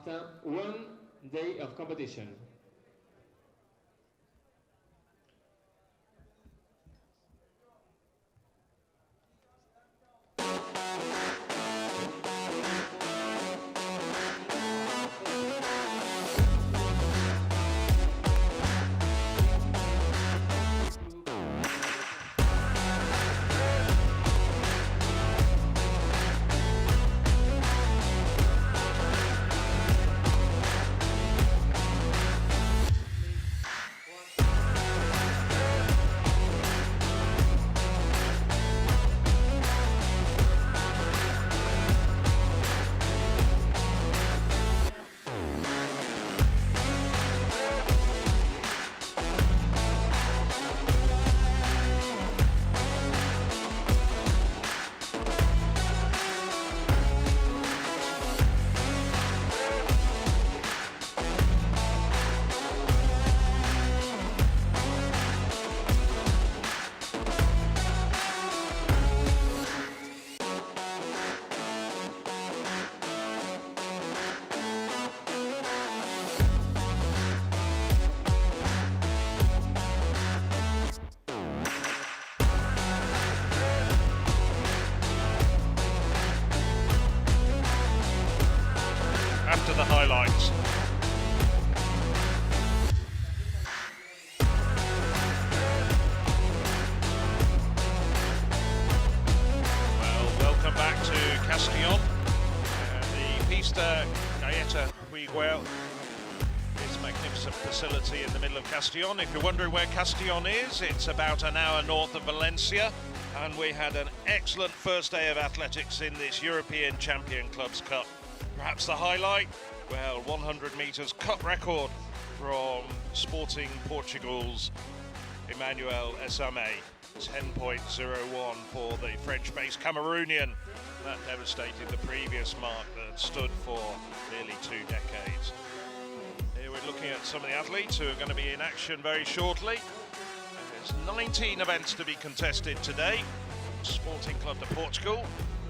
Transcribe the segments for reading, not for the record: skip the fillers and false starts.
after one day of competition. After the highlights. Well, welcome back to Castellón. The pista Gaetà Huguet, this magnificent facility in the middle of Castellón. If you're wondering where Castellón is, it's about an hour north of Valencia, and we had an excellent first day of athletics in this European Champion Clubs Cup. Perhaps the highlight, well, 100 metres cut record from Sporting Portugal's Emmanuel Asume, 10.01 for the French-based Cameroonian. That devastated the previous mark that stood for nearly 2 decades. Here we're looking at some of the athletes who are going to be in action very shortly. There's 19 events to be contested today. Sporting Club de Portugal,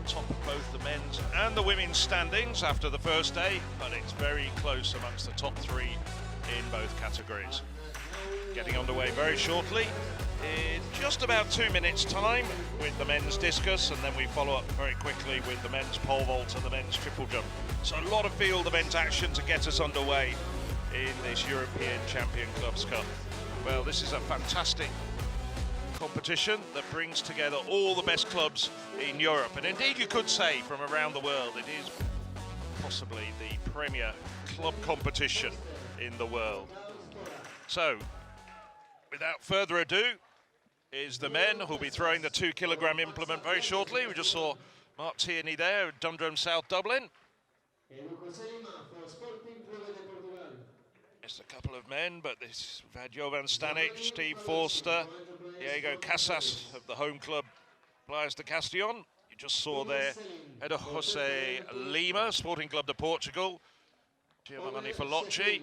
top of both the men's and the women's standings after the first day, but it's very close amongst the top 3 in both categories. Getting underway very shortly in just about 2 minutes time with the men's discus, and then we follow up very quickly with the men's pole vault and the men's triple jump. So a lot of field event action to get us underway in this European Champion Clubs Cup. Well, this is a fantastic competition that brings together all the best clubs in Europe, and indeed you could say from around the world. It is possibly the premier club competition in the world. So without further ado is the men who'll be throwing the 2 kilogram implement very shortly. We just saw Mark Tierney there at Dundrum, South Dublin. Just a couple of men, but we've had Jovan Stanic, Steve Forster, Diego Casas of the home club Playas de Castellón. You just saw there Edo Jose Lima, Sporting Club de Portugal, Giovanni Falocci,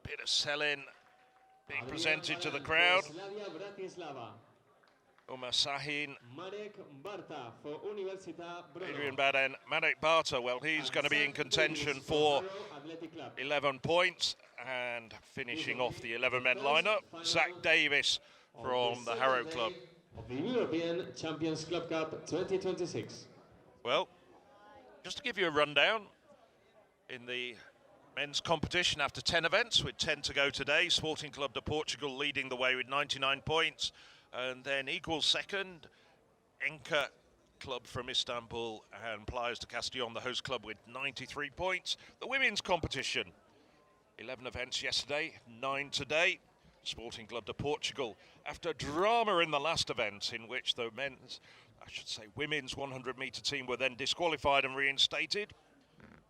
Peter Selin being presented to the crowd. Omar Sahin, Adrian Baden, Marek Barta, well, he's going to be in contention for 11 points and finishing off the 11-men lineup. Zach Davis from the Harrow Club. Of the European Champions Club Cup 2026. Well, just to give you a rundown, in the men's competition after 10 events, with 10 to go today, Sporting Club de Portugal leading the way with 99 points. And then equal second, Enka Club from Istanbul and Playas de Castellón, the host club, with 93 points. The women's competition, 11 events yesterday, 9 today. Sporting Club de Portugal, after drama in the last event in which the women's 100-metre team were then disqualified and reinstated.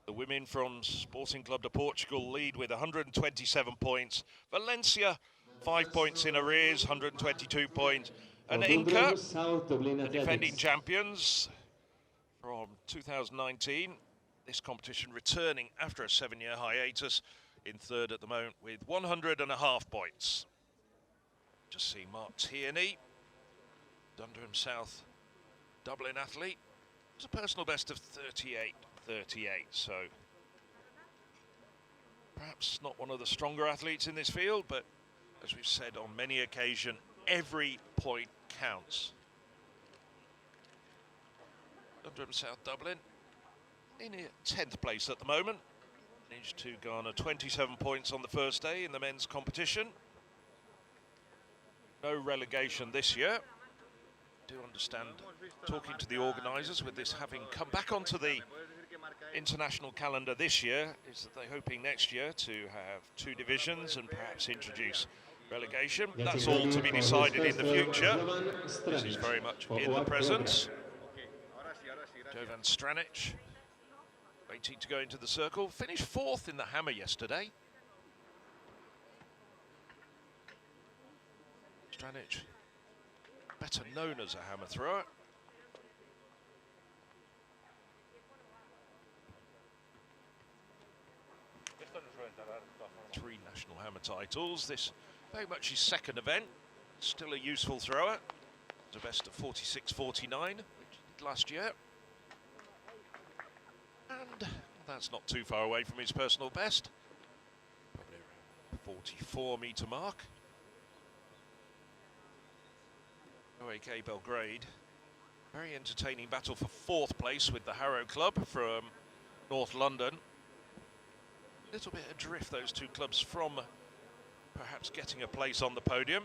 The women from Sporting Club de Portugal lead with 127 points. Valencia, 5 points in arrears, 122 points. And Inca, the defending champions from 2019, this competition returning after a 7-year hiatus, in third at the moment with 100.5 points. Just see Mark Tierney, Dundrum South Dublin athlete. It's a personal best of 38.38, so Perhaps not one of the stronger athletes in this field, but as we've said on many occasions, every point counts. Dundrum South Dublin in 10th place at the moment. Managed to garner 27 points on the first day in the men's competition. No relegation this year. I do understand, talking to the organisers, with this having come back onto the international calendar this year, is that they're hoping next year to have 2 divisions and perhaps introduce relegation. That's all to be decided in the future. This is very much in the present. Jovan Stranic waiting to go into the circle. Finished 4th in the hammer yesterday. Stranic, better known as a hammer thrower. Three national hammer titles. This very much his second event. Still a useful thrower. The best of 46.49, which he did last year. And that's not too far away from his personal best. Probably around 44-metre mark. OAK Belgrade. Very entertaining battle for 4th place with the Harrow Club from North London. A little bit adrift, those two clubs, from perhaps getting a place on the podium.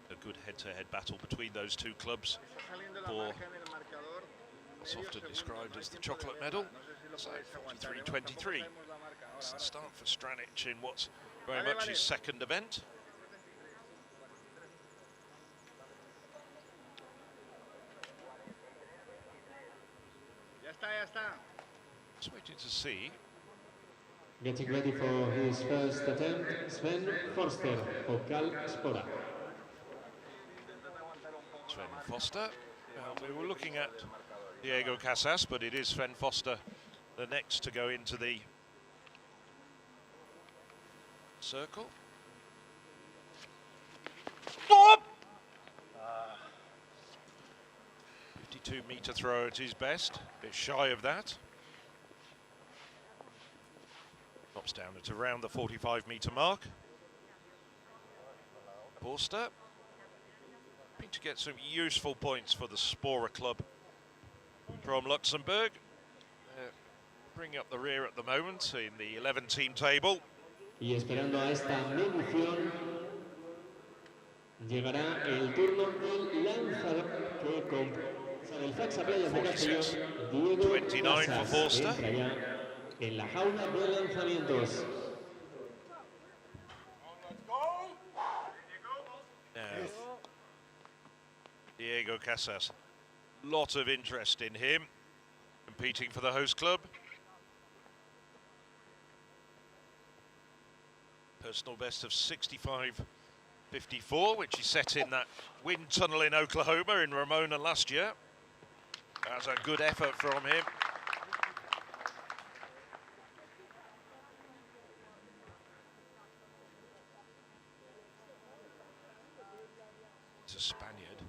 A good head-to-head battle between those two clubs for what's often described as the chocolate medal. So 43-23. It's the start for Stranic in what's very much his second event. Just waiting to see. Getting ready for his first attempt, Sven Forster, oficial, espera. Sven Foster. We were looking at Diego Casas, but it is Sven Foster, the next to go into the circle. Stop! 52-metre throw at his best, a bit shy of that. Drops down at around the 45-metre mark. Forster. Hoping to get some useful points for the Spora club from Luxembourg. Bringing up the rear at the moment in the 11-team table. Y esperando a esta medición, llegará el turno del lanzador que comienza del Facsa-Playas de Castellón, Diego 29 Casas, for Forster. entra ya en la jaula de lanzamientos. Now, Diego Casas, lot of interest in him, competing for the host club. Personal best of 65.54, which he set in that wind tunnel in Oklahoma in Ramona last year. That's a good effort from him. It's a Spaniard.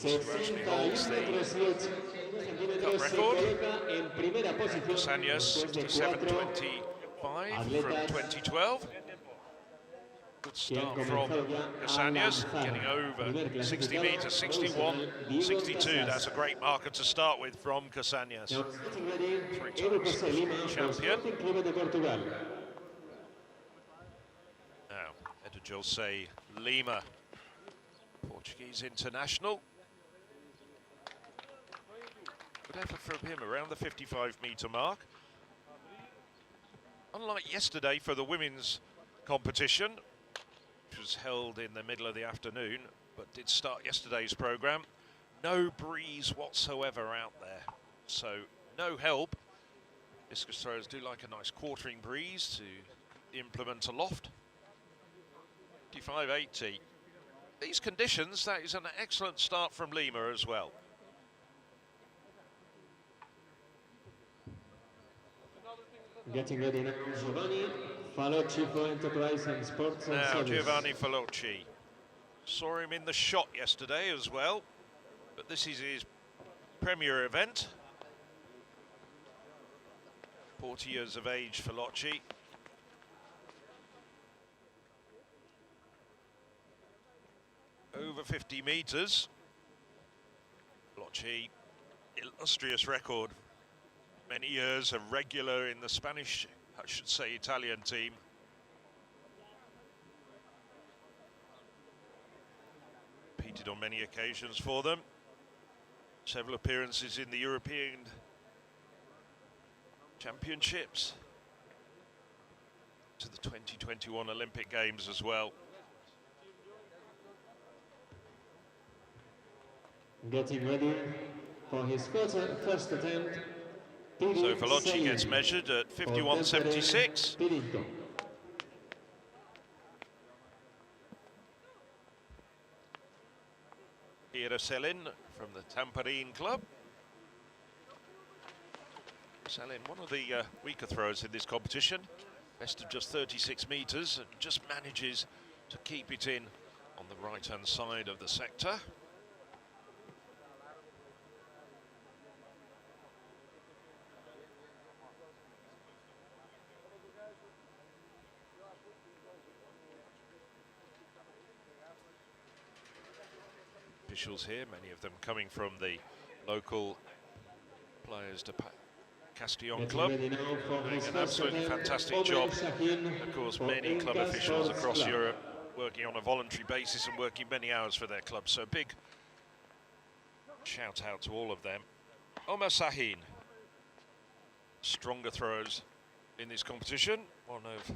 Players who actually holds the cup record. Años, 67.25 from 2012. Good start from Castañas, getting over 60 metres, 61.62. That's a great marker to start with from Castañas. 3 times champion. Now, Eder Jose Lima, Portuguese international. Good effort from him around the 55-metre mark. Unlike yesterday for the women's competition, which was held in the middle of the afternoon, but did start yesterday's programme, no breeze whatsoever out there, so no help. Discus throwers do like a nice quartering breeze to implement aloft. 55.80. These conditions, that is an excellent start from Lima as well. Getting ready now, Giovanni Falocci for Enterprise and Sports and Now, Service. Giovanni Falocci. Saw him in the shot yesterday as well, but this is his premier event. 40 years of age for Locci. Over 50 meters. Locci, illustrious record. Many years a regular in the Spanish, I should say Italian team. Competed on many occasions for them. Several appearances in the European Championships. To the 2021 Olympic Games as well. Getting ready for his first attempt. So Veloci gets measured at 51.76. Here Selin from the Tamparin club. Selin, one of the weaker throwers in this competition. Best of just 36 meters and just manages to keep it in on the right-hand side of the sector. Officials here, many of them coming from the local Playas de Castellón club, doing an absolutely fantastic job. Of course, many club officials across Europe working on a voluntary basis and working many hours for their clubs. So big shout out to all of them. Omar Sahin, stronger throwers in this competition. One of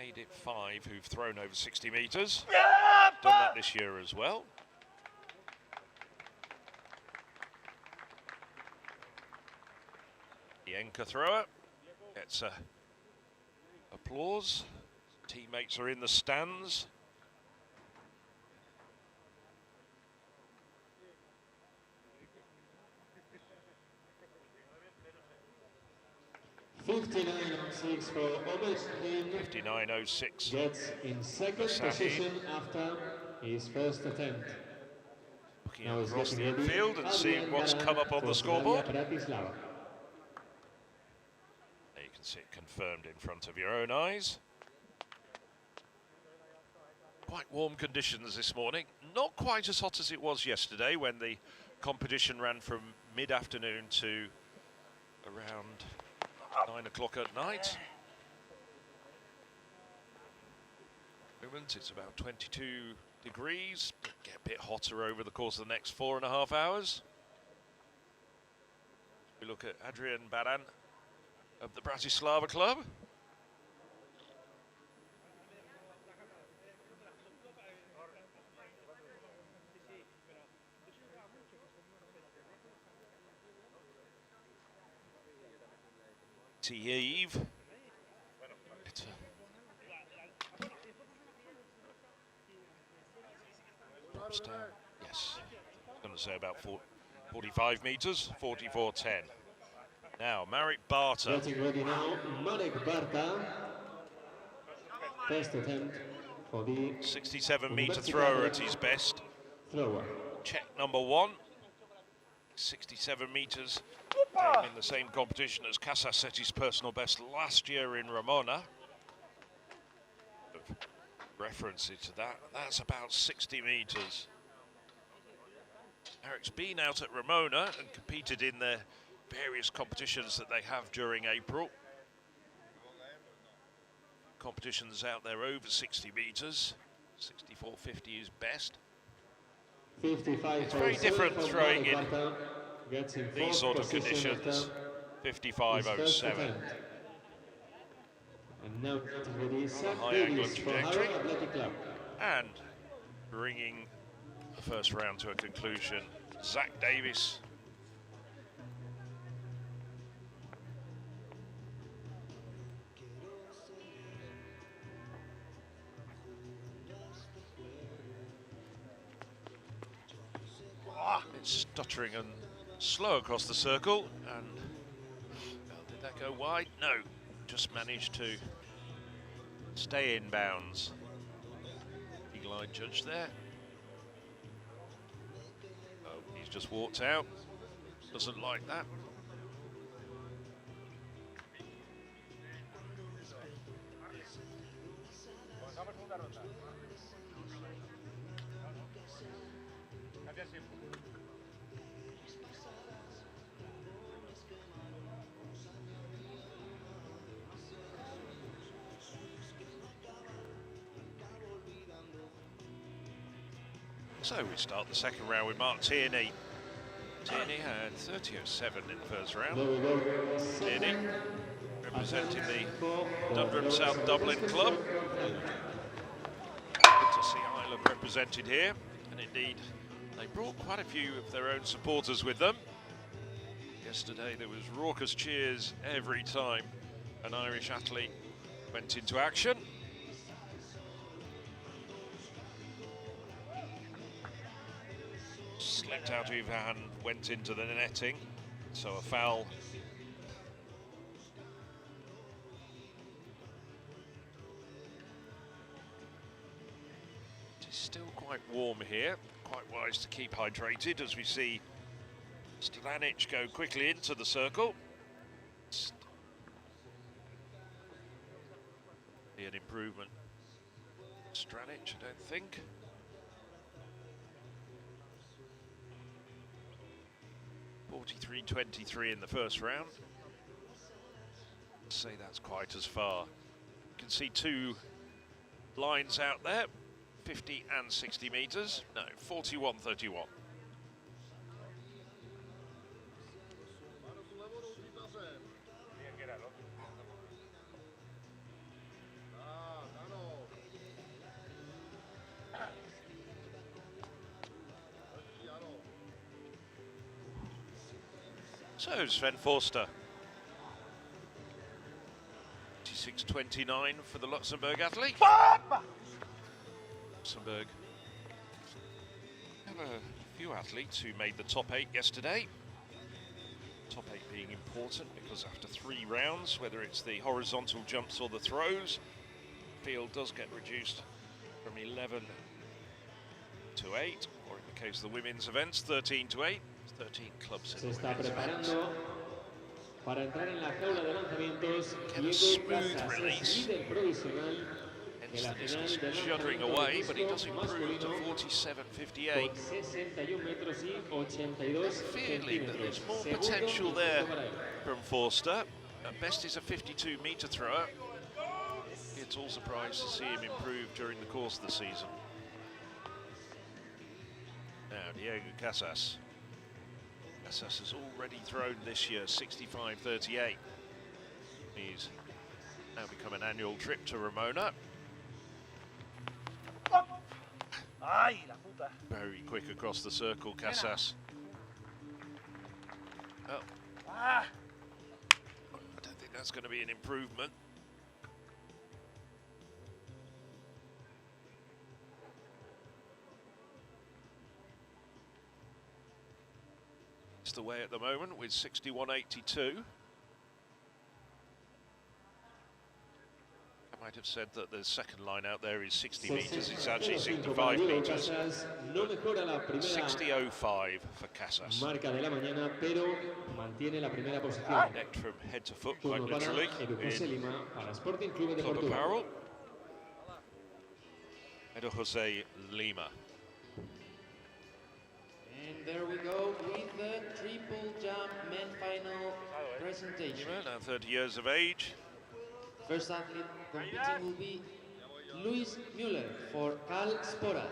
8-5 who've thrown over 60 meters. Done that this year as well. The anchor thrower gets applause. Teammates are in the stands. $59.06 for Omar Sahin. 59.06. Gets in second position after his first attempt. Looking across the infield and seeing what's come up on the scoreboard. You can see it confirmed in front of your own eyes. Quite warm conditions this morning. Not quite as hot as it was yesterday when the competition ran from mid-afternoon to around 9 o'clock at night. At the moment it's about 22 degrees, but get a bit hotter over the course of the next 4.5 hours. We look at Adrian Baran of the Bratislava club. Eve. Drops down. Yes. I'm going to say about 45 meters, 44.10. Now, Marek Barta. Getting ready now, Marek Barta. First attempt for the 67-meter thrower at his best. Thrower. Czech number 1. 67 meters. Came in the same competition as Casa set his personal best last year in Ramona. References to that. That's about 60 meters. Eric's been out at Ramona and competed in their various competitions that they have during April. Competitions out there over 60 meters. 64.50 is best. 55. It's very different throwing in these sort of conditions. 55.07. And now high angle of trajectory. And bringing the first round to a conclusion, Zach Davis. It's stuttering and slow across the circle, and did that go wide? No, just managed to stay in bounds. Eagle-eyed judge there. Oh, he's just walked out. doesn't like that. So we start the second round with Mark Tierney. Tierney had 30.07 in the first round. Tierney representing the Dundrum South Dublin club. Good to see Ireland represented here, and indeed they brought quite a few of their own supporters with them. Yesterday there was raucous cheers every time an Irish athlete went into action. Slipped out of her hand, went into the netting, so a foul. It is still quite warm here, quite wise to keep hydrated as we see Stanic go quickly into the circle. Be an improvement. Stanic, I don't think. .43.23 in the first round. I'd say that's quite as far. You can see two lines out there, 50 and 60 meters. No, 41.31. So Sven Forster, 26.29 for the Luxembourg athlete. Luxembourg have a few athletes who made the top 8 yesterday. Top 8 being important because after 3 rounds, whether it's the horizontal jumps or the throws, the field does get reduced from 11 to 8, or in the case of the women's events, 13 to 8. 13 clubs in Se está preparando para entrar en la jaula de lanzamientos. Get a smooth release. Hence the distance shuddering away, but he does improve to 47.58. Feeling that there's more potential there from Forster. At best he's a 52-meter thrower. It's all surprised to see him improve during the course of the season. Now Diego Casas. Casas has already thrown this year 65.38. He's now become an annual trip to Ramona. Very quick across the circle, Casas. Oh. I don't think that's going to be an improvement. It's away at the moment with 61.82. I might have said that the second line out there is 60 meters. It's actually 65 meters. 60.05 for Casas. Marca de la mañana, pero mantiene la primera posición. Necked from head to foot, quite literally. Para Sporting Club de Club Portugal. apparel. Edo Jose Lima. And there we go with the triple jump men final presentation. Lima, now 30 years of age. First athlete competing will be Luis Müller for Cal Spora.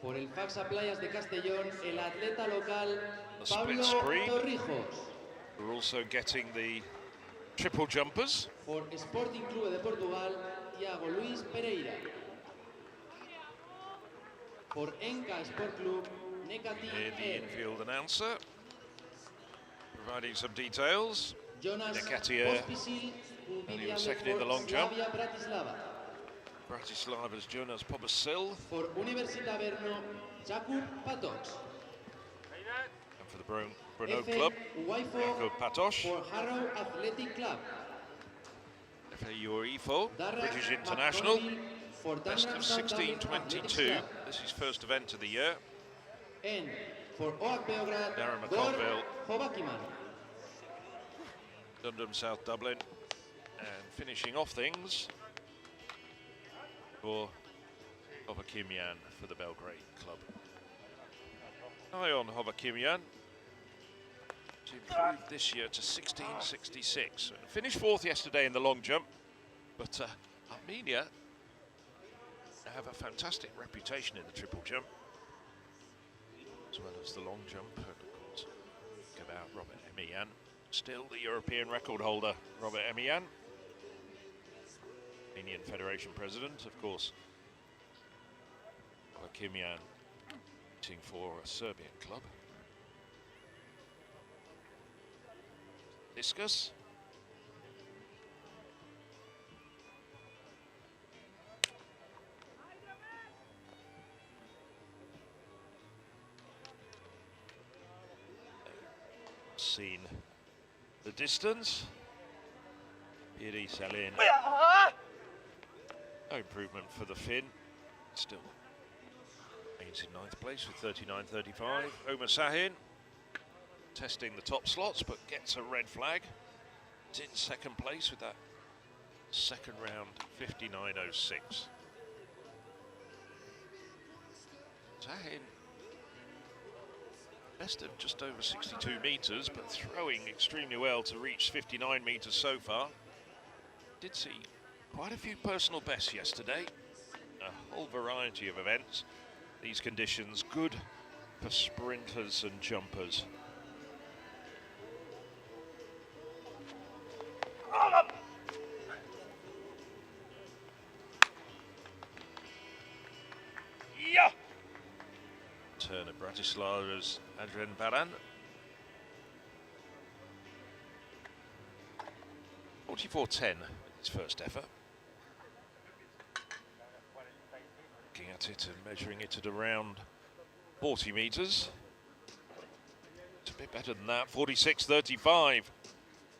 Por el Facsa-Playas de Castellón, el atleta local Pablo Torrijos. We're also getting the triple jumpers. For Sporting Club de Portugal, Tiago Luis Pereira. For Enca Sport Club, Nekati The infield announcer providing some details. Jonas Nekatier, Pospisil will be and he the was athlete second in the for long jump. Slavia Bratislava. Bratislava's Jonas Pospisil. For Universidad Brno, Jakub Patoč. And for the Brno club, Jakub Patoš. For Harrow Athletic Club. FAU IFO, Darragh British international. McConville for Best of Dundrum South Dublin 16.22. Athletics Club. This is first event of the year. And for OAC Beograd, Darren Gor McConville. Hovakiman. Dundum, South Dublin. And finishing off things for Hovakimian for the Belgrade club. Eye on Hovakimian to improve this year to 16.66. And finished fourth yesterday in the long jump, but Armenia have a fantastic reputation in the triple jump, as well as the long jump. And of course, think about Robert Emiyan, still the European record holder, Robert Emiyan, Armenian Federation president, of course. Hovakimian waiting for a Serbian club. Discus. Seen the distance. Piri Salin. No improvement for the Finn. Still remains in ninth place with 39.35. Omar Sahin testing the top slots, but gets a red flag. It's in second place with that second round 59.06. Sahin, best of just over 62 metres, but throwing extremely well to reach 59 metres so far. Did see quite a few personal bests yesterday. A whole variety of events. These conditions good for sprinters and jumpers. Yeah. Turn of Bratislava's Adrian Baran. 44.10 his first effort. Looking at it and measuring it at around 40 metres. It's a bit better than that, 46.35.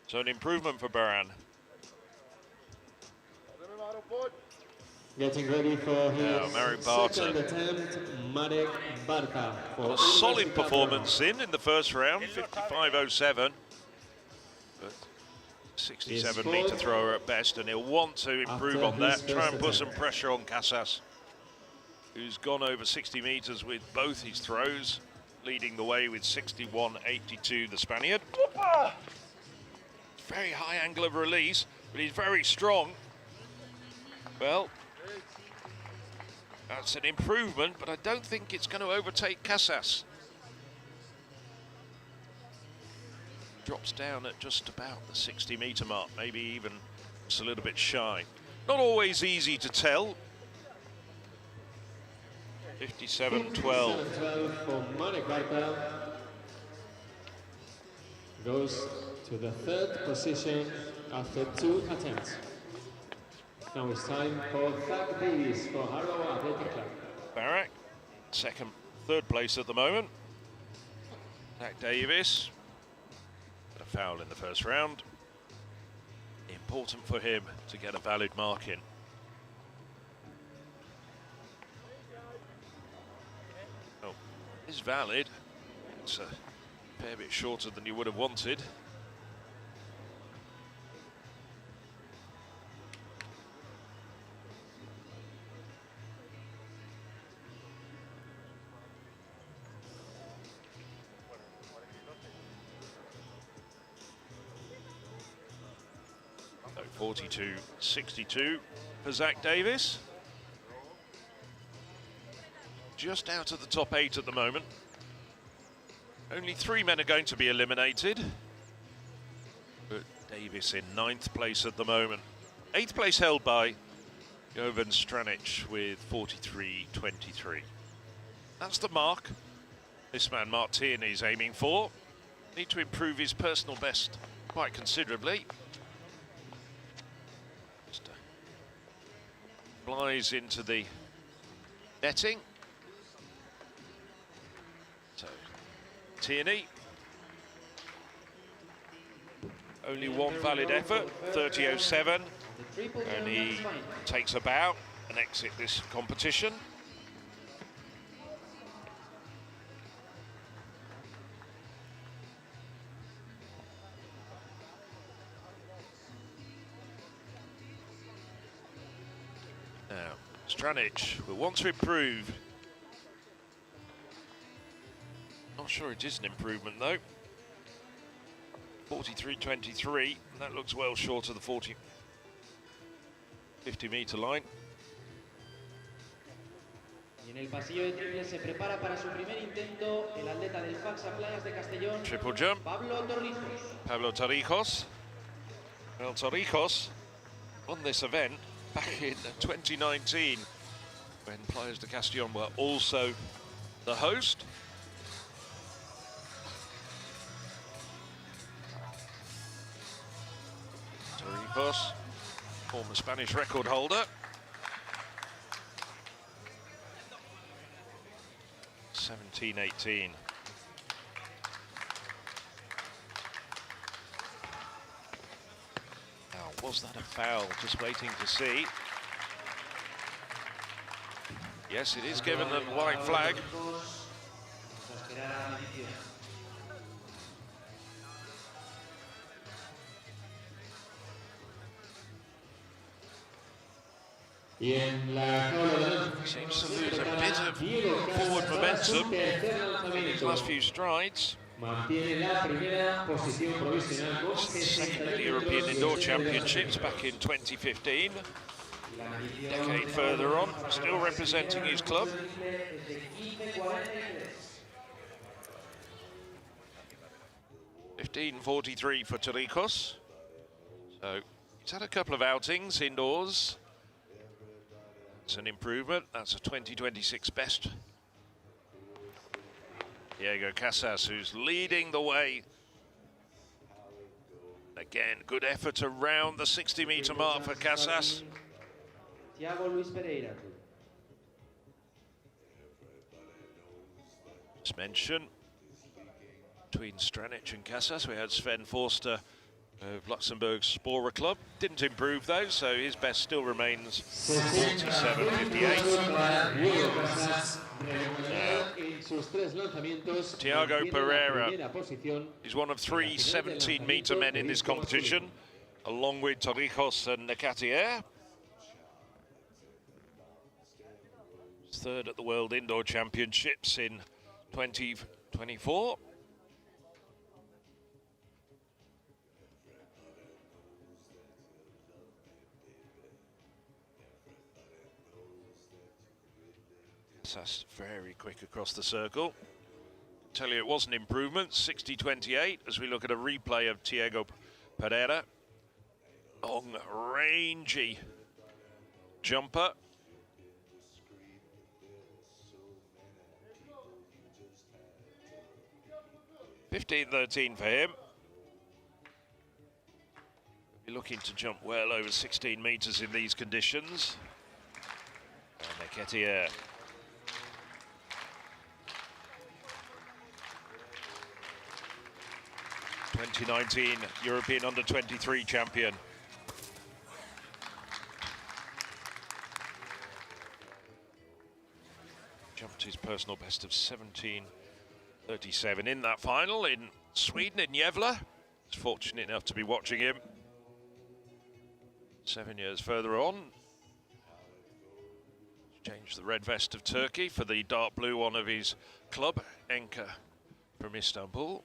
So an improvement for Baran. Getting ready for his second attempt, Marek Barta. A solid performance in the first round, 55.07. But 67 metre thrower at best, and he'll want to improve on that. Try and put some pressure on Casas, who's gone over 60 metres with both his throws, leading the way with 61.82, the Spaniard. Very high angle of release, but he's very strong. Well, that's an improvement, but I don't think it's going to overtake Casas. Drops down at just about the 60 metre mark, maybe even just a little bit shy. Not always easy to tell. 57.12. 57.12 for Marek Barta. Goes to the third position after 2 attempts. Now it's time for Zach Davis for Harrow Athletic Club. Barak, third place at the moment. Zach Davis, got a foul in the first round. Important for him to get a valid mark in. Oh, it's valid. It's a fair bit shorter than you would have wanted. So 42.62 for Zach Davis. Just out of the top 8 at the moment. Only 3 men are going to be eliminated. But Davis in 9th place at the moment. 8th place held by Jovan Stranic with 43.23. That's the mark this man Martin is aiming for. Need to improve his personal best quite considerably. Just flies into the netting. So Tierney, only one valid effort, 30.07, and he takes a bow and exit this competition. Now, Stranic will want to improve. Not sure it is an improvement though. 43.23, that looks well short of the 50-meter line. Y en el pasillo de triples se prepara para su primer intento el atleta del Facsa-Playas de Castellón, Triple jump. Pablo Torrijos. Pablo Torrijos. Well, Torrijos won this event back in 2019 when Playas de Castellón were also the host. Torrijos, former Spanish record holder. 17-18. Now, was that a foul? Just waiting to see. Yes, it is given the white flag. Seems to lose a bit of forward momentum in his last few strides. Second at the European Indoor Championships back in 2015. A decade further on, still representing his club. 15.43 for Torrijos. So he's had a couple of outings indoors. It's an improvement. That's a 2026 best. Diego Casas, who's leading the way. Again, good effort around the 60-meter mark for Casas. Just mention between Stranic and Casas, we had Sven Forster of Luxembourg's Spora club. Didn't improve though, so his best still remains 47.58. Thiago Pereira is one of 3 17-meter men in this competition, along with Torrijos and Ncatier. Third at the World Indoor Championships in 2024. That's very quick across the circle. Tell you it was an improvement, 60.28, as we look at a replay of Thiago Pereira. Long, rangy jumper. 15.13 for him. Be looking to jump well over 16 meters in these conditions. And Ncatier. '19 European Under-23 champion. Jumped his personal best of 17.37 in that final in Sweden, in Gävle. Was fortunate enough to be watching him 7 years further on. Changed the red vest of Turkey for the dark blue one of his club, Enka from Istanbul.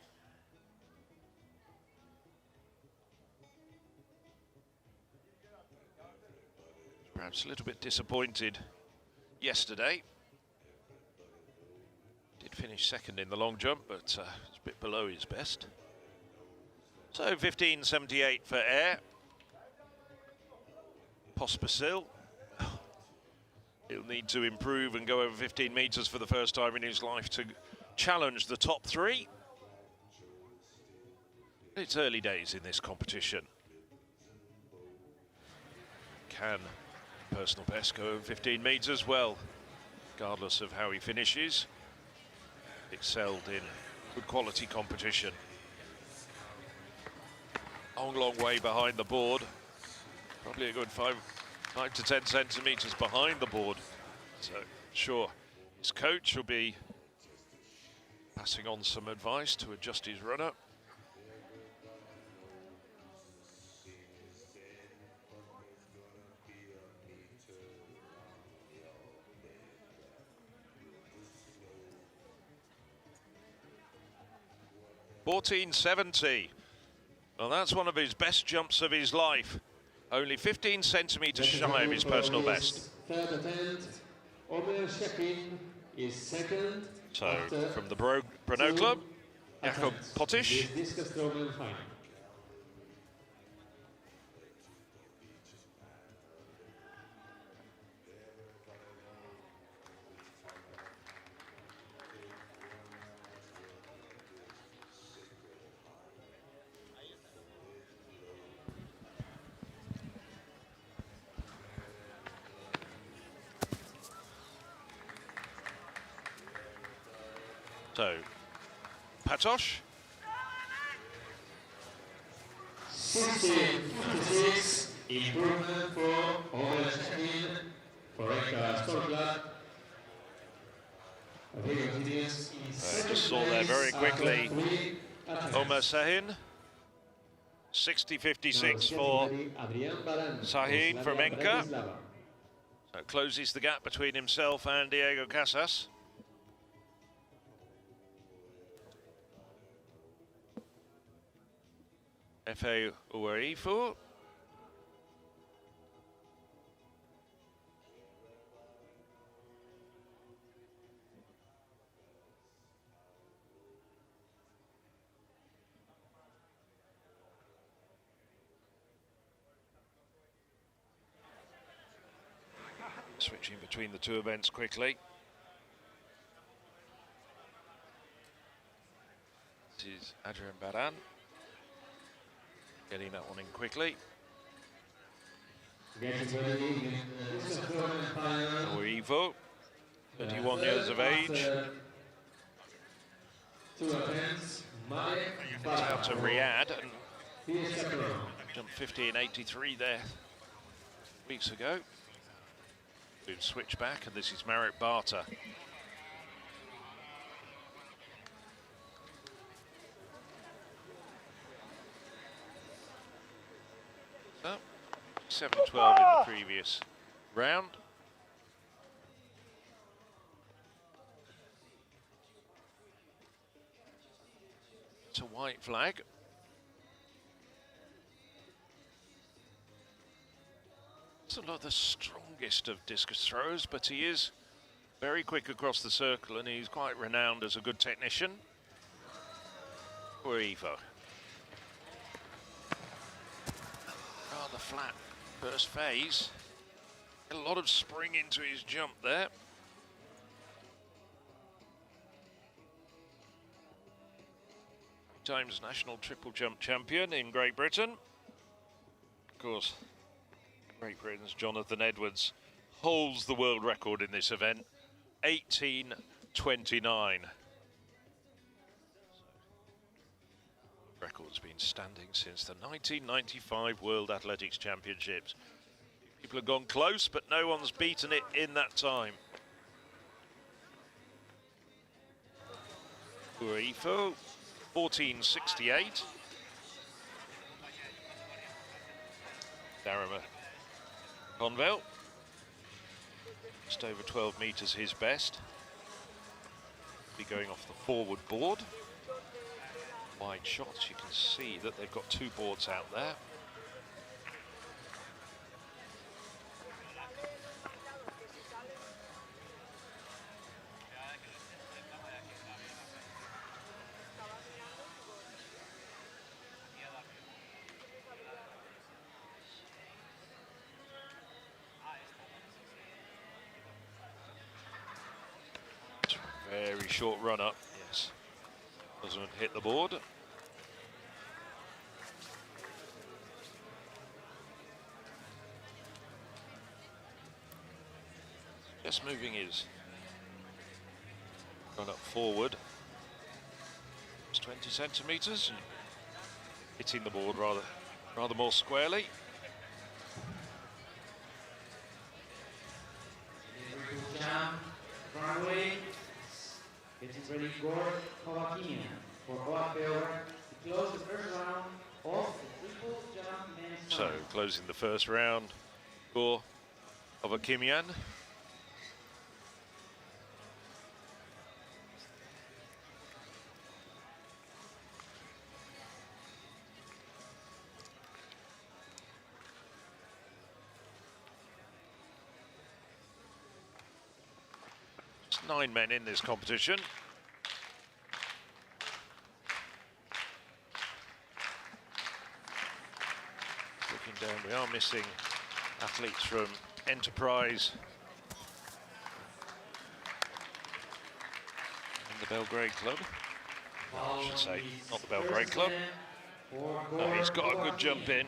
Perhaps a little bit disappointed yesterday. Did finish second in the long jump, but it's a bit below his best. So 15.78 for Air. Pospisil. He'll need to improve and go over 15 meters for the first time in his life to challenge the top 3. It's early days in this competition. Can personal best go over 15 meters? Well, regardless of how he finishes, excelled in good quality competition. Long way behind the board. Probably a good 5 to 10 centimeters behind the board. So, sure, his coach will be passing on some advice to adjust his run-up. 14.70. Well, that's one of his best jumps of his life. Only 15 centimeters shy of his personal best. Third attempt, Omer Shekin is second. So, from the Brno Club, Jakob Potisch. Discus throwing final. So, Patosh. 16.56, improvement for Omer Shekin, for Eka Sport Club. Just saw there very quickly, Omer Sahin. 60.56 for Sahin from Enka. So it closes the gap between himself and Diego Casas. F.A. Uwaifu. Switching between the two events quickly. This is Adrian Baran. Getting that one in quickly. Uwaifu, 31 years of age. It's out to Riyadh and jumped 15.83 there weeks ago. We've switched back, and this is Marit Barter. So, 7.12 in the previous round. It's a white flag. It's not the strongest of discus throwers, but he is very quick across the circle, and he's quite renowned as a good technician. Uwaifu. Rather flat first phase. A lot of spring into his jump there. Times national triple jump champion in Great Britain. Of course, Great Britain's Jonathan Edwards holds the world record in this event, 18.29. Record's been standing since the 1995 World Athletics Championships. People have gone close, but no one's beaten it in that time. Uwaifu, 14.68. Darama Conville, just over 12 metres his best. Be going off the forward board. Wide shots, you can see that they've got two boards out there. Very short run up, yes. Doesn't hit the board. Just moving his run up forward. It's 20 centimetres, and hitting the board rather more squarely. Getting ready for Copa for Copa to close the first round of the triple jump men's So final. closing the first round for Akimian. 9 men in this competition. Looking down, we are missing athletes from Enterprise and the Belgrade Club. I should say, not the Belgrade Club. No, he's got a good jump in.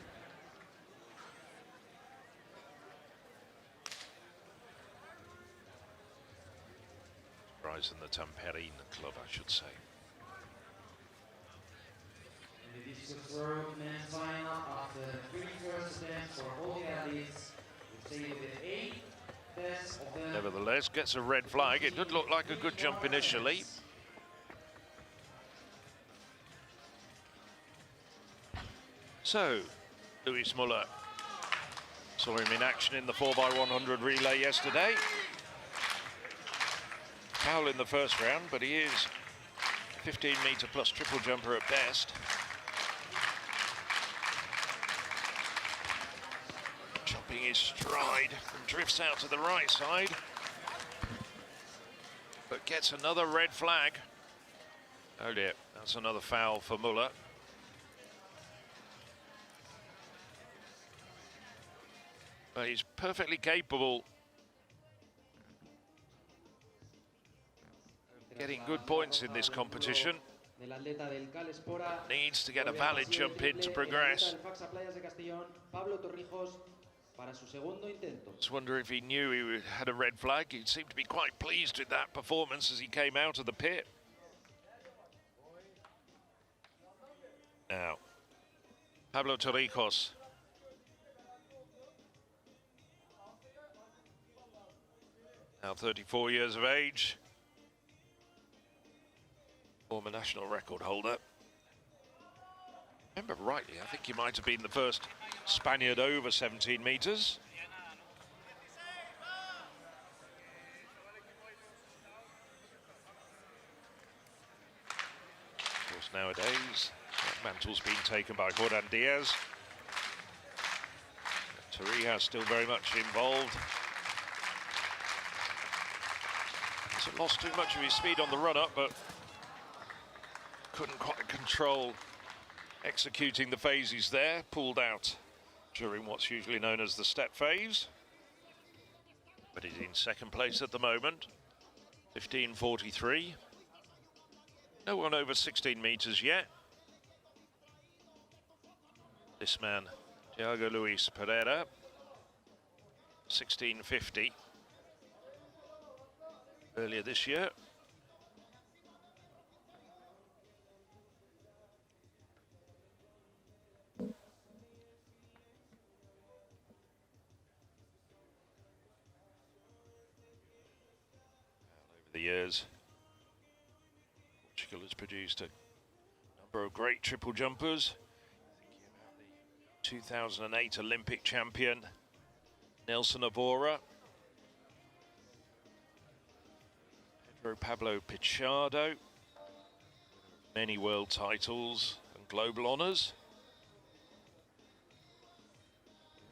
Rise in the Tamperine Club, I should say. In the discus throw men's final, after the 3 first attempts for all the athletes, we stay with the 8 best of them. Nevertheless, gets a red flag. It did look like a good jump initially. So, Luis Muller, saw him in action in the 4x100 relay yesterday. Foul in the first round, but he is a 15-meter plus triple jumper at best. Chopping his stride and drifts out to the right side, but gets another red flag. Oh dear, that's another foul for Muller. But he's perfectly capable of getting good points in this competition. Needs to get a valid jump in to progress. Facsa-Playas de Castellón, para su segundo intento. Just wonder if he knew he had a red flag. He seemed to be quite pleased with that performance as he came out of the pit. Now, Pablo Torrijos. Now 34 years of age. Former national record holder. Remember rightly, I think he might have been the first Spaniard over 17 meters. Of course, nowadays, that mantle's been taken by Juan Diaz. Torrijos still very much involved. Hasn't lost too much of his speed on the run-up, but couldn't quite control executing the phases there, pulled out during what's usually known as the step phase. But he's in second place at the moment, 15:43. No one over 16 meters yet. This man, Thiago Luis Pereira, 16:50 earlier this year. The years, Portugal has produced a number of great triple jumpers. Thinking about the 2008 Olympic champion Nelson Abora, Pedro Pablo Pichardo, many world titles and global honours.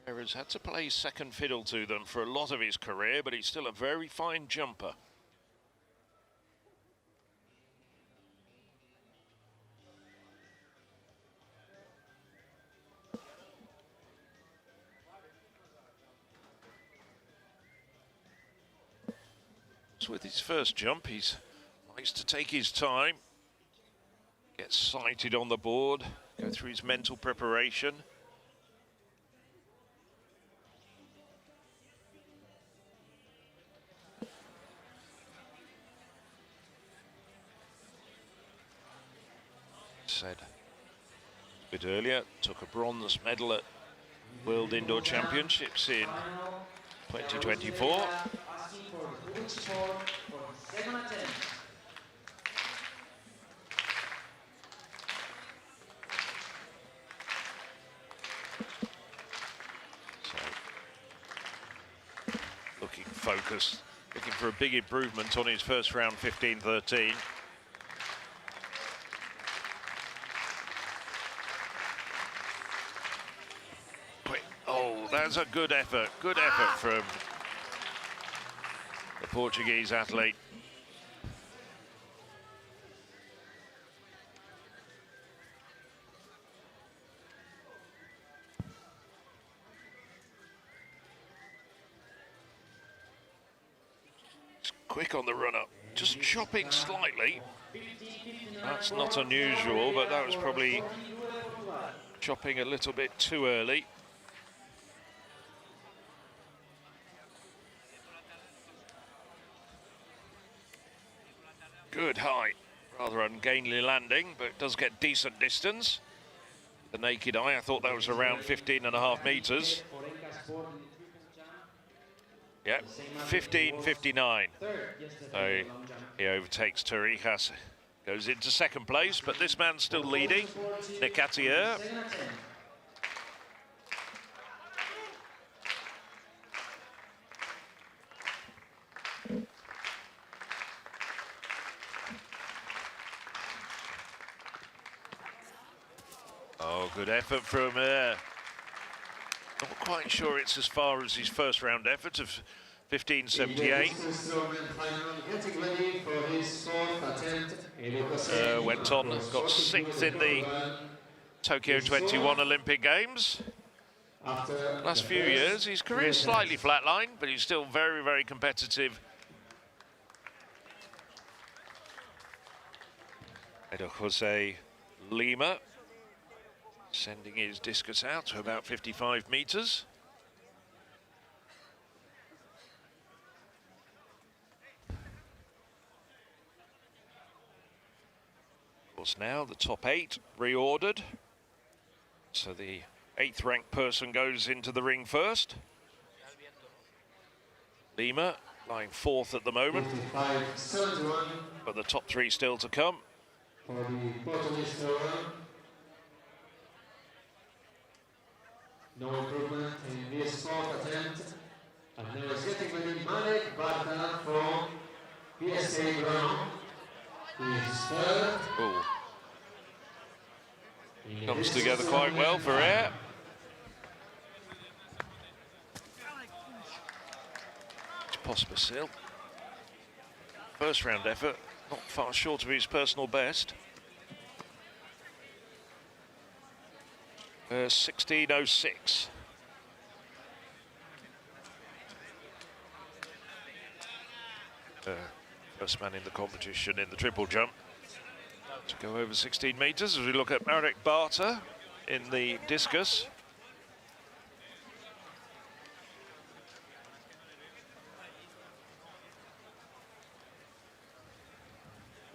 Whereas had to play second fiddle to them for a lot of his career, but he's still a very fine jumper. With his first jump, he likes to take his time, get sighted on the board, go through his mental preparation. Said a bit earlier, took a bronze medal at World Indoor Championships in 2024. So, looking focused, looking for a big improvement on his first round 15:13. Oh, that's a good effort from the Portuguese athlete. quick on the run-up, just chopping slightly. That's not unusual, but that was probably chopping a little bit too early. Good height, rather ungainly landing, but does get decent distance. The naked eye, I thought that was around 15.5 meters. Yeah, 15.59. So he overtakes Torrijas, goes into second place, but this man's still leading, Gaetà. Oh, good effort from not quite sure it's as far as his first round effort of 15.78. Went on, got 6th in the Tokyo 21 Olympic Games. Last few years, his career's slightly flatlined, but he's still very, very competitive. Jose Lima sending his discus out to about 55 meters. Of course, now the top 8 reordered. So the 8th ranked person goes into the ring first. Lima lying 4th at the moment, but the top 3 still to come. No improvement in this fourth attempt. And now it's getting ready Gaetà from PSA Ground. He's third. Ooh. Comes together quite well for air. It's Facsa-Playas. First round effort, not far short of his personal best. 16.06. First man in the competition in the triple jump to go over 16 meters as we look at Marek Barta in the discus.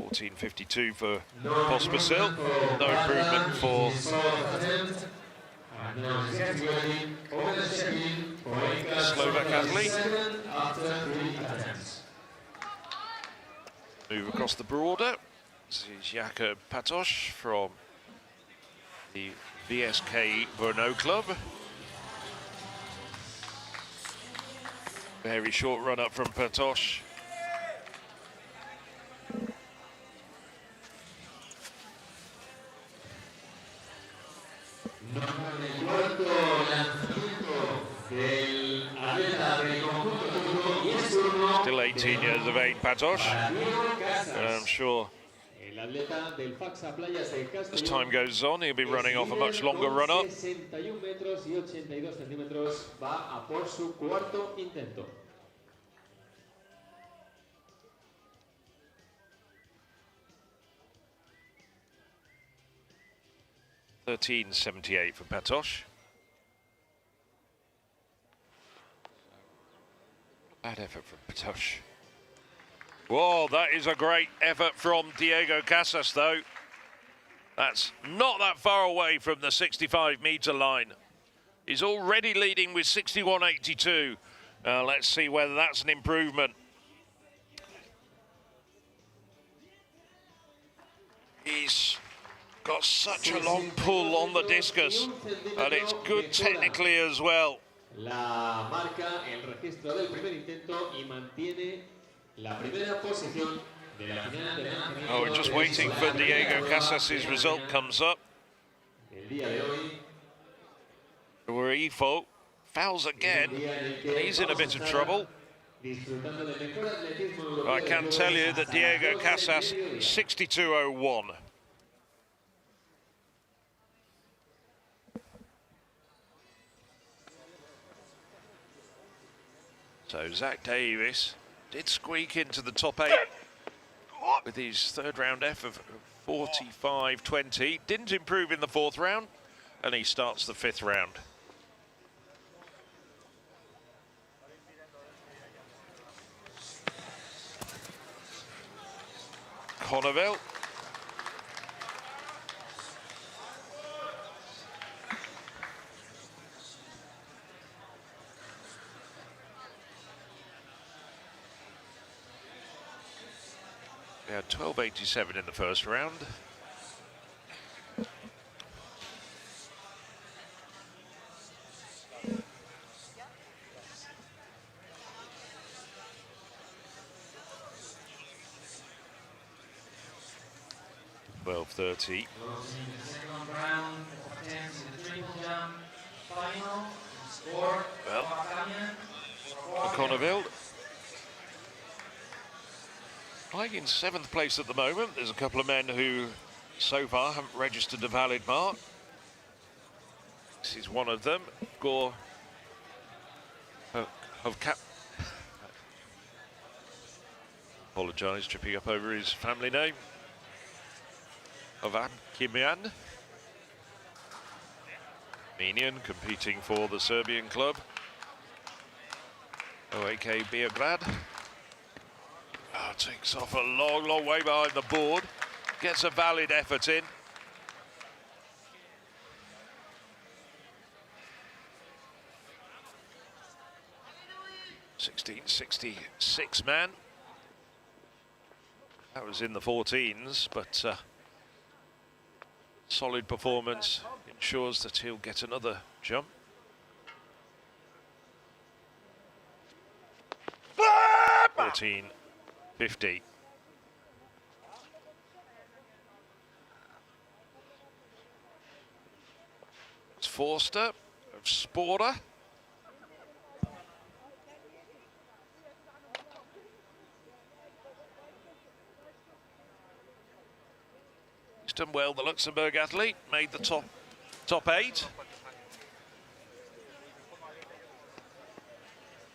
$14.52 for Facsa-Playas. No improvement for Slovak athlete. Move across the border. This is Jakub Patoš from the VSK Brno club. Very short run up from Patoš. Still 18 years of age, Patoš, and I'm sure as time goes on, he'll be running off a much longer run-up. $13.78 for Patoš. Bad effort from Patoš. Whoa, that is a great effort from Diego Casas, though. That's not that far away from the 65-meter line. He's already leading with 61.82. Let's see whether that's an improvement. He's got such a long pull on the discus, and it's good technically as well. La marca el registro del primer intento y mantiene la primera posición de la final del año. Oh, we're just waiting for Diego Casas' result comes up. El día de hoy. Where Ifo fouls again, and he's in a bit of trouble. I can tell you that Diego Casas 62.01. So Zach Davis did squeak into the top 8 with his third round F of 45.20. Didn't improve in the 4th round, and he starts the 5th round. Conneville. We had 12.87 in the 1st round. Closing 12.30. the second round of attempts in the triple jump final. Score. Well, Italian. Conneville. Lying in 7th place at the moment. There's a couple of men who so far haven't registered a valid mark. This is one of them. Gore of Cap. Apologise, tripping up over his family name. Of Kimian. Armenian, competing for the Serbian club. OAK Beograd. Takes off a long, long way behind the board. Gets a valid effort in. .1666 man. That was in the 14s, but solid performance ensures that he'll get another jump. .14.50. It's Forster of Spora. He's done well, the Luxembourg athlete, made the top 8.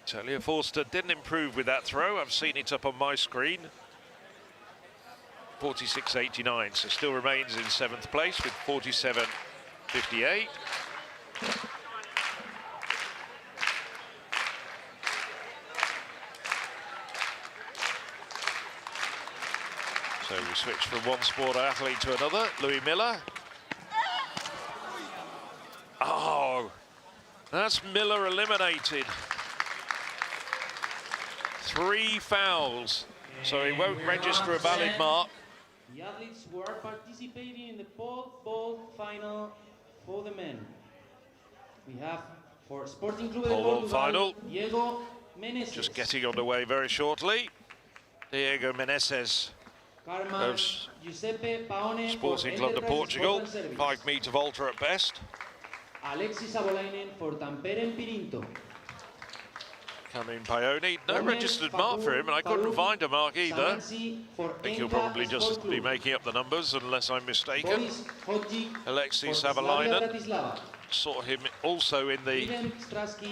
Talia Forster didn't improve with that throw. I've seen it up on my screen. 46.89, so still remains in 7th place with 47.58. So we switch from one sport athlete to another. Louis Miller. Oh, that's Miller eliminated. 3 fouls, so he won't register a valid mark. The athletes who are participating in the pole vault final for the men. We have for Sporting Club de Pole vault Portugal, final. Diego Meneses. Just getting underway very shortly. Diego Meneses Carmen of Giuseppe Paone Sporting for Club de Enterprise Portugal. Sport and Service. 5-meter vaulter at best. Alexis Abolainen for Tampere and Pirinto. Coming Paone. No registered mark for him, and I couldn't find a mark either. I think he'll probably just be making up the numbers, unless I'm mistaken. Alexis Abolainen. Saw him also in the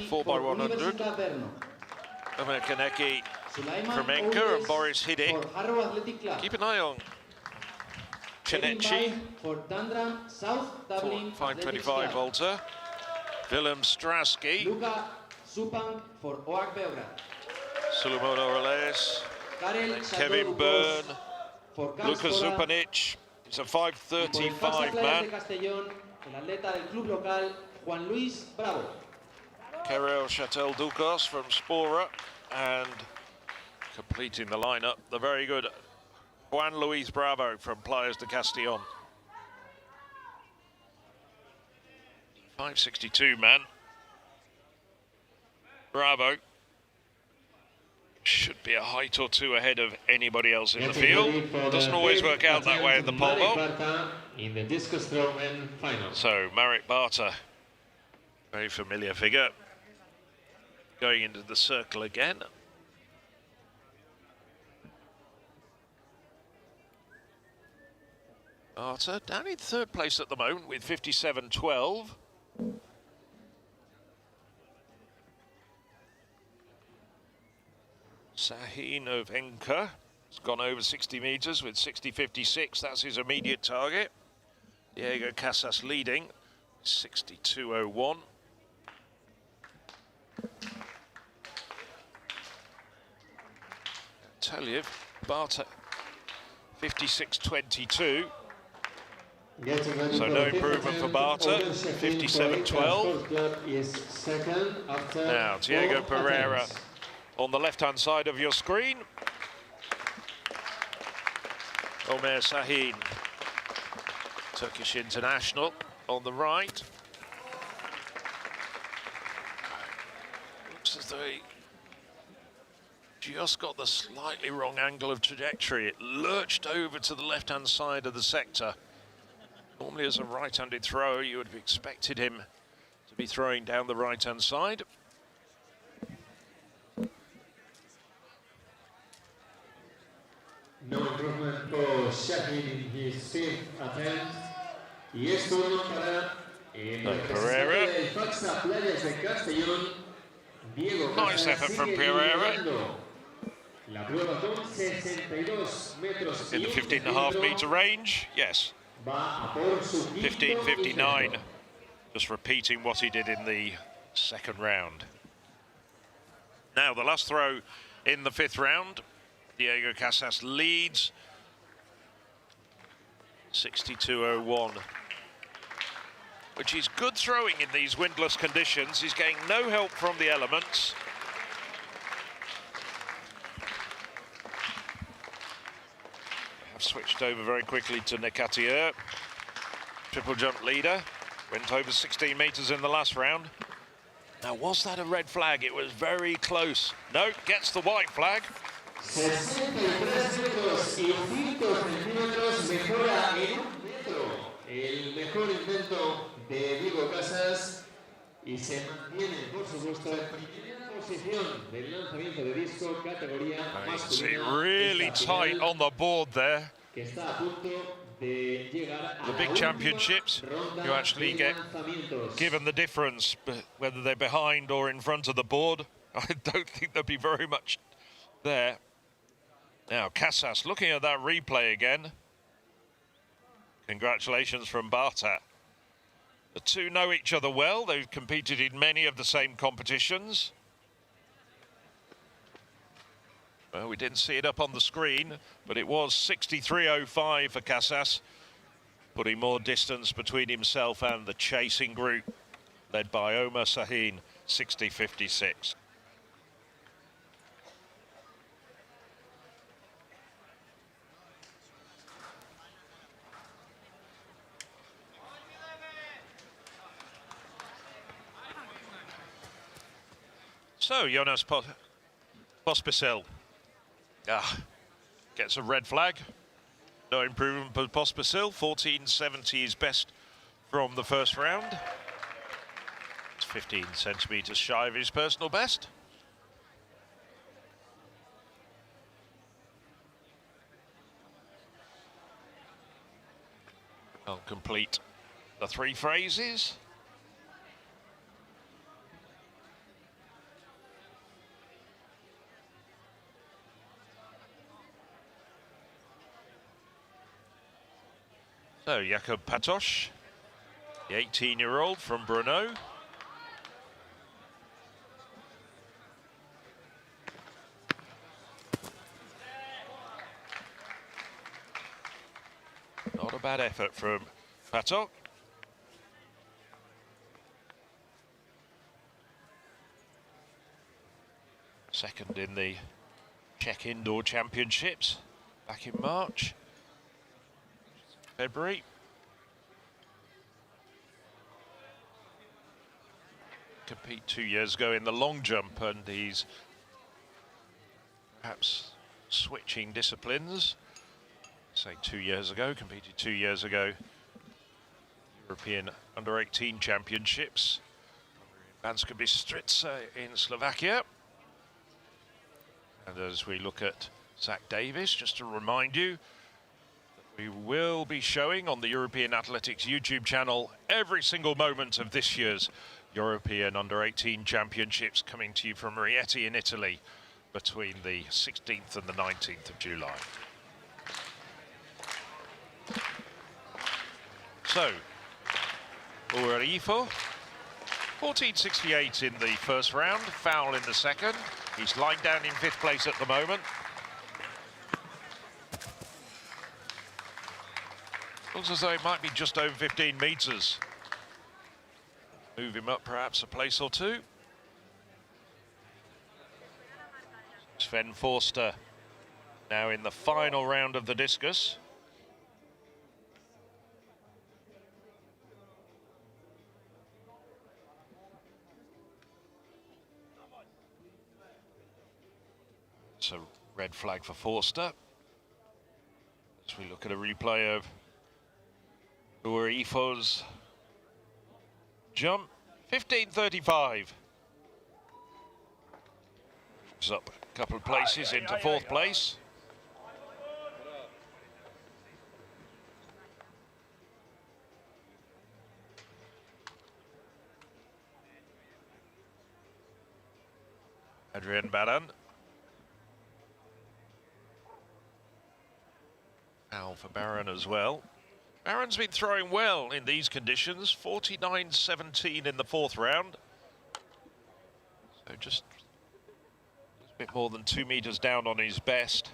4x100. Kaneki Kremenka and Boris Hidik. Keep an eye on Kanechi. For Dandram, South Dublin 525 vaulter. Willem Strasky. Luka Supang for OAK Beograd. Solomon Orales. Karel Kevin Byrne. For Lucas Zupanic. It's a 5:35 Facsa-Playas de man. Castellón, el atleta del club local, Juan Luis Bravo. Kerel Chatel Ducos from Spora, and completing the lineup, the very good Juan Luis Bravo from Playas de Castellón. 5:62 man. Bravo should be a height or two ahead of anybody else in the field. Doesn't always work out that way in the pole vault. In the discus throw and final. So Marek Barta, very familiar figure, going into the circle again. Barta down in 3rd place at the moment with 57.12. Sahin of Enka has gone over 60 meters with 60.56. That's his immediate target. Diego Casas leading, 62.01. Taliev, Barta, 56.22. So no improvement for Barta, 57.12. Now, Diego Pereira on the left-hand side of your screen. Omer Sahin, Turkish international, on the right. Looks as though he just got the slightly wrong angle of trajectory. It lurched over to the left-hand side of the sector. Normally as a right-handed thrower, you would have expected him to be throwing down the right-hand side. No improvement for Shahin in his 5th attempt. Y es turno para el Pereira. del Facsa-Playas de Castellón, Diego Nice effort from Pereira. La prueba con 62 metros In the 15.5 meter range, yes. 15.59. Just repeating what he did in the second round. Now, the last throw in the 5th round. Diego Casas leads 62.01, which is good throwing in these windless conditions. He's getting no help from the elements. I've switched over very quickly to Nekatier, triple jump leader. Went over 16 meters in the last round. Now, was that a red flag? It was very close. No, gets the white flag. 63 metros y 5 centímetros, mejora en 1 metro. El mejor intento de Diego Casas y se mantiene, por supuesto, en primera posición del lanzamiento de disco categoría masculina. Really tight on the board there. Que está a punto de llegar a the big championships, you actually get given the difference, whether they're behind or in front of the board. I don't think there'll be very much there. Now, Casas looking at that replay again. Congratulations from Barta. The two know each other well. They've competed in many of the same competitions. Well, we didn't see it up on the screen, but it was 63.05 for Casas, putting more distance between himself and the chasing group, led by Omer Sahin, 60.56. So, Jonas Pospisil gets a red flag. No improvement for Pospisil. 14.70 is best from the first round. It's 15 centimetres shy of his personal best. I'll complete the three phrases. So, Jakob Patoš, the 18-year-old from Brno. Not a bad effort from Patoš. Second in the Czech Indoor Championships back in March. February. Compete 2 years ago in the long jump, and he's perhaps switching disciplines. Say 2 years ago, competed 2 years ago, European Under-18 Championships. Banska Bystrica in Slovakia. And as we look at Zach Davis, just to remind you, we will be showing on the European Athletics YouTube channel every single moment of this year's European Under-18 Championships, coming to you from Rieti in Italy between the 16th and the 19th of July. So, we're at E4. 1468 in the first round, foul in the second. He's lying down in 5th place at the moment. Looks as though it might be just over 15 metres. Move him up perhaps a place or two. Sven Forster now in the final round of the discus. It's a red flag for Forster. As we look at a replay of Uerifo's jump, 15:35. Moves up a couple of places into 4th place. Adrian Baran. Foul for Baran as well. Baran's been throwing well in these conditions, 49.17 in the 4th round. So just a bit more than 2 metres down on his best.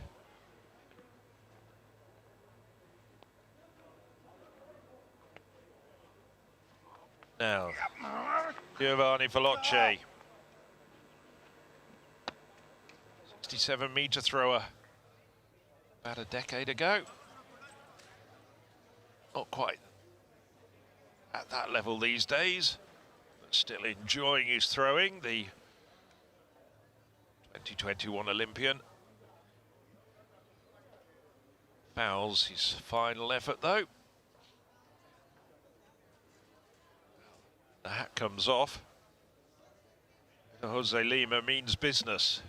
Now, Giovanni Veloce. 67-metre thrower about a decade ago. Not quite at that level these days, but still enjoying his throwing, the 2021 Olympian. Fouls his final effort though. The hat comes off. Jose Lima means business.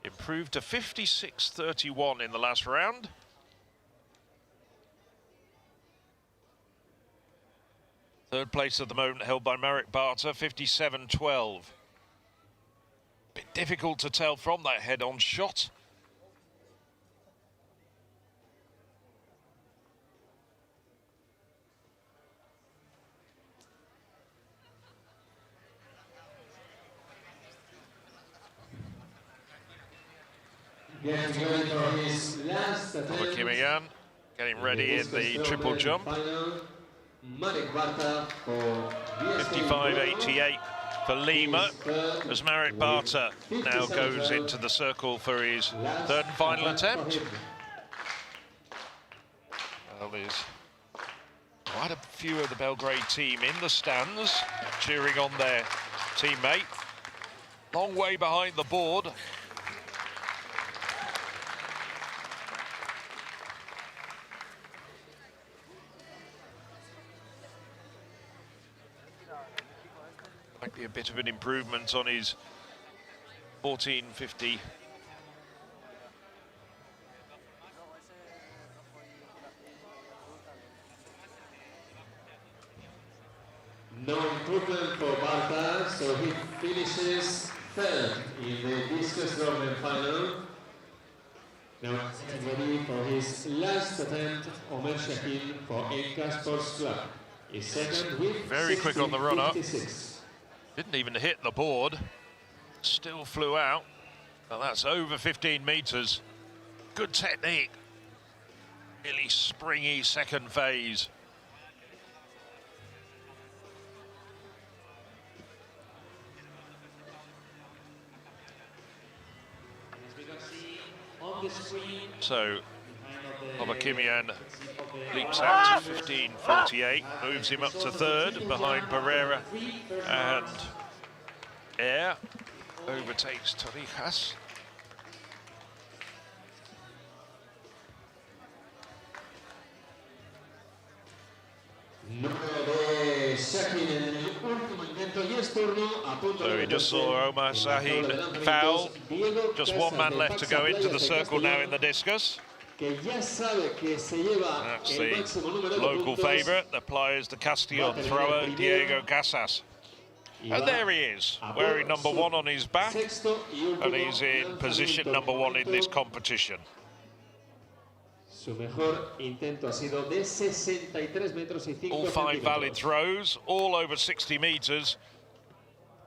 Improved to 56.31 in the last round. Third place at the moment held by Marek Barter, 57.12. Bit difficult to tell from that head-on shot. Kimian getting ready in the triple jump. 55.88 for Lima, as Marek Barter now goes into the circle for his 3rd and final attempt. Well, there's quite a few of the Belgrade team in the stands, cheering on their teammate. Long way behind the board. Might be a bit of an improvement on his 14.50. No improvement for Barta, so he finishes 3rd in the discus Roman final. Now ready for his last attempt, Omer Shahin for Enka Sports Club. Is 2nd with very quick on the run-up. 56. Didn't even hit the board. Still flew out. Well, that's over 15 metres. Good technique. Really springy second phase. So, Kimian leaps out to 15.48, moves him up to 3rd behind Pereira, and Air overtakes Torrijas. So we just saw Omar Sahin foul. Just one man left to go into the circle now in the discus. That's the local favourite, the Playas de Castellón thrower, Diego Casas. And there he is, wearing number 1 on his back, and he's in position number 1 in this competition. Su mejor intento ha sido de 63 metros y 5 All 5 valid throws, all over 60 meters.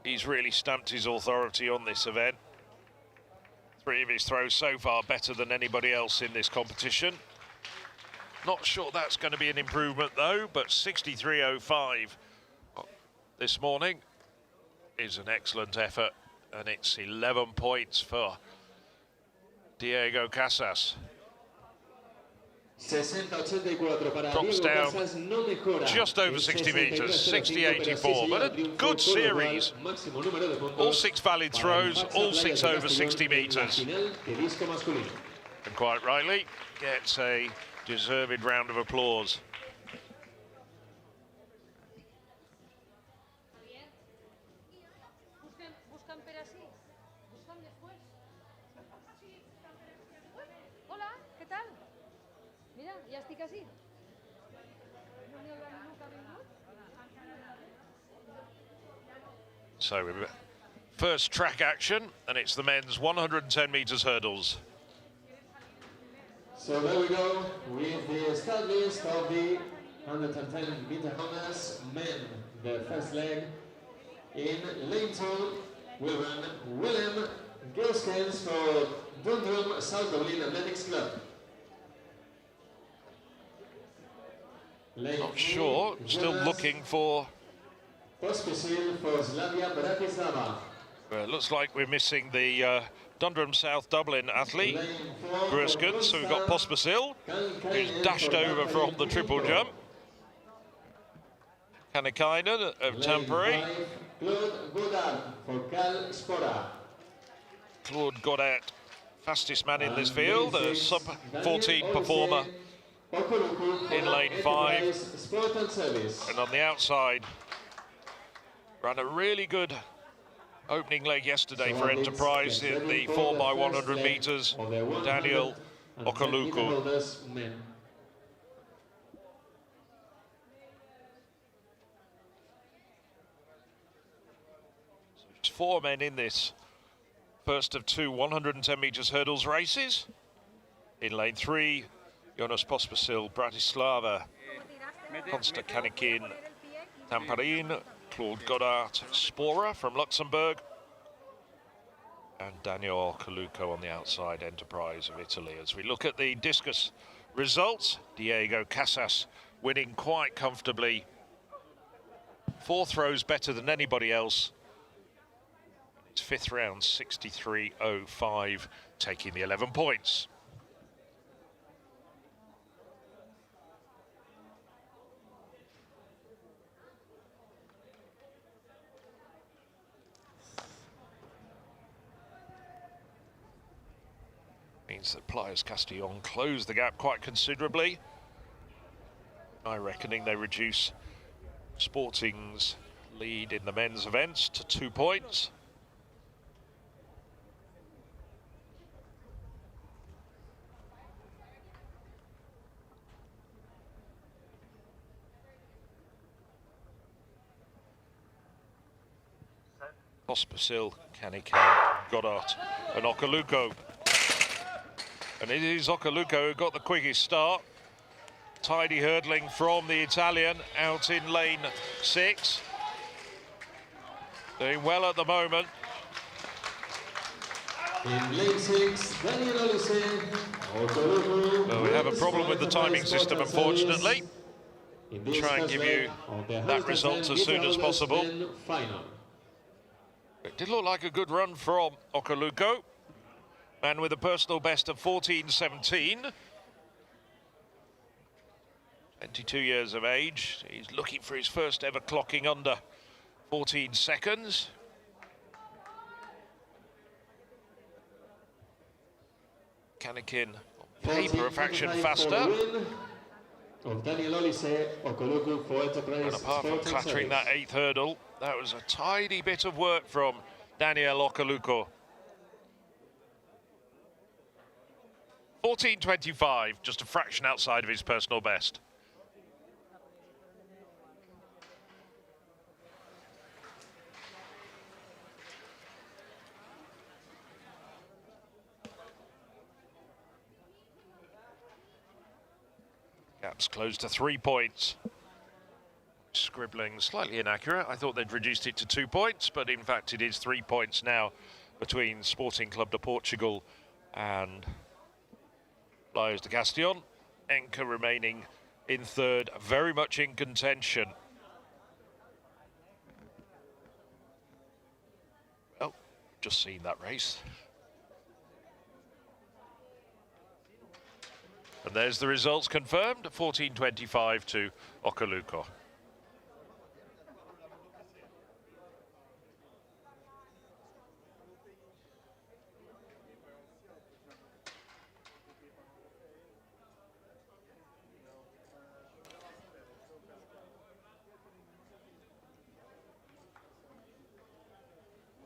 He's really stamped his authority on this event. 3 of his throws so far better than anybody else in this competition. Not sure that's going to be an improvement though, but 63.05 this morning is an excellent effort, and it's 11 points for Diego Casas. Drops down just over 60 meters, 60.84, but a good series. All 6 valid throws, all 6 over 60 meters. And quite rightly, gets a deserved round of applause. So, first track action, and it's the men's 110 meters hurdles. So there we go with the start list of the 110 meter hurdles. Men, the first leg. In lane 2, will run Willem Gooskens for Dundrum South Dublin Athletics Club. Not sure, still looking for... Pospisil for Slavia Bratislava. Well, it looks like we're missing the Dundrum South Dublin athlete, Gooskens, so we've got Pospisil, who's dashed over from the triple jump. Kannikainen of Tampere. Claude Godard for Cal Spora. Claude Godard, fastest man in this field, a sub-14 performer in lane 5. And on the outside, ran a really good opening leg yesterday for Enterprise in the 4x100 meters, Daniel Okoluku. So there's 4 men in this first of 2 110 meters hurdles races. In lane 3, Jonas Pospisil, Bratislava, Konsta Kannikainen, Tampere, Claude Godard, Spora from Luxembourg, and Daniel Okoluku on the outside, Enterprise of Italy. As we look at the discus results, Diego Casas winning quite comfortably. 4 throws better than anybody else. It's 5th round, 63.05, taking the 11 points. Means that Playas Castellón close the gap quite considerably. I reckoning they reduce Sporting's lead in the men's events to 2 points. Pospisil, Kannikainen, Godard and Okoluku. And it is Okoluku who got the quickest start. Tidy hurdling from the Italian out in lane 6. Doing well at the moment. In lane 6, Daniel Okoluku. Well, we have a problem with the timing system, unfortunately. Try and give you that result as soon as possible. It did look like a good run from Okoluku. Man with a personal best of 14.17. 22 years of age. He's looking for his first ever clocking under 14 seconds. Kannikainen on paper a fraction faster. Of Daniel Okoluku for Enterprise. And apart from clattering that 8th hurdle, that was a tidy bit of work from Daniel Okoluku. 14.25, just a fraction outside of his personal best. gaps close to 3 points. Scribbling slightly inaccurate. I thought they'd reduced it to 2 points, but in fact it is 3 points now between Sporting Club de Portugal and Playas de Castellón. Enca remaining in third, very much in contention. Well, just seen that race. And there's the results confirmed, 14.25 to Ocaluco.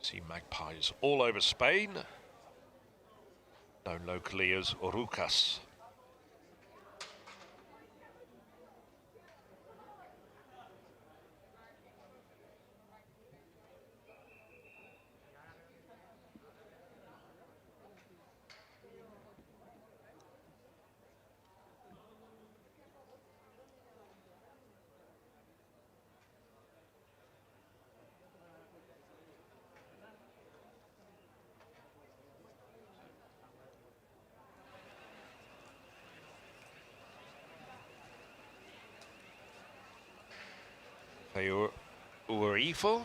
See magpies all over Spain, known locally as orucas. Uarifo.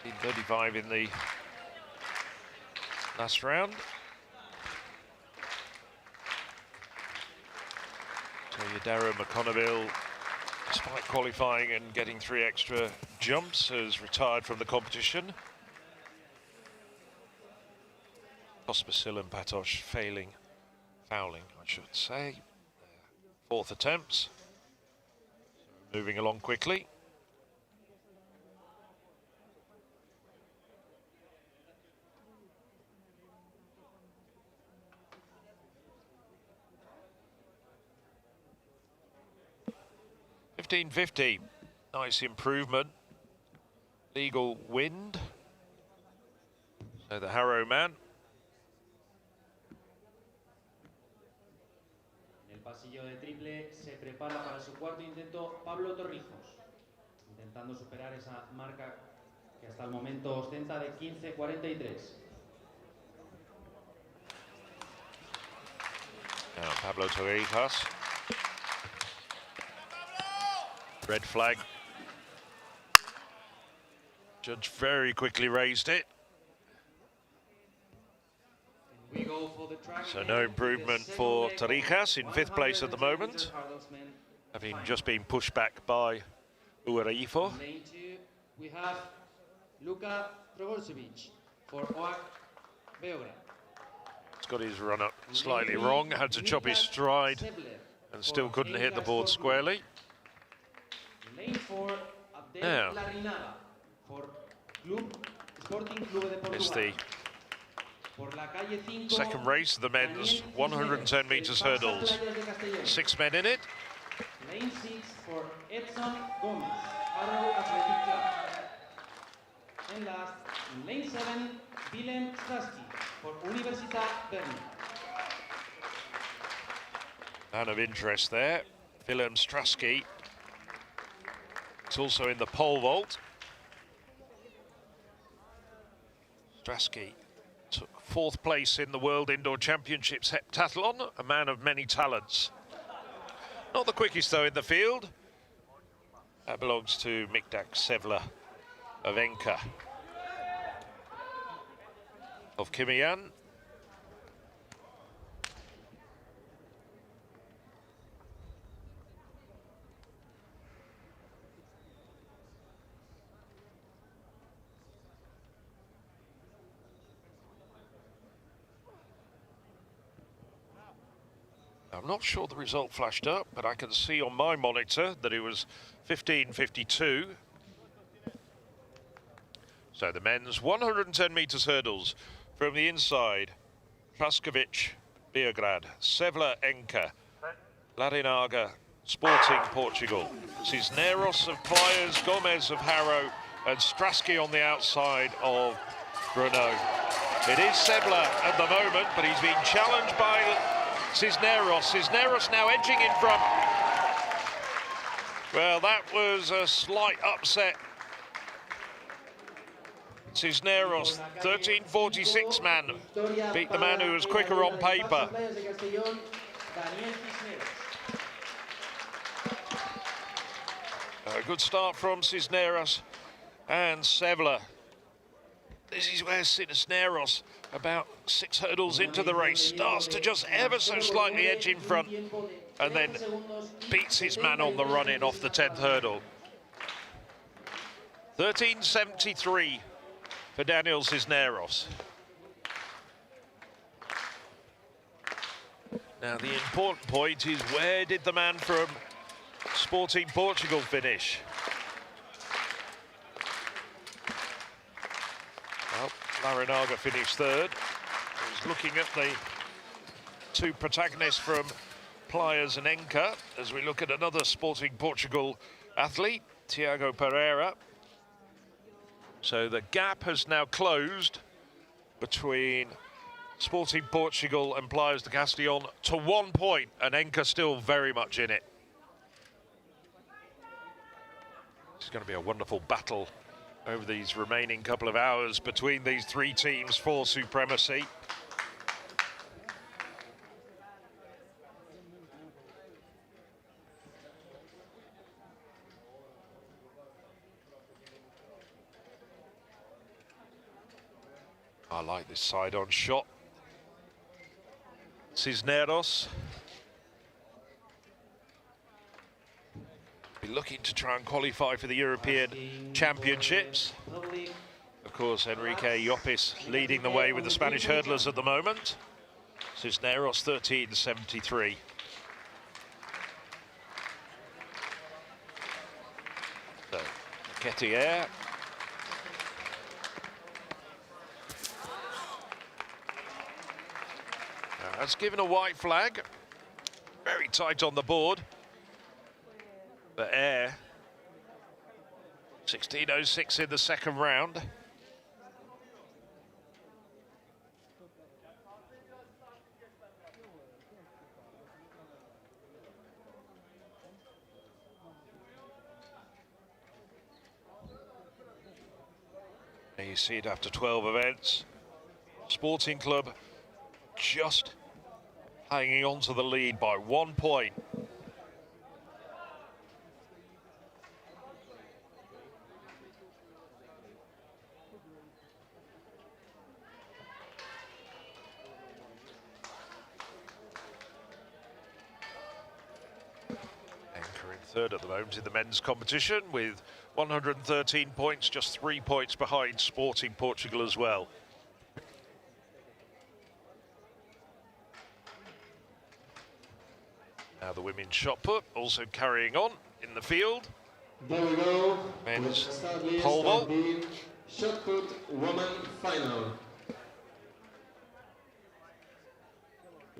In 35 in the last round. Darren McConneville, despite qualifying and getting 3 extra jumps, has retired from the competition. Pospisil and Patosh fouling, I should say. 4th attempts. Moving along quickly. $15.50, nice improvement. Legal wind. So the Harrow man. En el pasillo de triple se prepara para su cuarto intento Pablo Torrijos, intentando superar esa marca que hasta el momento ostenta de 15.43. Now Pablo Torrijos. Red flag. Judge very quickly raised it. We go for the track. So no improvement for Torrijos in 5th place at the moment, having just been pushed back by Uarifo. Lane 2, we have Luka Dragorcevic for OAC Beograd. He's got his run up slightly wrong, had to chop his stride and still couldn't hit the board squarely. Lane 4, Abdel Now, Larrinaga for Sporting Club de it's Portugal. the Por la calle 5, second race of the men's 110 metres hurdles. Facsa-Playas de Castellón. 6 men in it. Lane 6 for Edson Gomez, Harrow Athletic Club. And last, in lane 7, Willem Strasky for Universitat Bern. Man of interest there, Willem Strasky. It's also in the pole vault. Strasky took 4th place in the World Indoor Championships heptathlon, a man of many talents. Not the quickest though in the field. That belongs to Mikdak Sevla of Enca. Of Kimian. I'm not sure the result flashed up, but I can see on my monitor that it was 15.52. So the men's 110 metres hurdles from the inside. Traskovic, Beograd, Sevla, Enca, Larrinaga, Sporting Portugal. Cisneros of Playas, Gomez of Harrow, and Strasky on the outside of Brno. It is Sebla at the moment, but he's being challenged by Cisneros. Cisneros now edging in front. Well, that was a slight upset. Cisneros, 13:46 man, beat the man who was quicker on paper. A good start from Cisneros and Sebla. This is where Cisneros, about 6 hurdles into the race, starts to just ever so slightly edge in front and then beats his man on the run-in off the 10th hurdle. 13:73 for Daniel Cisneros. Now the important point is, where did the man from Sporting Portugal finish? Well, Larinaga finished 3rd. He's looking at the 2 protagonists from Playas and Enca as we look at another Sporting Portugal athlete, Tiago Pereira. So the gap has now closed between Sporting Portugal and Playas de Castellón to 1 point, and Enca still very much in it. It's going to be a wonderful battle over these remaining couple of hours between these 3 teams for supremacy. I like this side-on shot. Cisneros be looking to try and qualify for the European Championships. Of course, Enrique Llopis leading the way with the Spanish hurdlers at the moment. Cisneros 13:73. So, Ketier. That's given a white flag. Very tight on the board. But Air, 16:06 in the second round. And you see it after 12 events. Sporting Club just hanging on to the lead by 1 point. Enca in 3rd at the moment in the men's competition with 113 points, just 3 points behind Sporting Portugal as well. Now the women's shot put also carrying on in the field. There we go. Men's With pole vault. the shot put woman final.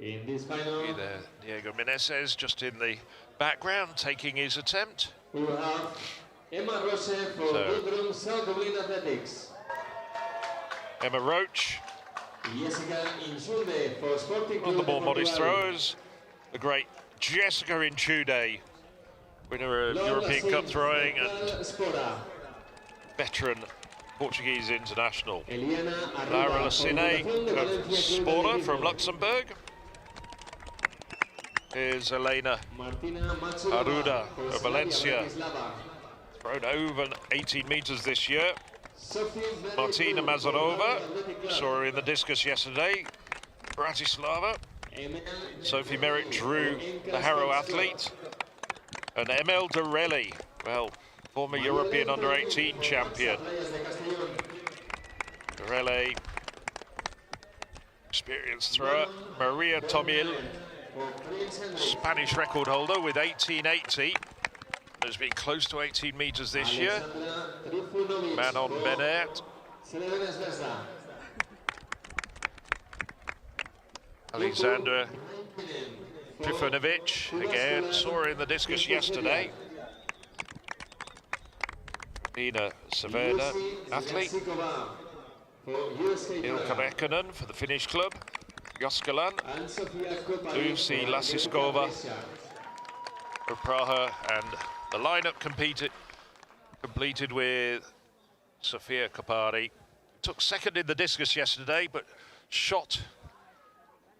In this final, There, Diego Meneses just in the background taking his attempt. we will have Emma Rose for Bodrum South Dublin Athletics. Emma Roach, Jessica Insulde for Sporting one of Club the more de modest Portugal. throwers. The great Jessica Inchude, winner of European Cup throwing and veteran Portuguese international. Lara Lacine of Spora from Luxembourg. Here's Elena Aruda of Valencia, thrown over 18 meters this year. Martina Mazarova, saw her in the discus yesterday, Bratislava. Sophie Merritt Drew, the Harrow athlete. And Emel Dorelli, well, former European under-18 champion. Dorelli, experienced thrower. Maria Tomil, Spanish record holder with 18.80. Has been close to 18 meters this year. Manon Bennett. Alexandra Trifunovic, again, saw her in the discus yesterday. Nina Seveda, athlete. Ilka Mekkonen for the Finnish club. Joskelan. Lucy Lasiskova of Praha, and the lineup completed with Sofia Kapari. Took second in the discus yesterday, but shot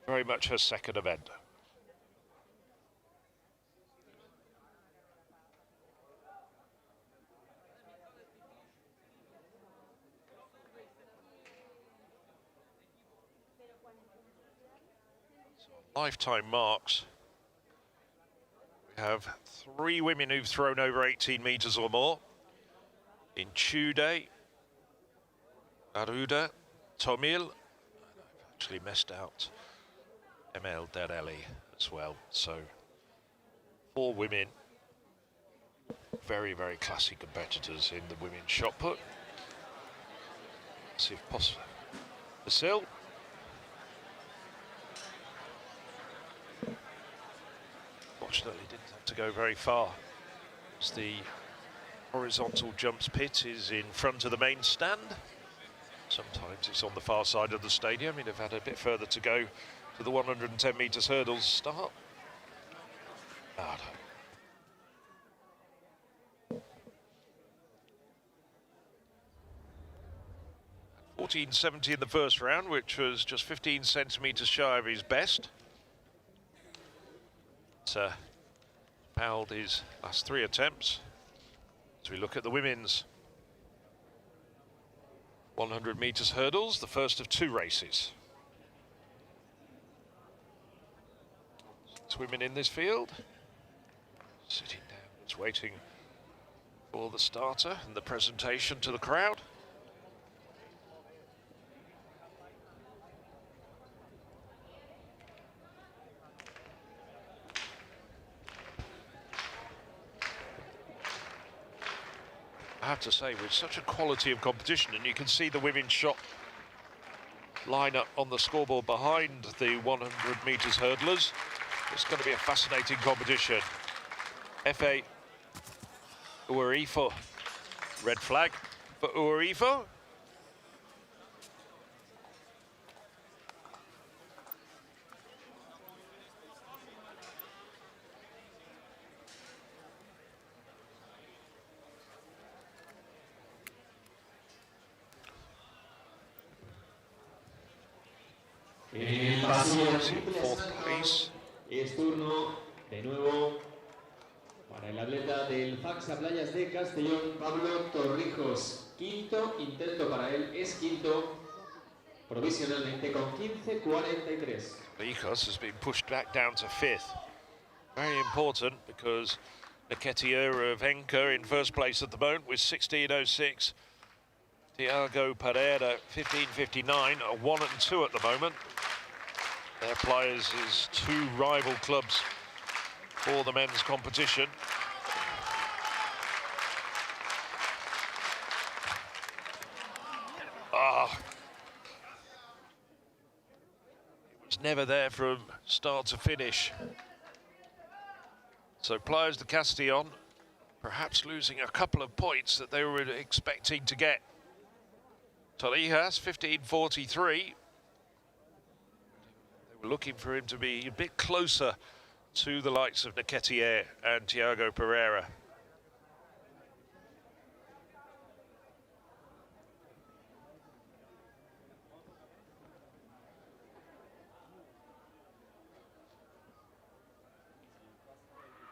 very much her second event. So, lifetime marks. We have 3 women who've thrown over 18 meters or more. In Chude, Aruda, Tomil, and I've actually missed out Emel Dereli as well. So 4 women, very, very classy competitors in the women's shot put. Let's see if possible. Basil. Fortunately didn't have to go very far. As the horizontal jumps pit is in front of the main stand. Sometimes it's on the far side of the stadium. You'd have had a bit further to go to the 110 meters hurdles start. 14.70 in the first round, which was just 15 centimeters shy of his best. Fouled his last 3 attempts. As we look at the women's 100 meters hurdles, the first of 2 races. 6 women in this field, sitting down, just waiting for the starter and the presentation to the crowd. I have to say, with such a quality of competition, and you can see the women's shot line up on the scoreboard behind the 100 meters hurdlers, it's going to be a fascinating competition. F.A. Uarifo, red flag for Uarifo. En el pasillo de Fourth place. es turno de nuevo para el atleta del Facsa-Playas de Castellón, Pablo Torrijos. Quinto intento para él, es quinto provisionalmente con 15.43. Torrijos has been pushed back down to 5th. Very important because Nketiah of Enka in first place at the moment with 16.06. Tiago Pereira 15.59, 1 and 2 at the moment. Their players is 2 rival clubs for the men's competition. It was never there from start to finish. So Playas de Castellón perhaps losing a couple of points that they were expecting to get. Torrijos 15.43. They were looking for him to be a bit closer to the likes of Nketiah and Tiago Pereira.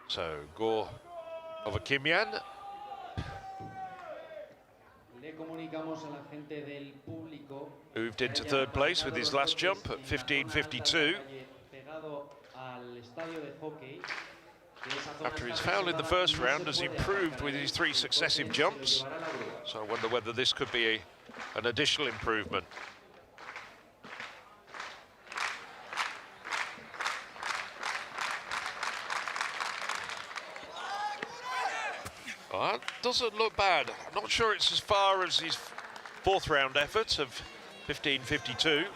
So Gore of Akimian. Moved into 3rd place with his last jump at 15.52. After his foul in the first round, has improved with his 3 successive jumps. So I wonder whether this could be an additional improvement. That doesn't look bad. I'm not sure it's as far as his 4th round effort of 15.52.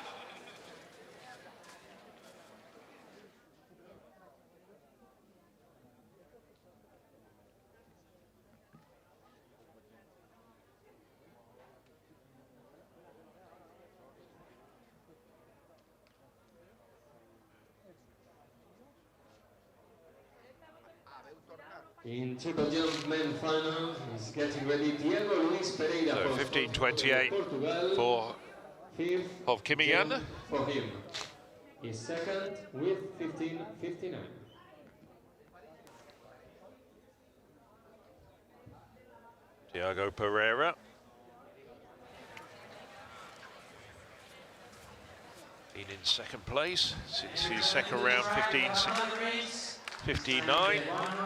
In triple jump men final is getting ready Diego Luis Pereira. So 15:28 for of Kimi Yan. For him. He's second with 15:59. Diego Pereira. Been in second place since his second round, 59.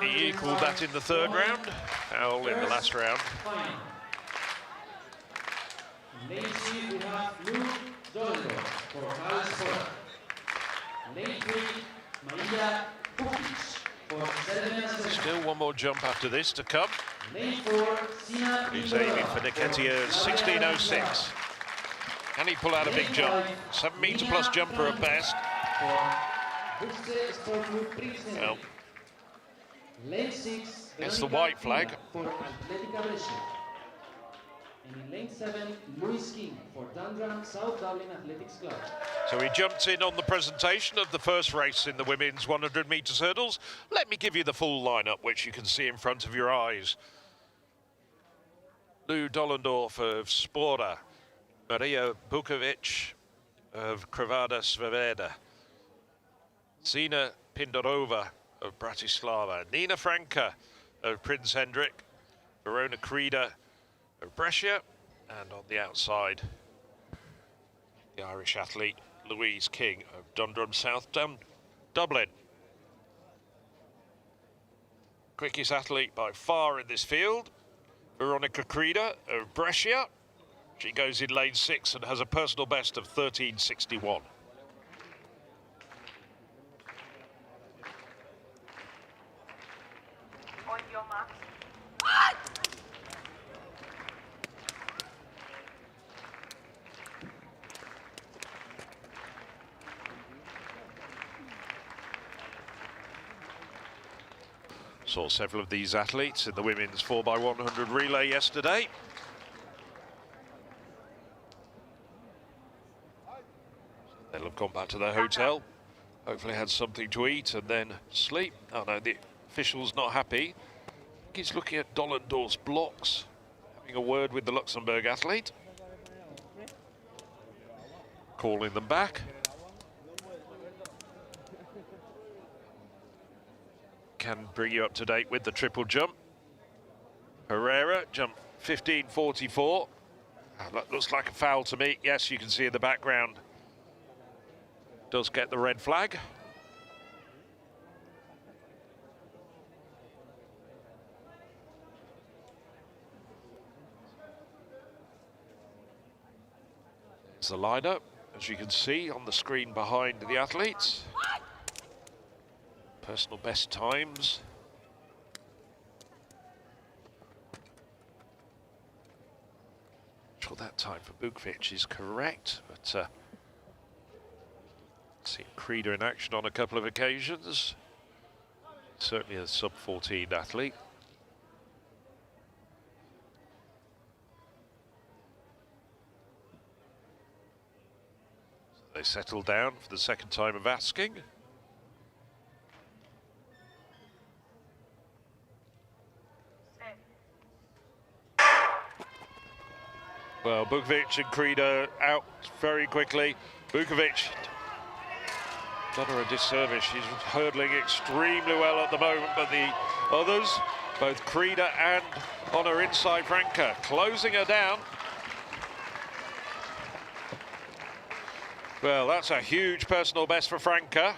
He equalled that in the third round, foul in the last round. Lane 3, we have Domingo for Sport. Lane 3, Gaetà Huguet for Serbia. Still one more jump after this to come. Lane 4, He's aiming for Niketia's 16.06. Can he pull out a big jump? 7 metre plus jumper at best. Well, Lane 6, it's the white flag. For and in lane 7, Luis King for Dundrum South Dublin Athletics Club. So he jumped in on the presentation of the first race in the women's 100 metres hurdles. Let me give you the full lineup, which you can see in front of your eyes. Lou Dollendorf of Spora, Maria Bukovic of Krvada Sveveda, Zina Pindorova of Bratislava, Nina Franka of Prince Hendrik, Verona Krida of Brescia, and on the outside, the Irish athlete Louise King of Dundrum South Dublin. Quickest athlete by far in this field, Veronica Krida of Brescia. She goes in lane 6 and has a personal best of 13:61. On your mark. Saw several of these athletes in the women's 4x100 relay yesterday. They'll have gone back to their hotel, hopefully had something to eat and then sleep. Oh no, the official's not happy. I think he's looking at Dollendorf's blocks, having a word with the Luxembourg athlete. Calling them back. Can bring you up to date with the triple jump. Pereira jumped 15:44. That looks like a foul to me. Yes, you can see in the background. Does get the red flag. There's the lineup, as you can see on the screen behind the athletes. Personal best times. I'm sure that time for Bukovic is correct, but seen Krida in action on a couple of occasions. Certainly a sub-14 athlete. So they settle down for the second time of asking. Well, Bukovic and Krida out very quickly. Bukovic done her a disservice. She's hurdling extremely well at the moment, but the others, both Krida and on her inside Franka, closing her down. Well, that's a huge personal best for Franka.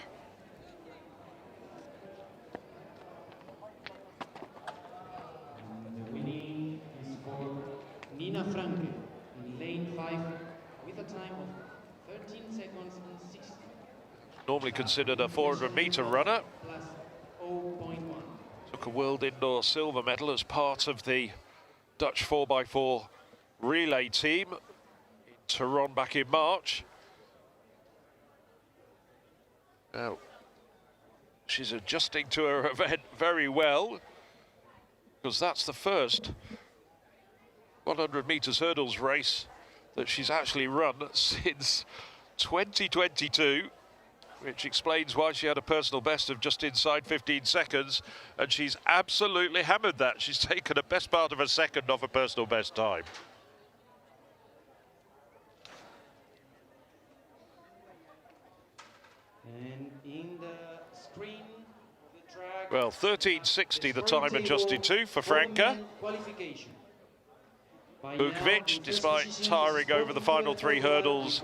The winning is for Nina Franke in lane 5 with a time of 13 seconds and 60. Normally considered a 400-metre runner. Plus 0.1. Took a world indoor silver medal as part of the Dutch 4x4 relay team in Tehran back in March. Now, she's adjusting to her event very well, because that's the first 100 metres hurdles race that she's actually run since 2022. which explains why she had a personal best of just inside 15 seconds, and she's absolutely hammered that. She's taken a best part of a second off a personal best time. And in the screen of the track, Well, 13:60 the time adjusted to for Franca. Huguet, despite tiring over the final 3 hurdles,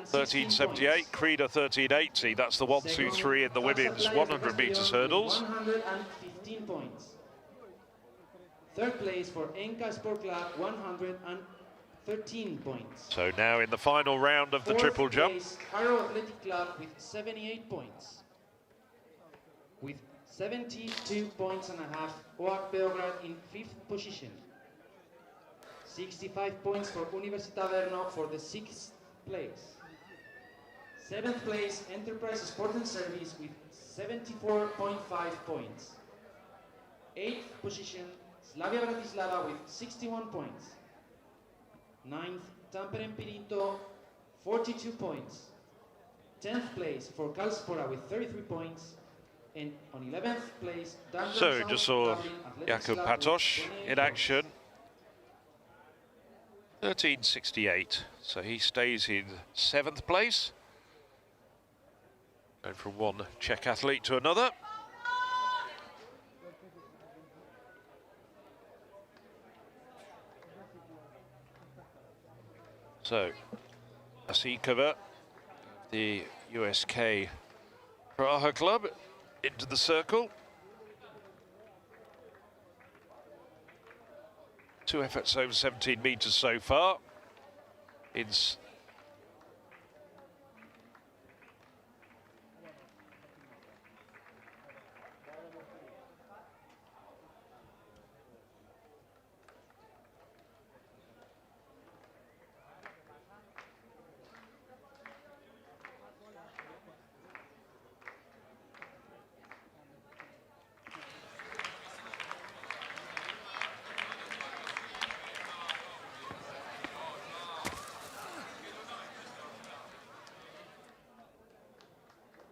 13:78. Krida 13:80. That's the 1, 2, 3 in the women's 100 meters hurdles. 115 points. Third place for Enka Sport Club, 113 points. So now in the final round of the triple jump. Fourth place, Harrow Athletic Club with 78 points. With 72 points and a half, OAC Beograd in 5th position. 65 points for Universitat Brno for the 6th place. 7th place, Enterprise Sport and Service with 74.5 points. 8th position, Slavia Bratislava with 61 points. 9th, Tampere Pirito, 42 points. 10th place for Calspora with 33 points. And on 11th place, So just saw Jakub Patoš in action. 13:68, so he stays in 7th place. Going from one Czech athlete to another. So, Asikova, the USK Praha club, into the circle. 2 efforts over 17 meters so far. It's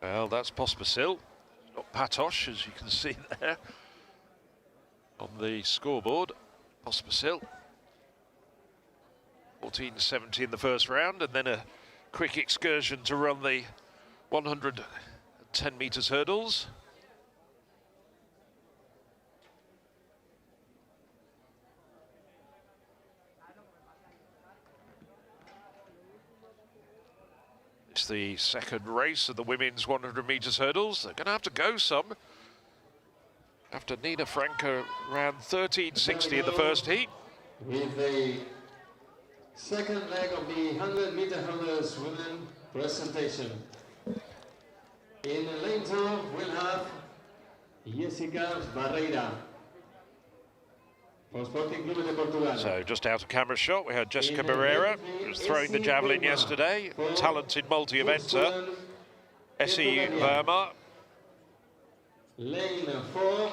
well, that's Pospisil, not Patoš, as you can see there on the scoreboard. Pospisil, 14:70 in the first round, and then a quick excursion to run the 110 meters hurdles. It's the second race of the women's 100 meters hurdles. They're going to have to go some. After Nina Franca ran 13:60 in the first heat. With the second leg of the 100 meter hurdles women presentation. In lane 2, we'll have Jessica Barreira for Sporting Clube de Portugal. So just out of camera shot, we had Jessica Barreira, who was throwing the javelin yesterday. Talented multi-eventer. SE Burma. Lane 4,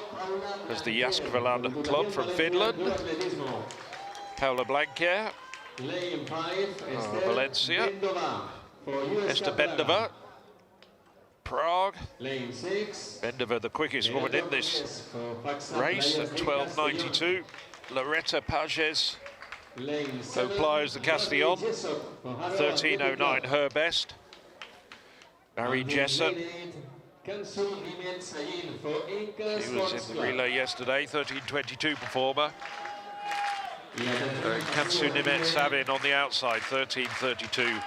There's the Jääskeläinen club from Finland. Paula Blanquier. Lane 5, Valencia. Esther Bendova. Prague. Lane 6. Bendova, the quickest woman in this race at 12:92. Loretta Pages, Pliers de Castellón, 13:09 her best. Barry Jessup, she was in the relay yesterday, 13:22 performer. Kansu Nimet Savin on the outside, 13:32.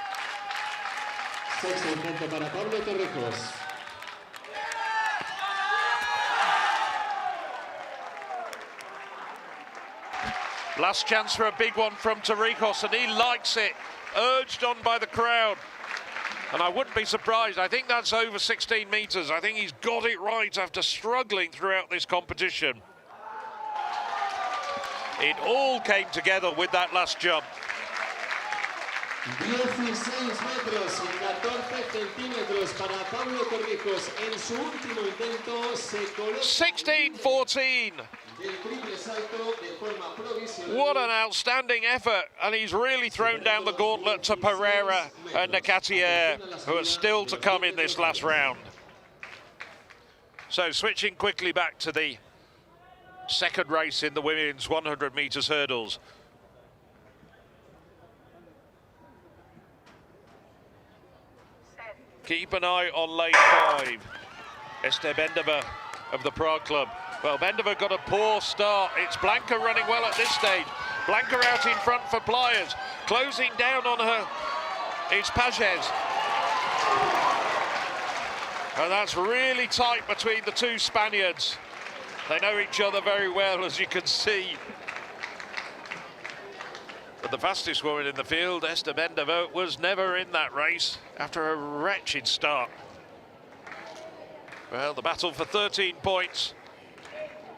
Last chance for a big one from Torrijos, and he likes it, urged on by the crowd. And I wouldn't be surprised, I think that's over 16 meters. I think he's got it right after struggling throughout this competition. It all came together with that last jump. 16 metros y 14 centímetros para Pablo Corrijos en su último intento. Se coloca 16-14. del triple salto de forma provisional. What an outstanding effort, and he's really thrown down the gauntlet to Pereira and Gaetà, who are still to come in this last round. So switching quickly back to the second race in the women's 100 meters hurdles. Keep an eye on lane 5. Esther Bendova of the Prague club. Well, Bendova got a poor start. It's Blanca running well at this stage. Blanca out in front for Playas. Closing down on her, it's Pages. And that's really tight between the two Spaniards. They know each other very well, as you can see. But the fastest woman in the field, Esther Bendova, was never in that race after a wretched start. Well, the battle for 13 points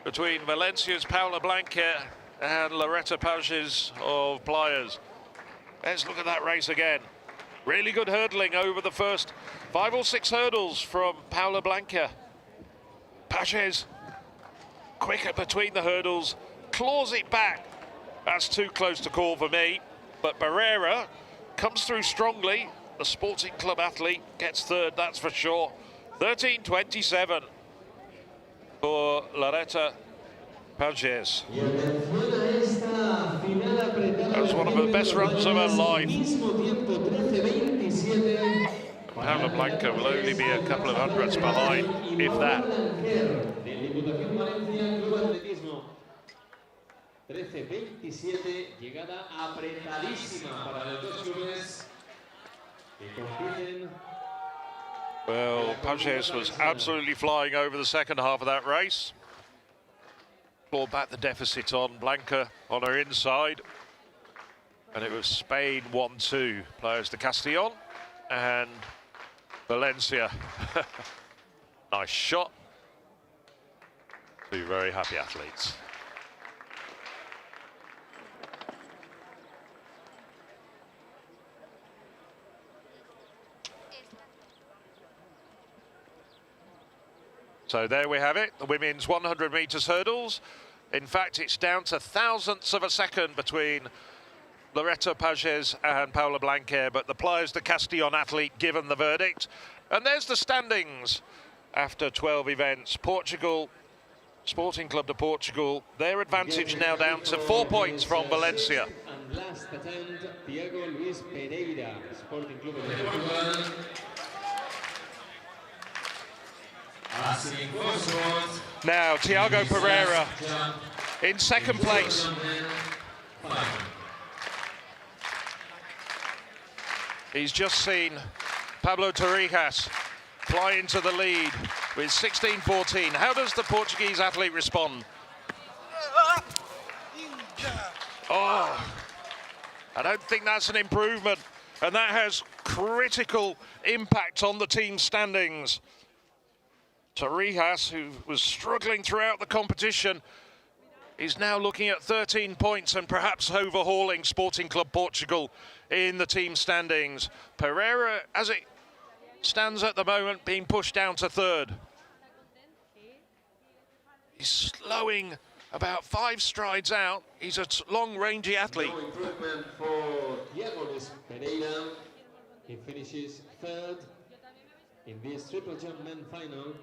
between Valencia's Paula Blanca and Loretta Pages of Playas. Let's look at that race again. Really good hurdling over the first 5 or 6 hurdles from Paula Blanca. Pages, quicker between the hurdles, claws it back. That's too close to call for me. But Pereira comes through strongly. The Sporting Club athlete gets third, that's for sure. 13:27 for Loretta Pages. That was one of the best runs of her life. Paula Blanca will only be a couple of hundredths behind, if that. 13:27, llegada apretadísima para los dos clubes que compiten. Well, Pages was absolutely flying over the second half of that race. Clawed back the deficit on Blanca on her inside. And it was Spain 1-2, Playas de Castellón and Valencia. Nice shot. Two very happy athletes. So there we have it, the women's 100 meters hurdles. In fact, it's down to thousandths of a second between Loretta Pages and Paula Blanca, but the Playas de Castellón athlete given the verdict. And there's the standings after 12 events. Portugal, Sporting Club de Portugal, their advantage now down to 4 points from Valencia. And last attempt, Diego Luis Pereira, Sporting Club de Portugal. Now, Tiago Pereira in second place. He's just seen Pablo Torrijas fly into the lead with 16:14. How does the Portuguese athlete respond? Oh, I don't think that's an improvement, and that has critical impact on the team standings. Torrijas, who was struggling throughout the competition, is now looking at 13 points and perhaps overhauling Sporting Club Portugal in the team standings. Pereira, as it stands at the moment, being pushed down to third. He's slowing about 5 strides out. He's a long-rangey athlete. No improvement for Diego Luis Pereira. He finishes third in this triple jump men final.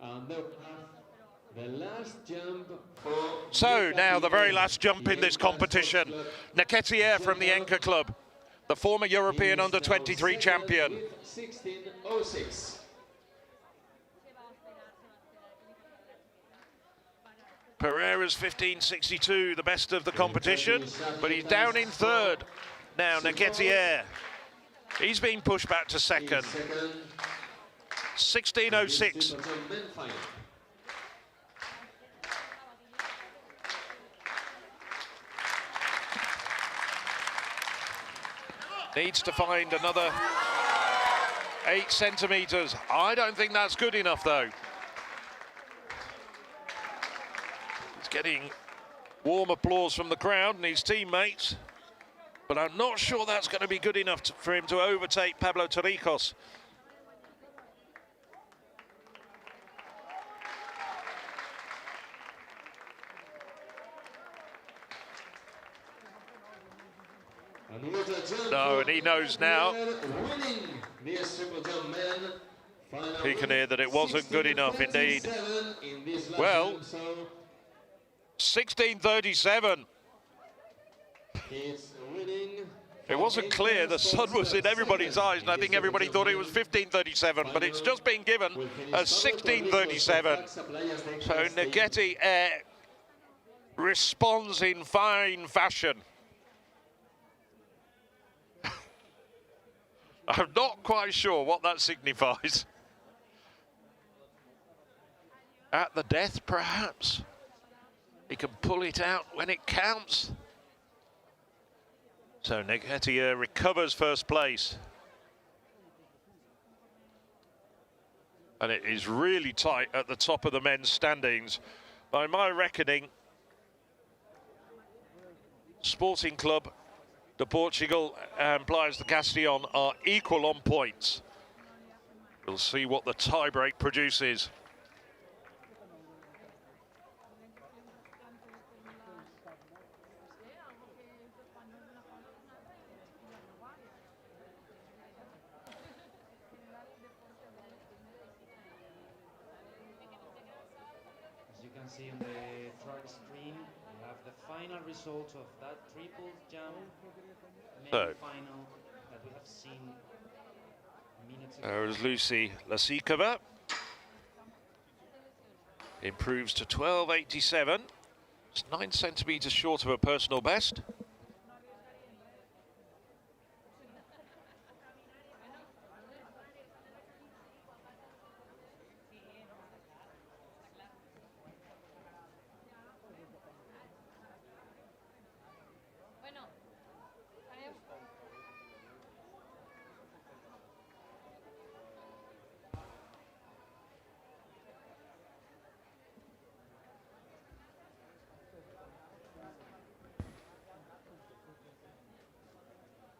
And the last jump for... So now the very last jump in this competition. Gaetà from the Enka club, the former European under-23 champion. 16:06. Pereira's 15:62, the best of the competition, but he's down in third. Now Gaetà, he's been pushed back to second. 16:06. Needs to find another 8 centimeters. I don't think that's good enough, though. He's getting warm applause from the crowd and his teammates. But I'm not sure that's going to be good enough for him to overtake Pablo Torrijos. No, and he knows now. He can hear that it wasn't good enough indeed. Well, 16:37. It wasn't clear. The sun was in everybody's eyes, and I think everybody thought it was 15:37, but it's just been given as 16:37. So Negeti responds in fine fashion. I'm not quite sure what that signifies. At the death, perhaps. He can pull it out when it counts. So Negeti recovers first place. And it is really tight at the top of the men's standings. By my reckoning, Sporting Club de Portugal and Playas de Castellón are equal on points. We'll see what the tiebreak produces. As you can see on the track screen, we have the final result of that triple jump main final that we have seen minutes ago. There's Lucy Lasikova. Improves to 12.87. It's 9 centimeters short of her personal best.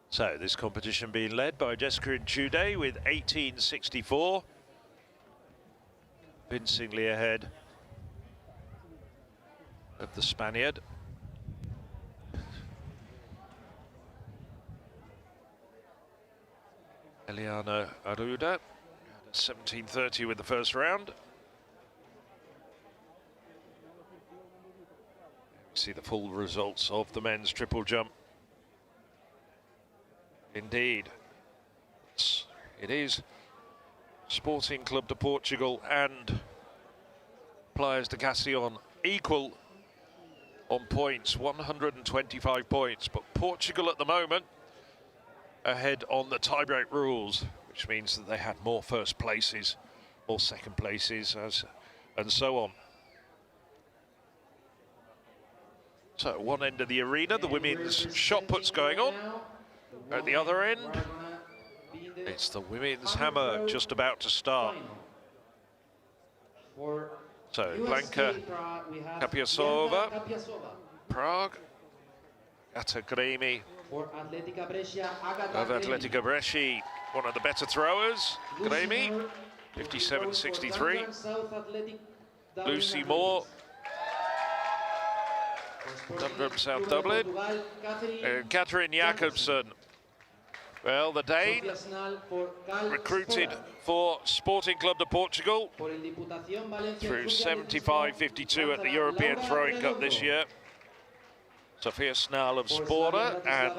So this competition being led by Jessica Jude with 18.64. Convincingly ahead of the Spaniard. Eliana Arruda, 17.30 with the first round. We see the full results of the men's triple jump. Indeed, it is Sporting Club de Portugal and Playas de Castellón equal on points, 125 points, but Portugal at the moment ahead on the tiebreak rules, which means that they had more first places, more second places, and so on. So at one end of the arena, the women's shot put's going on. At the other end, it's the women's hammer just about to start. So Blanka Kapiasova, Prague, Agata Gremi of Atletica Bresci, one of the better throwers, Gremi, 57.63. Lucy Moore, Dundrum, South Dublin, and Catherine Jakobsen. Well, the Dane recruited for Sporting Club de Portugal through 75.52 at the European Throwing Cup this year. Sofia Snell of Spora and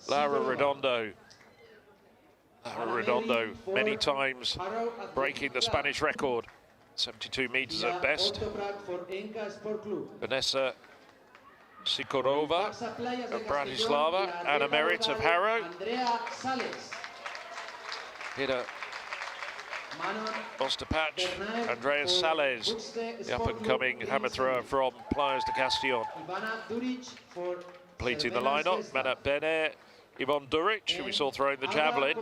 Laura Redondo. Laura Redondo, many times breaking the Spanish record, 72 meters at best. Vanessa Sikorova of Bratislava, Anna Merritt of Harrow. Hitter Ostapach, Andreas Sales, the up-and-coming hammer thrower from Playas de Castellón. Completing the lineup, Manat Bene, Yvonne Duric, who we saw throwing the javelin,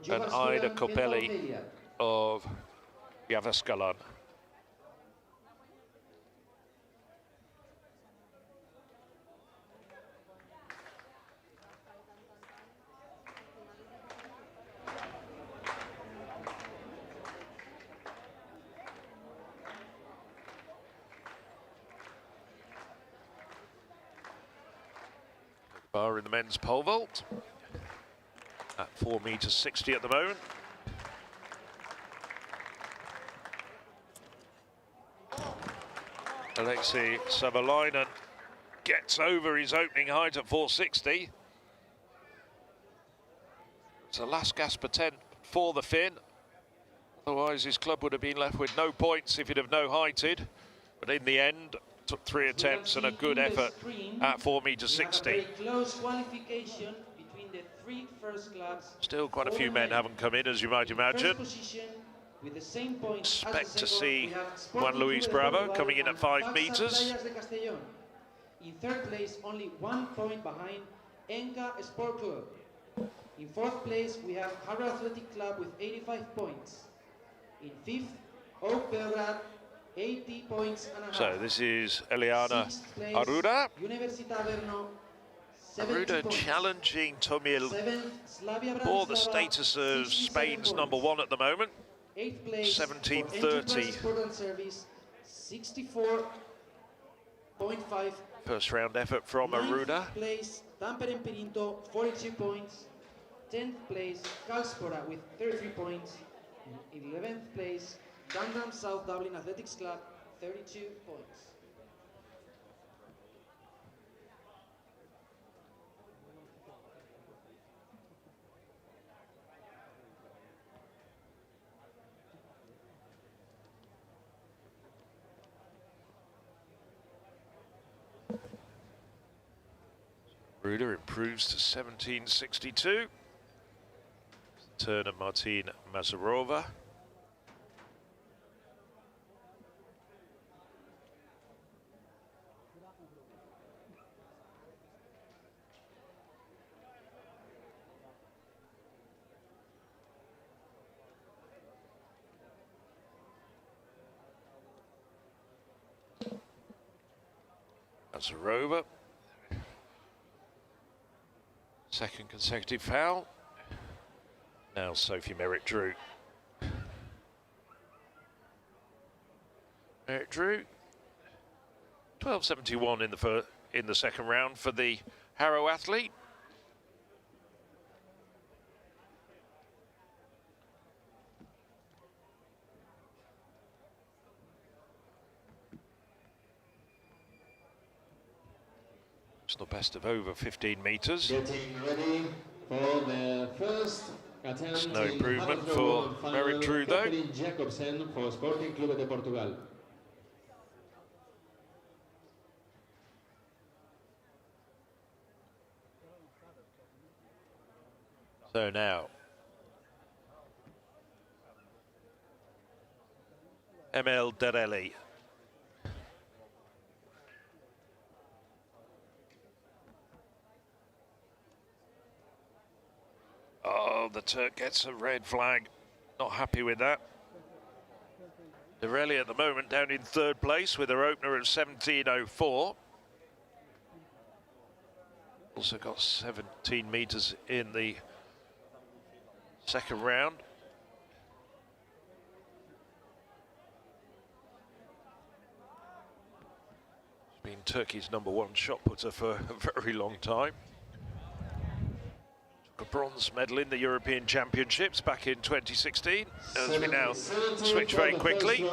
and Ida Copelli of Javaskalan. Bar in the men's pole vault at 4 meters 60 at the moment. Alexei Savalainen gets over his opening height at 460. It's a last gasp attempt for the Finn. Otherwise, his club would have been left with no points if he'd have no-heighted. But in the end, took 3 attempts and a good effort at 4 meters 60. Close qualification between the 3 first clubs. Still quite a few men haven't come in, as you might imagine. With the same points Expect to see Juan Luis Bravo coming in at 5 meters. Facsa-Playas de Castellón. In 3rd place, only 1 point behind Enca Sport Club. In 4th place, we have Harrow Athletic Club with 85 points. In 5th, Oak Belgrade, 80 points and a half. So this is Eliana 6th place, Aruda. Universitat Brno, 70 Aruda points. challenging Tomil 7th, Slavia for the Bratislava, status of 67 Spain's points. #1 at the moment. 8th place, 17:30. for Enterprise Sport and Service, 64.5. First round effort from Aruda. 9th place, Tampere and Pirinto, 42 points. 10th place, Calspora with 33 points. In 11th place, Gundam South Dublin Athletics Club, 32 points. Aruda improves to 17.62. Turn of Martin Mazarova. Mazarova. Second consecutive foul. Now Sophie Merritt-Drew. Merritt-Drew, 12.71 in the second round for the Harrow athlete. It's the best of over 15 meters. Getting ready for the first attempt. No improvement for Merritt-Drew though. Catherine Jacobsen for Sporting Clube de Portugal. So now, Emil Darelli. Oh, the Turk gets a red flag. Not happy with that. Darelli at the moment down in 3rd place with her opener of 17.04. Also got 17 meters in the second round. She's been Turkey's #1 shot putter for a very long time. Took a bronze medal in the European Championships back in 2016. As we now switch very quickly.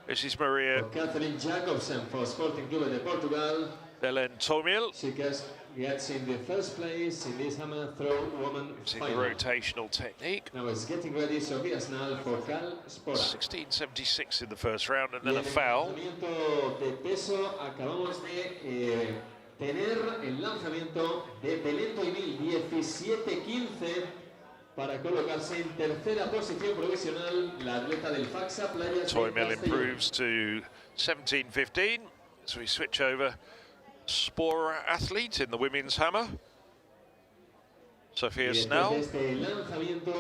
This is Maria Catherine Jacobsen for Sporting Clube de Portugal. Belen Tomil. She gets in the first place in this hammer throw woman Using the final. rotational technique. Now it's getting ready Sofía Snal for Cal Spora. 16.76 in the first round and then a foul. Lanzamiento de peso, acabamos de tener el lanzamiento de Belén Toimil, 17.15 para colocarse en tercera posición provisional la atleta del Facsa-Playas de Toimil Castellón. improves to 17.15 as we switch over. Spora athlete in the women's hammer. Sofía Y después Snell. de este lanzamiento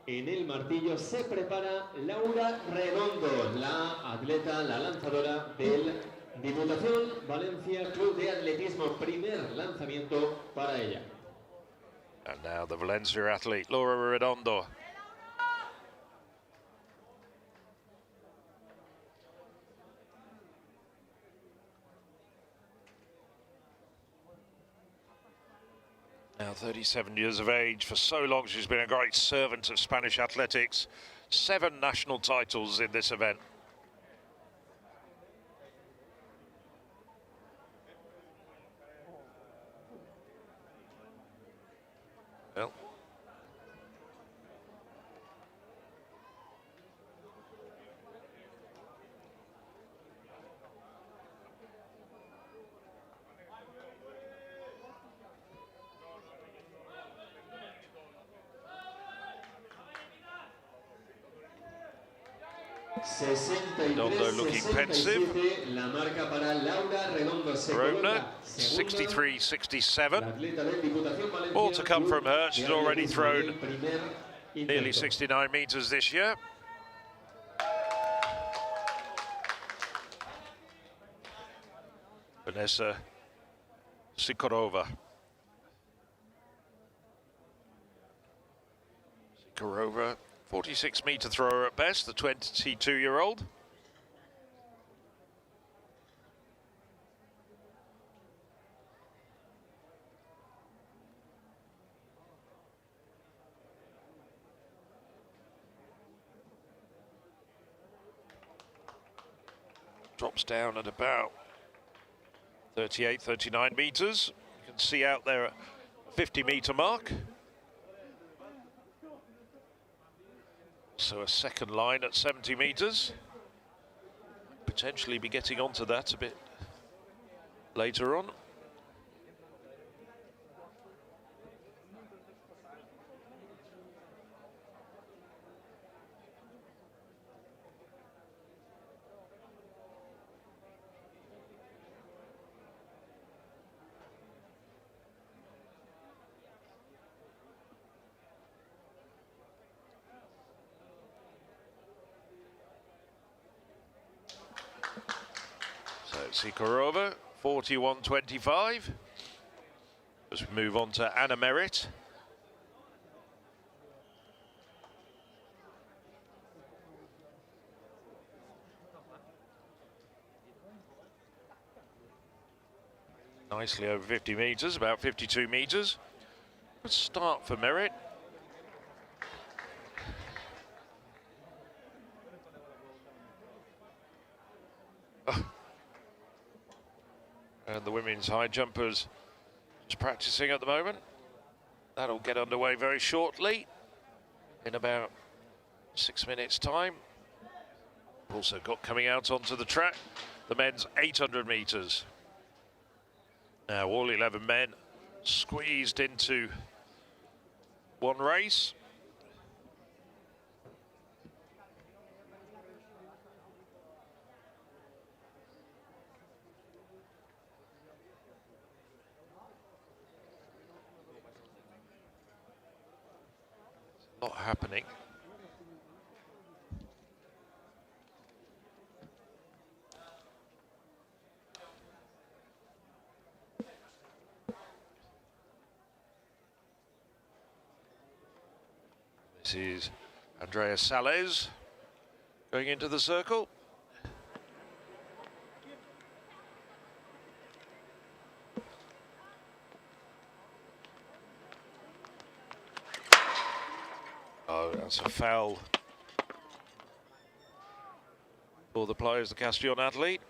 en el martillo se prepara Laura Redondo, la atleta, la lanzadora del Diputación Valencia Club de Atletismo. Primer lanzamiento para ella. And now the Valencia athlete, Laura Redondo. Now 37 years of age. For so long, she's been a great servant of Spanish athletics. 7 national titles in this event. Well, Redondo looking pensive. Corona, 63-67. More to come from her. She's already thrown nearly 69 meters this year. Vanessa Sikorova. Sikorova, 46-meter thrower at best, the 22-year-old. Drops down at about 38, 39 meters. You can see out there at 50-meter mark. So a second line at 70 meters. Potentially be getting onto that a bit later on. Sikorova, 41.25. As we move on to Anna Merritt. Nicely over 50 meters, about 52 meters. Good start for Merritt. And the women's high jumpers just practicing at the moment. That'll get underway very shortly, in about 6 minutes' time. Also got coming out onto the track the men's 800 meters. Now all 11 men squeezed into one race. Not happening. This is Andrea Sales going into the circle. Oh, that's a foul for the Playas de Castellón athlete.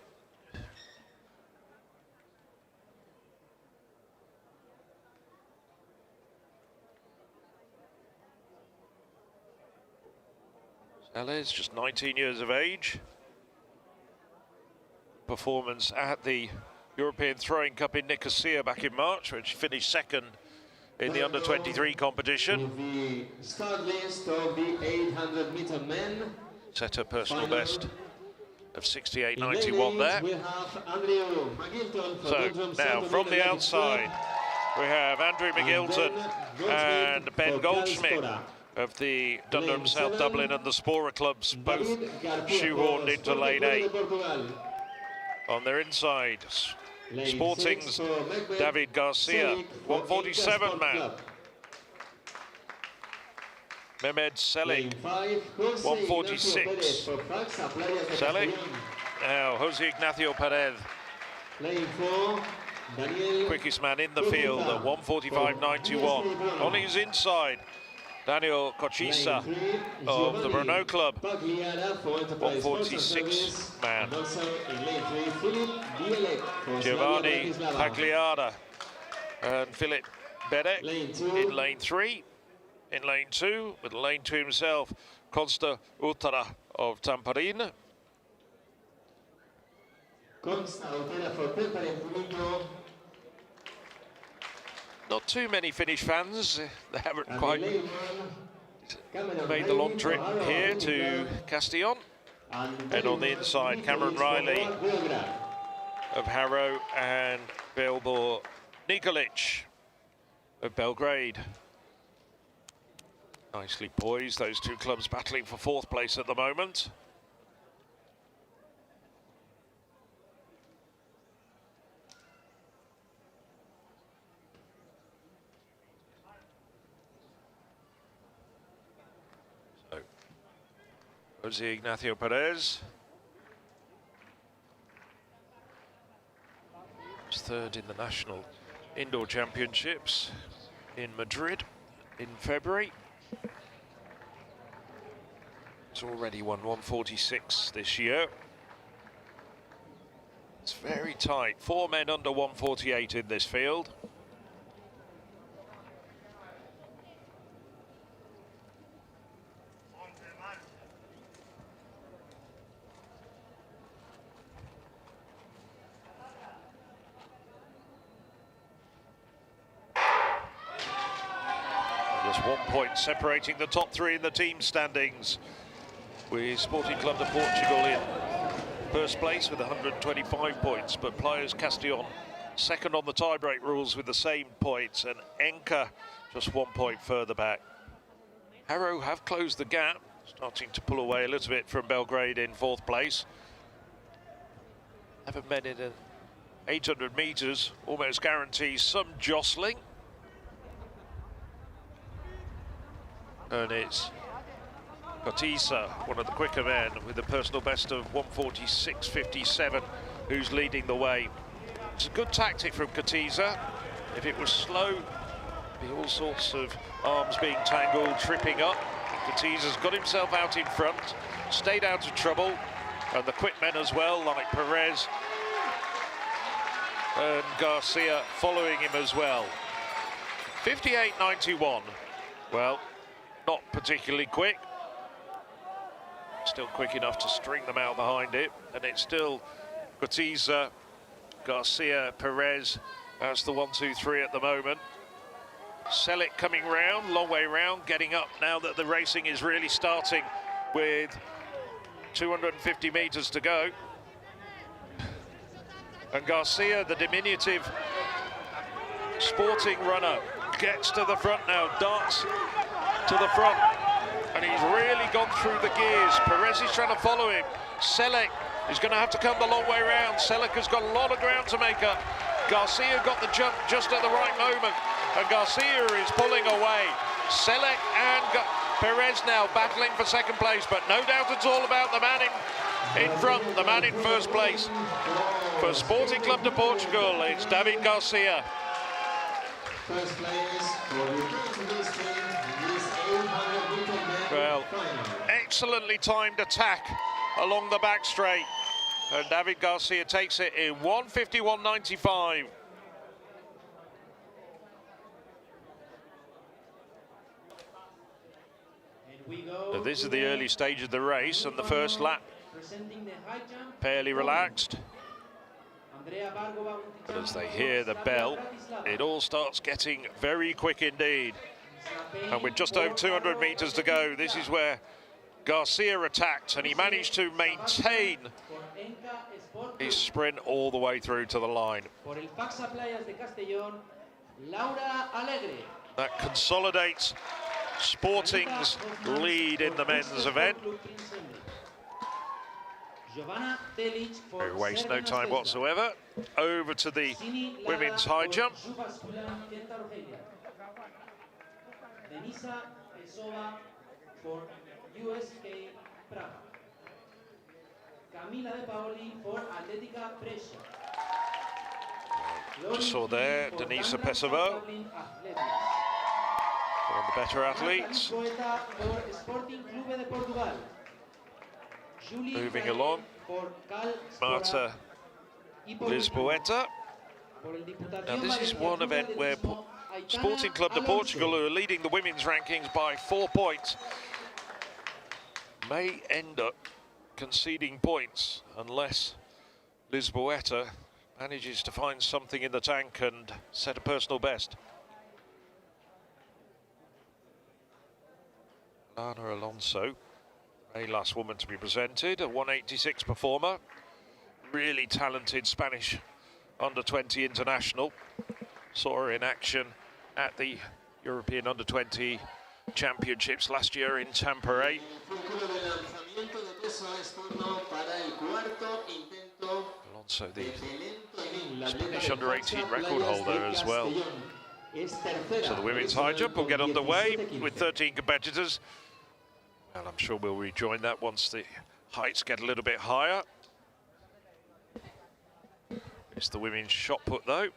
Sales, just 19 years of age. Performance at the European Throwing Cup in Nicosia back in March, where she finished second in the under-23 competition. The start list of the 800-meter men. Set a personal best of 68.91 there. So now from the outside, we have Andrew McGilton and Ben Goldschmidt of the Dundrum South Dublin and the Spora clubs, both shoehorned into lane 8. On their inside, Sporting's David Garcia, 147 man. Mehmed Selig, 146. Selig. Now Jose Ignacio Perez. Quickest man in the field at 1:45.91. On his inside, Daniel Cochisa of the Brno Club, 1:46 man. Giovanni Pagliara and Philip Bedek in lane 3. In lane 2, with lane 2 himself, Consta Utara of Tamparin. Not too many Finnish fans. They haven't quite made the long trip here to Castellón. And on the inside, Cameron Riley of Harrow and Belbor Nikolic of Belgrade. Nicely poised, those two clubs battling for 4th place at the moment. So, Jose Ignacio Perez. He's 3rd in the National Indoor Championships in Madrid in February. He's already won 1:46 this year. It's very tight. 4 men under 1:48 in this field. Just 1 point separating the top 3 in the team standings, with Sporting Club de Portugal in 1st place with 125 points, but Playas Castellón 2nd on the tie-break rules with the same points, and Enca just 1 point further back. Harrow have closed the gap, starting to pull away a little bit from Belgrade in 4th place. 11 men in 800 metres, almost guarantees some jostling. And it's Cochisa, one of the quicker men, with a personal best of 1:46.57, who's leading the way. It's a good tactic from Cochisa. If it was slow, be all sorts of arms being tangled, tripping up. Cochisa's got himself out in front, stayed out of trouble, and the quick men as well, like Perez and Garcia, following him as well. 58.91. Well, not particularly quick. Still quick enough to string them out behind it, and it's still Cochisa, Garcia, Perez. That's the 1, 2, 3 at the moment. Selic coming round, long way round, getting up now that the racing is really starting with 250 metres to go. And Garcia, the diminutive sporting runner, gets to the front now, darts to the front. And he's really gone through the gears. Perez is trying to follow him. Selic is going to have to come the long way round. Selic has got a lot of ground to make up. Garcia got the jump just at the right moment, and Garcia is pulling away. Selic and Perez now battling for 2nd place, but no doubt it's all about the man in front, the man in 1st place. For Sporting Club de Portugal, it's David Garcia. First place for the Well, excellently timed attack along the back straight, and David Garcia takes it in 1:51.95. So this is the early stage of the race, and the first lap fairly relaxed. But as they hear the bell, it all starts getting very quick indeed. And with just over 200 metres to go, this is where Garcia attacked, and he managed to maintain his sprint all the way through to the line. Facsa-Playas de Castellón, Laura Alegre. That consolidates Sporting's lead in the men's event. We waste no time whatsoever. Over to the women's high jump. For USK Praga. Camila De Paoli for Atletica Brescia. Just saw there, Denisa Pessoa, one of the better athletes. Moving along, Marta Lisboeta. Now this is one event where Sporting Club de Portugal, who are leading the women's rankings by 4 points, may end up conceding points unless Lisboeta manages to find something in the tank and set a personal best. Lana Alonso, a last woman to be presented, a 186 performer, really talented Spanish under-20 international. Saw her in action at the European Under-20 Championships last year in Tampere. Alonso, the Spanish under-18 record holder as well. So the women's high jump will get underway with 13 competitors. And I'm sure we'll rejoin that once the heights get a little bit higher. It's the women's shot put though.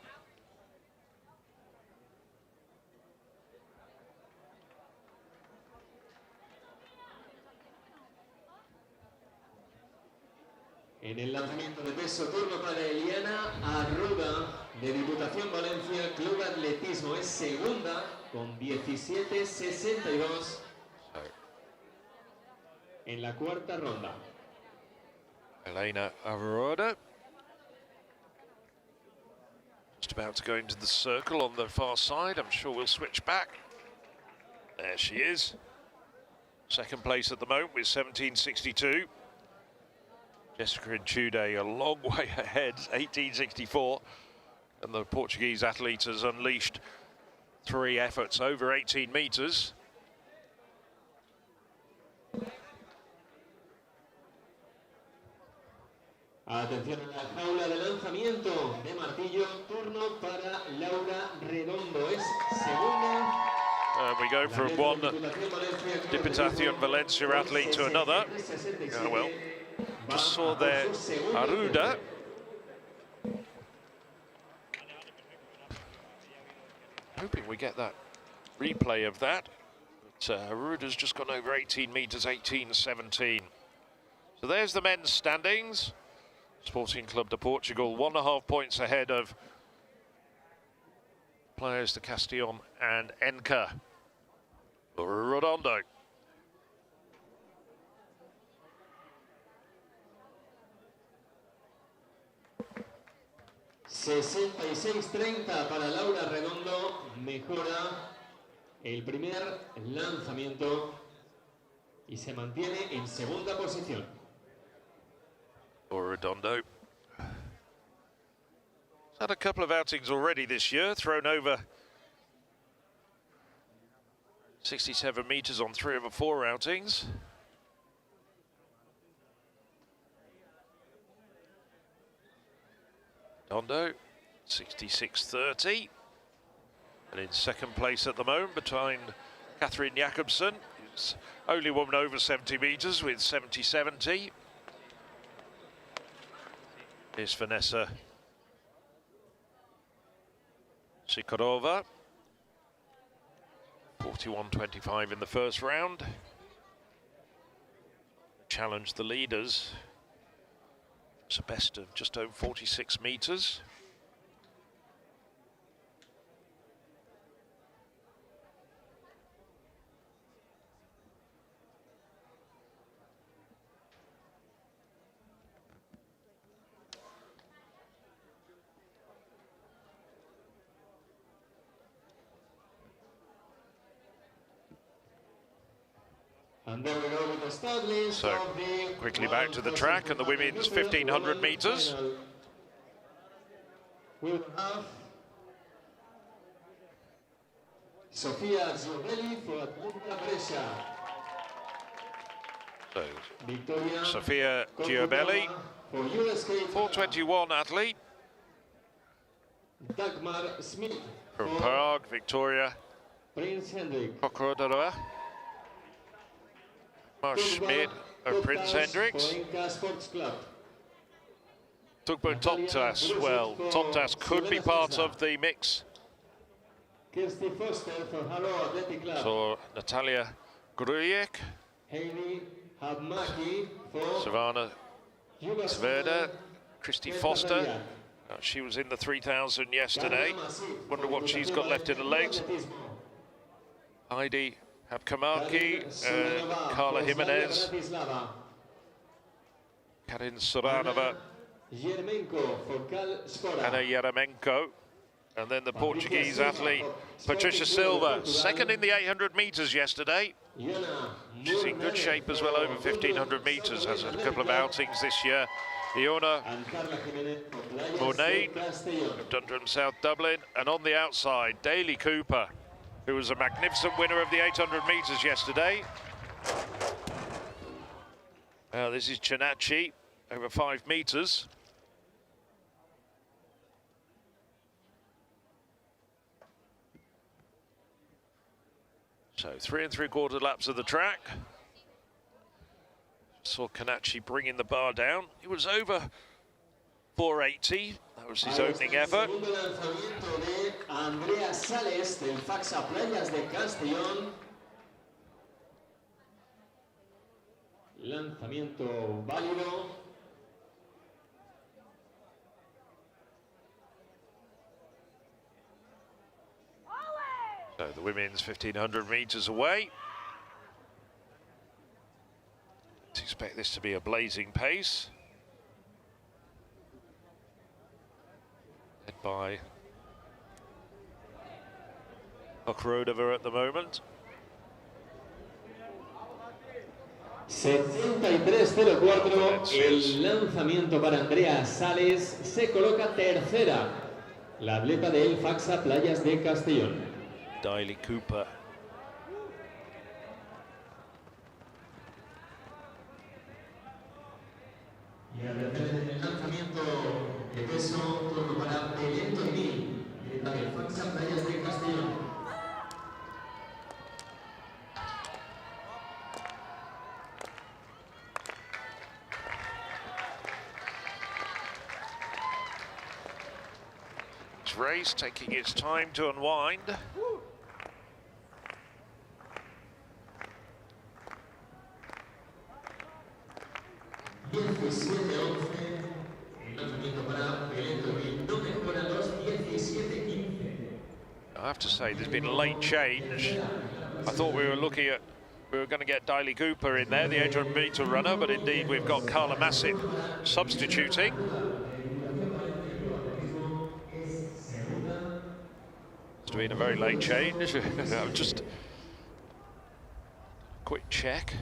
En el lanzamiento de peso, turno para Eliana Arruda, de Diputación Valencia, Club Atletismo. Es segunda con 17.62 en la cuarta ronda. Elena Arruda. Just about to go into the circle on the far side. I'm sure we'll switch back. There she is. Second place at the moment with 17.62. Jessica Intude a long way ahead, 18.64. And the Portuguese athlete has unleashed 3 efforts over 18 meters. Atención a la jaula de lanzamiento de martillo, turno para Laura Redondo, es segunda. We go from one Diputación Valencia athlete to another. Oh well, just saw there Arruda. Hoping we get that replay of that. But Arruda's just gone over 18 meters, 18.17. So there's the men's standings. Sporting Club de Portugal, 1.5 points ahead of Playas de Castellón and Enca. Redondo. $66.30 para Laura Redondo, mejora el primer lanzamiento y se mantiene en segunda posición. Redondo. He's had a couple of outings already this year, thrown over 67 meters on 3 of her 4 outings. Redondo, 66.30. And in second place at the moment behind Catherine Jacobsen, who's only woman over 70 meters with 70.70. Here's Vanessa Sikorova, 41.25 in the first round. Challenged the leaders. It's a best of just over 46 meters. So quickly back to the track and the women's 1500 meters. We'll have Sofia Giobelli for Atletica. So Sofia Giobelli, 421 athlete. Dagmar Smith from Prague, Victoria. Prince Hendrik. Pokrodova. Marsh Schmidt of Prince Hendricks. Toptas, well, Toptas could be part of the mix for Natalia Grujek, Savannah Sveda, Christy Foster. She was in the 3000 yesterday. Wonder what she's got left in the legs. Heidi Habkamaki and Carla Jimenez. Karin Soranova, Anna Yaramenko, and then the Portuguese athlete Patricia Silva, second in the 800 meters yesterday. She's in good shape as well over 1500 meters, has had a couple of outings this year. Iona Monet of Dundrum South Dublin, and on the outside, Daly Cooper, who was a magnificent winner of the 800 meters yesterday. This is Chinachi, over 5 meters. So 3 3/4 laps of the track. Saw Kanachi bringing the bar down. He was over 480. That was his opening effort. Del Facsa-Playas de Castellón. Lanzamiento válido. So the women's 1500 meters away. Let's expect this to be a blazing pace. Led by Okrodova at the moment. 73.04, el lanzamiento para Andrea Sales, se coloca tercera, la atleta del Facsa-Playas de Castellón. Daly Cooper. Y al el lanzamiento de peso, turno para Belén Toimil, atleta del Facsa-Playas de Castellón. Race taking its time to unwind. I have to say, there's been a late change. I thought we were going to get Daly Cooper in there, the 800 meter runner, but indeed we've got Carla Massip substituting. It's been a very late change. Just a quick check.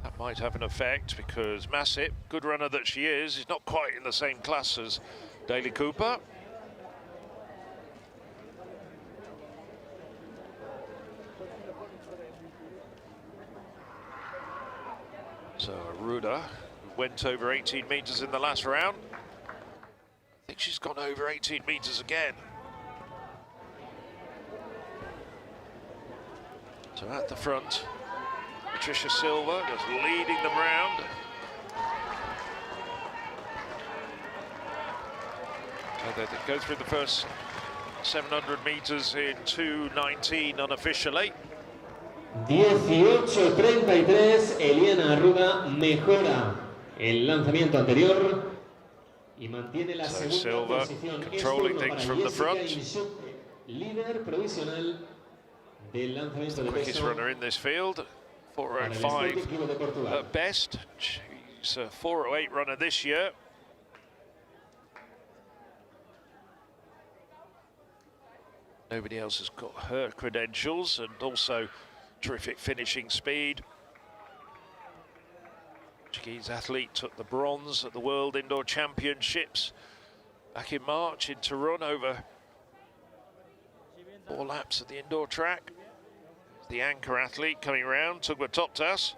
That might have an effect because Massip, good runner that she is not quite in the same class as Daly Cooper. So Ruda went over 18 meters in the last round. I think she's gone over 18 meters again. So at the front, Patricia Silva just leading them round. So they go through the first 700 meters in 2:19 unofficially. 18:33, Eliana Arruda mejora el lanzamiento anterior y mantiene la segunda posición. Controlling things from the front. Líder provisional del lanzamiento de Quickest peso. runner in this field, 4:05 at best. She's a 4:08 runner this year. Nobody else has got her credentials, and also terrific finishing speed. Portuguese athlete took the bronze at the World Indoor Championships back in March in Turin, over 4 laps of the indoor track. The anchor athlete coming round, Tugba Toptas.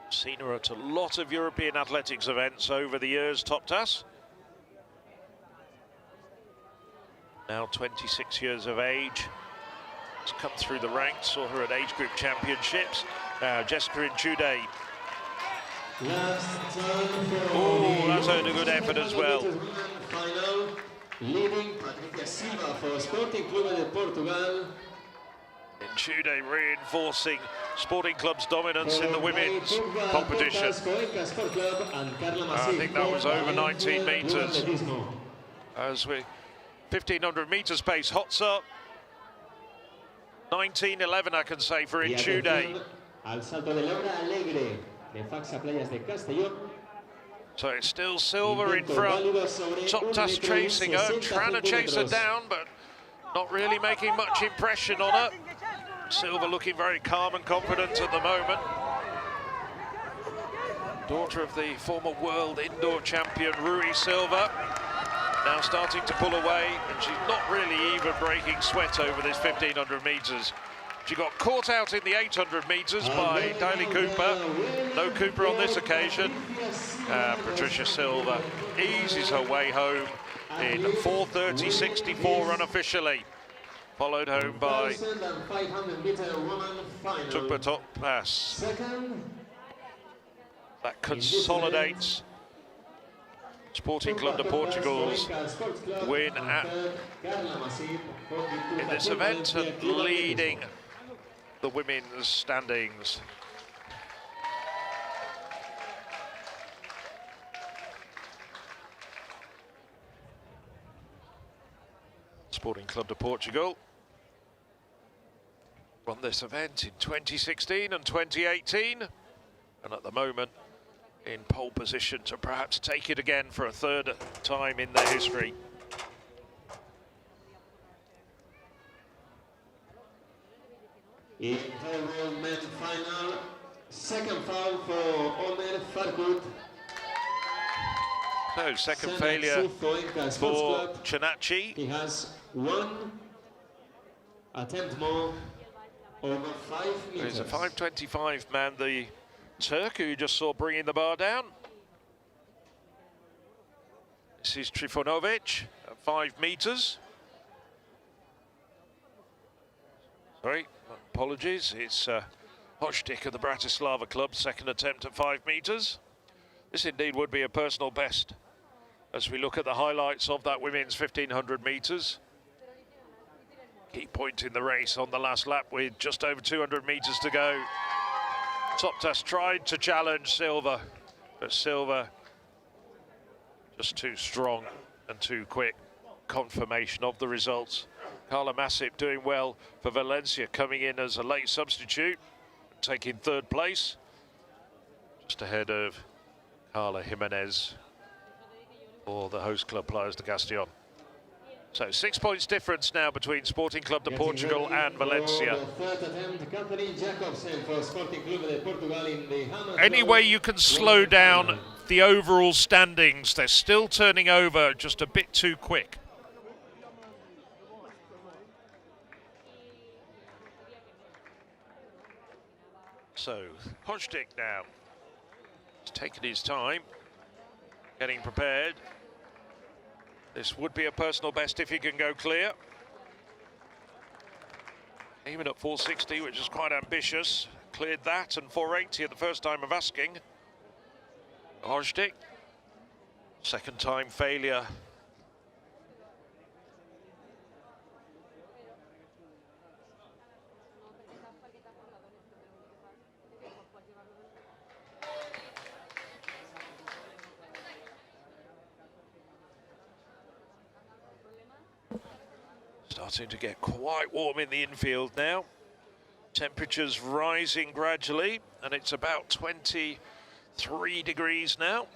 Seen her at a lot of European athletics events over the years, Toptas. Now 26 years of age. Has come through the ranks, saw her at age group championships. Now Jessica Inchude Oh, that's a good effort as well. Final, leading Patricia Silva for Sporting Clube de Portugal. Enchude reinforcing Sporting Club's dominance in the women's competition. I think that was over 19 metres. As we 1500 metres pace, hots up. 19:11, I can say, for Enchude. Al salto de Laura Alegre de Facsa-Playas de Castellón. So it's still Silva in front. Top task chasing her, trying to chase her down, but not really making much impression on her. Silva looking very calm and confident at the moment. Daughter of the former world indoor champion Rui Silva, now starting to pull away, and she's not really even breaking sweat over this 1500 metres. She got caught out in the 800 metres by Daly Cooper. No Cooper on this occasion. Patricia Silva eases her way home in 4:30.64 unofficially. Followed home by Tukpa Pass. That consolidates Sporting Club de Portugal's win in this event and leading the women's standings. Sporting Club de Portugal won this event in 2016 and 2018, and at the moment in pole position to perhaps take it again for a third time in their history. In the men's final, second foul for Omer Farkut. No, second failure for Chanachi. He has one attempt more over 5 meters. He's a 5:25 man, the Turk who you just saw bringing the bar down. This is Trifunovic at 5 meters. Sorry, apologies. It's Hochtik of the Bratislava club, second attempt at 5 meters. This indeed would be a personal best as we look at the highlights of that women's 1500 meters. Key point in the race on the last lap with just over 200 meters to go. Toptas tried to challenge Silva, but Silva just too strong and too quick. Confirmation of the results. Carla Masip doing well for Valencia, coming in as a late substitute, taking third place, just ahead of Carla Jimenez for the host club Playas de Castellón. So 6 points difference now between Sporting Club de Portugal and Valencia. Any way you can slow down the overall standings, they're still turning over just a bit too quick. So Hochtik now, he's taken his time, getting prepared. This would be a personal best if he can go clear. Aiming at 460, which is quite ambitious. Cleared that, and 480 at the first time of asking. Hochtik, second time failure. Starting to get quite warm in the infield now. Temperatures rising gradually, and it's about 23 degrees now.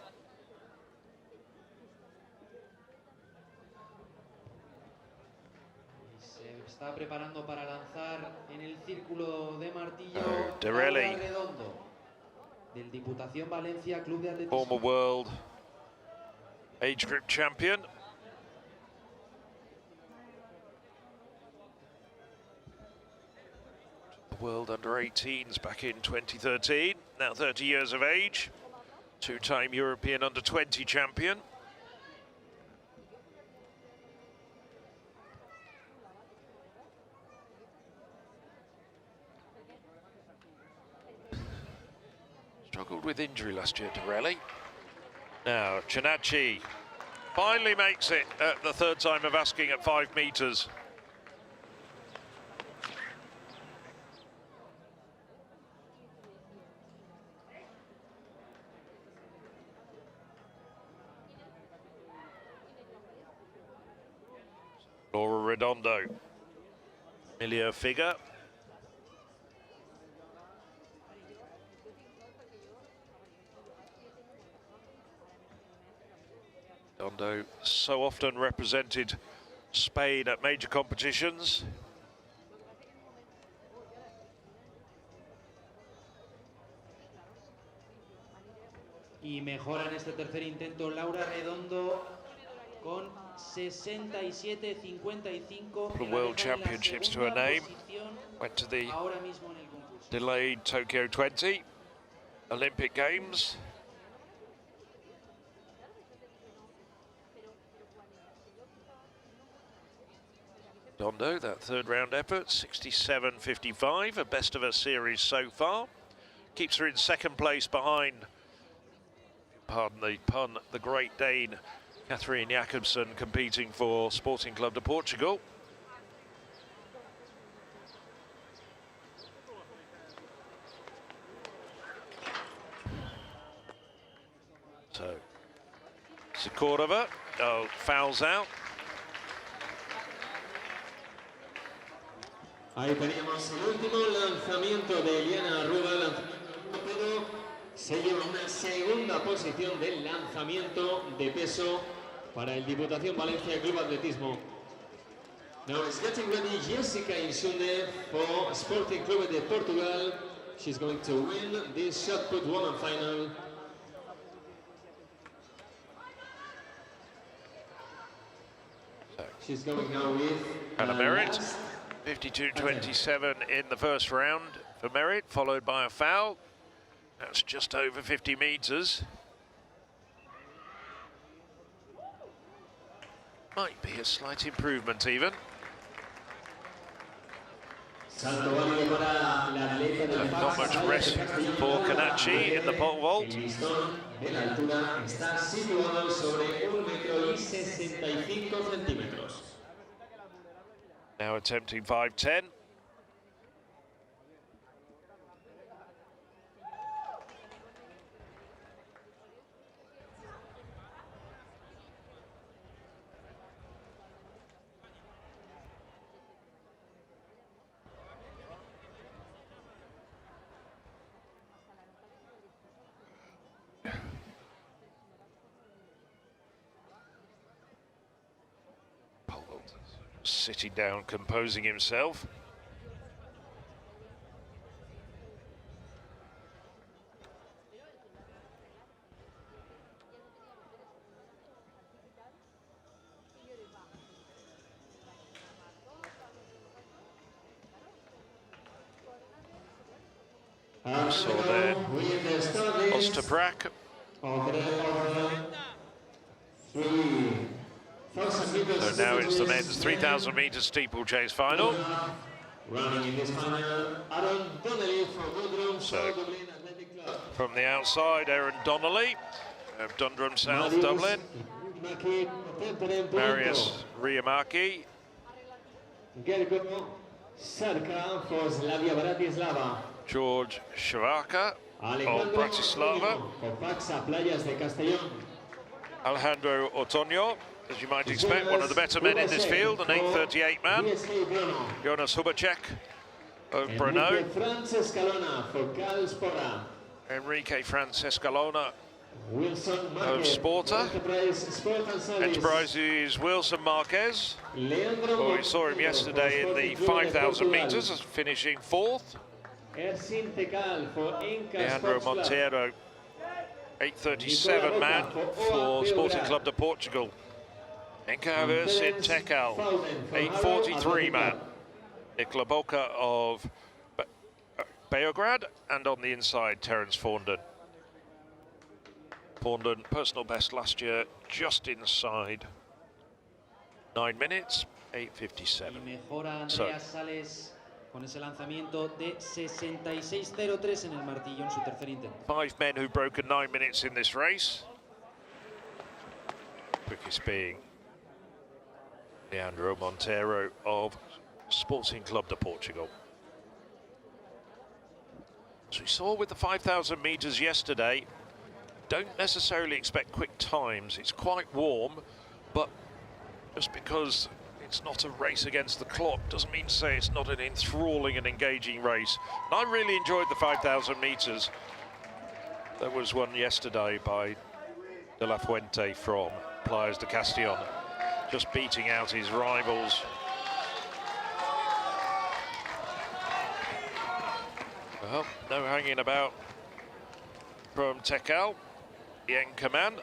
Se está preparando para lanzar en el círculo de martillo Derelli, redondo del Diputación Valencia Club de Atletismo. former world age group champion. World under-18s back in 2013, now 30 years of age, two-time European under-20 champion. Struggled with injury last year, Dorelli. Now, Chinacci finally makes it at the third time of asking at 5 meters. Laura Redondo, familiar figure. Redondo so often represented Spain at major competitions. Y mejora en este tercer intento Laura Redondo con 67-55. The World Championships to her name. Went to the delayed Tokyo 20 Olympic Games. Redondo, that third round effort, 67.55, a best of her series so far. Keeps her in second place behind, pardon the pun, the Great Dane Catherine Jakobsen, competing for Sporting Club de Portugal. So, Cordova, fouls out. Ahí teníamos el último lanzamiento de Eliana Arruga, pero se lleva una segunda posición del lanzamiento de peso para el Diputación Valencia Club Atletismo. Now it's getting ready Jessica Insune for Sporting Club de Portugal. She's going to win this shot put woman final. She's going now with Anna Merritt. 52.27 in the first round for Merritt, followed by a foul. That's just over 50 meters. Might be a slight improvement even. Not much rest for Chinacci in the pole vault. Now attempting 5.10. Sitting down, composing himself. So there, Osterbrak. So now it's the men's 3,000 metre steeplechase final. So from the outside, Aaron Donnelly of Dundrum South, Dublin. Marius Riamaki. George Shavaka of Bratislava. Facsa-Playas de Castellón. Alejandro Otoño, as you might expect, one of the better men in this field, an 8:38 man. Jonas Hubacek of Brno. Enrique Francescalona of Sporta. Enterprises Wilson Marquez, who we saw him yesterday in the 5,000 metres, finishing 4th. Leandro Monteiro, 8:37 man for Sporting Club de Portugal. Encarvers in Tekal, 8:43 man. Nikola Boka of Beograd, and on the inside, Terence Fondon. Fondon, personal best last year, just inside 9 minutes, 8:57. So con ese lanzamiento de 66.03 en el martillo en su tercer intento. 5 men who've broken 9 minutes in this race. Quickest being Leandro Monteiro of Sporting Club de Portugal. As we saw with the 5,000 meters yesterday, don't necessarily expect quick times. It's quite warm, but just because it's not a race against the clock doesn't mean to say it's not an enthralling and engaging race. And I really enjoyed the 5,000 meters. There was one yesterday by De La Fuente from Playas de Castellón, just beating out his rivals. Well, no hanging about from Tekal, the anchorman.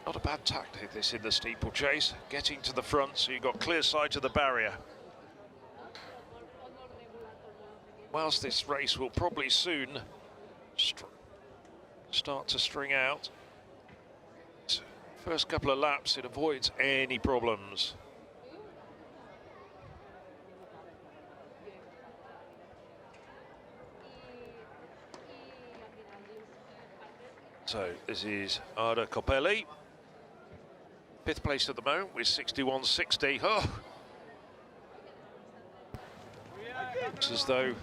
Not a bad tactic, this, in the steeplechase. Getting to the front so you've got clear sight of the barrier. Whilst this race will probably soon start to string out, first couple of laps it avoids any problems. So this is Ada Copelli, 5th place at the moment with 61.60. Oh, looks as though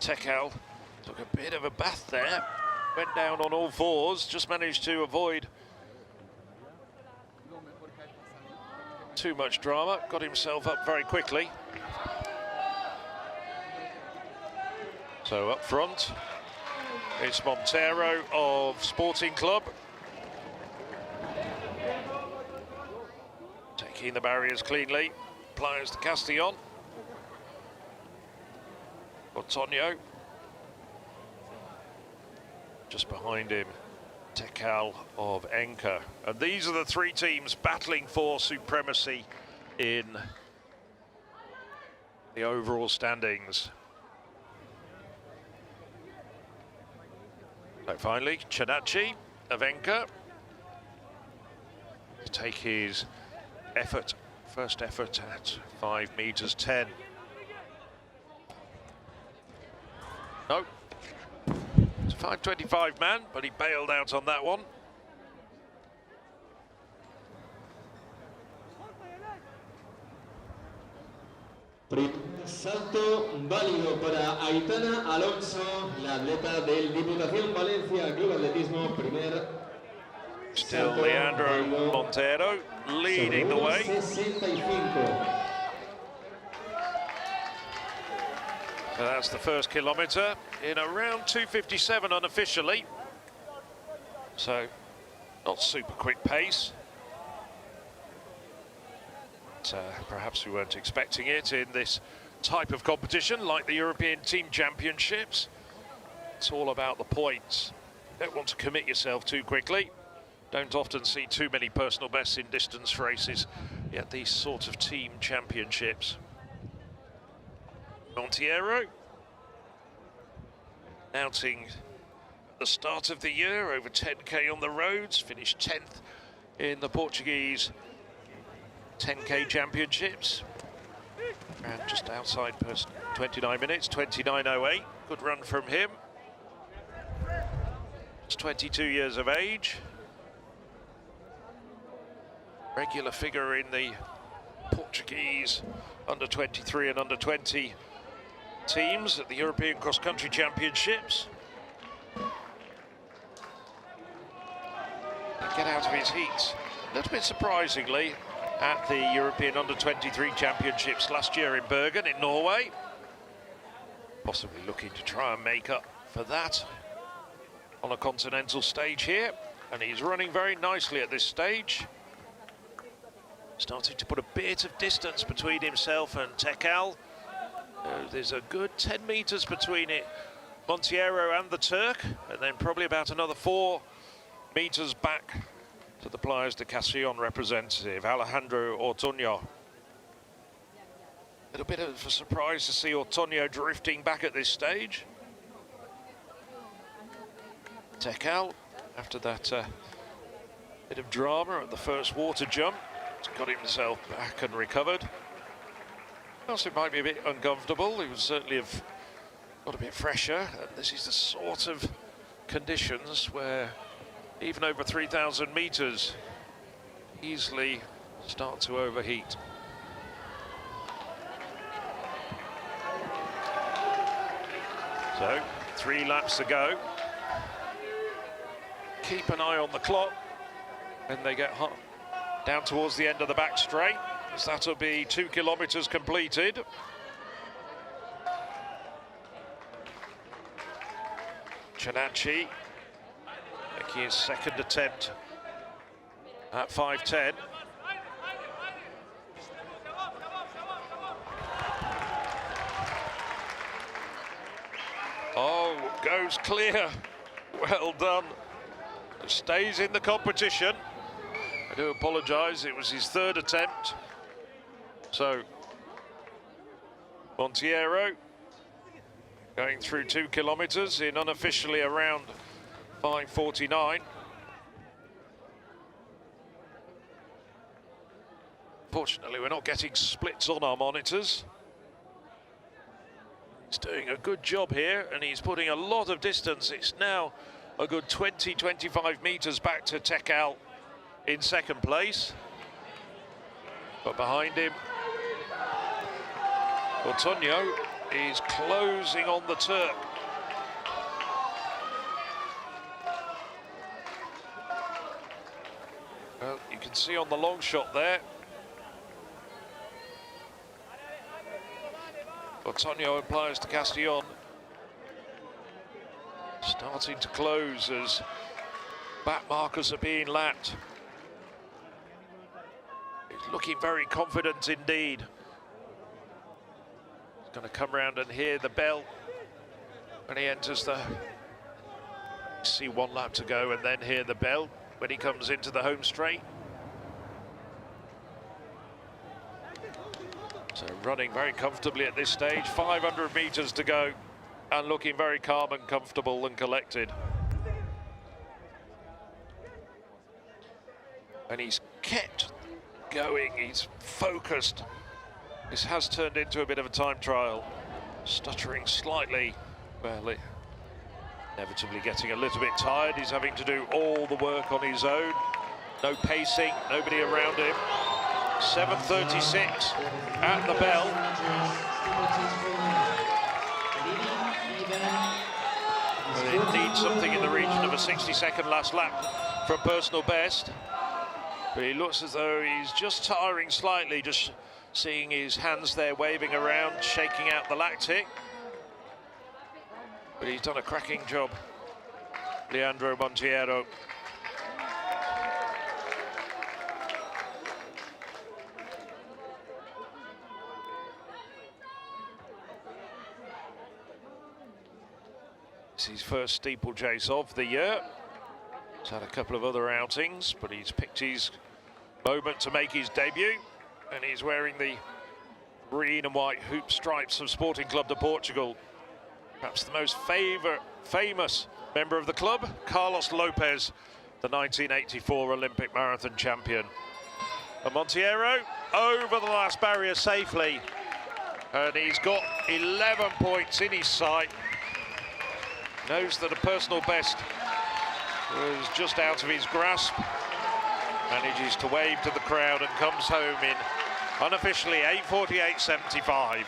Tekal took a bit of a bath there, went down on all fours, just managed to avoid too much drama, got himself up very quickly. So up front, it's Monteiro of Sporting Club. Taking the barriers cleanly. Playas de Castellón. Antonio. Just behind him, Tekal of Enka. And these are the 3 teams battling for supremacy in the overall standings. So finally, Chanachi of Enka to take his effort, first effort at 5 meters 10. No, it's a 5:25 man, but he bailed out on that one. Salto válido para Aitana Alonso, la atleta del Diputación Valencia Club Atletismo, primer. Still Leandro Monteiro leading the way. 65. So that's the first kilometre in around 2:57 unofficially. So not super quick pace. Perhaps we weren't expecting it in this type of competition like the European Team Championships. It's all about the points. Don't want to commit yourself too quickly. Don't often see too many personal bests in distance races at these sort of team championships. Monteiro, outing at the start of the year, over 10k on the roads, finished 10th in the Portuguese 10k championships. And just outside 29 minutes, 29.08. Good run from him. Just 22 years of age. Regular figure in the Portuguese under-23 and under-20 teams at the European Cross-Country Championships. Get out of his heats, a little bit surprisingly, at the European Under-23 Championships last year in Bergen in Norway. Possibly looking to try and make up for that on a continental stage here. And he's running very nicely at this stage. Starting to put a bit of distance between himself and Tekal. There's a good 10 meters between it, Monteiro and the Turk, and then probably about another 4 meters back to the Playas de Castellón representative, Alejandro Ortuño. A little bit of a surprise to see Ortuño drifting back at this stage. Tekal, after that bit of drama at the first water jump, He's got himself back and recovered. Also, it might be a bit uncomfortable. He would certainly have got a bit fresher. And this is the sort of conditions where even over 3,000 meters easily start to overheat. So 3 laps to go. Keep an eye on the clock when they get down towards the end of the back straight, as that'll be 2 kilometers completed. Chanachi making his second attempt at 5:10. Oh, goes clear. Well done. Stays in the competition. I do apologise, it was his 3rd attempt. So, Monteiro going through 2 kilometres in unofficially around 5:49. Fortunately, we're not getting splits on our monitors. He's doing a good job here, and he's putting a lot of distance. It's now a good 20-25 metres back to Tekal in 2nd place. But behind him, Antonio is closing on the Turk. Well, you can see on the long shot there, Antonio and Playas de Castellón starting to close as back markers are being lapped. He's looking very confident indeed. He's going to come round and hear the bell when he enters the... See 1 lap to go and then hear the bell when he comes into the home straight. So running very comfortably at this stage, 500 metres to go, and looking very calm and comfortable and collected. And he's kept going, he's focused. This has turned into a bit of a time trial. Stuttering slightly, well, inevitably getting a little bit tired. He's having to do all the work on his own. No pacing, nobody around him. 7:36 at the bell. Well, it needs something in the region of a 60-second last lap from personal best. But he looks as though he's just tiring slightly, just seeing his hands there waving around, shaking out the lactic. But he's done a cracking job, Leandro Monteiro. It's his first steeplechase of the year. He's had a couple of other outings, but he's picked his moment to make his debut, and he's wearing the green and white hoop stripes of Sporting Club de Portugal. Perhaps the most famous member of the club, Carlos Lopez, the 1984 Olympic marathon champion. And Monteiro over the last barrier safely, and he's got 11 points in his sight. Knows that a personal best was just out of his grasp. Manages to wave to the crowd and comes home in unofficially 8:48.75.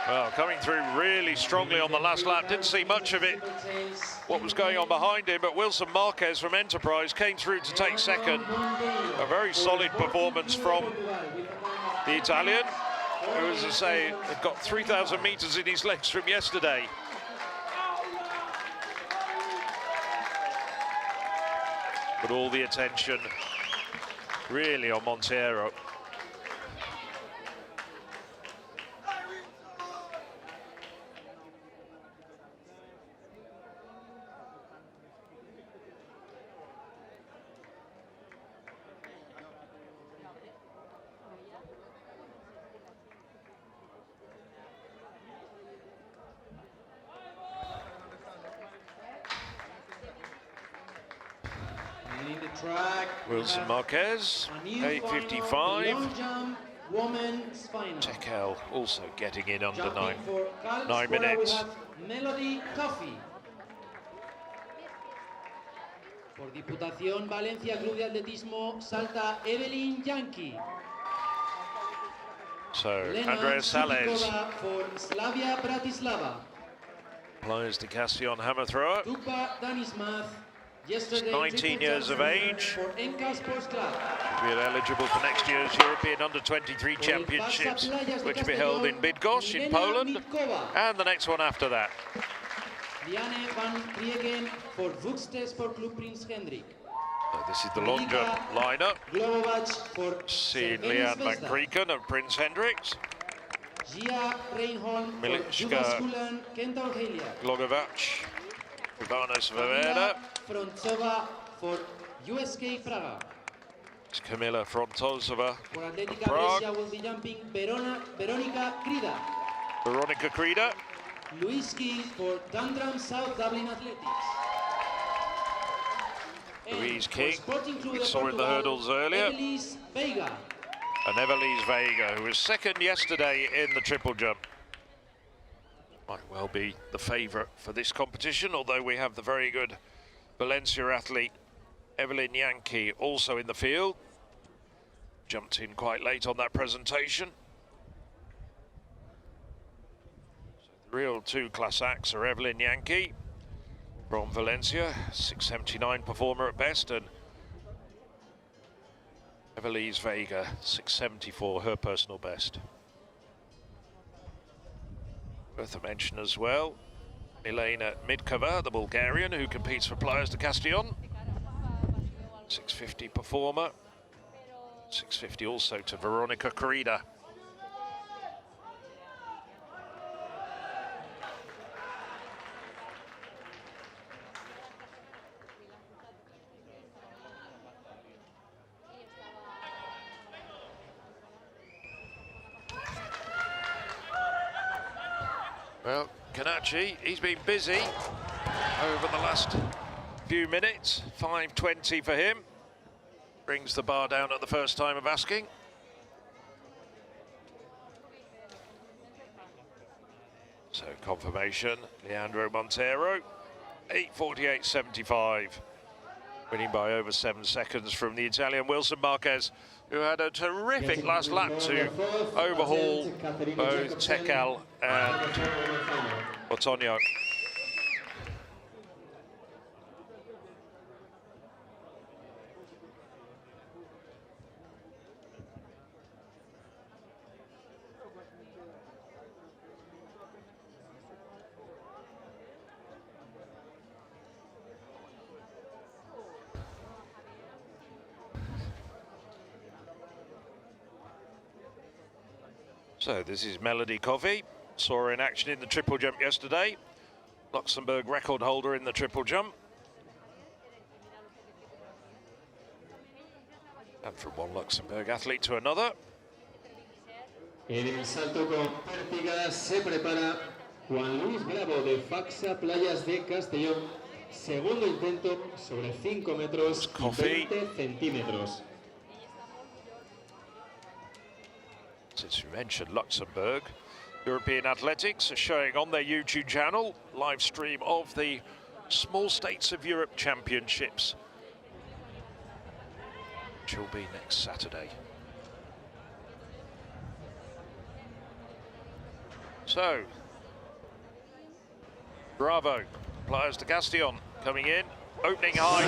Well, coming through really strongly on the last lap. Didn't see much of it, what was going on behind him, but Wilson Marquez from Enterprise came through to take second. A very solid performance from the Italian, who, as I say, had got 3,000 meters in his legs from yesterday. But all the attention really on Monteiro. And in the track, Wilson Marquez, a new 8:55. final, long jump, women's final. Tekel also getting in under Jumping for Cal 9 Square, minutes. We have Melody Coffey. Por Diputación Valencia Club de Atletismo salta Evelyn Yankee. So Lena Andreas Sales, Sutikova for Slavia Bratislava. Playas de Castellón hammer thrower. Tupa Danismath, yesterday 19 years of age. for Enka Sports Club. Will be eligible for next year's European Under-23 Championships, which will be held in Bydgoszcz in Poland, and the next one after that. Diane van Kriegen for Vuxte Sport Club Prince Hendrik. So this is the long jump lineup. Globovac for Seeing Sergenis Leanne van Vesta. Krieken of Prince Hendricks. Gia Reinholm for Milička, Juvaskulan Kentor Helia. Glogovac, Ivana Sveveda, Frontsova for USK Praga. Kamila Frontosova For Atletica Prague. Brescia will be jumping Veronica Krida. Veronica Krida. Luiski for Dundrum South Dublin Athletics. Louise And King, for Sporting Club we de saw in the Portugal, hurdles earlier. Evelise Veiga. And Evelise Veiga, who was second yesterday in the triple jump. Might well be the favourite for this competition, although we have the very good Valencia athlete Evelyn Yankee also in the field. Jumped in quite late on that presentation. So the real two class acts are Evelyn Yankee from Valencia, 679 performer at best, and Evelise Veiga, 674, her personal best. Worth a mention as well, Milena Midkova, the Bulgarian, who competes for Playas de Castellón, 650 performer, 650 also to Veronica Krida. Well, Kanachi, he's been busy over the last few minutes. 5:20 for him. Brings the bar down at the first time of asking. So confirmation, Leandro Montero, 8:48.75. Winning by over 7 seconds from the Italian Wilson Marquez, who had a terrific last lap to overhaul both Tekel and Otonio. So this is Melody Coffey. Saw her in action in the triple jump yesterday. Luxembourg record holder in the triple jump. And from one Luxembourg athlete to another. En el salto con pértiga se prepara Juan Luis Bravo de Facsa-Playas de Castellón. Segundo intento sobre 5 metros y 20 centímetros. Since you mentioned Luxembourg, European Athletics are showing on their YouTube channel live stream of the Small States of Europe Championships, which will be next Saturday. So, Bravo, Playas de Castellón coming in, opening high,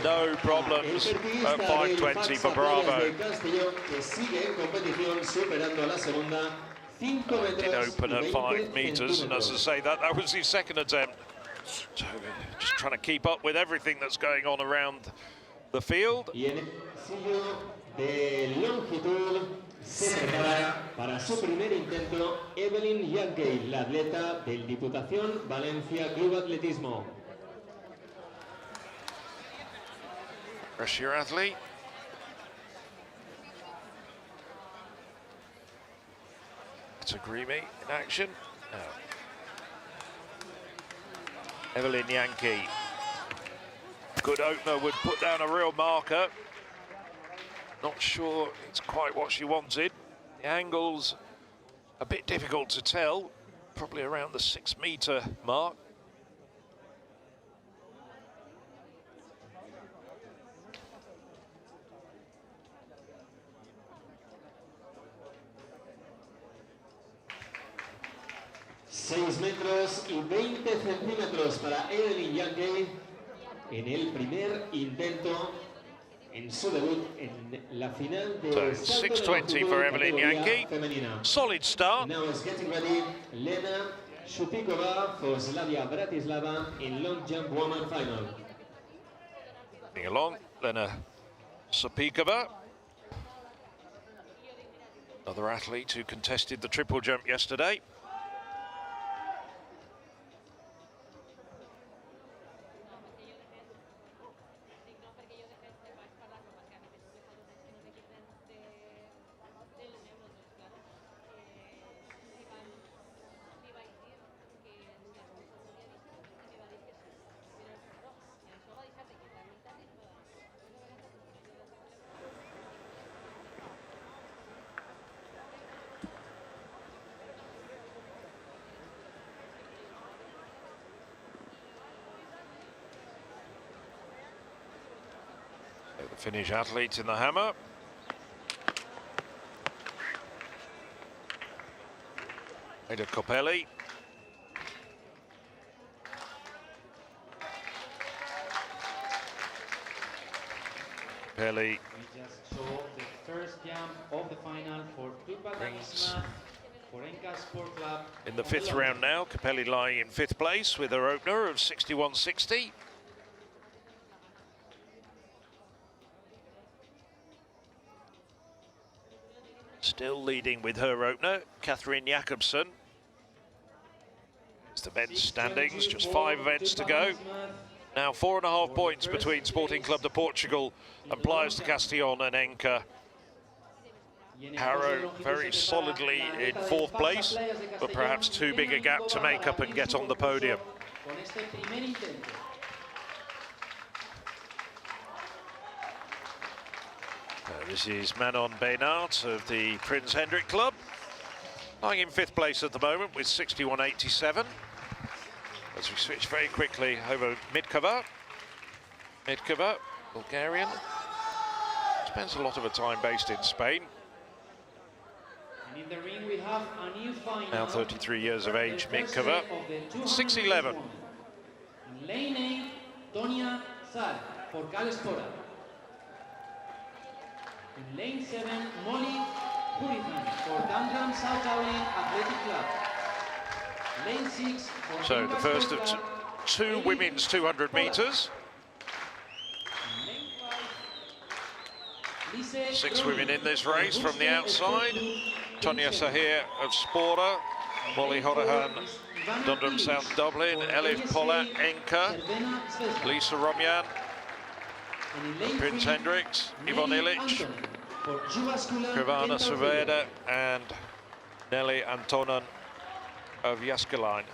no problems at 5:20 for Bravo. Did open at 5 meters, and as I say, that was his second attempt. So just trying to keep up with everything that's going on around the field. Se prepara para su primer intento Evelyn Yankee, la atleta del Diputación Valencia Club Atletismo. Russia athlete. It's a Grimy in action. No. Evelyn Yankee. good opener would put down a real marker. Not sure it's quite what she wanted. The angle's a bit difficult to tell, probably around the 6 metre mark. metros y 20 centímetros para Evelyn Yankee en el primer intento en su debut en la final de So 6:20 for Evelyn Yankee. Femenina. Solid start. Now is getting ready Lena Shupikova for Slavia Bratislava in long jump woman final. Moving along, Lena Shupikova, another athlete who contested the triple jump yesterday. The Finnish athletes in the hammer. Ada Kopeli. Kopeli. We just saw the first jump of the final for Tupac for Enka Sport Club. In the 5th round now, Kopeli lying in 5th place with her opener of 61.60. Still leading with her opener, Catherine Jakobsen. It's the men's standings, just 5 events to go. Now 4.5 points between Sporting Club de Portugal and Playas de Castellón and Enka. Harrow very solidly in 4th place, but perhaps too big a gap to make up and get on the podium. This is Manon Beinart of the Prince Hendrik Club, lying in 5th place at the moment with 61.87. As we switch very quickly over Midkova. Midkova, Bulgarian, spends a lot of her time based in Spain. And in the ring we have a new final. Now 33 years of age, Midkova, 6'11". Lane Tonia Sar for Galespora. In lane 7, Molly Hurricane for Dandram South Dowling Athletic Club. Lane 6 for So the first of two women's 200 metres. 6 women in this race from the outside. Tonia Sahir of Spora, Molly Horahan, Dundrum South Dublin, Elif Polat, Enka, Lisa Romyan, Prince Hendricks, Yvonne Illich, Krivana Saveda and Nelly Antonen of Jääskeläinen.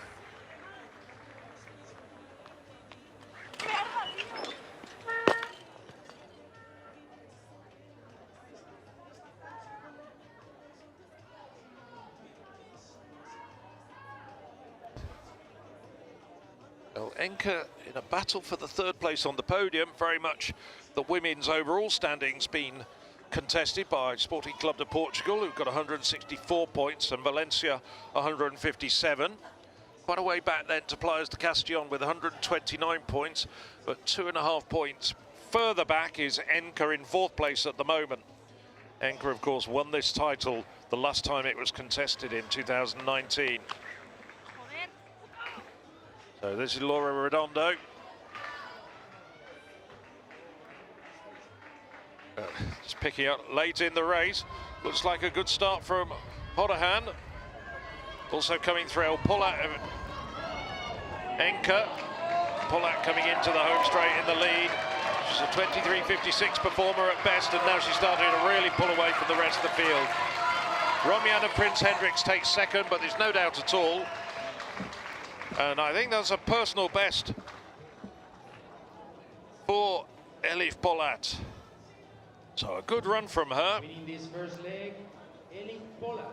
Well, Enka in a battle for the 3rd place on the podium. Very much the women's overall standings been contested by Sporting Club de Portugal, who've got 164 points, and Valencia 157. Quite a way back then to Playas de Castellón with 129 points, but 2.5 points further back is Enka in 4th place at the moment. Enka, of course, won this title the last time it was contested in 2019. So this is Laura Redondo. Just picking up late in the race. Looks like a good start from Horahan. Also coming through Polat of Enka. Polat coming into the home straight in the lead. She's a 23.56 performer at best, and now she's starting to really pull away from the rest of the field. Romyan and Prince Hendricks take 2nd, but there's no doubt at all. And I think that's a personal best for Polat. So a good run from her. Winning this first leg, Elif Polat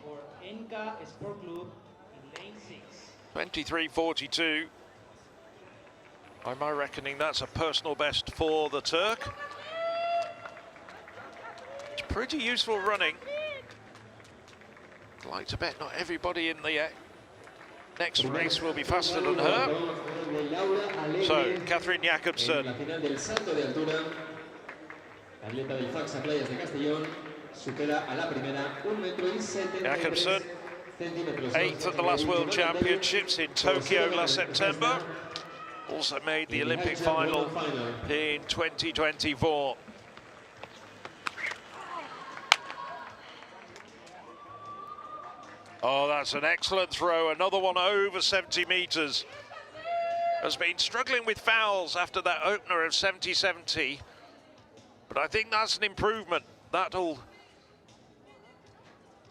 for Enka Sport Club in lane 6. 23:42. By my reckoning, that's a personal best for the Turk. It's pretty useful running. I'd like to bet not everybody in the next race will be faster than her. So, Catherine Jacobsen. Atleta del Facsa-Playas de Castellón, supera a la primera 1,73 Jacobsen, 8th at the last World Championships in Tokyo last September. Also made the Olympic final in 2024. Oh, that's an excellent throw. Another one over 70 meters. Has been struggling with fouls after that opener of 70-70. But I think that's an improvement. That'll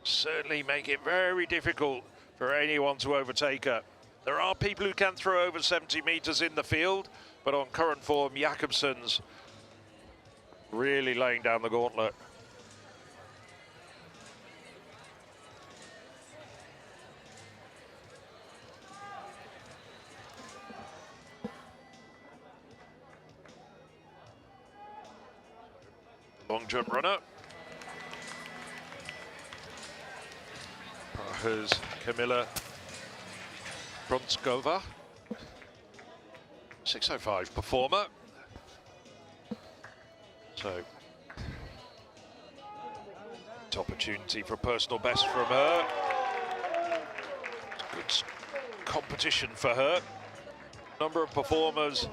certainly make it very difficult for anyone to overtake her. There are people who can throw over 70 meters in the field, but on current form, Jacobsen's really laying down the gauntlet. Long jump runner. Praha's Kamila Bronskova. 6:05 performer. So, it's opportunity for a personal best from her. Good competition for her. Number of performers.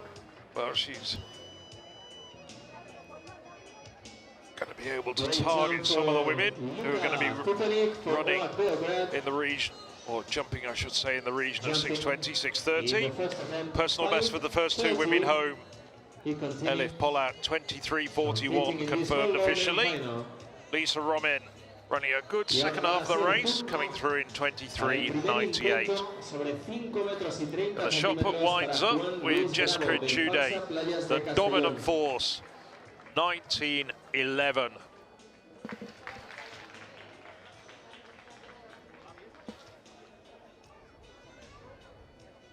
Well, she's going to be able to target some of the women who are going to be running in the region, or jumping, I should say, in the region of 6:20, 6:30. Personal best for the first two women home. Elif Polat, 23:41, confirmed officially. Lisa Romin running a good second half of the race, coming through in 23:98. And the shot put winds up with Jessica Chude, the dominant force, 19:11.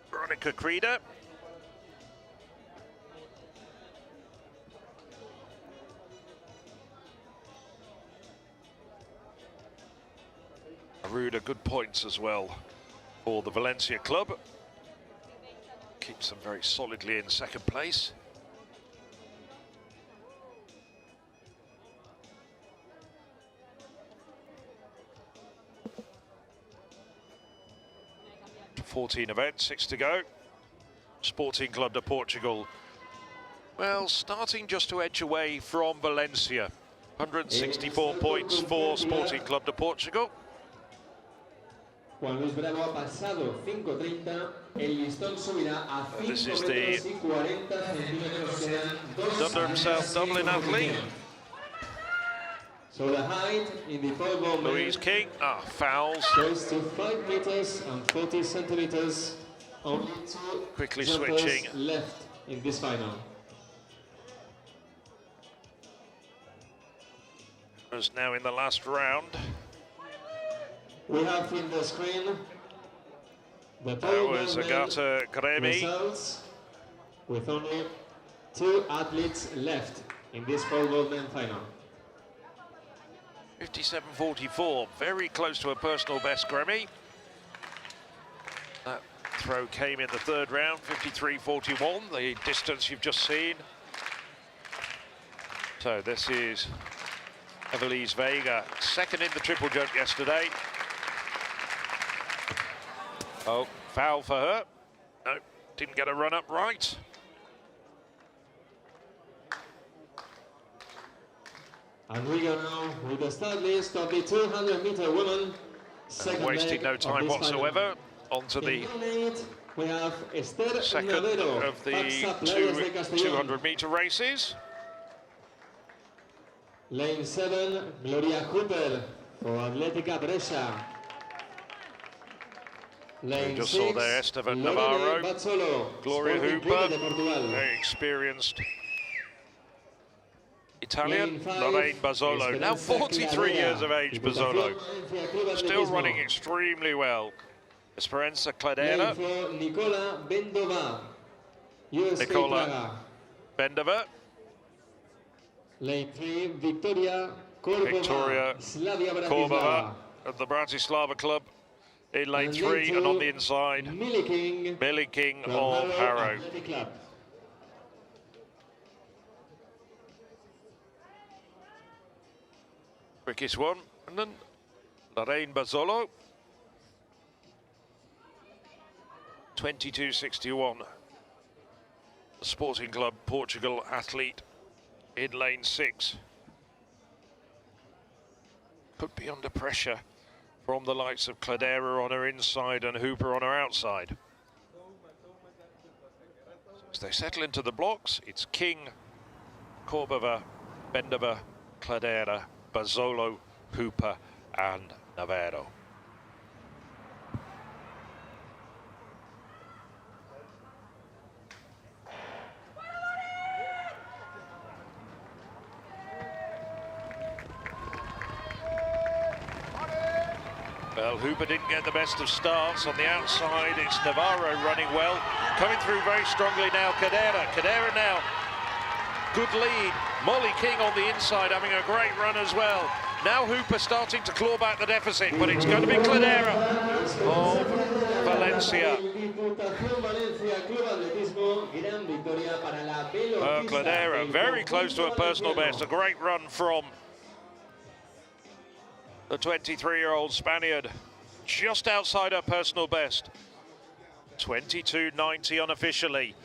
Veronica Krida. Aruda, good points as well for the Valencia club. Keeps them very solidly in second place. .14 events, 6 to go. Sporting Club de Portugal, well, starting just to edge away from Valencia. 164 points for Sporting Club de Portugal. Juan Luis Bravo ha pasado 5:30, el listón subirá a 5 This is the metros y 40 centímetros, quedan 2 Dunder himself, Dublin athlete. So the height in the pole vault Louise King, fouls. goes to 5 meters and 40 centimeters. Only 2 Quickly jumpers switching. left in this final. Is now in the last round. We have in the screen the That pole was vault Gaetà Huguet. results, with only 2 athletes left in this pole vault final. 57.44, very close to a personal best, Grammy. That throw came in the third round, 53.41, the distance you've just seen. So this is Evelise Vega, second in the triple jump yesterday. Oh, foul for her. No, didn't get a run up right. And we go now with the start list of the 200-meter women. Wasted no time whatsoever. Onto the we have second of the two 200-meter races. Lane 7, Gloria Hooper for Atlética Brescia. Lane Just 6, saw there Esteban Lorena Navarro, Bazzolo, Gloria Sporting Club de Hooper, Portugal. very experienced Italian, Lorraine Bazzolo, now 43 years of age, Bazzolo. Still running extremely well. Esperanza Cladera. Nicola Bendova. Nicola Bendova. Lane 3, Victoria Victoria Korbova of the Bratislava club in lane 3, and on the inside, Millie King of Harrow. Quickest one, and then Lorraine Bazzolo. 22.61. The Sporting Club Portugal athlete in lane 6. Could be under pressure from the likes of Cladera on her inside and Hooper on her outside. As they settle into the blocks, it's King, Korbova, Bendova, Cladera, Bazzolo, Hooper and Navarro. Well, Hooper didn't get the best of starts. On the outside, it's Navarro running well. Coming through very strongly now, Cladera. Cladera now, good lead. Molly King on the inside, having a great run as well. Now Hooper starting to claw back the deficit, but it's going to be Cladera of Valencia. Cladera, very close to a personal best. A great run from the 23-year-old Spaniard, just outside her personal best. 22.90 unofficially.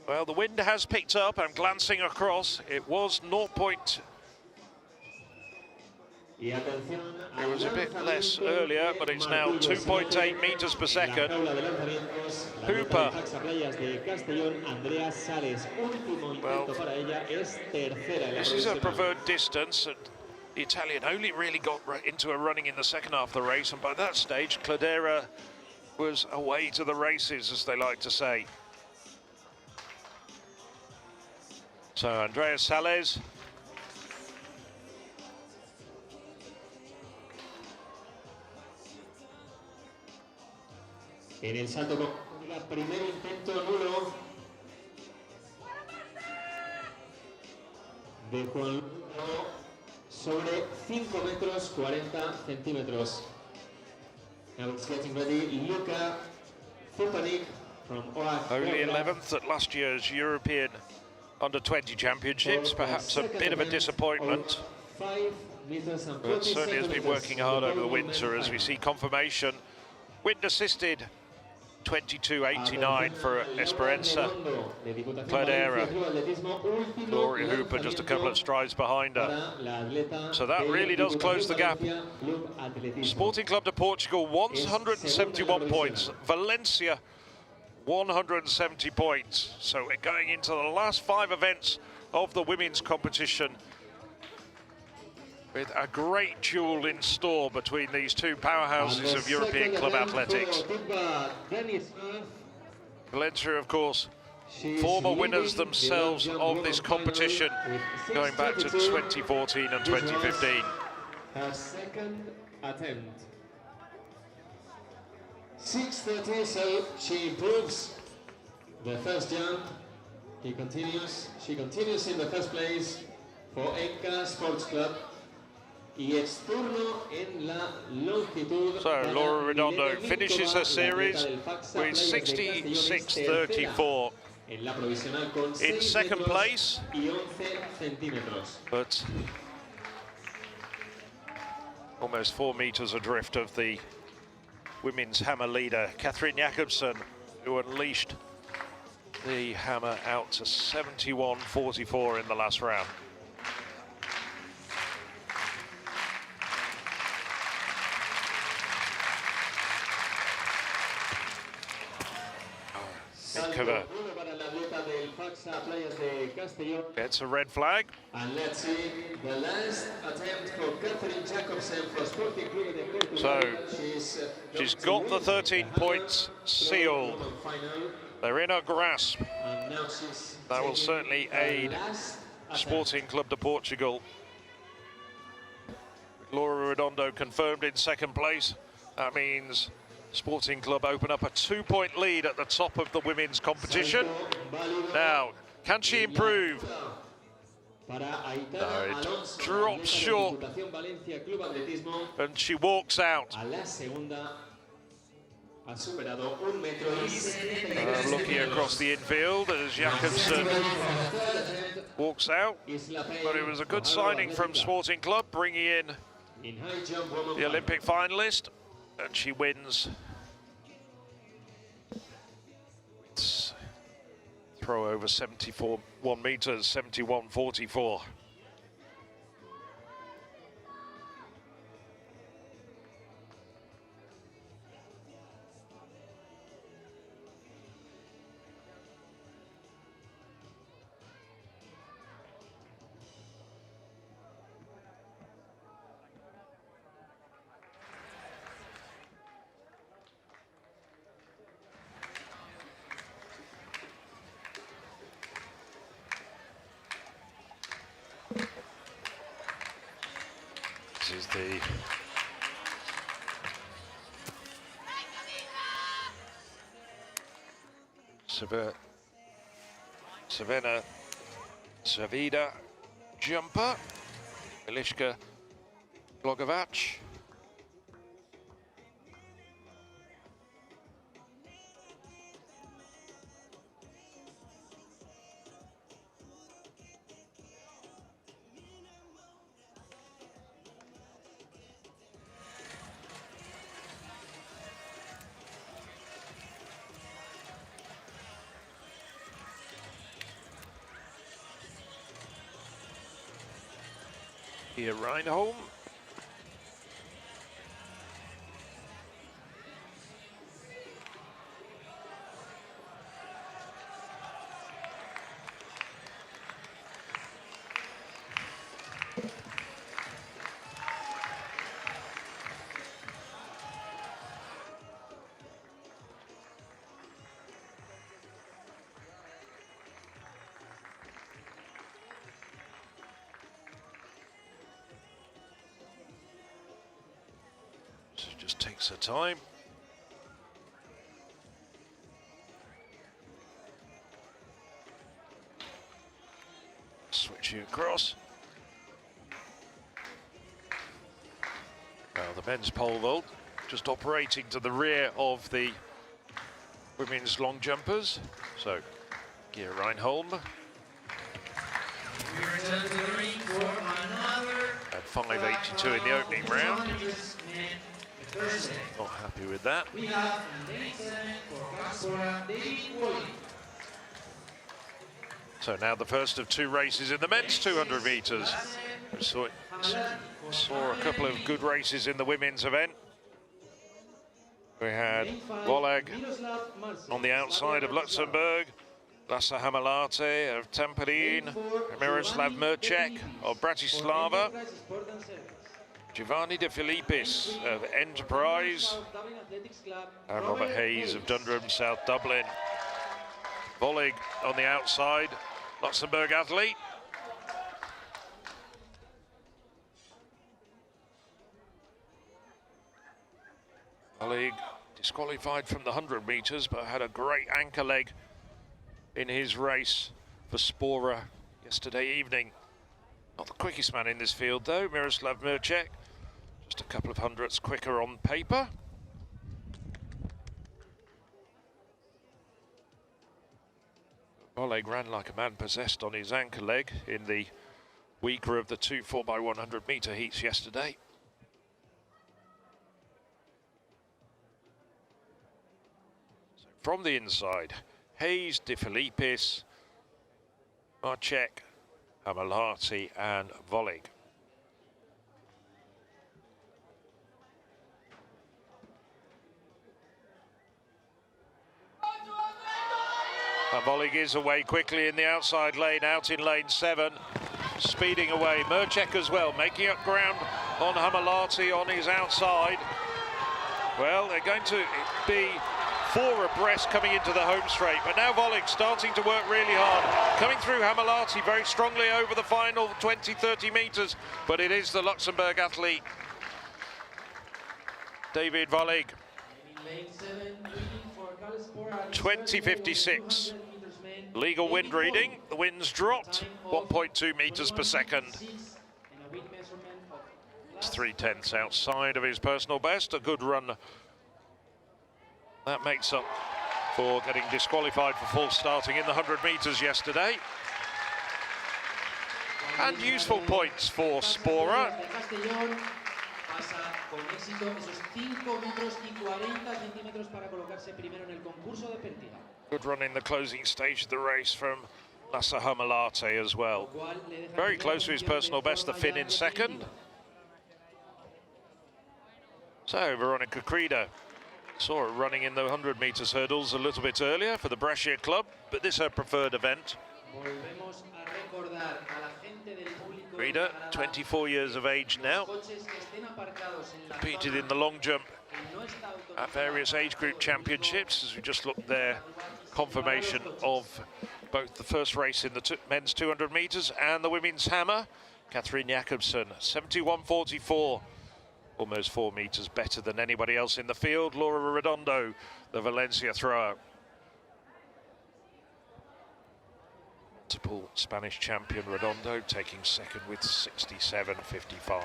Well, the wind has picked up. I'm glancing across. It was 0. It was a bit less earlier, but it's now 2.8 meters per second. Hooper. Well, this is a preferred distance. The Italian only really got into a running in the second half of the race, and by that stage, Cladera was away to the races, as they like to say. So, Andrea Sales. En el salto con el primer intento nulo de Juan sobre 5 metros 40 centímetros. Now it's getting ready, Luca Fupanik from OAC. Only 11th at last year's European Under-20 Championships, perhaps a bit of a disappointment. But certainly has been working hard over the winter, as we see confirmation. Wind assisted 22.89 for Esperanza Cladera. Gloria Hooper just a couple of strides behind her. So that really does close the gap. Sporting Club de Portugal, 171 points. Valencia, 170 points. So we're going into the last 5 events of the women's competition with a great duel in store between these two powerhouses of European club athletics. Valencia, of course, former winners themselves of this competition, going back to 2014 and 2015. Her second attempt. 6:30, so she improves the first jump. She continues in the first place for Enca Sports Club. Y es turno en la longitud. So Laura Redondo finishes her series with 66.34 in second place, but almost 4 meters adrift of the women's hammer leader, Catherine Jacobsen, who unleashed the hammer out to 71.44 in the last round. Cover. Gets a red flag. And let's see the last attempt for Catherine Jacobsen for Sporting Club de Portugal. So she's got the 13 points sealed. They're in her grasp. That will certainly aid Sporting Club de Portugal. Laura Redondo confirmed in second place. That means Sporting Club open up a 2-point lead at the top of the women's competition. Now, can she improve? No, it drops short. And she walks out. Looking across the infield as Jakobsen walks out. But it was a good signing from Sporting Club, bringing in the Olympic finalist, and she wins. It's throw over 1 meters, 71.44. This is the Savena Savida jumper, Eliška Blogovac. Here, Reinholm. Just takes her time. Switching across. Now the men's pole vault, just operating to the rear of the women's long jumpers. So, Gia Reinholm. At 5.82 in the opening round. Not happy with that. So now the first of 2 races in the men's 200 meters. We saw a couple of good races in the women's event. We had Volag on the outside of Luxembourg, Lasse Hamelate of Temperin, Miroslav Mrček of Bratislava, Giovanni De Filippis of Enterprise, and Robert Hayes of Dundrum, South Dublin. Volig on the outside, Luxembourg athlete. Volig disqualified from the 100 meters, but had a great anchor leg in his race for Spora yesterday evening. Not the quickest man in this field though, Miroslav Mrček. Just a couple of hundredths quicker on paper. Oleg ran like a man possessed on his anchor leg in the weaker of the 2 4x100 meter heats yesterday. So from the inside, Hayes, De Filippis, Mrček, Hamelate and Volig. And Volig is away quickly in the outside lane, out in lane 7, speeding away. Mrček as well, making up ground on Hamelate on his outside. Well, they're going to be 4 abreast coming into the home straight, but now Volek starting to work really hard. Coming through Hamilati very strongly over the final 20-30 metres, but it is the Luxembourg athlete, David Volek. 20.56. Legal wind reading, the wind's dropped 1.2 meters per second. It's 3/10 outside of his personal best, a good run. That makes up for getting disqualified for false starting in the 100 meters yesterday. And useful points for Spora. Good run in the closing stage of the race from Lasse Hamilati as well. Very close to his personal best, the Finn in second. So Veronica Krida saw her running in the 100 meters hurdles a little bit earlier for the Brescia club, but this is her preferred event. Krida, 24 years of age now, competed in the long jump at various age group championships, as we just looked there. Confirmation of both the first race in the men's 200 meters and the women's hammer. Catherine Jacobsen, 71.44, almost 4 meters better than anybody else in the field. Laura Redondo, the Valencia thrower. Multiple Spanish champion Redondo taking second with 67.55.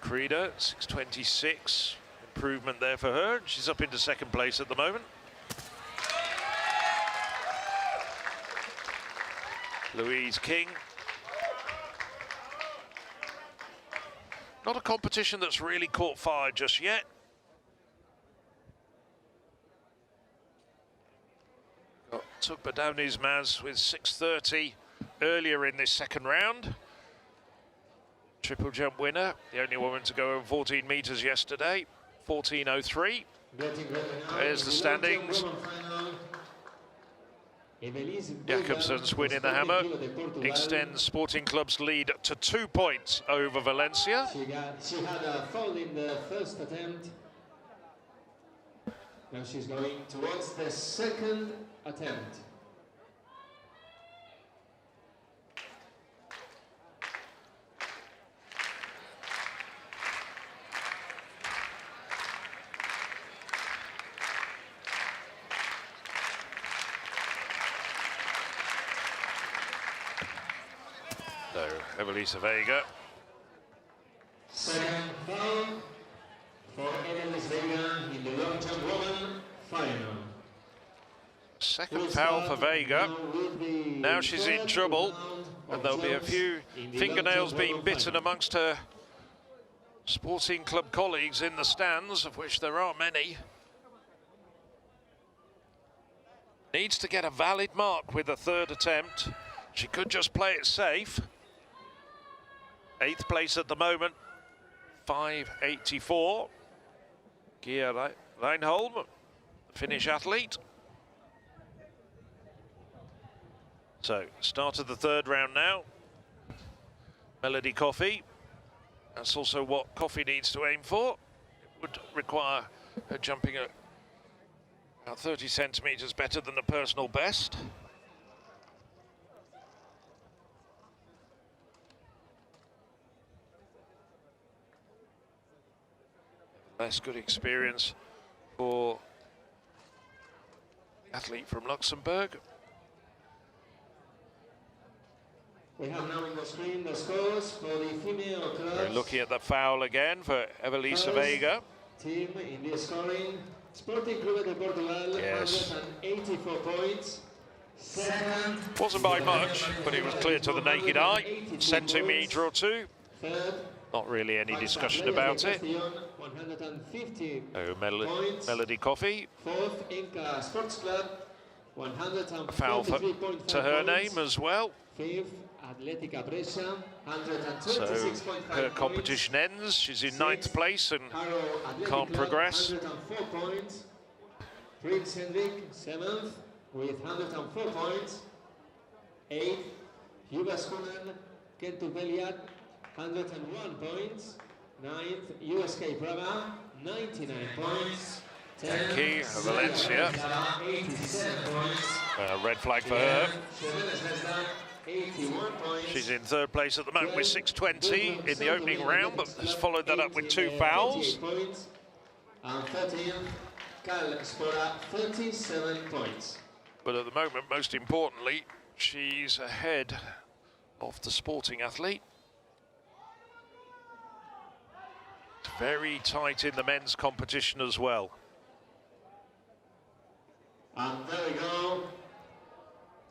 Krida, 6.26, improvement there for her. She's up into second place at the moment. Louise King. Not a competition that's really caught fire just yet. Got Tugba Maz with 6.30 earlier in this second round. Triple jump winner, the only woman to go over 14 meters yesterday, 14.03. There's the standings. Jacobsen's win in the hammer extends Sporting Club's lead to 2 points over Valencia. She had a fall in the first attempt. Now she's going towards the second attempt. Evelisa Vega. Second foul for Evelisa Vega in the long jump woman final. Second foul for Vega. Now she's in trouble, and there'll be a few fingernails being bitten amongst her Sporting Club colleagues in the stands, of which there are many. Needs to get a valid mark with a third attempt. She could just play it safe. 8th place at the moment, 5.84. Gia Reinholm, the Finnish athlete. So, start of the third round now. Melody Coffey. That's also what Coffey needs to aim for. It would require her jumping at about 30 centimetres better than the personal best. That's good experience for the athlete from Luxembourg. We have now on the screen the scores for the female clubs. We're looking at the foul again for Evelisa Vega. Team in the scoring, Sporting Club de Portugal, yes. 184 points. Second. Wasn't by much, but it was clear to the naked eye. Centimetre or two. Third. Not really any discussion about it. 150 oh, points. Melody Coffey. Fourth, Inca Sports Club, 143.5 A foul to her name as well. Fifth, Atletica Brescia, 126.5 So her competition ends. She's in 9th place and can't progress. 104 points. Prince Henrik, 7th, with 104 points. 8th, Hugo Schoenen, Kentu Beliat, 101 points. 9th, USK Praga, 99 points. Key, Valencia. 87 points. Red flag for her. 81 points. She's in third place at the moment with 620 in the opening round, but has followed that up with 2 fouls. And 13th, Cal Spora, 37 points. But at the moment, most importantly, she's ahead of the sporting athlete. It's very tight in the men's competition as well. And there we go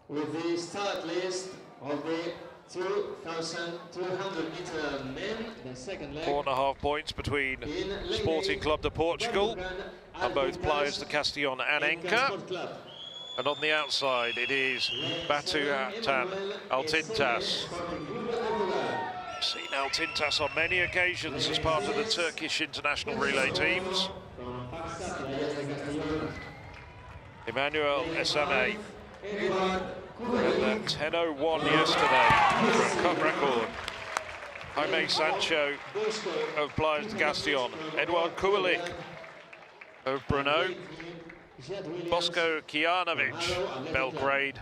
with the start list of the 2,200 meter men, the second leg. 4.5 points between Sporting Club de Portugal and both Playas de Castellón and Enca. And on the outside, it is Batuatan Altintas. Seen Altintas on many occasions as part of the Turkish international relay teams. Emmanuel Esame ran 10:01 yesterday for a cup record. Jaime Sancho of Playas de Castellón, Eduard Kulik of Brno, Bosko Kijanovic, Belgrade,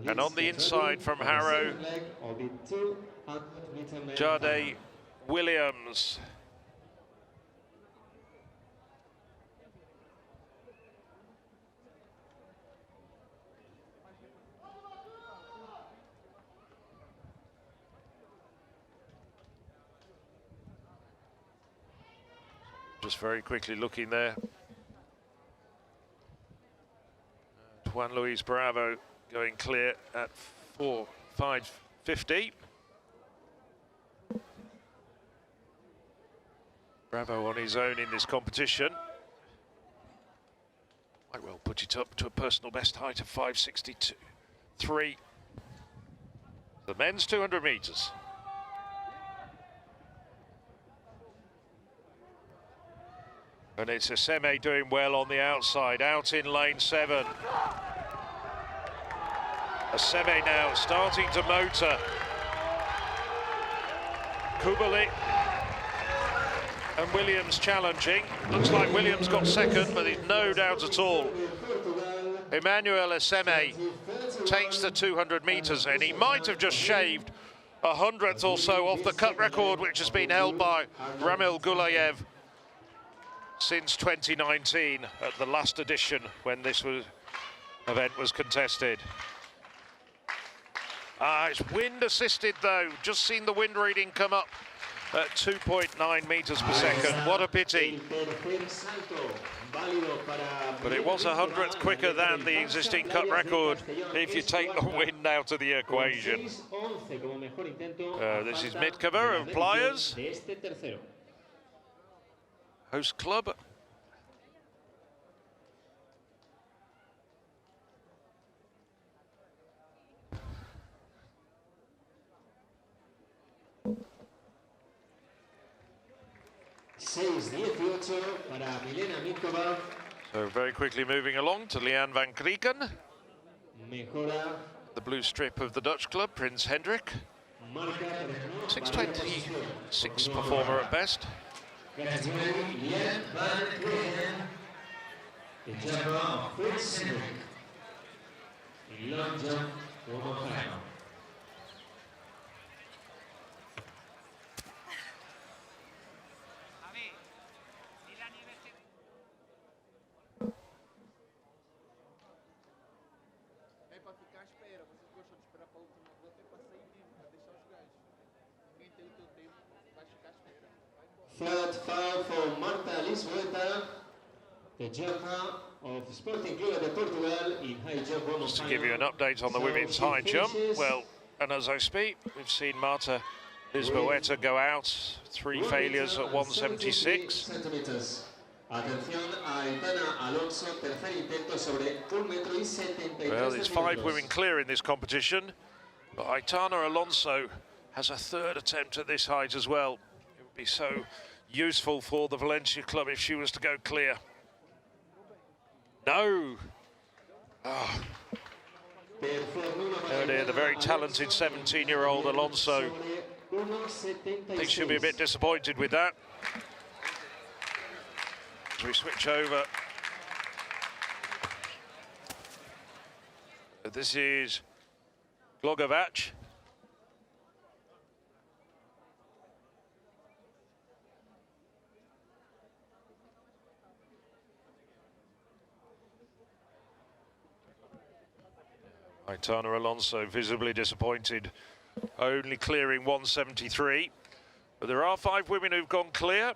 and on the inside from Harrow, Jade Williams. Just very quickly looking there. Juan Luis Bravo going clear at 4:5:50. Bravo on his own in this competition. Might well put it up to a personal best height of 5:62.3. The men's 200 metres. And it's Eseme doing well on the outside, out in lane 7. Eseme now starting to motor. Kubelik and Williams challenging. Looks like Williams got second, but there's no doubt at all. Emmanuel Eseme takes the 200 metres, and he might have just shaved a hundredth or so off the cut record, which has been held by Ramil Gulayev since 2019 at the last edition when this event was contested. It's wind assisted though, just seen the wind reading come up at 2.9 meters per second. What a pity. But it was a hundredth quicker than the existing cut record if you take the wind out of the equation. This is mid-cover of Playas. Host club. So very quickly moving along to Liane van Krieken. The blue strip of the Dutch club, Prince Hendrik. 6:26 performer at best. Liane van Krieken, the jumper of Prince Hendrik. In long jump, one more time. Third foul for Marta Lisboeta, the jumper of Sporting Club de Portugal in high jump. Just to give you an update on the women's high jump, well, and as I speak, we've seen Marta Lisboeta go out, 3 failures at 176. Well, there's 5 women clear in this competition, but Aitana Alonso has a third attempt at this height as well. It would be so useful for the Valencia club if she was to go clear. No. Oh. Oh dear, the very talented 17-year-old Alonso They should be a bit disappointed with that. As we switch over. This is Glogovac. Aitana Alonso visibly disappointed, only clearing 173. But there are 5 women who've gone clear.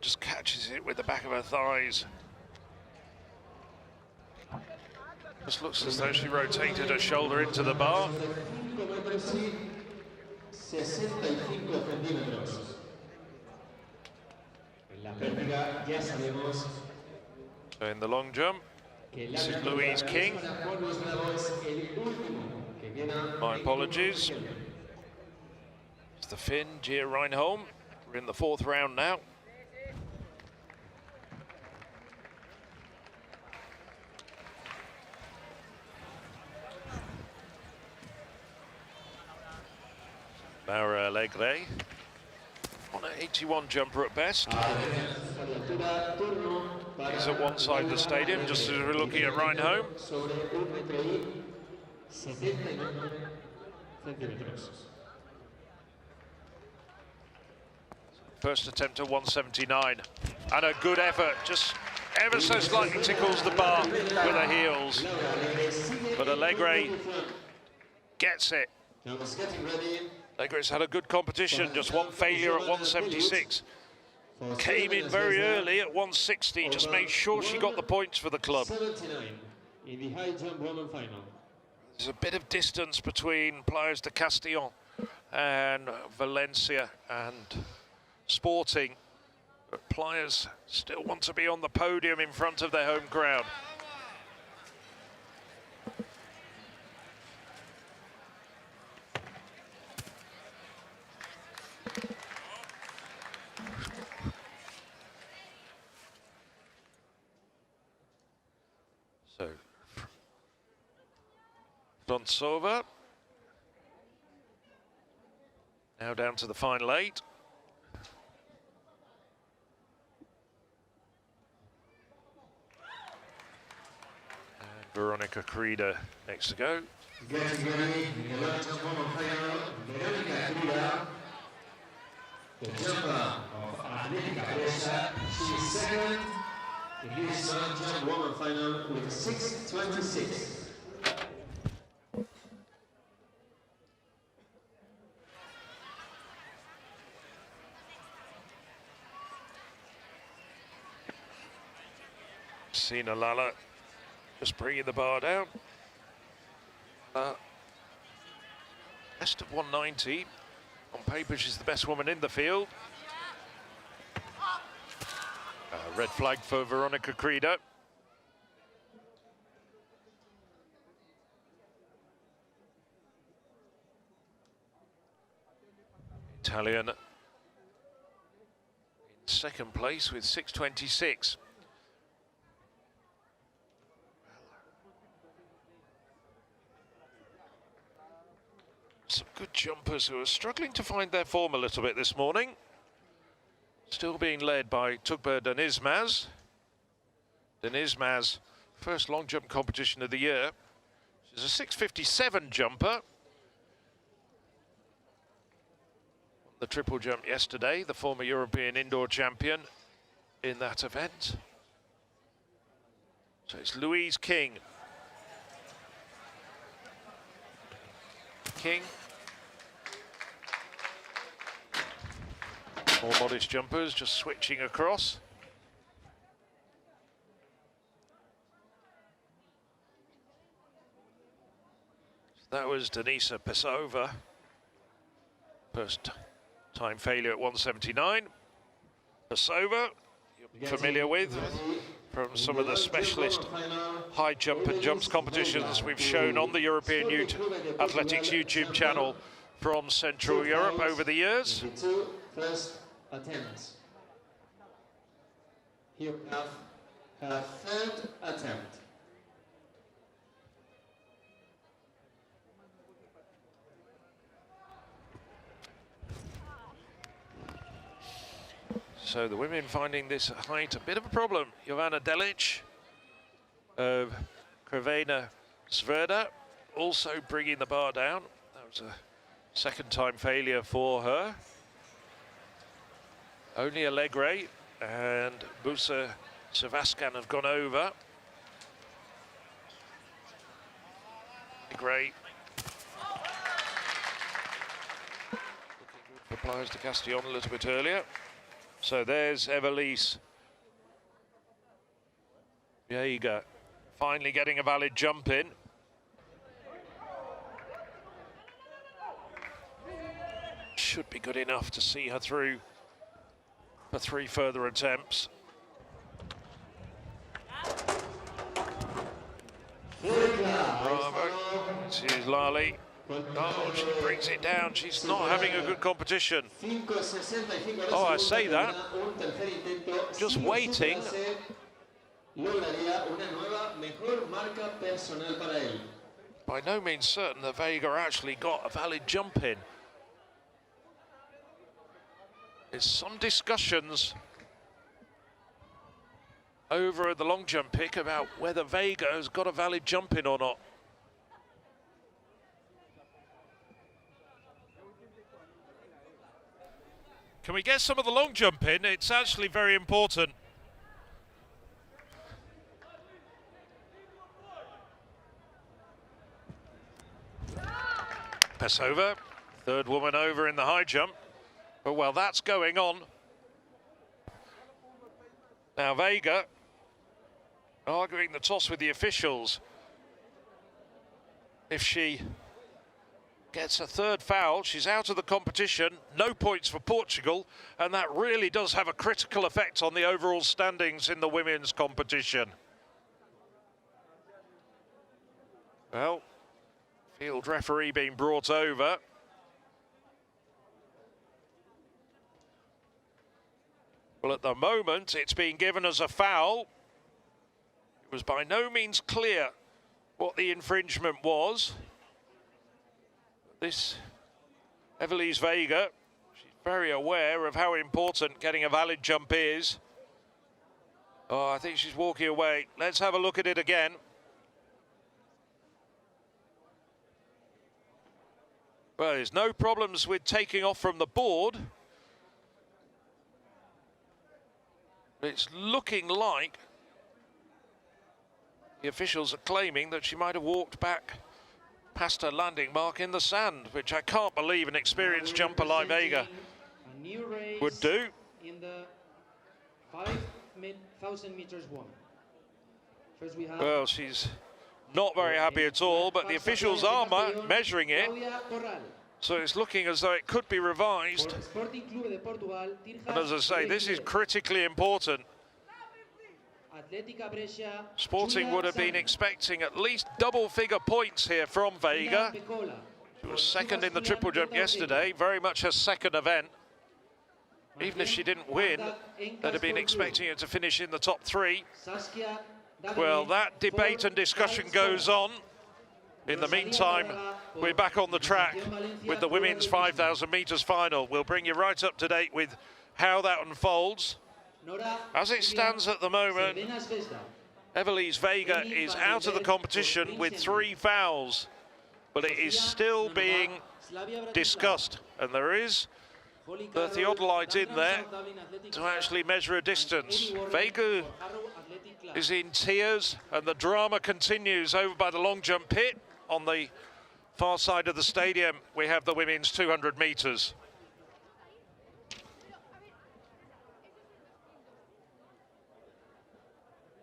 Just catches it with the back of her thighs. Just looks as though she rotated her shoulder into the bar. So in the long jump, this is Louise King. My apologies. It's the Finn, Gia Reinholm. We're in the 4th round now. Laura Alegre, on an 81 jumper at best. He's at one side of the stadium, just as we're looking at Reinholm. First attempt at 179, and a good effort, just ever so slightly tickles the bar with her heels. But Alegre gets it. Allegre's had a good competition, just one failure at 176. Came in very early at 160, just made sure she got the points for the club. In the high jump women final. There's a bit of distance between Playas de Castellón and Valencia and Sporting, but Playas still want to be on the podium in front of their home crowd. So, Dontsova, now down to the final 8. And Veronica Crida next to go. Getting ready in the long jump women final, Veronica Crida, the jumper of Atletica. She's second in this long jump women final with 6:26. Sina Lala just bringing the bar down. Best of 190. On paper, she's the best woman in the field. Red flag for Veronica Crida. Italian in second place with 6:26. Some good jumpers who are struggling to find their form a little bit this morning. Still being led by Tugba Denizmaz. Denizmaz, first long jump competition of the year. She's a 6:57 jumper. The triple jump yesterday, the former European indoor champion in that event. So it's Louise King. King. More modest jumpers, just switching across. That was Denisa Pesova. First time failure at 179. Pesova, you're familiar with from some of the specialist high jump and jumps competitions we've shown on the European Youth Athletics YouTube channel from Central Europe over the years. First attempts. Here we have her third attempt. So the women finding this height a bit of a problem. Jovana Delic of Crvena Zvezda also bringing the bar down. That was a second time failure for her. Only Allegre and Busa Savaskan have gone over. Great. Looking good for Playas de Castellón a little bit earlier. So there's Evelise Veiga finally getting a valid jump in. Should be good enough to see her through for 3 further attempts. Bravo. This is Lali. Oh, she brings it down. She's not having a good competition. Oh, I say that. Just waiting. By no means certain that Veiga actually got a valid jump in. There's some discussions over at the long jump pick about whether Veiga has got a valid jump in or not. Can we get some of the long jump in? It's actually very important. Pesova, third woman over in the high jump. But while that's going on, now Veiga arguing the toss with the officials. If she gets a third foul, she's out of the competition, no points for Portugal, and that really does have a critical effect on the overall standings in the women's competition. Well, field referee being brought over. Well, at the moment, it's being given as a foul. It was by no means clear what the infringement was. This Evelise Veiga, she's very aware of how important getting a valid jump is. Oh, I think she's walking away. Let's have a look at it again. Well, there's no problems with taking off from the board. It's looking like the officials are claiming that she might have walked back past her landing mark in the sand, which I can't believe an experienced jumper like Veiga would do. In the 5,000 meters one. First we have Well, she's not very happy at all, but the officials are measuring it. So it's looking as though it could be revised. And as I say, this is critically important. Sporting would have been expecting at least double-figure points here from Veiga. She was second in the triple jump yesterday, very much her second event. Even if she didn't win, they'd have been expecting her to finish in the top 3. Well, that debate and discussion goes on. In the meantime, we're back on the track with the women's 5,000 meters final. We'll bring you right up to date with how that unfolds. As it stands at the moment, Evelise Veiga is out of the competition with 3 fouls, but it is still being discussed, and there is the theodolite in there to actually measure a distance. Veiga is in tears, and the drama continues over by the long jump pit. On the far side of the stadium, we have the women's 200 meters.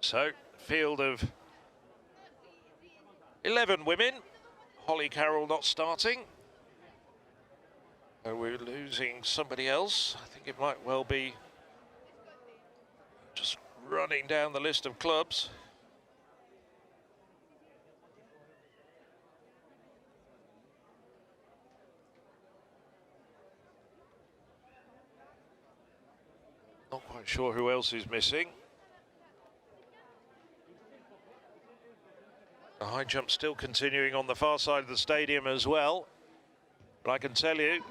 So, field of 11 women. Holly Carroll not starting. We're losing somebody else. I think it might well be just running down the list of clubs. Not quite sure who else is missing. high jump still continuing on the far side of the stadium as well. But I can tell you,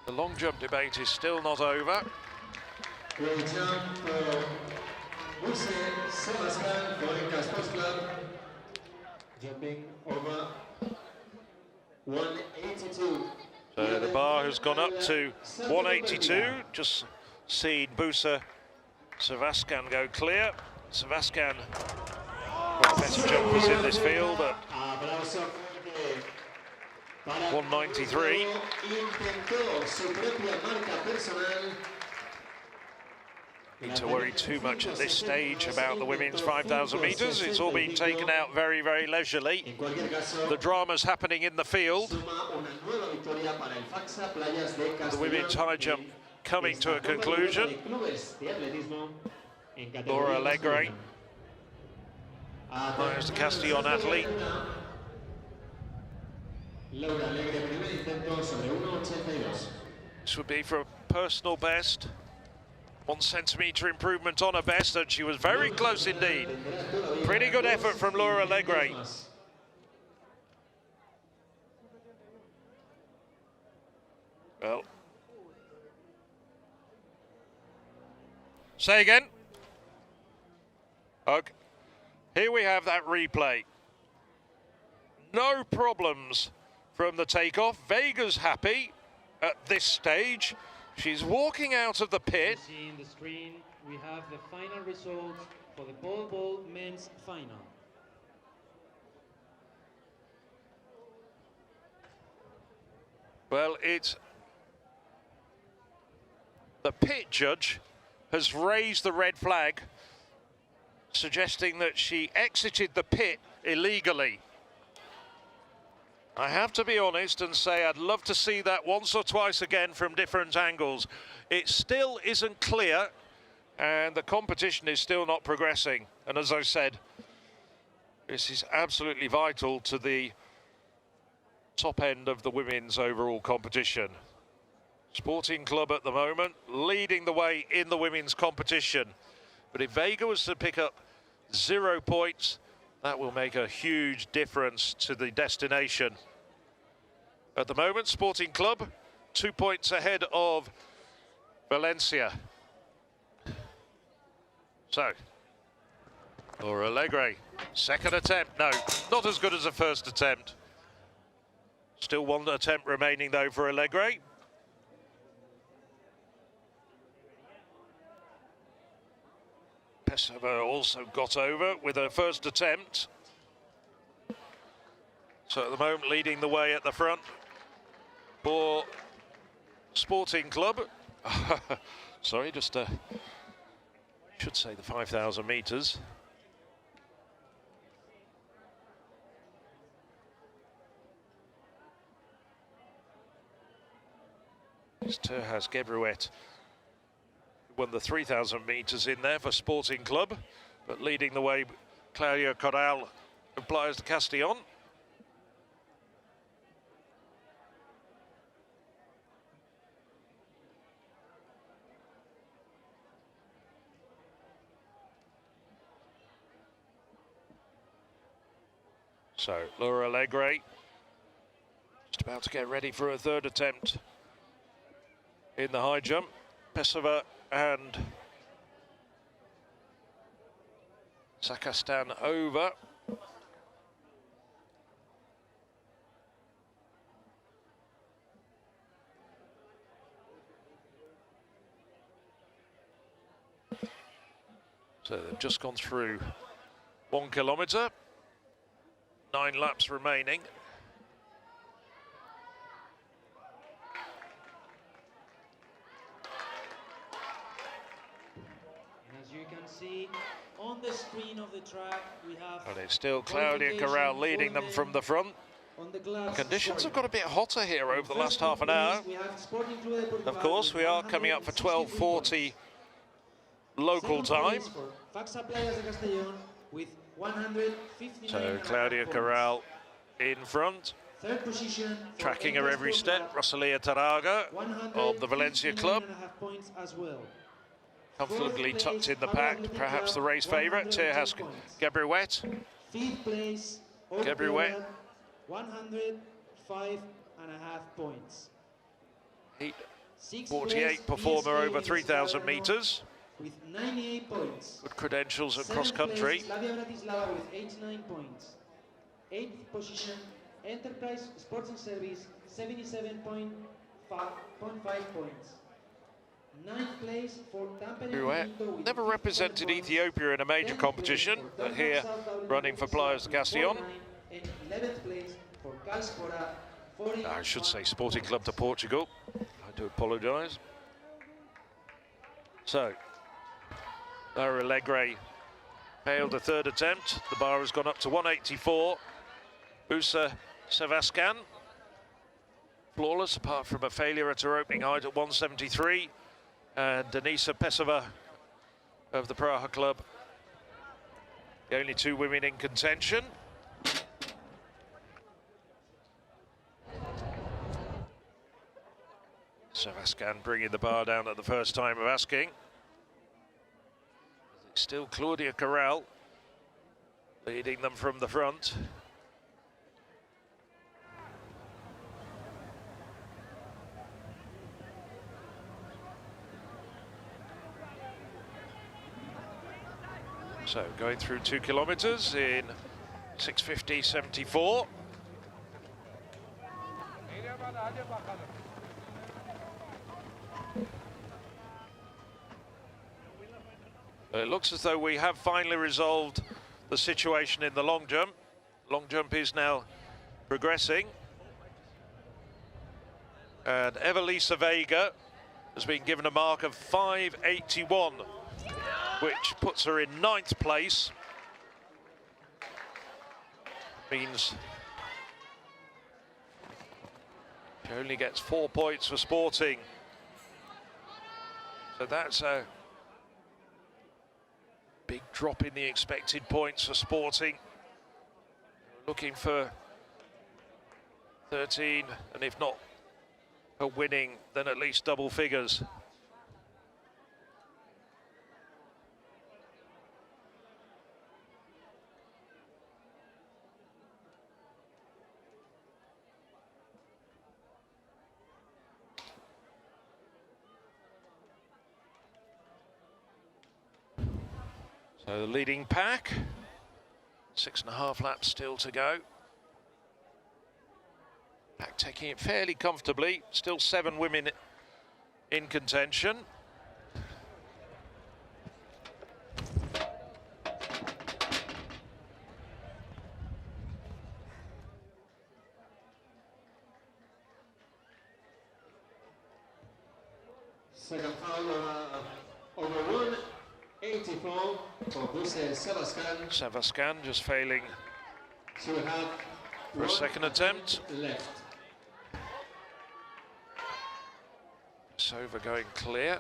the long jump debate is still not over. Great jump for Sebastian for Sports Club. Jumping over 182. So the bar has gone up to 182. Just seen Busa Savaskan go clear. Savaskan, one of the better jumpers in this field at 193. Need to worry too much at this stage about the women's 5,000 metres. It's all been taken out very, very leisurely. The drama's happening in the field. The women's high jump coming to a conclusion. Laura Alegre, there's the Castellón athlete. This would be for a personal best. 1 centimetre improvement on her best, and she was very close indeed. Pretty good effort from Laura Alegre. Well, say again. Okay, here we have that replay. No problems from the takeoff. Vega's happy at this stage. She's walking out of the pit. Seeing the screen, we have the final results for the pole vault men's final. Well, it's the pit judge has raised the red flag, suggesting that she exited the pit illegally. I have to be honest and say I'd love to see that once or twice again from different angles. It still isn't clear, and the competition is still not progressing. And as I said, this is absolutely vital to the top end of the women's overall competition. Sporting Club at the moment leading the way in the women's competition. But if Vega was to pick up 0 points, that will make a huge difference to the destination. At the moment, Sporting Club 2 points ahead of Valencia. So, Laura Alegre, second attempt. No, not as good as a first attempt. Still 1 attempt remaining though for Alegre. Pesova also got over with her first attempt. So at the moment leading the way at the front for Sporting Club. Sorry, just should say the 5,000 metres. It's Terhas Gebruet won the 3,000 metres in there for Sporting Club, but leading the way, Claudia Corral and Playas de Castellón. So, Laura Alegre just about to get ready for a third attempt in the high jump. Pesova and Sakastan over. So they've just gone through 1 kilometre, 9 laps remaining. See on the screen of the track we have, and it's still Claudia Corral leading them from the front. Conditions have got a bit hotter here over the last half an hour. Of course, we are coming up for 12:40 local time. Facsa-Playas de Castellón with 159. So Claudia Corral in front, Third position, tracking her every step. Rosalia Taraga of the Valencia club. points as well. Comfortably tucked in the pack, perhaps the race favourite. Here has Gaetà Huguet. Fifth place, Gaetà Huguet. 105.5 points. 48 performer over 3,000 metres. With 98 points. Good credentials at cross country. Bratislava with 89 points. 8th position, Enterprise Sports and Service, 77.5 points. 9th place for Tampere. Never represented Ethiopia in a major competition, but here running for Playas de Castellón. And 11th place for Calspora. I should say Sporting Club de Portugal. I do apologise. So, Lara Alegre failed a third attempt. The bar has gone up to 184. Busa Sevaskan, flawless apart from a failure at her opening height at 173. And Denisa Pesova of the Praha club, the only two women in contention. Sevaskan bringing the bar down at the first time of asking. It's still Claudia Corral leading them from the front. So going through 2 kilometers in 6:50.74. It looks as though we have finally resolved the situation in the long jump. Long jump is now progressing. And Evelisa Vega has been given a mark of 5:81, which puts her in 9th place. Means she only gets 4 points for Sporting. So that's a big drop in the expected points for Sporting. Looking for 13, and if not a winning, then at least double figures. So the leading pack, 6.5 laps still to go. Pack taking it fairly comfortably, still 7 women in contention. Second foul over 184 for Busa Sevaskan. Sevaskan just failing She will have for a second attempt. left. Sova going clear.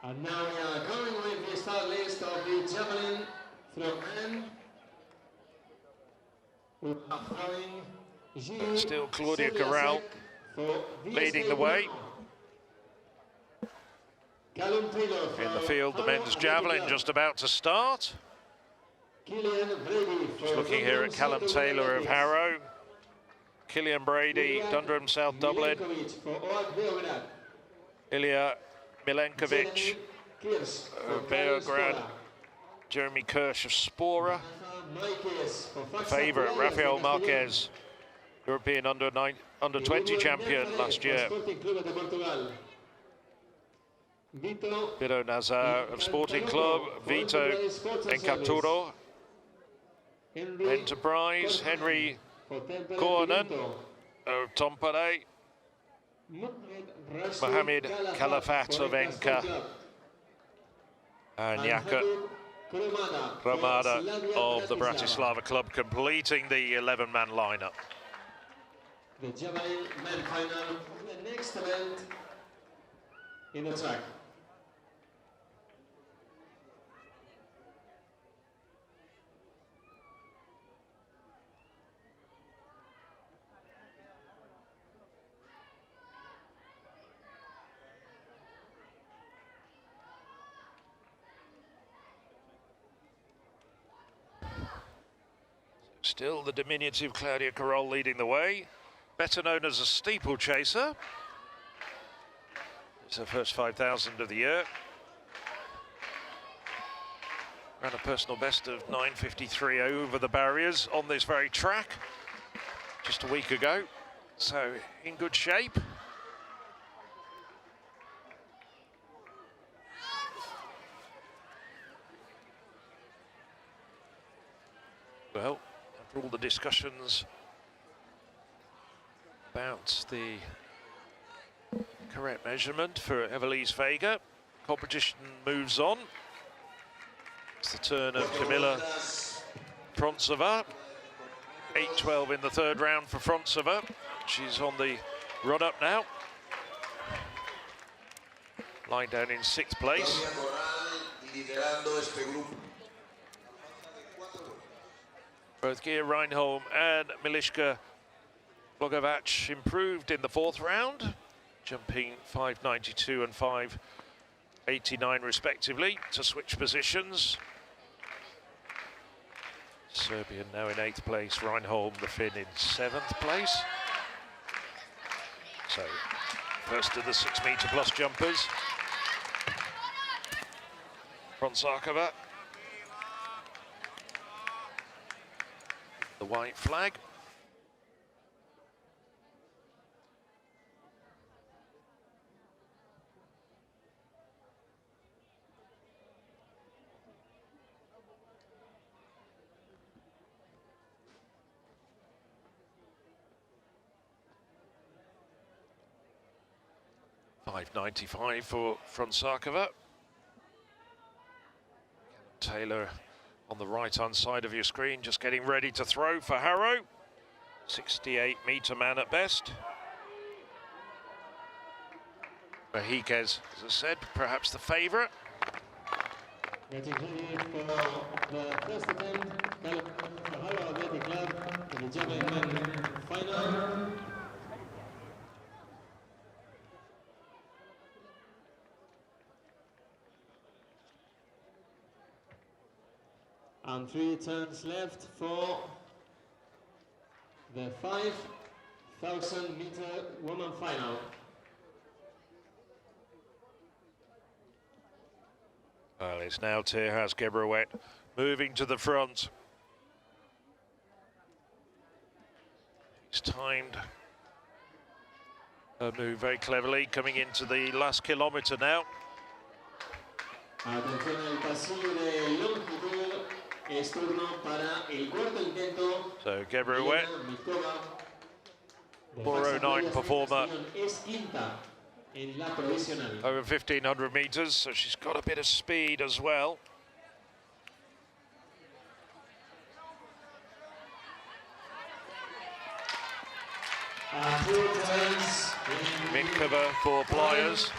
And now we are going with the start list of the javelin from men. We are throwing Gilles Still Claudia Corral for leading the way. Callum Taylor In the field, the men's javelin just about to start. Just looking here at Callum Taylor of Harrow, Killian Brady, Dundrum South Dublin, Ilya Milenkovic of Beograd, Jeremy Kirsch of Spora, the favourite Rafael Marquez, European under-20 champion last year. Vito Nazar of Sporting Club, Vito Encaturo, Enterprise, Henry Cornan of Tampere, Mohamed Calafat of Enka, and Jakub Ramada of the Bratislava club, completing the 11-man lineup. The javelin men final, the next event in the track. Still the diminutive Claudia Carroll leading the way, better known as a steeplechaser. It's her first 5,000 of the year. Ran a personal best of 9:53 over the barriers on this very track just a week ago, so in good shape. Well, after all the discussions about the correct measurement for Evelise Vega, competition moves on. It's the turn of Kamila Frontsova. 8:12 in the third round for Frontsova. She's on the run-up now. Lying down in 6th place. Both Gia Reinholm and Miliška Blogovac improved in the 4th round, jumping 5.92 and 5.89 respectively to switch positions. Serbian now in 8th place, Reinholm the Finn in 7th place. So, first of the 6 metre plus jumpers. Frontsakova. The white flag. $5.95 for Frontsakova. Taylor on the right-hand side of your screen, just getting ready to throw for Harrow. 68-metre man at best. Mahiquez, as I said, perhaps the favourite. Getting ready for the first attempt, Harrow Athletic Club in the German final. And 3 turns left for the 5,000-meter women final. Well, it's now Tejas Gebrehuet moving to the front. He's timed her move very cleverly, coming into the last kilometre now. Atención al pasillo de longitud. Es turno para el cuarto intento. So Gebrehuet, 4:09 performer, es quinta en la provisional. over 1,500 metres, so she's got a bit of speed as well. Minkova for Playas.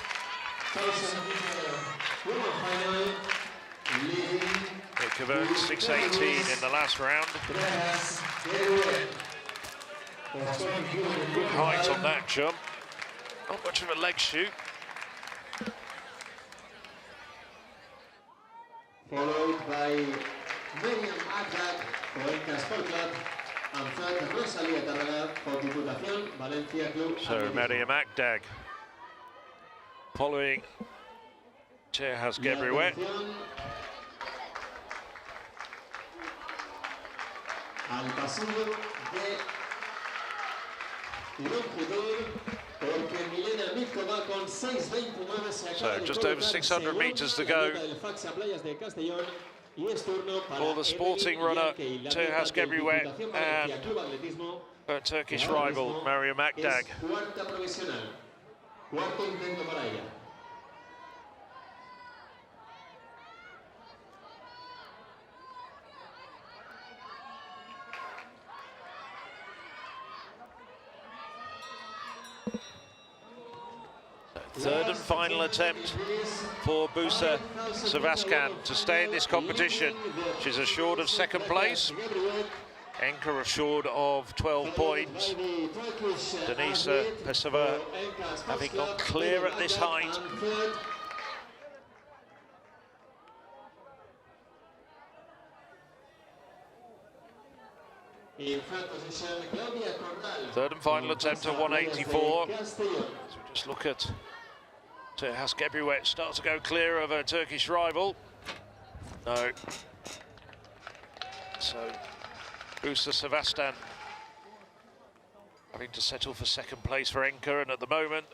Minkova 6:18 in the last round. Good height on that jump. Not much of a leg shoot. Followed by Miriam Akrak for Enca Sport Club and third Rosalía Tarragá for Diputación Valencia Club. So Miriam Akdag following Tejas Gebrehuet. Al pasillo de longitud, porque Milena Minkova con 6:29 se acaba. So just over 600 metres to go Facsa-Playas de Castellón, y es turno para for the sporting runner Tejas Gebrehuet and her Turkish rival Miriam Akdag. Cuarta provisional, cuarto intento para ella. Third and final attempt for Busa Savaskan to stay in this competition. She's assured of second place. Enka assured of 12 points. Denisa Pesova having got clear at this height. Third and final attempt at 184. So we just look at Gaetà Huguet start to go clear of a Turkish rival. No. So Busa Sevastan having to settle for second place for Enka, and at the moment,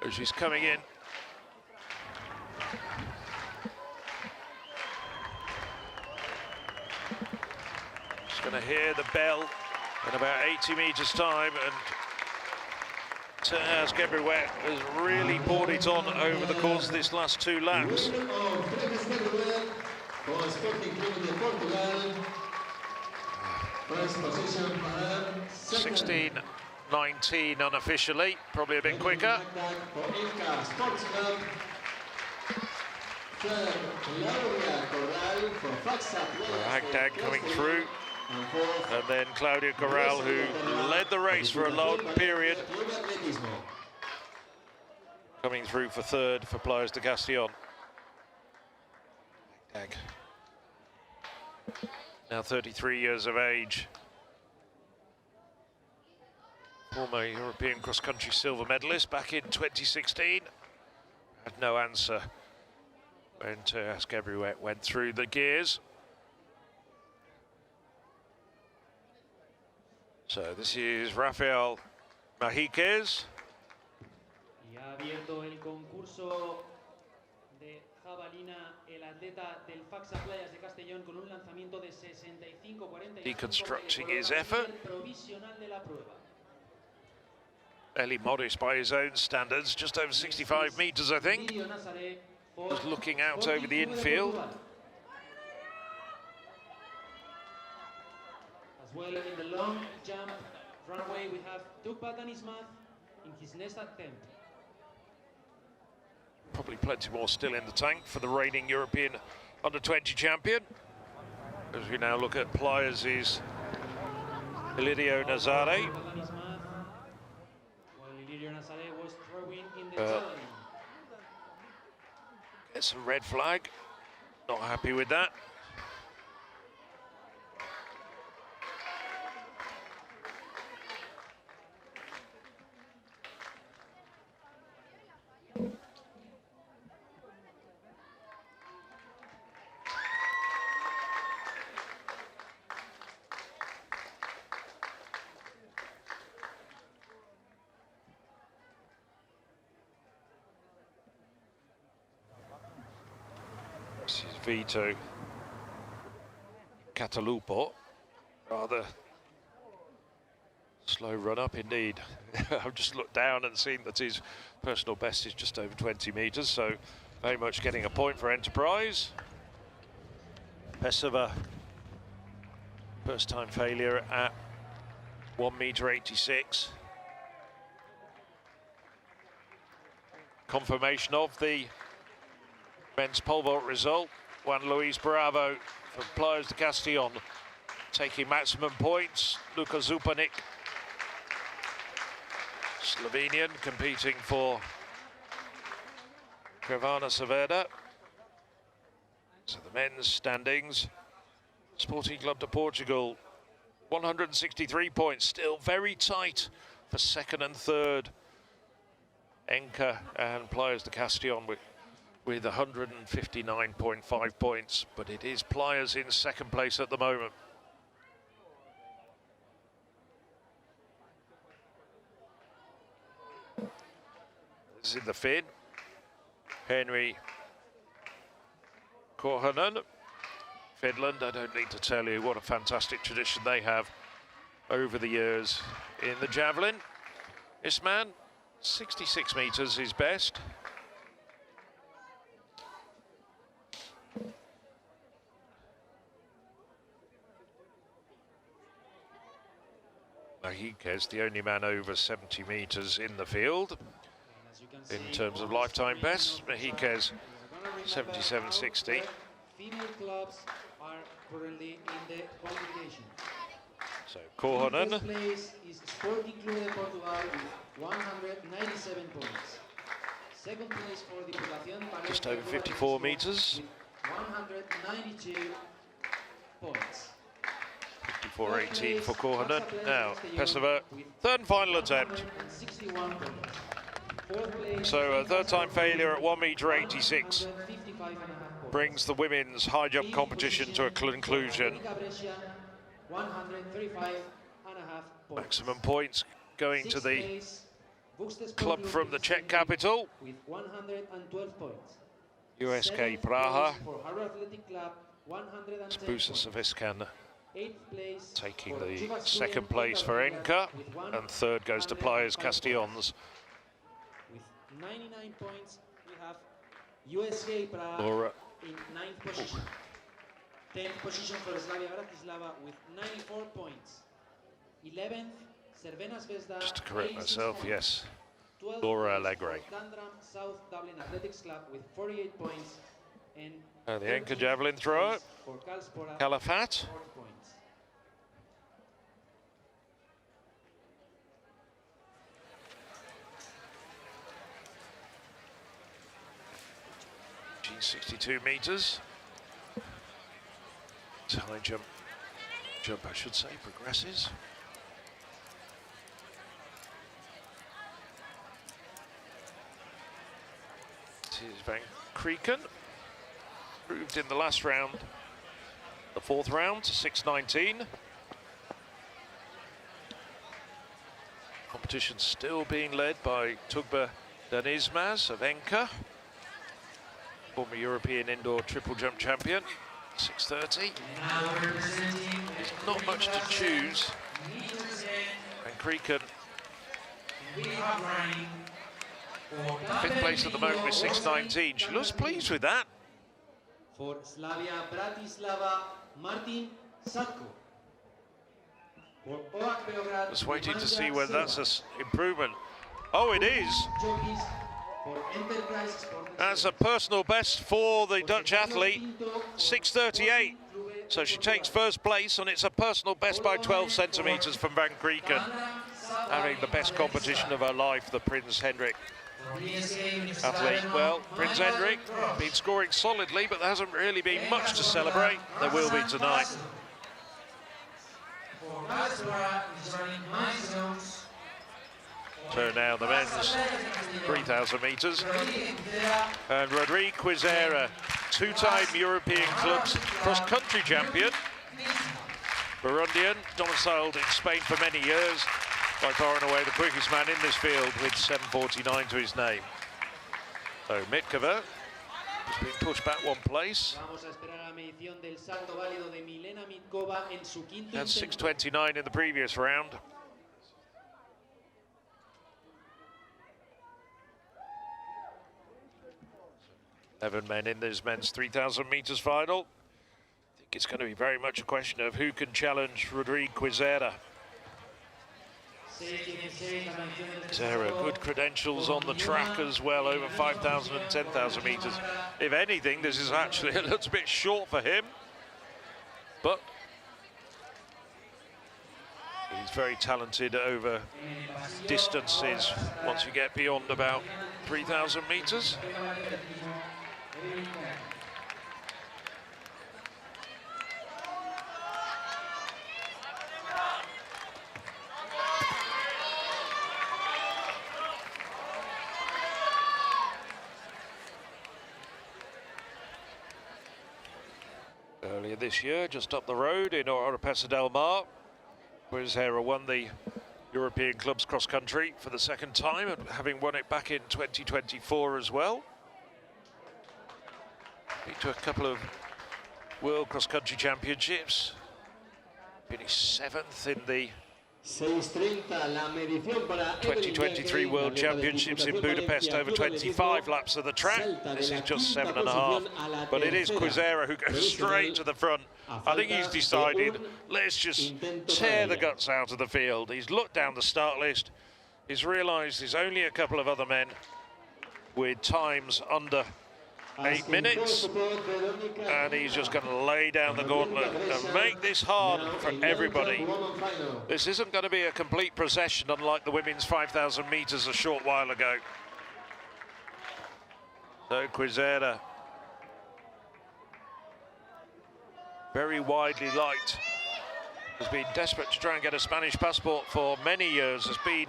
as she's coming in, she's going to hear the bell in about 80 metres time, and Gaetà Huguet has really poured it on over the course of this last 2 laps. 16:19 unofficially, probably a bit quicker. Hagdag coming through, and then Claudia Corral, who led the race for a long period, coming through for third for Playas de Castellón. Hagdag, now 33 years of age, former European cross-country silver medalist back in 2016. Had no answer when Gaetà Huguet went through the gears. So this is Rafael Mejíquez. Y ha abierto el concurso de jabalina el atleta del Facsa-Playas de Castellón con un lanzamiento de 65-45. Deconstructing his effort. Provisional de la prueba. Fairly modest by his own standards, just over 65 metres, I think. Just looking out over the infield. As well in the long jump runway, we have Tukpat Ismath in his next attempt. Probably plenty more still in the tank for the reigning European under-20 champion. As we now look at Playas' Ilidio Nazare. It's a red flag, not happy with that. Vito Catalupo, rather slow run up indeed. I've just looked down and seen that his personal best is just over 20 metres, so very much getting a point for Enterprise. Pesova, first time failure at 1.86 m. Confirmation of the men's pole vault result. Juan Luis Bravo from Playas de Castellón taking maximum points. Luka Zupanic, Slovenian, competing for Crevana Cerveda. So the men's standings, Sporting Club de Portugal, 163 points, still very tight for second and third. Enka and Playas de Castellón with 159.5 points, but it is Playas in second place at the moment. This is in the Finn. Henry Korhonen, Finland. I don't need to tell you what a fantastic tradition they have over the years in the javelin. This man, 66 metres is best. Mejíquez, the only man over 70 metres in the field in terms of lifetime best. Mejíquez, 77.60. Female clubs are currently in the qualification. So Korhonen. First place is Sporting Club de Portugal with 197 points. Second place for Diputación Palencia, just over 54 metres. 192 points. 4:18 for Korhonen. Now, Pesova, third and final attempt. So a third time failure at 1m86 brings the women's high jump competition to a conclusion. Maximum points going to the club from the Czech capital, USK Praha. Busa Saviskan taking the second place for Enka, and third goes to Playas Castellón. With 99 points, we have USK Praha Laura. in 9th position. 10th position for Slavia Bratislava with 94 points. 11th, Cervena Zvezda. Just to correct myself, points. yes. 12th Laura Allegre. Gandram South Dublin Athletics Club with 48 points. And The Enka javelin thrower, for Kalspora, Calafat. 4 points. G62 meters. High jump, I should say, progresses. This is Van Krieken, proved in the last round, the fourth round, 6:19. Competition still being led by Tugba Danizmaz of Enka, former European indoor triple jump champion. 6:30. There's not much to choose. And Krieken, fifth place at the moment with 6:19. She looks pleased with that. For Slavia Bratislava, Martin Sadko. For OAK Beograd, Just waiting to see whether that's an improvement. Oh, it is. For Enterprise Sport. That's a personal best for the Dutch athlete, 6:38. So she takes first place, and it's a personal best by 12 centimeters from Van Krieken, having the best competition of her life, the Prince Hendrik athlete. Well, Prince Hendrik been scoring solidly, but there hasn't really been much to celebrate. There will be tonight. So now the men's 3,000 meters. And Rodrigo Quizera, two-time European clubs cross-country champion. Burundian, domiciled in Spain for many years. By far and away the quickest man in this field with 7:49 to his name. So Mitkova has been pushed back one place. And 6:29 in the previous round. 11 men in this men's 3,000 meters final. I think it's going to be very much a question of who can challenge Rodrigo Quizera. Quizera, good credentials on the track as well, over 5,000 and 10,000 meters. If anything, this is actually a little bit short for him, but he's very talented over distances once you get beyond about 3,000 meters. Earlier this year, just up the road in Oropesa del Mar, Quizera won the European Clubs Cross Country for the second time, and having won it back in 2024 as well. Been to a couple of World Cross Country Championships. Finished 7th in the 2023 World Championships in Budapest, over 25 laps of the track. This is just 7.5, but it is Quizera who goes straight to the front. I think he's decided, let's just tear the guts out of the field. He's looked down the start list. He's realised there's only a couple of other men with times under 8 minutes, and he's just going to lay down the gauntlet and make this hard for everybody. This isn't going to be a complete procession, unlike the women's 5,000 meters a short while ago. So Quizera, very widely liked has been desperate to try and get a Spanish passport for many years, has been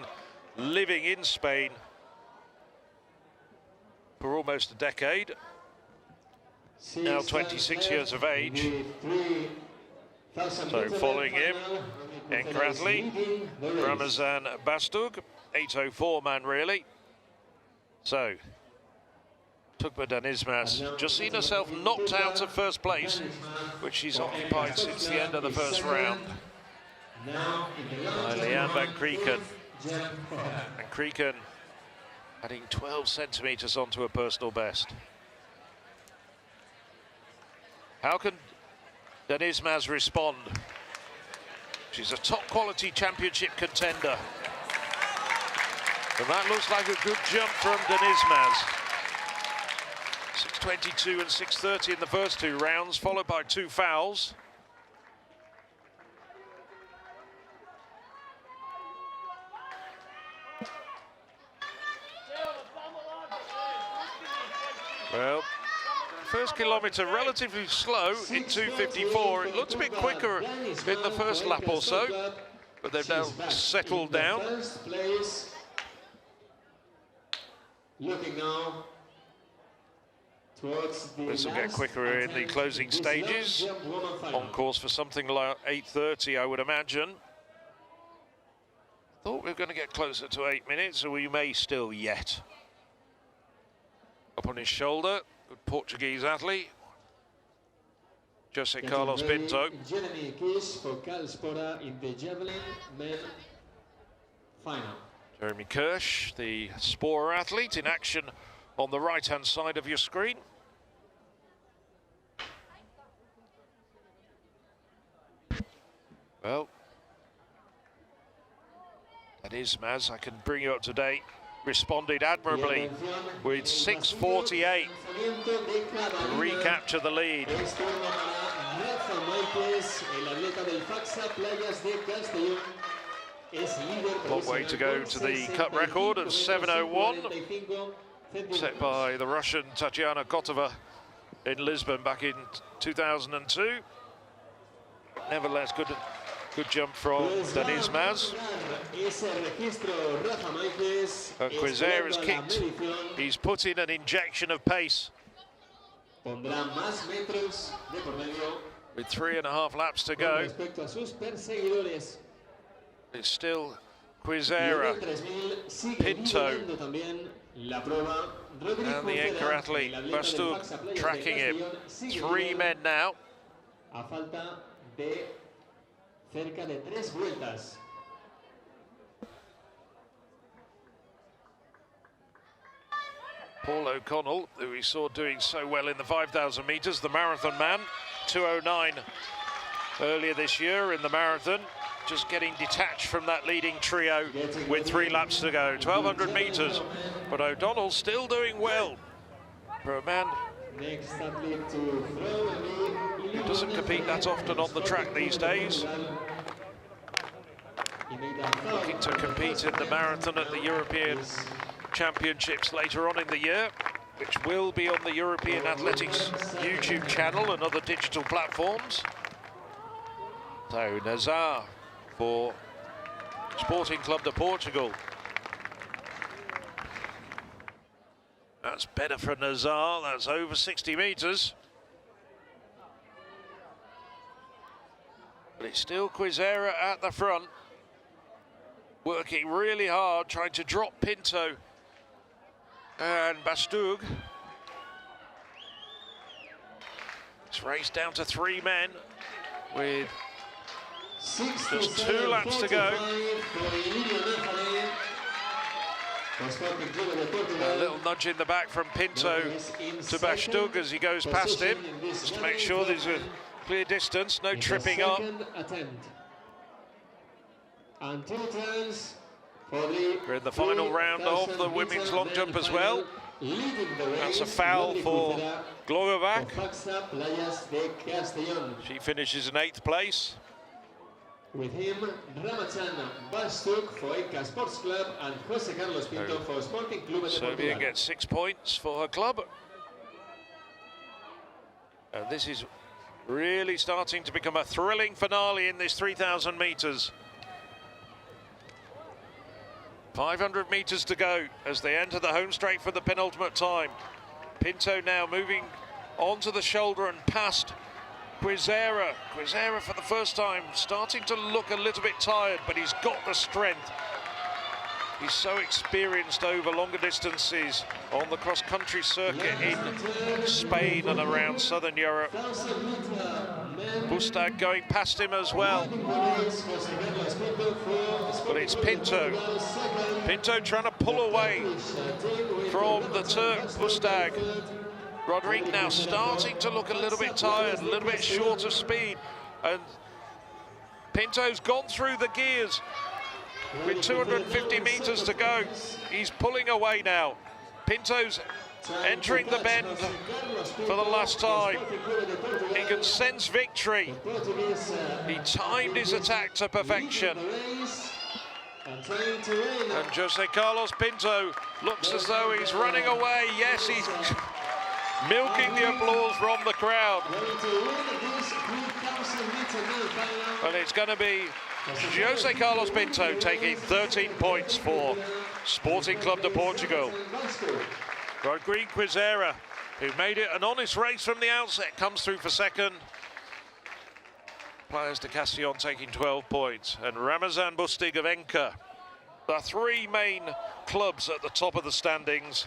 living in Spain for almost a decade. Now 26 years of age. So following him, Encratli, Ramazan Bastug, 804 man really. So, Tugba Denizmaz just seen herself knocked out of first place, which she's occupied since the end of the first round. By Leanne van Krieken. And Krieken adding 12 centimetres onto her personal best. How can Denizmaz respond? She's a top quality championship contender. And that looks like a good jump from Denizmaz. 6:22 and 6:30 in the first two rounds, followed by two fouls. Well, first kilometre relatively slow in 2:54. It looked a bit quicker in the first lap or so, but they've now settled down. Looking now towards the This will get quicker in the closing stages. On course for something like 8:30, I would imagine. Thought we were going to get closer to 8 minutes, so we may still yet. Up on his shoulder, good Portuguese athlete, Jose Carlos Pinto. Jeremy Kish for Cal Spora in the javelin men final. Jeremy Kirsch, the Spora athlete, in action on the right-hand side of your screen. Well, that is Maz, I can bring you up to date, responded admirably with 6:48 to recapture the lead. Long way to go to the cup record of 7:01, set by the Russian Tatiana Kotova in Lisbon back in 2002. Nevertheless, good jump from Denizmaz. Quizera has kicked. He's put in an injection of pace. With 3.5 laps to go. It's still Quizera, Pinto, and the anchor athlete Bastug tracking him. 3 men now. A falta de cerca de 3 vueltas. Paul O'Connell, who we saw doing so well in the 5,000 metres, the marathon man, 2:09 earlier this year in the marathon, just getting detached from that leading trio with 3 laps to go, 1,200 metres, but O'Donnell still doing well for a man who doesn't compete that often on the track these days. Looking to compete in the marathon at the European Championships later on in the year, which will be on the European Athletics YouTube channel and other digital platforms. So Nazar for Sporting Club de Portugal. That's better for Nazar, that's over 60 metres. But it's still Quizera at the front, working really hard, trying to drop Pinto and Bastug. It's raced down to 3 men with just 2 laps to go. A little nudge in the back from Pinto to Bastug as he goes past him, just to make sure there's a clear distance, no tripping up. We're in the final round of the women's long jump as well. That's a foul for Glogovac. She finishes in 8th place. With him, Ramachan Bastug for ECA Sports Club and Jose Carlos Pinto for Sporting Club de Portugal. Serbia gets 6 points for her club. And this is Really starting to become a thrilling finale in this 3,000 meters. 500 meters to go as they enter the home straight for the penultimate time. Pinto now moving onto the shoulder and past Quizera. Quizera for the first time starting to look a little bit tired, but he's got the strength. He's so experienced over longer distances on the cross-country circuit in Spain and around Southern Europe. Bustag going past him as well. But it's Pinto. Pinto trying to pull away from the Turk Bustag. Rodrigue now starting to look a little bit tired, a little bit short of speed. And Pinto's gone through the gears. With 250 meters to go, he's pulling away now. Pinto's entering the bend for the last time. He can sense victory. He timed his attack to perfection. And Jose Carlos Pinto looks as though he's running away. Yes, he's milking the applause from the crowd. And it's going to be Jose Carlos Pinto taking 13 points for Sporting Club de Portugal. Rodrigue Quizera, who made it an honest race from the outset, comes through for second. Playas de Castellón taking 12 points. And Ramazan Bustig of Enca, the three main clubs at the top of the standings.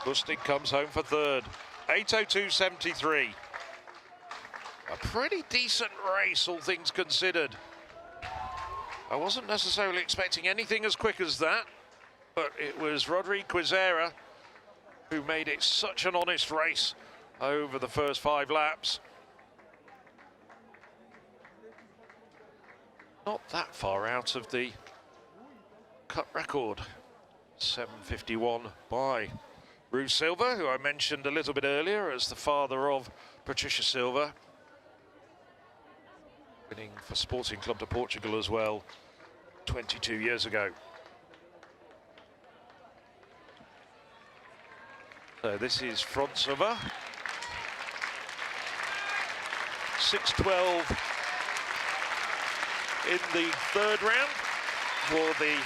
Bustig comes home for third, 8:02.73. A pretty decent race, all things considered. I wasn't necessarily expecting anything as quick as that, but it was Rodrigue Quizera who made it such an honest race over the first 5 laps. Not that far out of the cut record. 7:51 by Bruce Silva, who I mentioned a little bit earlier as the father of Patricia Silva. Winning for Sporting Club de Portugal as well 22 years ago. So this is Frontsova. 6:12 in the third round for the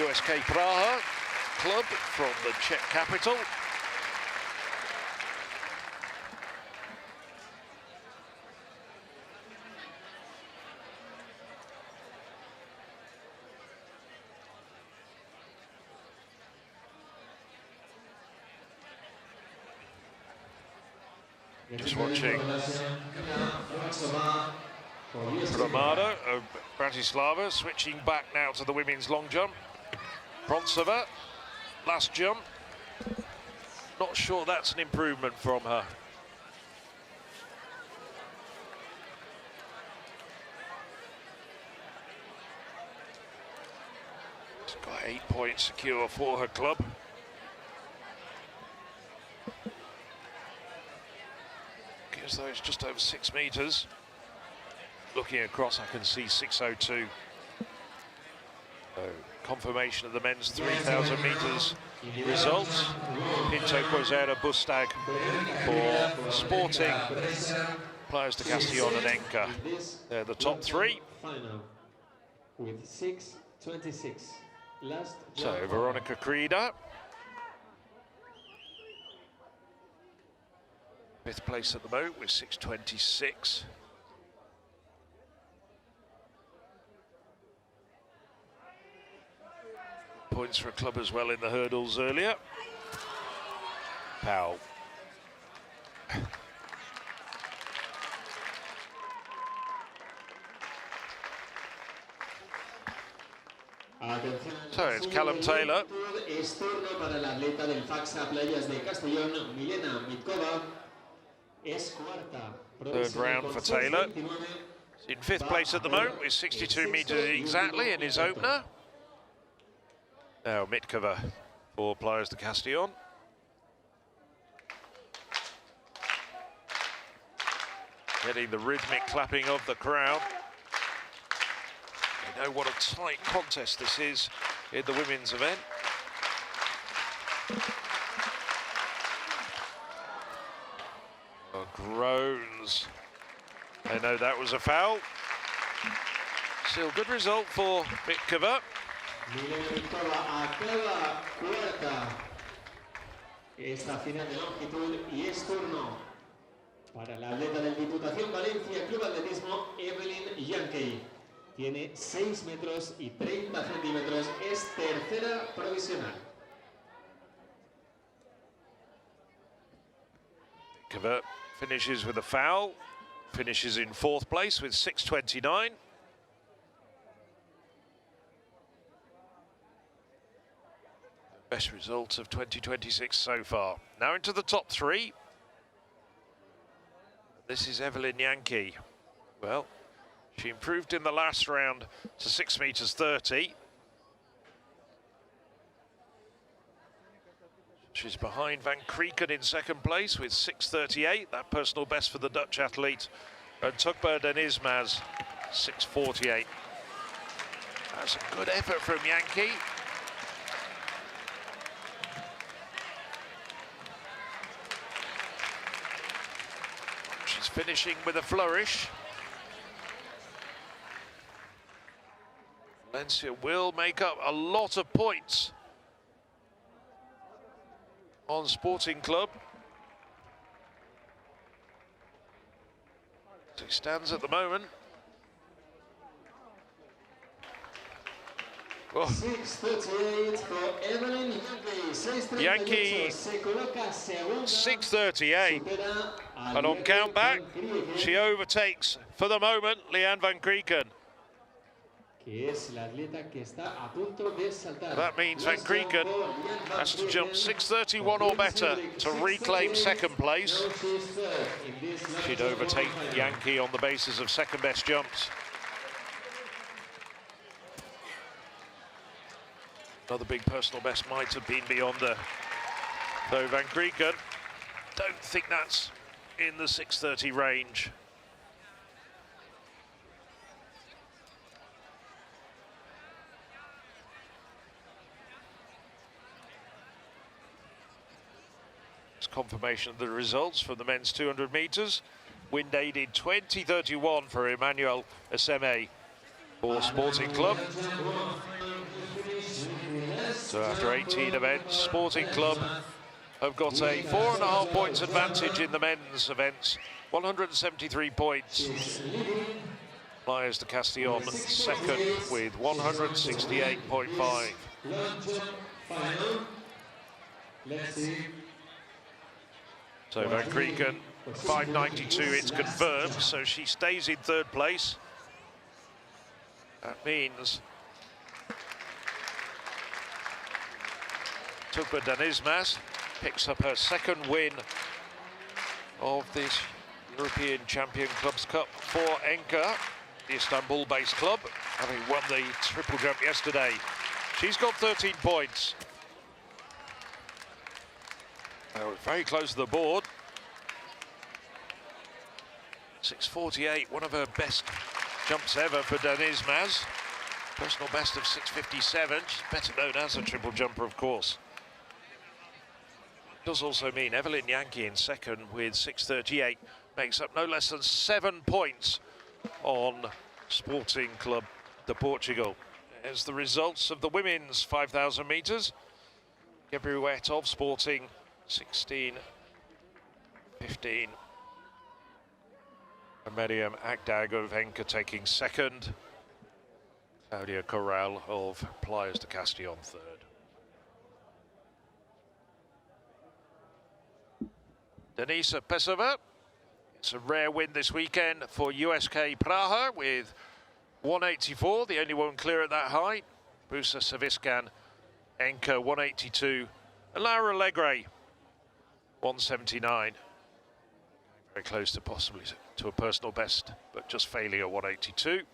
USK Praha club from the Czech capital. Just watching Ramada of Bratislava switching back now to the women's long jump. Frontsova, last jump. Not sure that's an improvement from her. She's got 8 points secure for her club. As though it's just over 6 meters. Looking across, I can see 6:02. So, confirmation of the men's 3,000 meters results. Pinto, Quizera, Bustag for Sporting, Playas de Castellón and Enca. They're the top 3. With 6:26. So, Veronica Crida. 5th place at the moment with 6:26. Points for a club as well in the hurdles earlier. Powell. So it's Callum Taylor. Es turno para la atleta del Facsa-Playas de Castellón, Milena Mitkova. Es cuarta. Third round for Taylor. In 5th place at the moment with 62 meters exactly in his opener. Now Mitkova for Playas de Castellón. Getting the rhythmic clapping of the crowd. You know what a tight contest this is in the women's event. Jones. I know that was a foul. Still good result for Bitkova. Acaba cuarta esta final de longitud y es turno para la atleta del Diputación Valencia Club Atletismo, Evelyn Yankee. Tiene 6 metros y 30 centímetros, es tercera provisional. Bitkova finishes with a foul, finishes in 4th place with 6:29. Best result of 2026 so far. Now into the top 3. This is Evelyn Yankee. Well, she improved in the last round to 6 meters 30. She's behind Van Krieken in 2nd place with 6:38, that personal best for the Dutch athlete. And Tukba Denizmaz, 6:48. That's a good effort from Yankee. She's finishing with a flourish. Valencia will make up a lot of points on Sporting Club. As it stands at the moment. Oh. 6:38 for Evelyn Yankee. 6:38. Yankee, 6:38. And on count back, she overtakes, for the moment, Leanne Van Krieken. That means Van Krieken has to jump 6:31 or better to reclaim 2nd place. She'd overtake Yankee on the basis of 2nd best jumps. Another big personal best might have been beyond her. Though Van Krieken, don't think that's in the 6:30 range. It's confirmation of the results for the men's 200 meters. Wind aided 20:31 for Emmanuel Asume for Sporting Club. So after 18 events, Sporting Club have got a 4.5 points advantage in the men's events, 173 points. Playas de Castellón 2nd with 168.5. So Van Krieken, 5:92, it's confirmed, so she stays in 3rd place. That means Tukba Denizmaz picks up her 2nd win of this European Champion Clubs Cup for Enka, the Istanbul-based club, having won the triple jump yesterday. She's got 13 points. Very close to the board. 6:48, one of her best jumps ever for Denizmaz. Personal best of 6:57. She's better known as a triple jumper, of course. Does also mean Evelyn Yankee in 2nd with 6:38 makes up no less than 7 points on Sporting Club de Portugal. As the results of the women's 5,000 metres, Gaetà Huguet of Sporting 16:15. And Miriam Akdag of Enka taking 2nd. Claudia Corral of Playas de Castellón 3rd. Denisa Pesova, it's a rare win this weekend for USK Praha with 184, the only one clear at that height. Busa Saviskan, Enka 182, and Laura Legre 179. Very close to possibly to a personal best, but just failing at 182.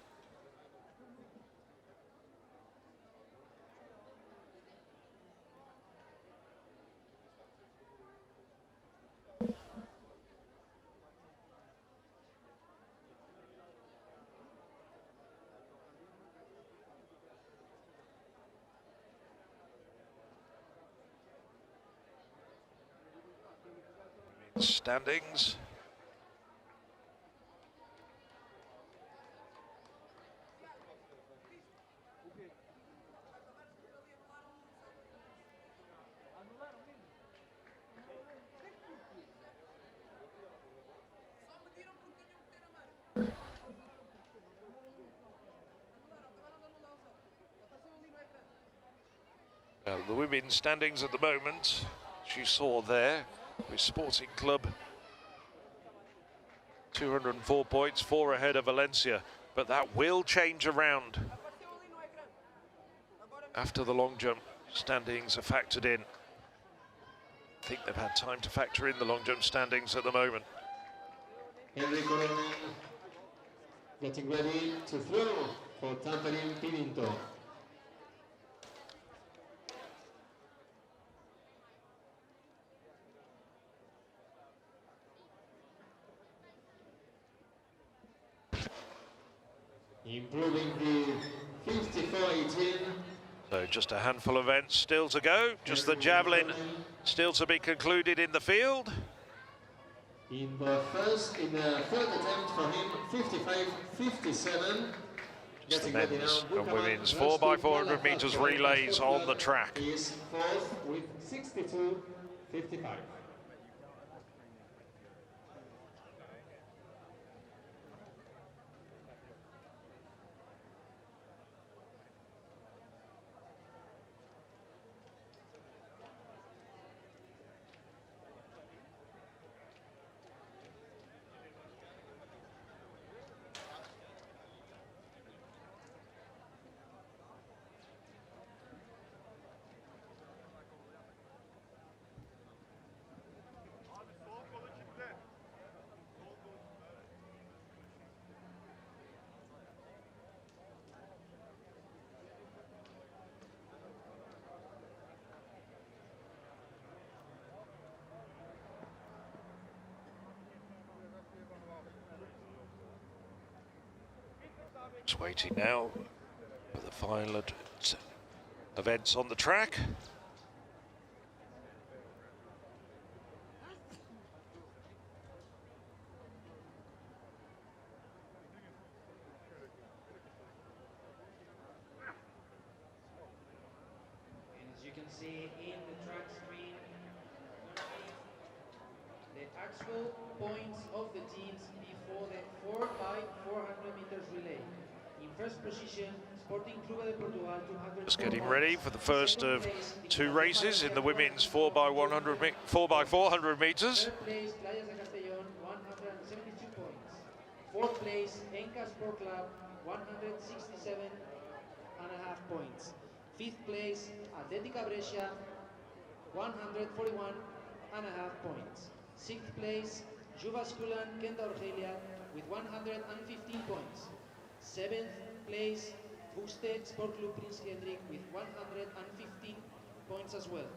Standings. The women's standings at the moment, as you saw there, with Sporting Club 204 points, 4 ahead of Valencia, but that will change around after the long jump standings are factored in. I think they've had time to factor in the long jump standings at the moment. Enrico getting ready to throw for Tamparin Pimento. Improving the 54-18. So just a handful of events still to go. Just the javelin still to be concluded in the field. In the third attempt for him, 55-57. Just the men's and women's 4x400 meters relays on the track. Is fourth with 62-55. Just waiting now for the final events on the track. And as you can see in the track screen, the actual points of the teams before the 4x400 meters relay. In first position, Sporting Club de Portugal, 200. Just getting ready for the first of 2 races in the women's 4x400 meters. Third place, Playas de Castellón, 172 points. Fourth place, Enca Sport Club, 167.5 points. Fifth place, Atletica Brescia, 141.5 points. Sixth place, Juvasculan Kenda Orgelia with 115 points. Seventh place, Buste Sport Club Prince Hendrik with 115 points as well.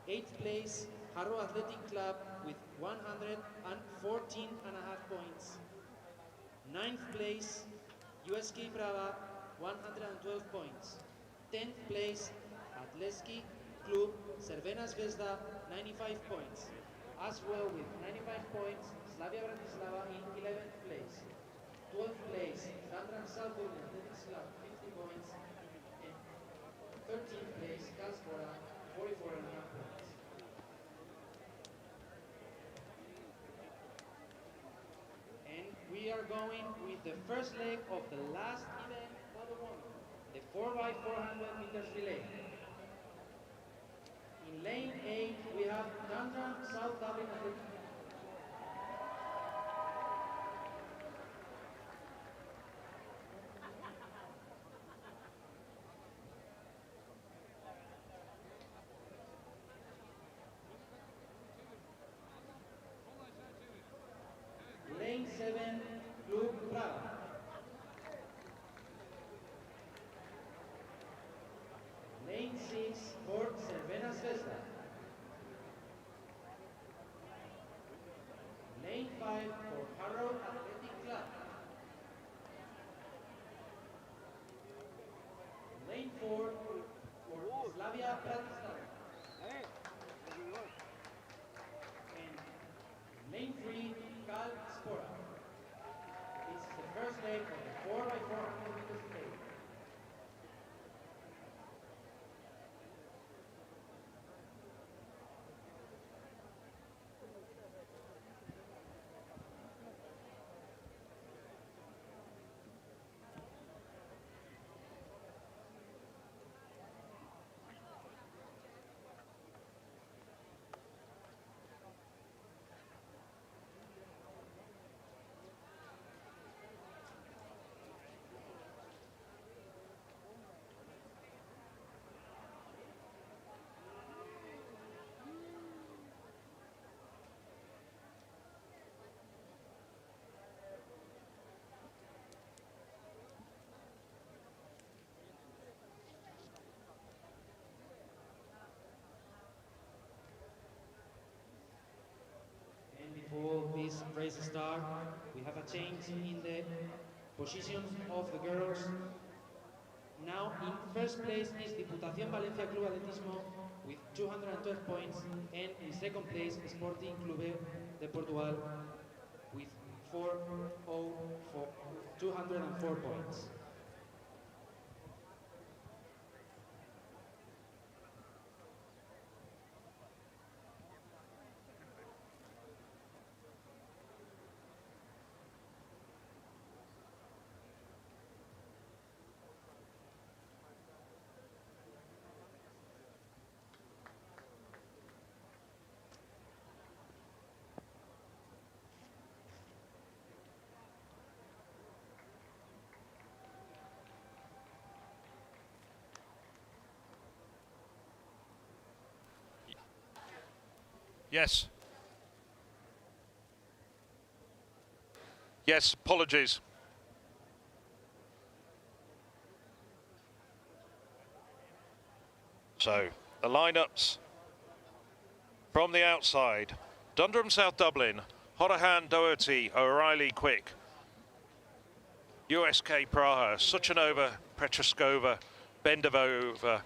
Eighth place, Harrow Athletic Club with 114.5 points. Ninth place, USK Brava, 112 points. 10th place, Atleski Club Cervena Zvezda, 95 points. As well with 95 points, Slavia Bratislava in 11th place. 12th place, Dandran South Dublin Athletics Club, 50 points. And 13th place, Calspora, 44.5 points. And we are going with the first leg of the last event for the women, the 4x400 meters relay. In lane 8, we have Dandran South Dublin Athletics. Lane 7, Club Praga. Lane 6 for Cervena Zvezda. Lane 5 for Harrow Athletic Club. Lane 4 for Slavia Bratislava. And lane 3, Calspora. This is the first change in the positions of the girls. Now in first place is Diputación Valencia Club Atletismo with 212 points, and in second place Sporting Clube de Portugal with 204 points. Yes. Yes, apologies. So, the lineups from the outside. Dundrum South Dublin, Horahan, Doherty, O'Reilly, Quick. USK Praha, Suchanova, Petroskova, Bendavova,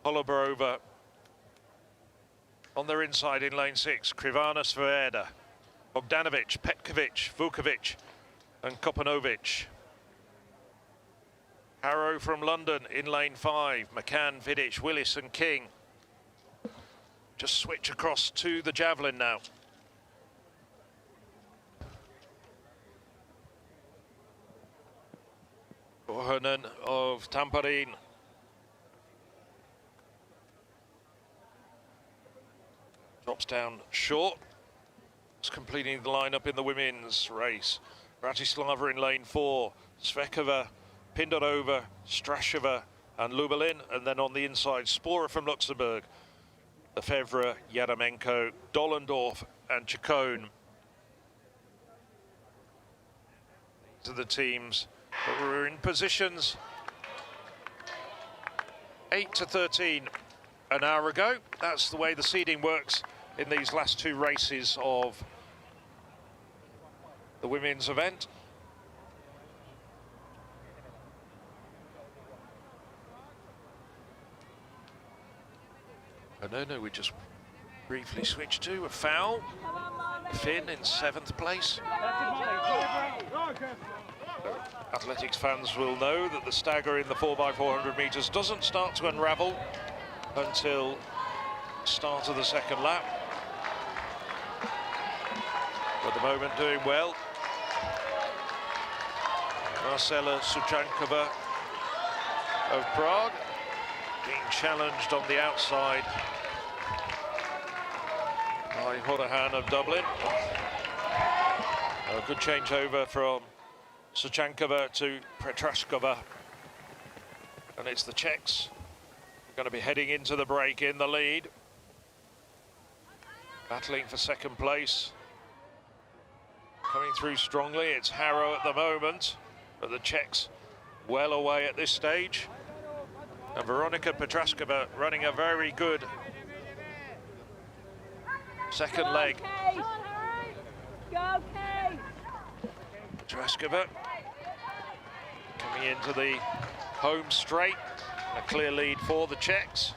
Holobarova. On their inside in lane 6, Krivana Sveda, Bogdanovic, Petkovic, Vukovic and Kopanovic. Harrow from London in lane 5, McCann, Vidic, Willis and King. Just switch across to the javelin now. Korhonen of Tamparin. Drops down short. It's completing the lineup in the women's race. Bratislava in lane 4. Svekova, Pindorova, Strashova and Lubalin. And then on the inside, Spora from Luxembourg. Lefebvre, Yaramenko, Dollendorf and Chacon. To the teams that were in positions 8 to 13 an hour ago. That's the way the seeding works in these last two races of the women's event. No, we just briefly switched to a foul. Finn in 7th place. Athletics fans will know that the stagger in the 4x400 metres doesn't start to unravel until start of the second lap. At the moment doing well. Marcela Suchankova of Prague being challenged on the outside by Horahan of Dublin. A good changeover from Suchankova to Petraskova. And it's the Czechs going to be heading into the break in the lead. Battling for second place. Coming through strongly, it's Harrow at the moment, but the Czechs well away at this stage. And Veronika Petraskova running a very good second leg. Petraskova coming into the home straight, a clear lead for the Czechs.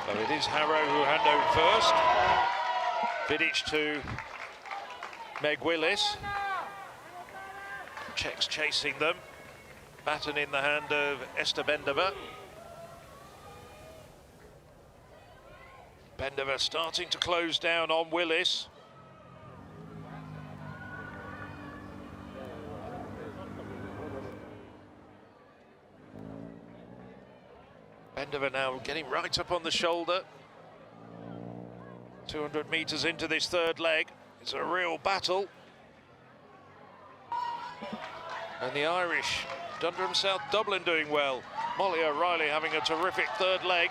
So it is Harrow who hand over first. Vidic to Meg Willis. Czechs chasing them. Baton in the hand of Esther Bendova. Bendova starting to close down on Willis. Bendova now getting right up on the shoulder. 200 metres into this third leg. It's a real battle. And the Irish, Dundrum South Dublin doing well. Molly O'Reilly having a terrific third leg.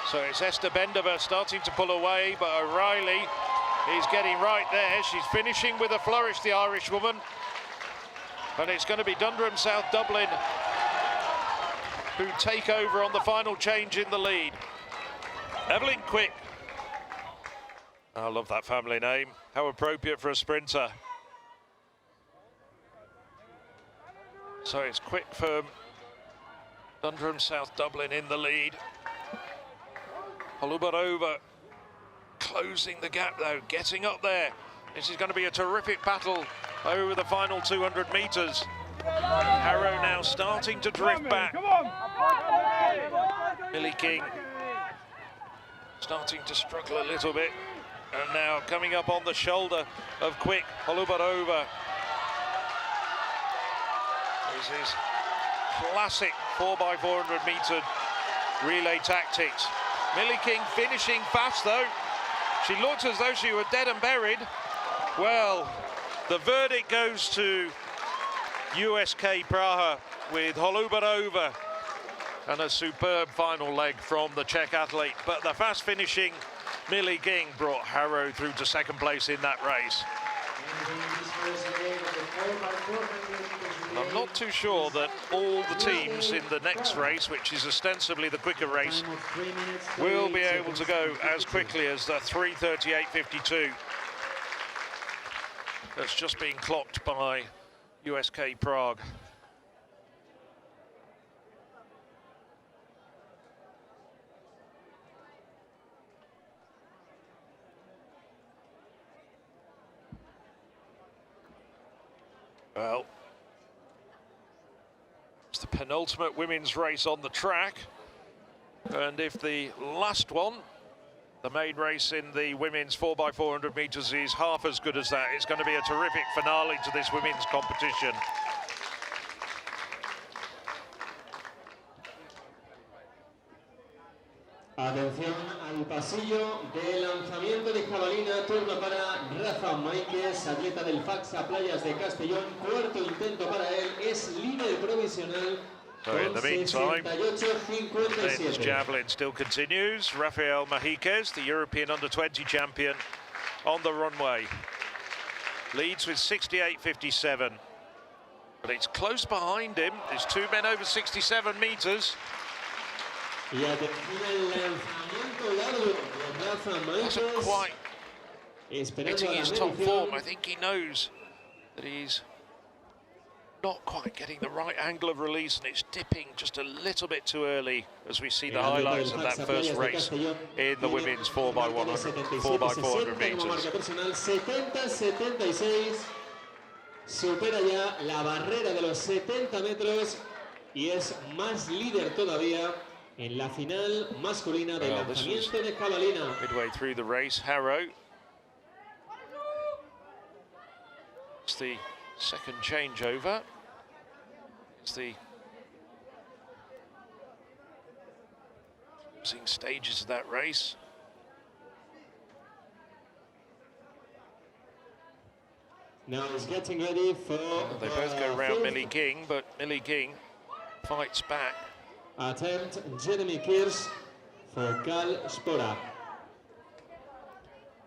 So it's Esther Bendova starting to pull away, but O'Reilly is getting right there. She's finishing with a flourish, the Irish woman. And it's going to be Dundrum South Dublin who take over on the final change in the lead. Evelyn Quick. I love that family name. How appropriate for a sprinter. So it's Quick for Dundrum South Dublin in the lead. Holubarova closing the gap though, getting up there. This is going to be a terrific battle over the final 200 metres. Harrow now starting to drift back. Millie King starting to struggle a little bit. And now coming up on the shoulder of Quick, Holubarova. This is classic 4x400 metre relay tactics. Millie King finishing fast though. She looked as though she were dead and buried. Well, the verdict goes to USK Praha with Holubarova and a superb final leg from the Czech athlete. But the fast finishing Millie King brought Harrow through to second place in that race. And I'm not too sure that all the teams in the next race, which is ostensibly the quicker race, will be able to go as quickly as the 3:38.52 that's just been clocked by USK Prague. Well, it's the penultimate women's race on the track, and if the last one, the main race in the women's 4x400 metres, is half as good as that, it's going to be a terrific finale to this women's competition. Atención al pasillo de lanzamiento de jabalina, turno para Rafa Máiquez, atleta del Facsa-Playas de Castellón, cuarto intento para él, es líder provisional. So in the meantime, men's javelin still continues. Rafael Majíquez, the European under-20 champion, on the runway. Leads with 68.57. But it's close behind him. There's two men over 67 metres. Wasn't quite hitting his top form. I think he knows that he's not quite getting the right angle of release, and it's dipping just a little bit too early as we see the highlights of that first race in the women's 4x400 metres. 70-76, supera ya la barrera de los 70 metros y es más líder todavía en la final masculina del lanzamiento de jabalina. Midway through the race, Harrow. It's the second changeover. It's the closing stages of that race. Now he's getting ready for. They both go round Millie King, but Millie King fights back. Attempt Jeremy Kears for Cal Spora.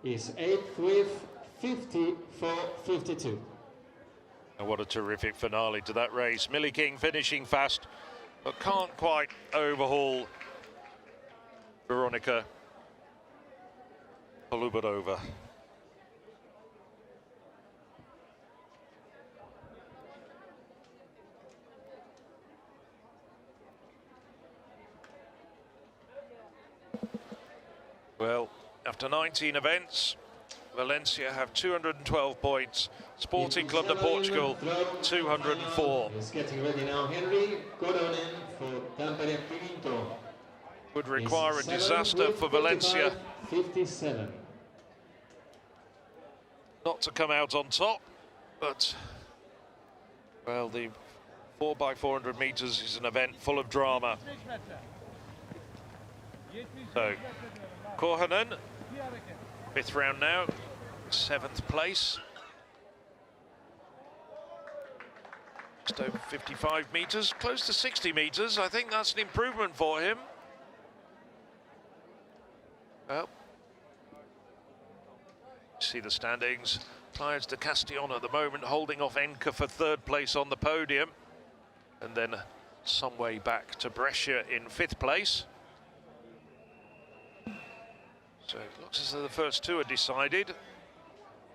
Is 8th with 54.52. And what a terrific finale to that race. Millie King finishing fast, but can't quite overhaul Veronika Holubarova. Well, after 19 events, Valencia have 212 points. Sporting Club de Portugal, 204. He's getting ready now, Henry Coronen for Tampere Pinto. Would require a disaster for Valencia 57. Not to come out on top, but, well, the 4x400 metres is an event full of drama. So, Korhonen, 5th round now, 7th place. Just over 55 metres, close to 60 metres. I think that's an improvement for him. Well, see the standings. Playas de Castellón at the moment holding off Enka for third place on the podium, and then some way back to Brescia in fifth place. So it looks as though the first two are decided.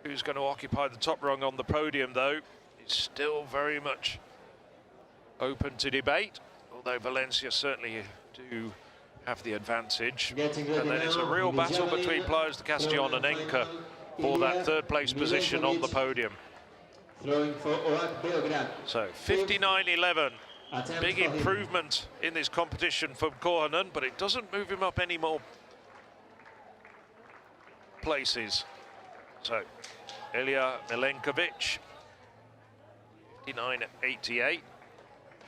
Who's going to occupy the top rung on the podium, though, is still very much open to debate, although Valencia certainly do have the advantage. And then it's a real battle between Playas de Castellón and Enka for that third place position on the podium. So 59.11, big improvement in this competition from Korhonen, but it doesn't move him up any more places. So Ilya Milenkovic, 59.88,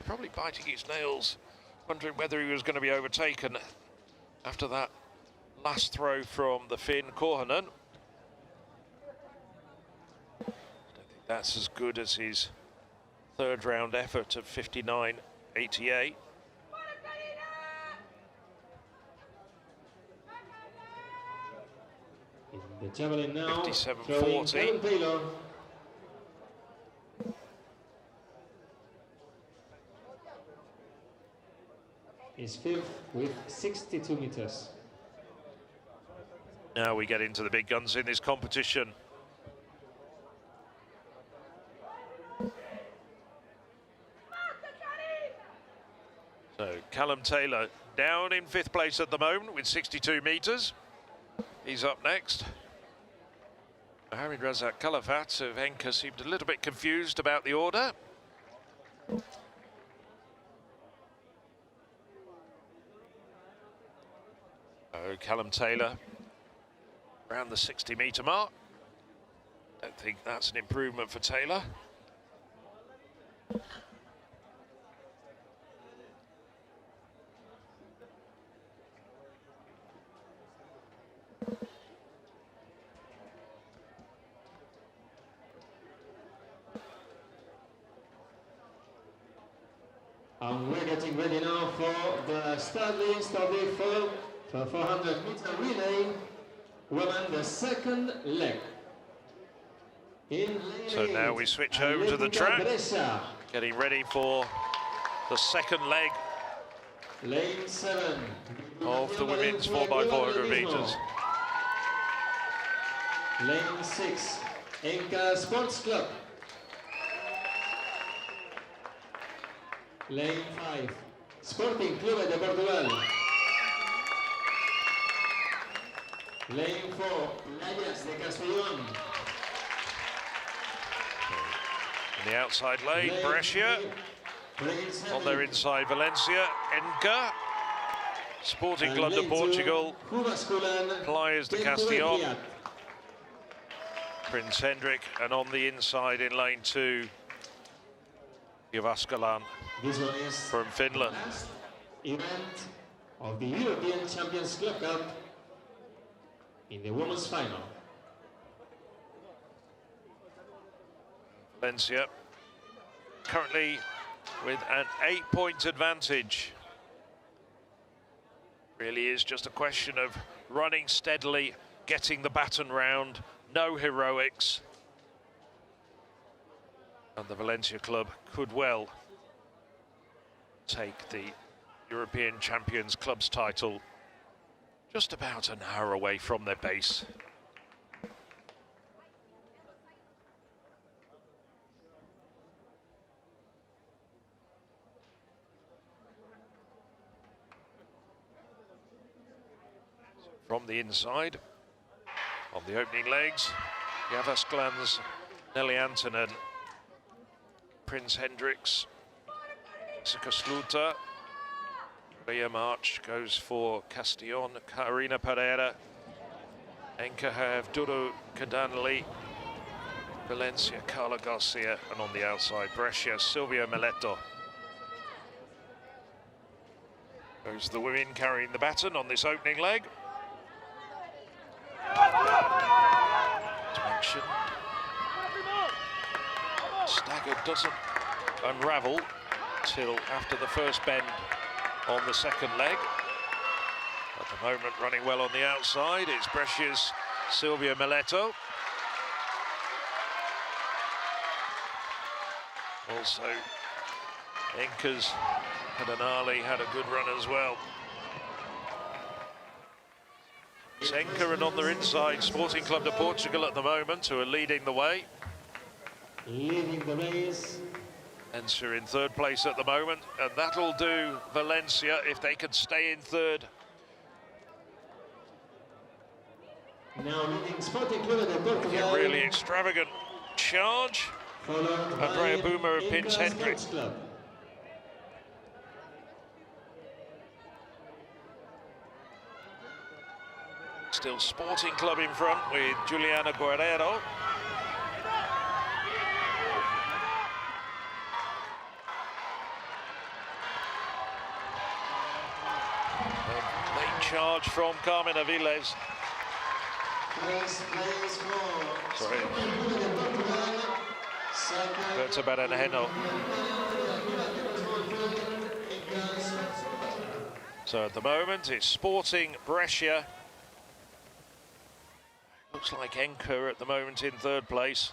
probably biting his nails, wondering whether he was going to be overtaken after that last throw from the Finn Korhonen. I don't think that's as good as his third round effort of 59.88. The javelin now, 57.40. Is fifth with 62 meters. Now we get into the big guns in this competition. So Callum Taylor down in fifth place at the moment with 62 meters. He's up next. Mohamed Razak Khalafat of Enka seemed a little bit confused about the order. Oh, Callum Taylor around the 60-meter mark. Don't think that's an improvement for Taylor. And we're getting ready now for the start list of the 400-meter relay. Women, the second leg. So now we switch over to the track, getting ready for the second leg Lane 7 of the women's 4x400 meters. Lane 6, Enka Sports Club. Lane 5, Sporting Club de Portugal. Lane 4, Playas de Castellón. In the outside lane, Brescia. On their inside, Valencia. Enka. Sporting Club de Portugal. Playas de Castellón. Prince Hendrik. And on the inside in lane 2, Jyväskylä from Finland. Last event of the European Champions Club Cup in the women's final. Valencia currently with an 8-point advantage. Really is just a question of running steadily, getting the baton round, no heroics. And the Valencia club could well take the European Champions Clubs title just about an hour away from their base. From the inside, on the opening legs, Jyväskylä's Nelly Antonen, Prince Hendricks, Jessica Sluta. Rear march goes for Castellón, Karina Pereira. Enka have Duru Kadanli, Valencia, Carla Garcia, and on the outside, Brescia, Silvia Mileto. Goes the women carrying the baton on this opening leg. To mention, stagger doesn't unravel till after the first bend on the second leg. At the moment, running well on the outside, it's Brescia's Silvia Mileto. Also, Enca's had an Ali, had a good run as well. Enca and on their inside, Sporting Club de Portugal at the moment, who are leading the way. Leading the race. Valencia in third place at the moment, and that'll do Valencia if they can stay in third. Now leading Sporting Club de Portugal. A really extravagant charge. Andrea Boomer and Pins Hendrik. Still Sporting Club in front with Juliana Guerrero. Late charge from Carmen Aviles. Sorry. Berta Baranjeno. So at the moment it's Sporting Brescia. Looks like Enca at the moment in third place.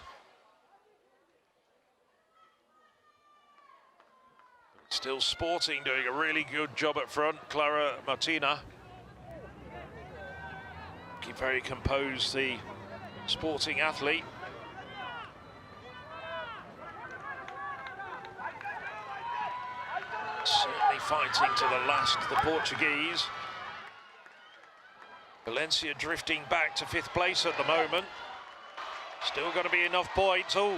Still Sporting doing a really good job at front. Clara Martina. Keep very composed, the Sporting athlete. Certainly fighting to the last, the Portuguese. Valencia drifting back to fifth place at the moment. Still going to be enough points. Oh.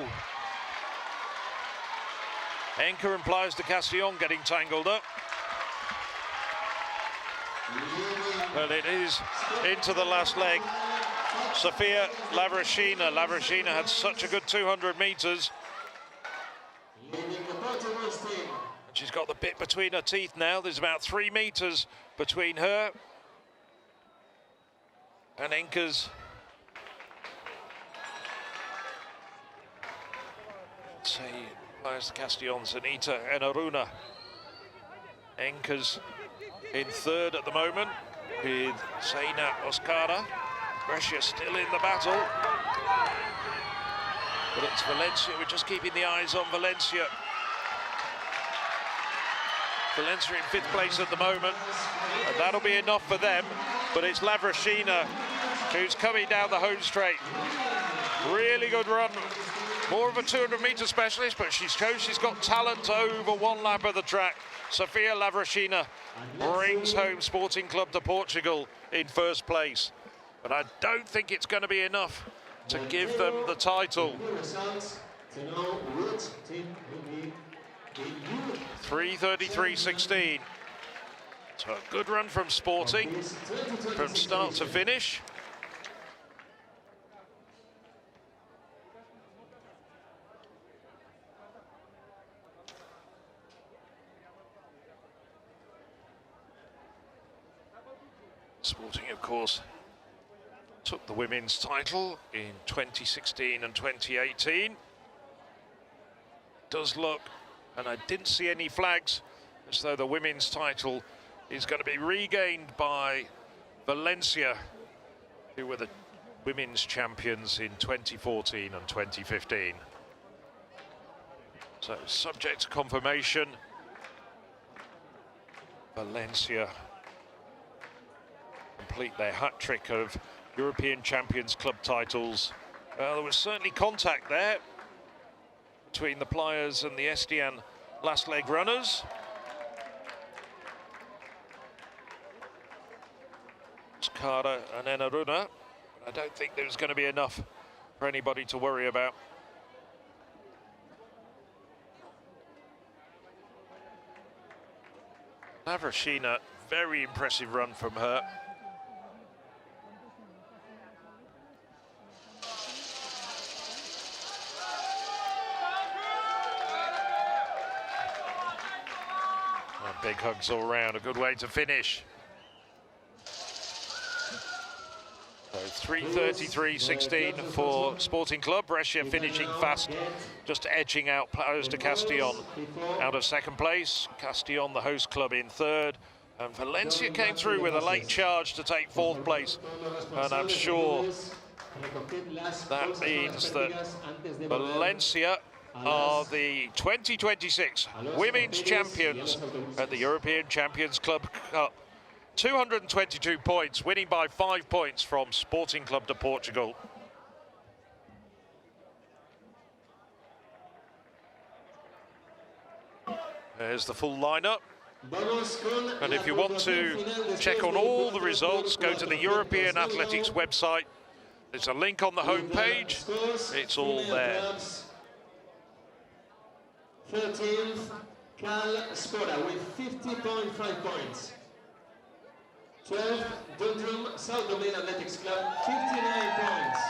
Enca and Playas de Castellón getting tangled up. Well, it is into the last leg. Sofia Lavrashina. Lavrashina had such a good 200 metres. She's got the bit between her teeth now. There's about 3 metres between her and Enca's. Say, Playas de Castellón's Anita Enaruna. Enca's in third at the moment with Zaina Oscara. Brescia still in the battle. But it's Valencia, we're just keeping the eyes on Valencia. Valencia in fifth place at the moment, and that'll be enough for them. But it's Lavrashina who's coming down the home straight. Really good run. More of a 200-metre specialist, but she shows she's got talent over one lap of the track. Sofia Lavrashina brings home Sporting Club de Portugal in first place. But I don't think it's going to be enough to give them the title. 3:33.16. So a good run from Sporting from start to finish. Sporting, of course, took the women's title in 2016 and 2018. Does look, and I didn't see any flags, as though the women's title is going to be regained by Valencia, who were the women's champions in 2014 and 2015. So subject to confirmation, Valencia complete their hat-trick of European Champions Club titles. There was certainly contact there between the Playas and the Estian last leg runners. Skara and Enaruna. I don't think there's going to be enough for anybody to worry about. Lavrashina, very impressive run from her. Big hugs all round, a good way to finish. So 3:33.16 for Sporting Club. Brescia finishing fast, just edging out Playas de Castellón out of second place. Castellón, the host club, in third. And Valencia came through with a late charge to take fourth place. And I'm sure that means that Valencia are the 2026 Women's Champions at the European Champions Club Cup. 222 points, winning by 5 points from Sporting Club de Portugal. There's the full lineup. And if you want to check on all the results, go to the European Athletics website. There's a link on the homepage. It's all there. 13th, Cal Spora with 50.5 points. 12th, Dundrum South Domain Athletics Club, 59 points.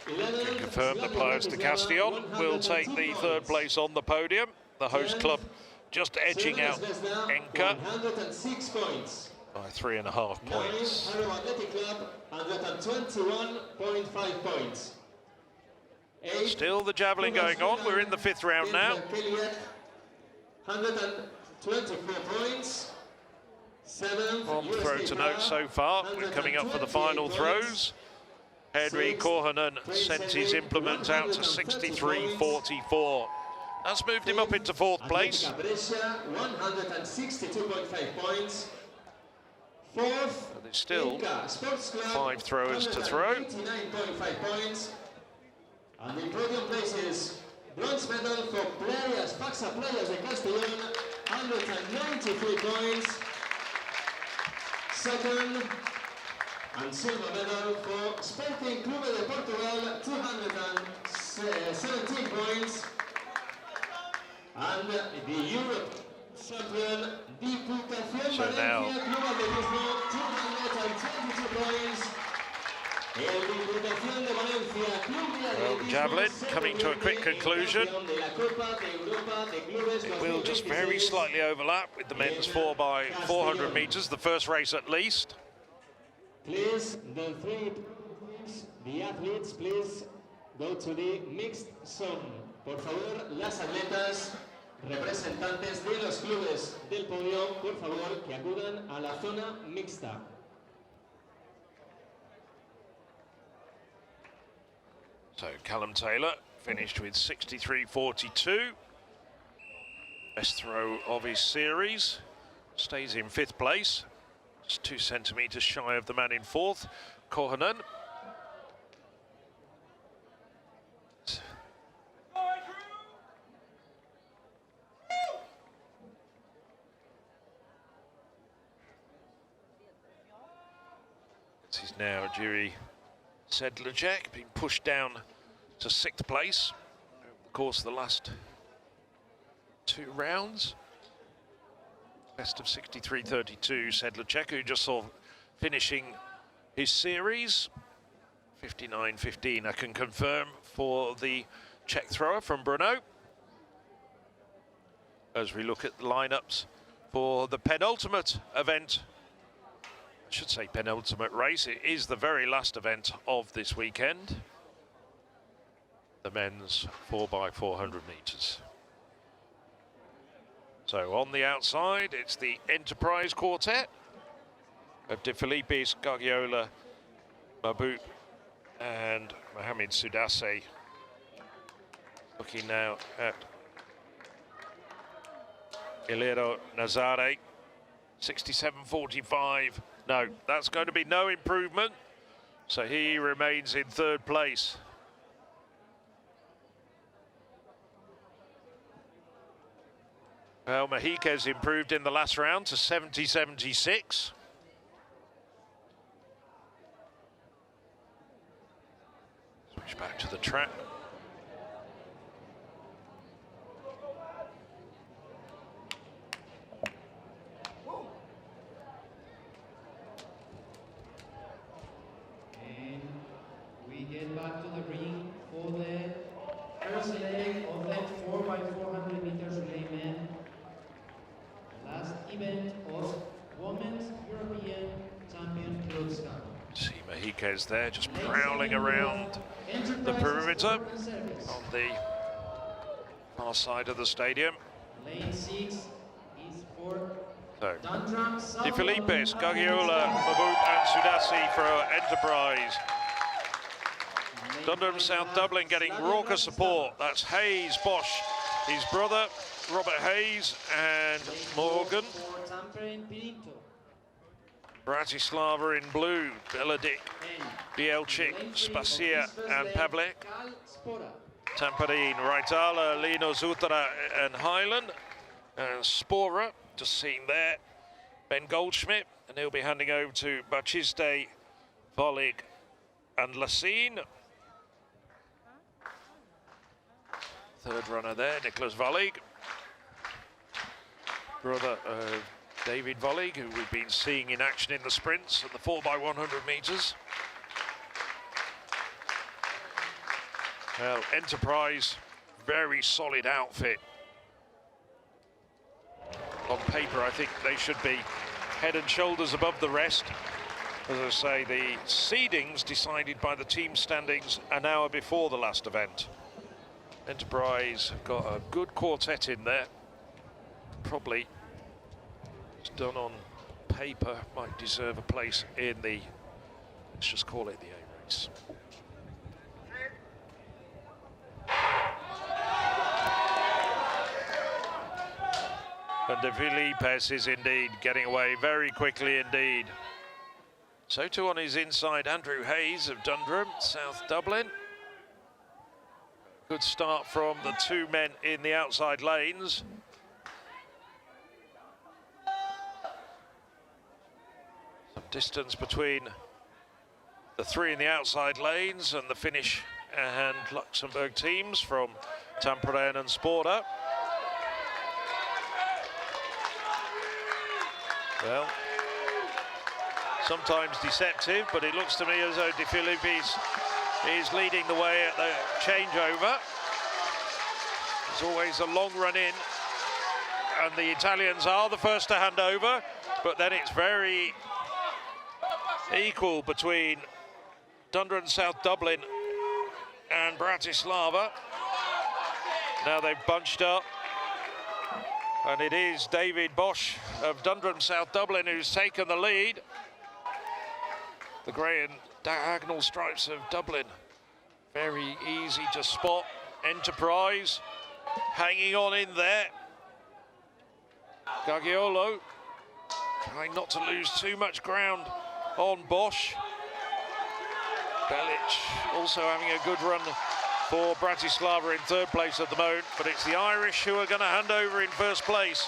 11th, Confirm the Playas de Castellón will take the third place on the podium. The host club just edging out Enca 106 points. by 3.5 points. 9th, Harrow Athletic Club, 121.5 points. 8th, Still the javelin going on. We're in the 5th round now. 124 points. 7th, One throw to note so far. We're coming up for the final throws. Henry Korhonen sent his implement out to 63.44. That's moved him up into 4th place. 162.5 points. 4th, But there's still Inca Sports Club, 5 throwers to throw. 89.5 points. And in podium places, bronze medal for Playas, Facsa-Playas de Castellón, 193 points. Second, and silver medal for Sporting Club de Portugal, 217 points. And the Europe champion, Diputación So now- Valencia Club Atletismo, 222 points. El Diputación de Valencia Club de Well, Atletismo, javelin coming to a quick conclusion. de la Copa de Europa de Clubes It will just very slightly overlap with the men's 4x400 meters, the first race at least. Please, the three, the athletes, please go to the mixed zone. Por favor, las atletas, representantes de los clubes del podio, por favor, que acudan a la zona mixta. So Callum Taylor finished with 63.42. Best throw of his series. Stays in 5th place. Just 2 centimetres shy of the man in 4th, Korhonen. This is now Jiri Sedlacek being pushed down to 6th place over the course of the last 2 rounds. Best of 63.32, Sedlacek, who just saw finishing his series. 59.15, I can confirm, for the Czech thrower from Brno. As we look at the lineups for the penultimate event, I should say penultimate race, it is the very last event of this weekend. The men's 4x400 meters. So on the outside, it's the Enterprise Quartet of De Filippis, Gaggiola, Mabut and Mohamed Soudassi. Looking now at Ilero Nazare, 67.45. No, that's going to be no improvement. So he remains in 3rd place. Well, Mejiquez improved in the last round to 70.76. Switch back to the track. And we get back to the ring for the first leg of the 4x400 meters relay men. Last event of Women's European Champion Clubs Cup. See Mejiquez there, just prowling around the perimeter on the far side of the stadium. Lane 6 is for So, Dundrum, De Filippis, Gaggiola, Mabut and Soudassi for Enterprise. Dundrum South Dublin getting raucous support. That's Hayes, Bosch, his brother, Robert Hayes, and Morgan. Bratislava in blue, Beladik, Bielchik, Spasia, and Pavlik. Tamparin, Raitala, Lino Zutara, and Highland. And Spora, just seen there. Ben Goldschmidt, and he'll be handing over to Bachiste, Volig, and Lassine. Third runner there, Nicholas Volig. Brother of David Volig, who we've been seeing in action in the sprints and the 4x100 meters. Well, Enterprise, very solid outfit. On paper, I think they should be head and shoulders above the rest. As I say, the seedings decided by the team standings an hour before the last event. Enterprise have got a good quartet in there. Probably, it's done on paper, might deserve a place in the, let's just call it the A race. And De Filipes is indeed getting away very quickly indeed. So too on his inside, Andrew Hayes of Dundrum, South Dublin. Good start from the two men in the outside lanes. Some distance between the three in the outside lanes and the Finnish and Luxembourg teams from Tampere and Spora. Well, sometimes deceptive, but it looks to me as though De Filipes is leading the way at the changeover. There's always a long run in, and the Italians are the first to hand over, but then it's very equal between Dundrum South Dublin and Bratislava. Now they've bunched up. And it is David Bosch of Dundrum South Dublin who's taken the lead. The grey and diagonal stripes of Dublin, very easy to spot. Enterprise hanging on in there. Gagiolo trying not to lose too much ground on Bosch. Belic also having a good run for Bratislava in third place at the moment, but it's the Irish who are going to hand over in first place.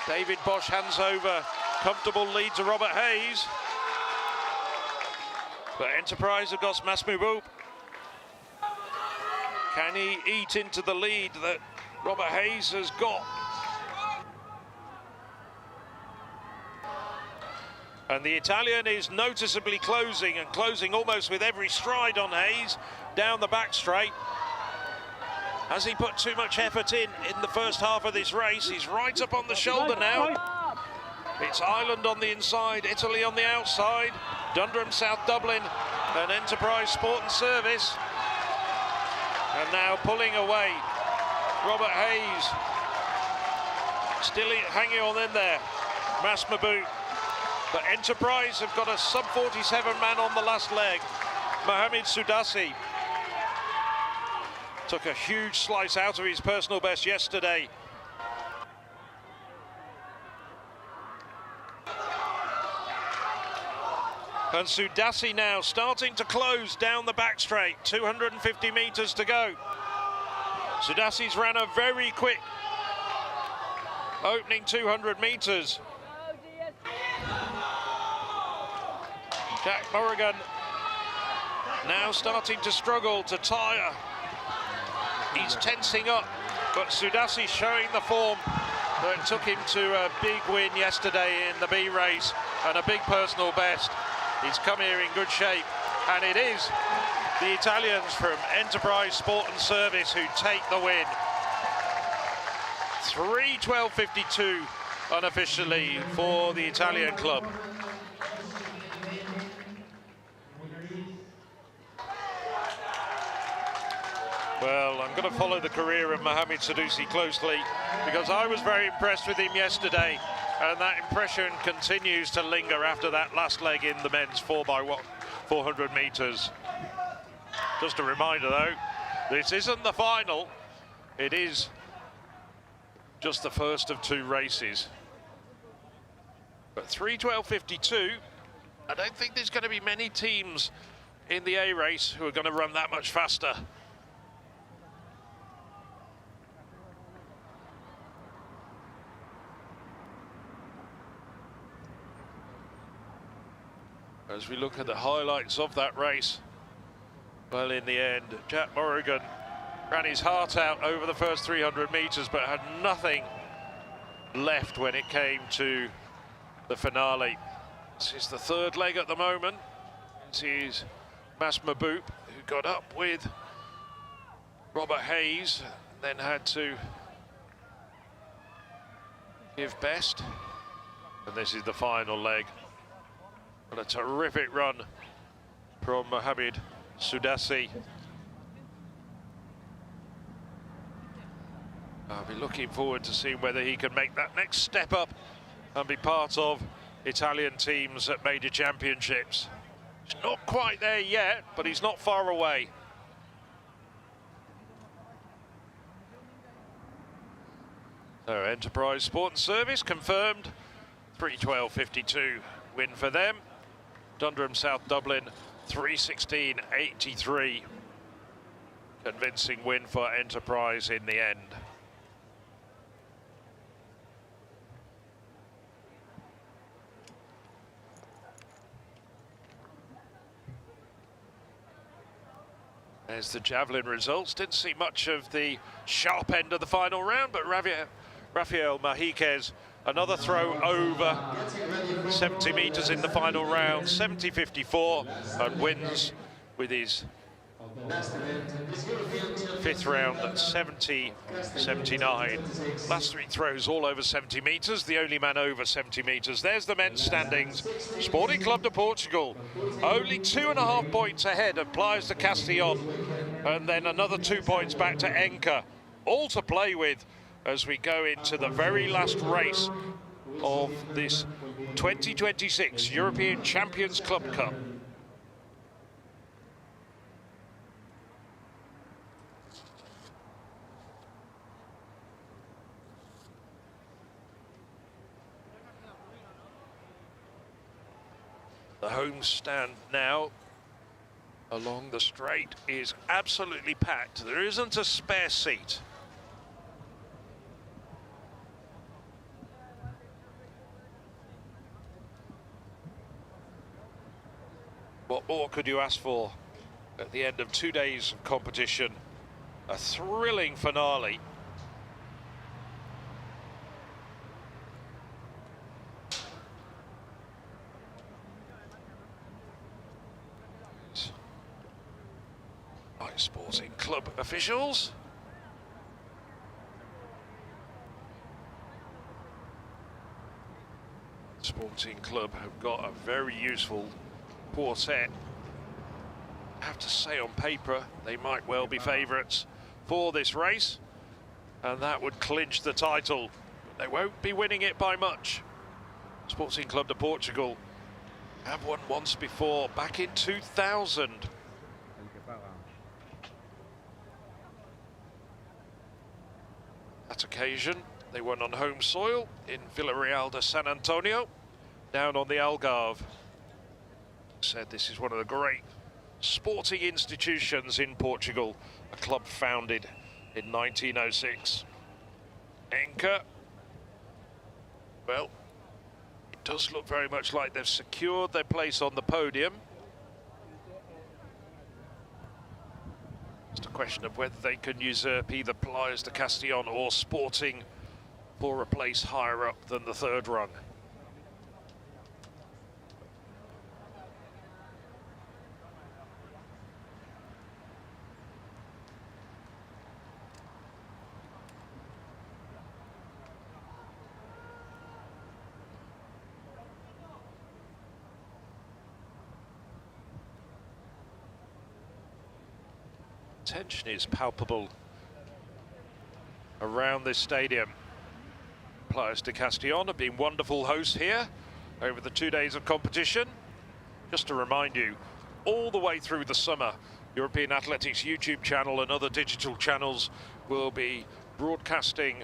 David Bosch hands over, comfortable lead to Robert Hayes. But Enterprise have got Masmouboub. Can he eat into the lead that Robert Hayes has got? And the Italian is noticeably closing, and closing almost with every stride on Hayes down the back straight. Has he put too much effort in the first half of this race? He's right up on the shoulder now. It's Ireland on the inside, Italy on the outside, Dundrum South Dublin and Enterprise Sport and Service. And now pulling away, Robert Hayes still hanging on in there, Masmouboub. But Enterprise have got a sub-47 man on the last leg. Mohamed Soudassi took a huge slice out of his personal best yesterday. And Soudassi now starting to close down the back straight, 250 meters to go. Soudassi's ran a very quick opening 200 meters. Jack Morrigan now starting to struggle to tire. He's tensing up, but Soudassi showing the form that took him to a big win yesterday in the B race and a big personal best. He's come here in good shape, and it is the Italians from Enterprise Sport and Service who take the win. 3:12.52 unofficially for the Italian club. Well, I'm going to follow the career of Mohamed Soudassi closely because I was very impressed with him yesterday, and that impression continues to linger after that last leg in the men's 4x1, 400 meters. Just a reminder though, this isn't the final. It is just the first of 2 races. But 3:12.52, I don't think there's going to be many teams in the A race who are going to run that much faster. As we look at the highlights of that race, well, in the end, Jack Morrigan ran his heart out over the first 300 meters, but had nothing left when it came to the finale. This is the 3rd leg at the moment. This is Mas Maboop, who got up with Robert Hayes, then had to give best. And this is the final leg. What a terrific run from Mohamed Sudasi. I'll be looking forward to seeing whether he can make that next step up and be part of Italian teams at major championships. He's not quite there yet, but he's not far away. So Enterprise Sport and Service confirmed, 3:12.52 win for them. Dundrum South Dublin, 3:16.83. Convincing win for Enterprise in the end. There's the javelin results. Didn't see much of the sharp end of the final round, but Rafael Mahiquez, another throw over 70 meters in the final round, 70.54, and wins with his 5th round at 70.79. Last 3 throws all over 70 meters, the only man over 70 meters. There's the men's standings. Sporting Club de Portugal, only 2.5 points ahead of Playas de Castellón, and then another 2 points back to Enca. All to play with as we go into the very last race of this 2026 European Champions Club Cup. The home stand now along the straight is absolutely packed. There isn't a spare seat. What more could you ask for at the end of 2 days of competition? A thrilling finale. By Sporting Club officials. Sporting Club have got a very useful quartet. I have to say, on paper, they might well be favourites for this race, and that would clinch the title. They won't be winning it by much. Sporting Club de Portugal have won once before, back in 2000. That occasion, they won on home soil in Villarreal de San Antonio, down on the Algarve. Said this is one of the great sporting institutions in Portugal, a club founded in 1906. Enca, well, it does look very much like they've secured their place on the podium. Just a question of whether they can usurp either Playas de Castellón or Sporting for a place higher up than the 3rd rung. Tension is palpable around this stadium. Playas de Castellón have been wonderful hosts here over the 2 days of competition. Just to remind you, all the way through the summer. European Athletics YouTube channel and other digital channels will be broadcasting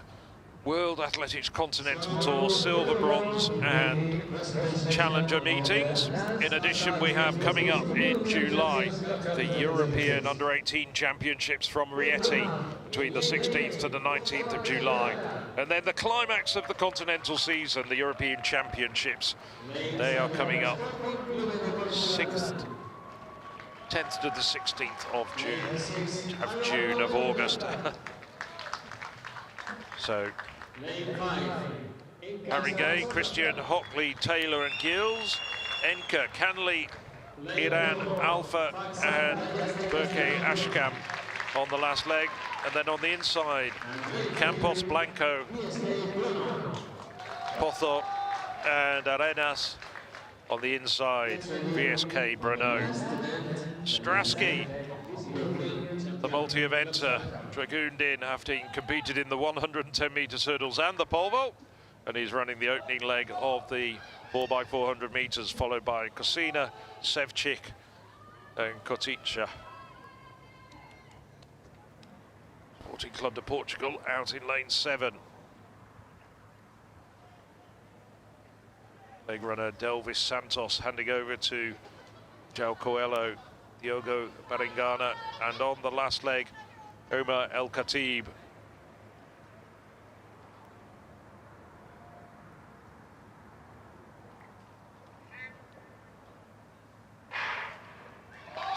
World Athletics Continental Tour, Silver, Bronze and Challenger meetings. In addition, we have coming up in July the European Under-18 Championships from Rieti between the 16th to the 19th of July. And then the climax of the continental season, the European Championships. They are coming up 10th to the 16th of June, of August. So, Haringey, Christian, Hockley, Taylor and Gills, Enka, Canley, Iran, Alpha and Burke Ashkam on the last leg. And then on the inside, Campos, Blanco, Potho and Arenas. On the inside, VSK, Brno. Strasky, the multi-eventer, Dragundin, having competed in the 110 metres hurdles and the pole vault, and he's running the opening leg of the 4x400 metres, followed by Cosina, Sevcik and Kotica. Sporting Club de Portugal out in lane 7. Leg runner Delvis Santos handing over to João Coelho, Diogo Barengana, and on the last leg, Omar El Khatib.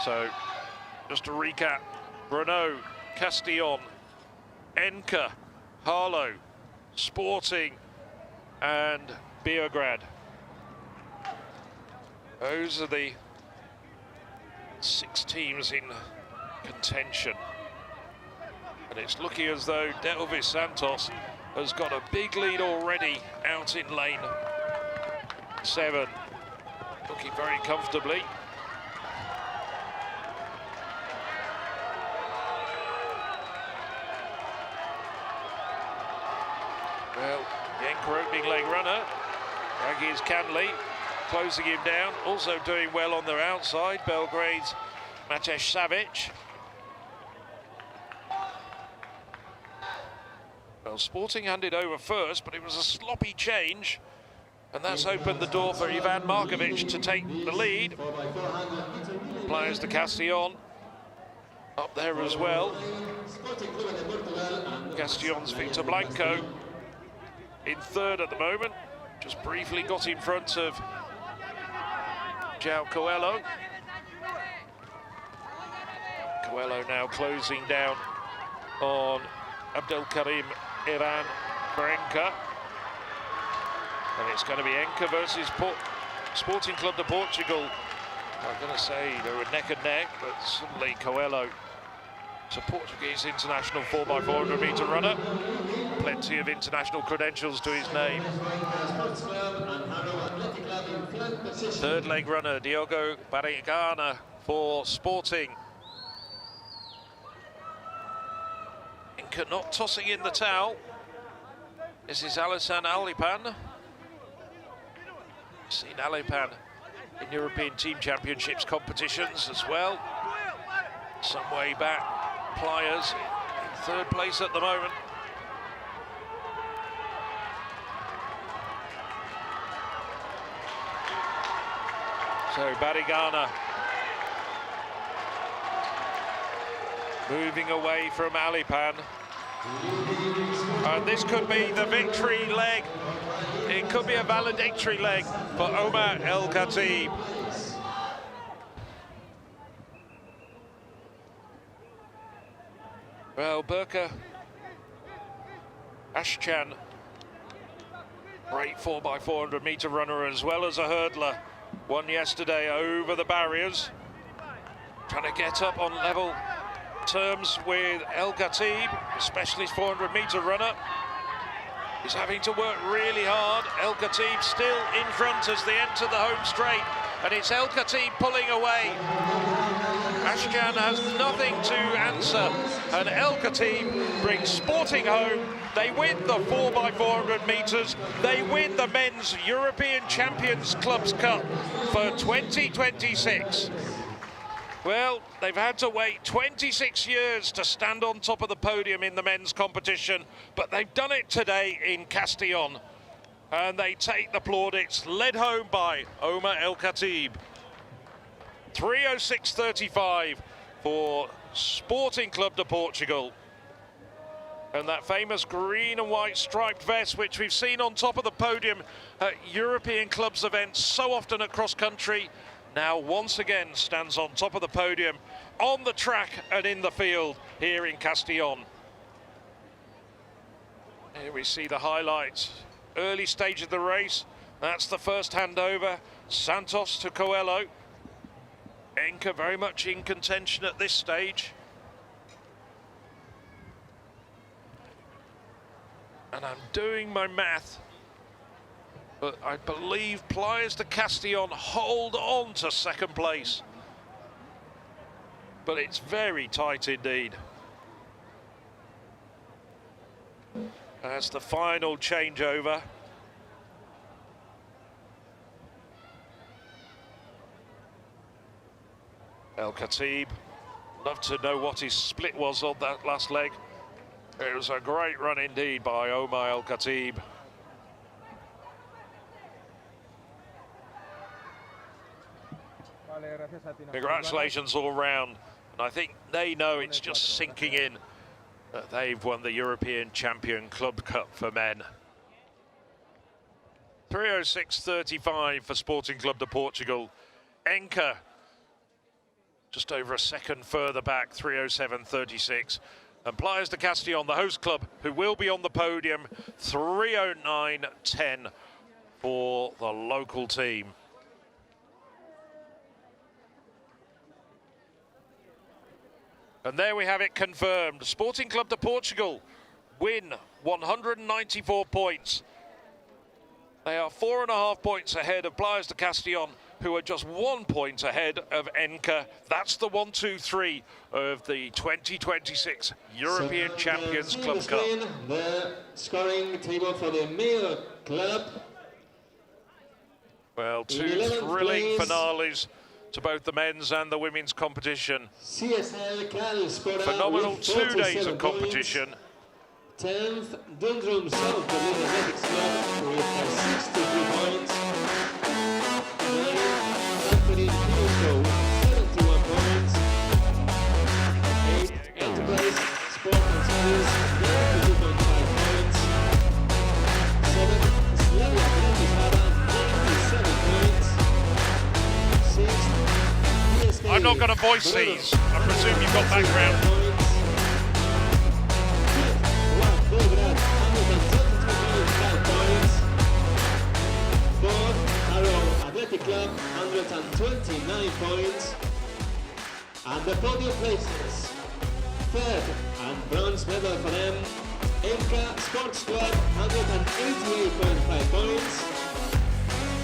So, just to recap, Brno, Castellón, Enka, Harlow, Sporting, and Beograd. Those are the 6 teams in contention. And it's looking as though Delvis Santos has got a big lead already out in lane 7. Looking very comfortably. Well, Yenka opening leg runner. Aggies Canley closing him down. Also doing well on their outside, Belgrade's Matej Savic. Well, Sporting handed over first, but it was a sloppy change. And that's opened the door for Ivan Markovic to take the lead. Playas de Castellón up there as well. Castellón's Victor Blanco in third at the moment. Just briefly got in front of João Coelho. Coelho now closing down on Abdelkarim Iran Enka. And it's going to be Enka versus Sporting Club de Portugal. I'm going to say they were neck and neck, but suddenly Coelho, it's a Portuguese international 4x400 metre runner. Plenty of international credentials to his name. Third leg runner, Diogo Barengana for Sporting. Enka not tossing in the towel. This is Alassane Alipan. Seen Alipan in European Team Championships competitions as well. Some way back. Playas in third place at the moment. So Barengana moving away from Alipan. And this could be the victory leg. It could be a valedictory leg for Omar El Khatib. Well, Burka Ashkan, great 4x400 metre runner as well as a hurdler. Won yesterday over the barriers. Trying to get up on level terms with El Khatib, especially 400 metre runner. He's having to work really hard. El Khatib still in front as they enter the home straight. And it's El Khatib pulling away. Ashkan has nothing to answer. And El Khatib brings Sporting home. They win the 4x400 metres. They win the Men's European Champions Clubs Cup for 2026. Well, they've had to wait 26 years to stand on top of the podium in the men's competition, but they've done it today in Castellón. And they take the plaudits, led home by Omar El Khatib. 3:06.35 for Sporting Club de Portugal. And that famous green and white striped vest, which we've seen on top of the podium at European clubs events so often at cross country, now once again stands on top of the podium, on the track and in the field here in Castellón. Here we see the highlights. Early stage of the race. That's the first handover. Santos to Coelho. Enka very much in contention at this stage. And I'm doing my math, but I believe Playas de Castellón hold on to second place. But it's very tight indeed. That's the final changeover. El Khatib, love to know what his split was on that last leg. It was a great run indeed by Omar El Khatib. Congratulations all round. And I think they know it's just sinking in that they've won the European Champion Club Cup for men. 3:06.35 for Sporting Club de Portugal. Enka just over a second further back, 3:07.36. And Playas de Castellón, the host club, who will be on the podium, 3:09.10 for the local team. And there we have it confirmed. Sporting Club de Portugal win 194 points. They are 4.5 points ahead of Playas de Castellón, who are just 1 point ahead of Enka. That's the 1-2-3 of the 2026 European Champions Club Cup. The scoring table for the male club. Well, two thrilling finales to both the men's and the women's competition. Phenomenal 2 days of competition. 10th, Dundrum South Berlin Athletics Club with 63 points. 9th, Anthony Piuso with 71 points. 8th, Enterprise Sport and Service 92.5 points. 7th, Slavia Bratislava 97 points. 6th, PSK. I'm not going to voice these. I presume you've got background. Belgrade, 122.5 points. 4th, Arrow Athletic Club, 129 points. And the podium places. 3rd, and bronze medal for them, Enka Sports Club, 188.5 points.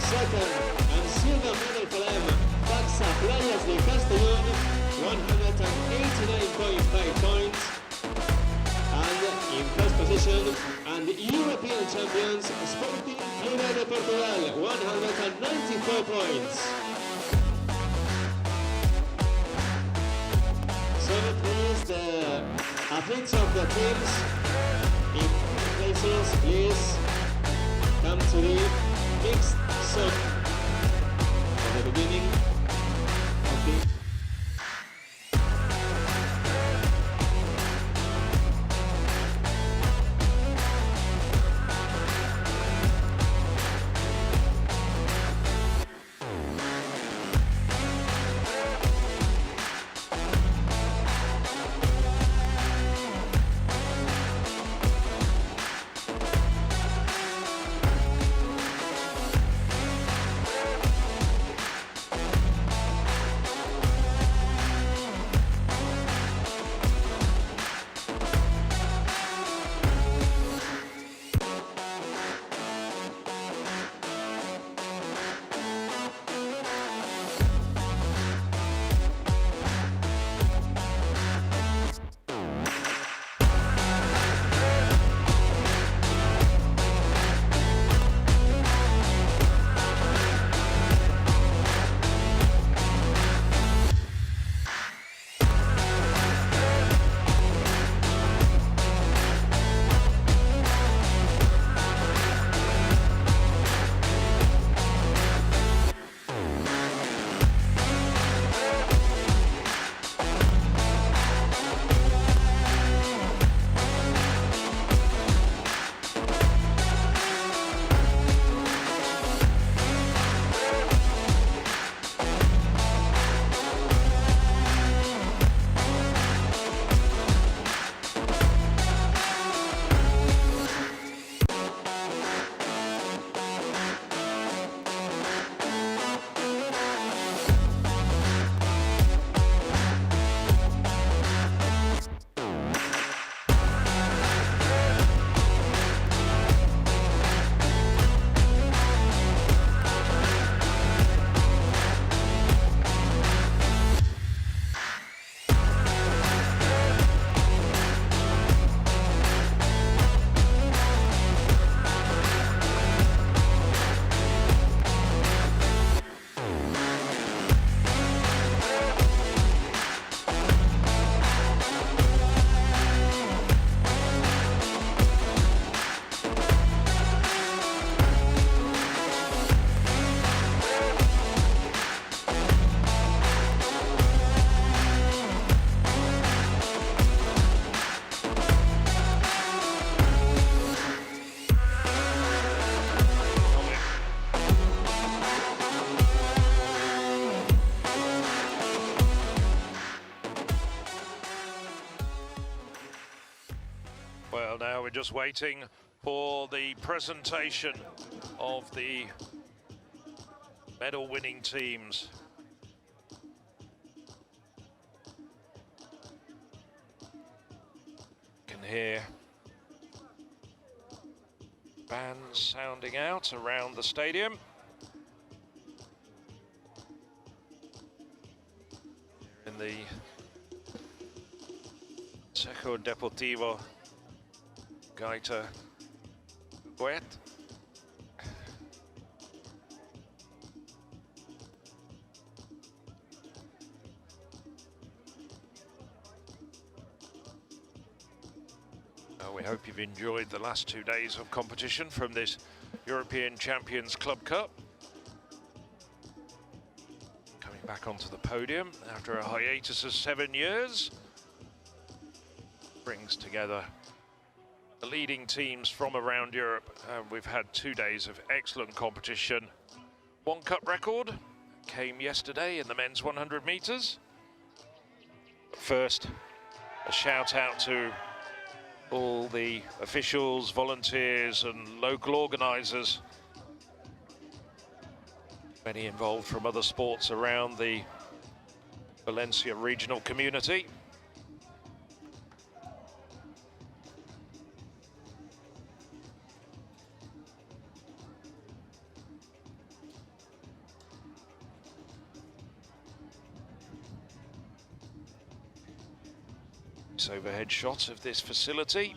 2nd, and silver medal for them, Facsa-Playas de Castellón, 189.5 points. And in first position, and the European champions, Sporting Club de Portugal, 194 points. So please, the athletes of the teams in places, please come to the mixed zone at the beginning of the just waiting for the presentation of the medal-winning teams. You can hear bands sounding out around the stadium. In the Centro Deportivo Gaetà Huguet. We hope you've enjoyed the last 2 days of competition from this European Champions Club Cup. Coming back onto the podium after a hiatus of 7 years. Brings together the leading teams from around Europe. We've had 2 days of excellent competition. One cup record came yesterday in the men's 100 meters. But first, a shout out to all the officials, volunteers and local organisers. Many involved from other sports around the Valencia regional community. Overhead shot of this facility.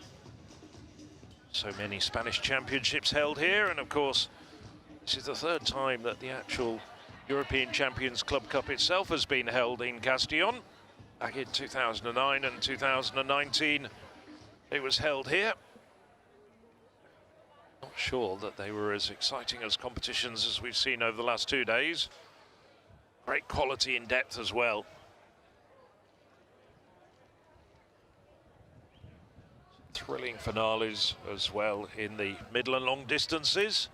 So many Spanish championships held here, and of course this is the 3rd time that the actual European Champions Club Cup itself has been held in Castellón. Back in 2009 and 2019 it was held here. Not sure that they were as exciting as competitions as we've seen over the last 2 days. Great quality in depth as well. Thrilling finales as well in the middle and long distances.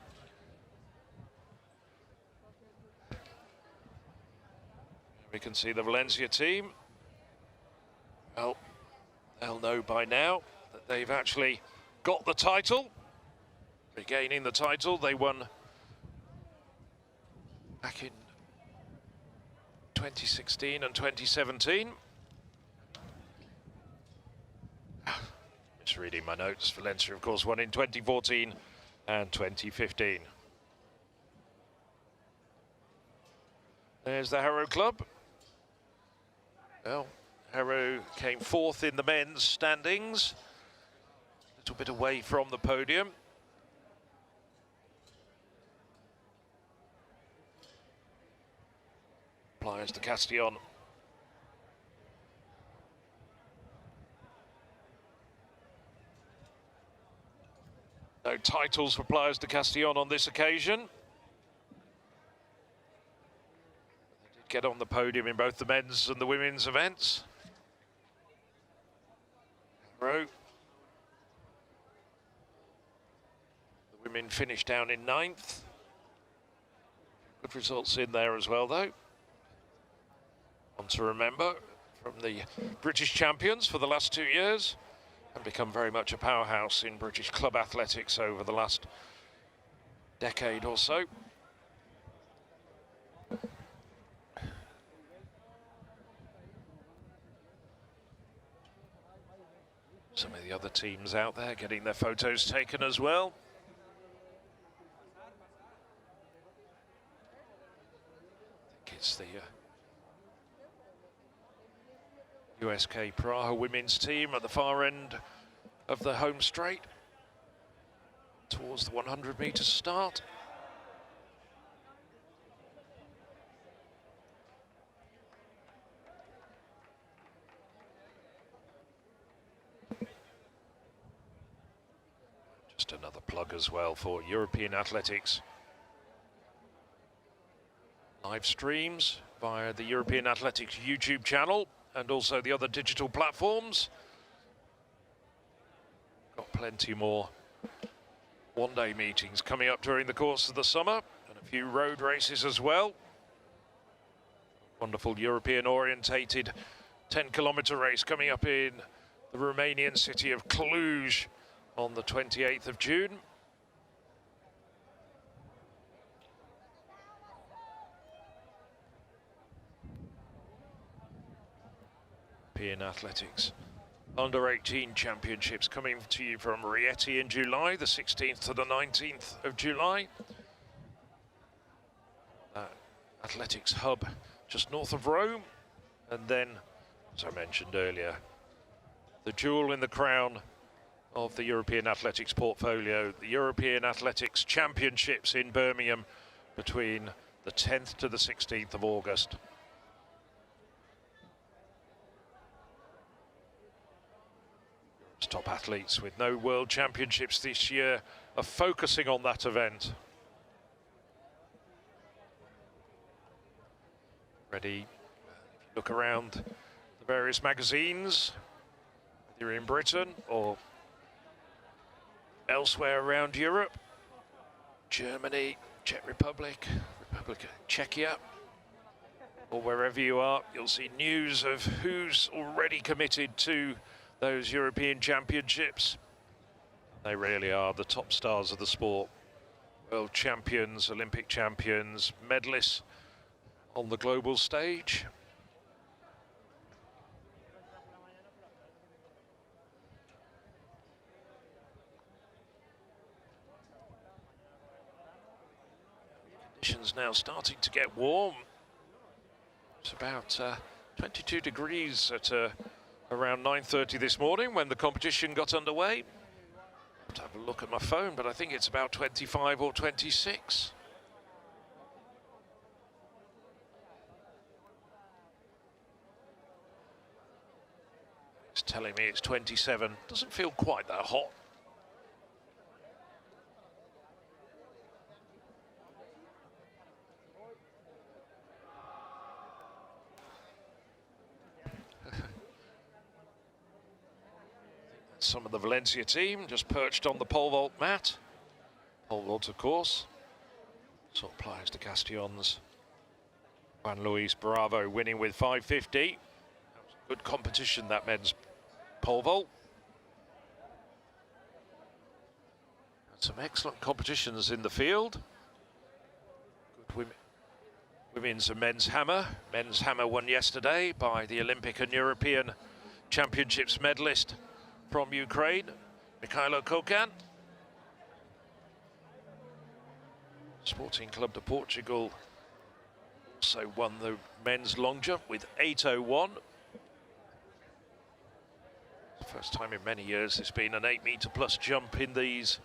We can see the Valencia team. Well, they'll know by now that they've actually got the title. Regaining the title they won back in 2016 and 2017. Just reading my notes. Valencia, of course, won in 2014 and 2015. There's the Harrow Club. Well, Harrow came 4th in the men's standings. A little bit away from the podium. Playas de Castellón. No titles for Playas de Castellón on this occasion. They did get on the podium in both the men's and the women's events. Harrow. The women finished down in 9th. Good results in there as well, though. One to remember from the British champions for the last 2 years. And become very much a powerhouse in British club athletics over the last decade or so. Some of the other teams out there getting their photos taken as well. I think it's the USK Praha women's team at the far end of the home straight towards the 100 meter start. Just another plug as well for European athletics. Live streams via the European Athletics YouTube channel and also the other digital platforms. Got plenty more one-day meetings coming up during the course of the summer, and a few road races as well. Wonderful European-orientated 10-kilometer race coming up in the Romanian city of Cluj on the 28th of June. European Athletics Under-18 Championships coming to you from Rieti in July, the 16th to the 19th of July. Athletics hub just north of Rome. And then, as I mentioned earlier, the jewel in the crown of the European Athletics portfolio, the European Athletics Championships in Birmingham between the 10th to the 16th of August. Top athletes with no World Championships this year are focusing on that event. Ready, if you look around the various magazines, whether you're in Britain or elsewhere around Europe, Germany, Czech Republic, Republic of Czechia, or wherever you are, you'll see news of who's already committed to those European Championships. They really are the top stars of the sport. World champions, Olympic champions, medalists on the global stage. Conditions now starting to get warm. It's about 22 degrees at around 9:30 this morning when the competition got underway. I have to have a look at my phone, but I think it's about 25 or 26. It's telling me it's 27. Doesn't feel quite that hot. Some of the Valencia team just perched on the pole vault mat. Pole vault, of course. Facsa-Playas de Castellón's Juan Luis Bravo winning with 550. That was a good competition, that men's pole vault. Had some excellent competitions in the field. Good women's and men's hammer. Men's hammer won yesterday by the Olympic and European Championships medalist from Ukraine, Mikhailo Kokan. Sporting Club de Portugal also won the men's long jump with 8:01. First time in many years there's been an 8-meter plus jump in these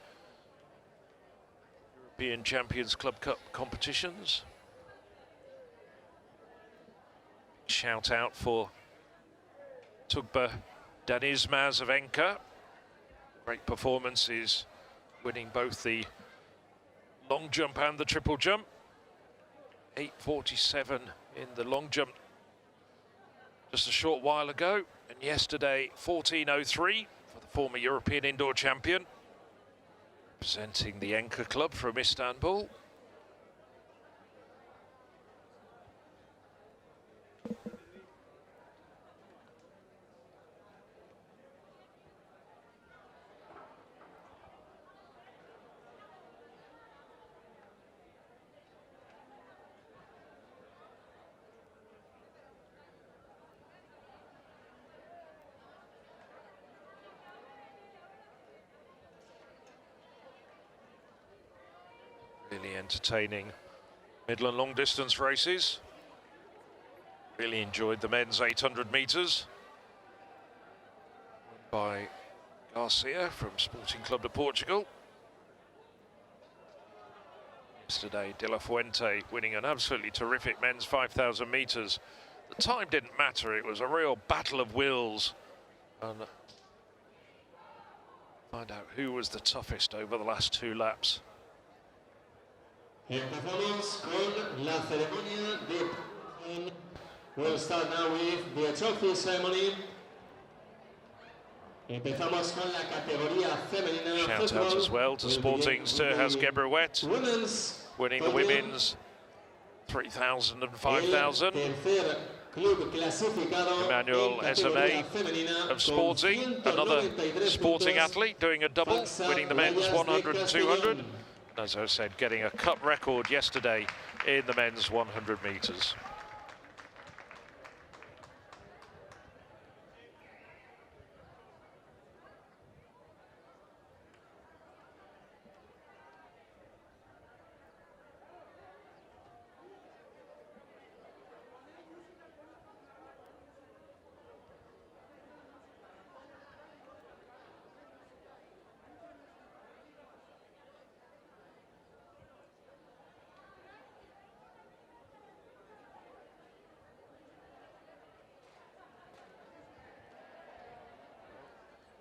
European Champions Club Cup competitions. Shout out for Tugba Danismaz of Enka. Great performances, winning both the long jump and the triple jump. 8:47 in the long jump just a short while ago, and yesterday 14:03 for the former European indoor champion, representing the Enka club from Istanbul. Really entertaining middle and long distance races. Really enjoyed the men's 800 meters by Garcia from Sporting Club de Portugal. Yesterday, De La Fuente winning an absolutely terrific men's 5,000 meters. The time didn't matter, it was a real battle of wills. And find out who was the toughest over the last 2 laps. Empezamos con la ceremonia de... We'll start now with the trophy ceremony. Empezamos con la categoría femenina. Shout out as well to Sporting's Gaetà Huguet, winning the women's 3,000 and 5,000. club clasificado Emmanuel en SMA categoría femenina of Sporting, another 193 sporting puntos. athlete doing a double, winning the men's Facsa-Playas de 100 and 200. Castellón. As I said, getting a cup record yesterday in the men's 100 metres.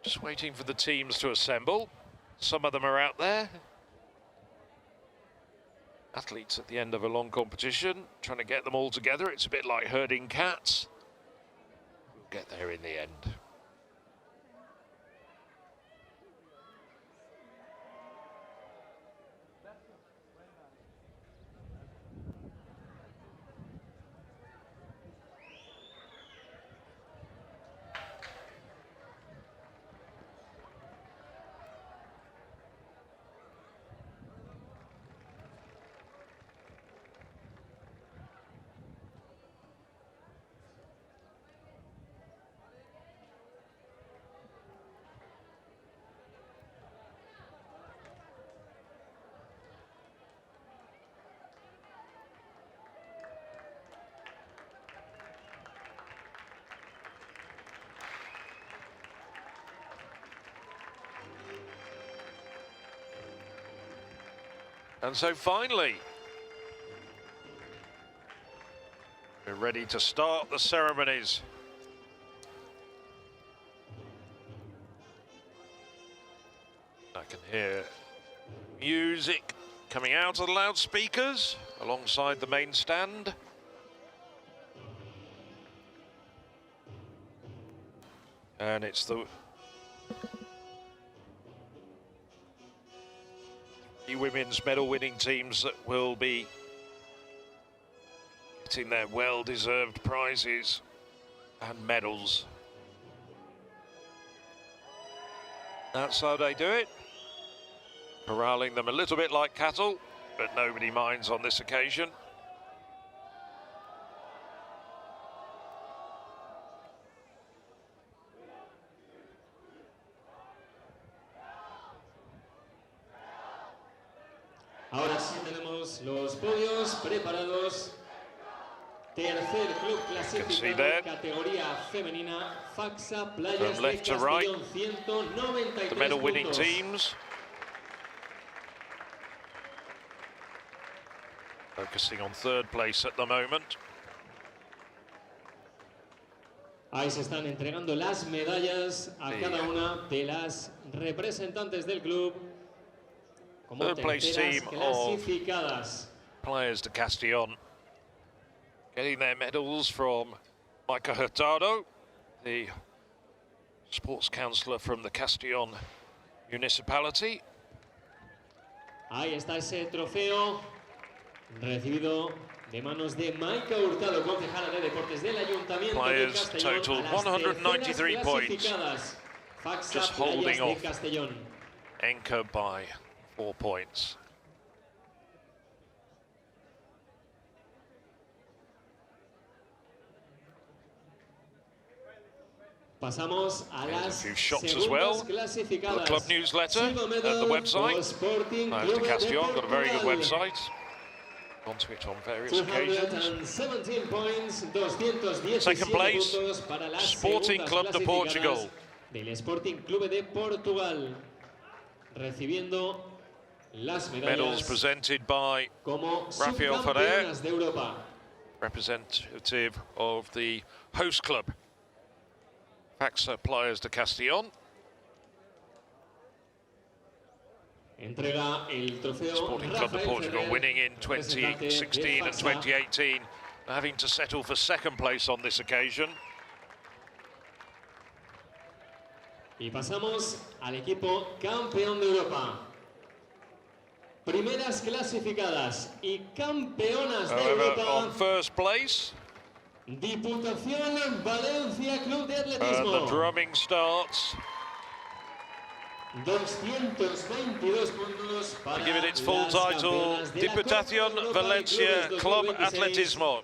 Just waiting for the teams to assemble. Some of them are out there. Athletes at the end of a long competition, trying to get them all together. It's a bit like herding cats. We'll get there in the end. And so finally, we're ready to start the ceremonies. I can hear music coming out of the loudspeakers alongside the main stand. And it's the women's medal winning teams that will be getting their well-deserved prizes and medals. That's how they do it. Corralling them a little bit like cattle, but nobody minds on this occasion. Ahora sí tenemos los podios preparados. Tercer club clasificado, categoría femenina, Facsa-Playas de left to right, Castellón, 193 the medal winning puntos. teams. Focusing on third place at the moment. Ahí se están entregando las medallas a cada una de las representantes del club como Third place terceras team of clasificadas. Playas de Castellón getting their medals from Gaetà Huguet, the sports councillor from the Castellón municipality. Ahí está ese trofeo recibido de manos de Maika Hurtado, concejala de deportes del Ayuntamiento de Players Castellón, total a las 193 terceras points. clasificadas, Just Facsa-Playas holding de off. Castellón. Anchor by 4 points. Pasamos a There's las a few shots as segundas well. clasificadas. The club newsletter Silver at medal the website. for Sporting Playas de Club de Castellón got a very good Portugal. website. Gone to it on various occasions. 217 points, 217 Second place, puntos para las Sporting segundas Club de clasificadas Portugal. del Sporting Club de Portugal, recibiendo las Medals medallas presented by como Rafael subcampeonas de Europa. representative of the host club, Facsa-Playas de Castellón. Entrega el trofeo Sporting Club de Rafael Portugal Ferrer, winning in representante de 2016 and Facsa. 2018, having to settle for second place on this occasion. Y pasamos al equipo campeón de Europa. Primeras clasificadas y campeonas de However, Europa. on first place, Diputación Valencia Club de And Atletismo. the drumming starts. 222 puntos para To give it its full las title, campeonas de la Diputación Copa Europa Valencia de Clubes Club 2026. Atletismo.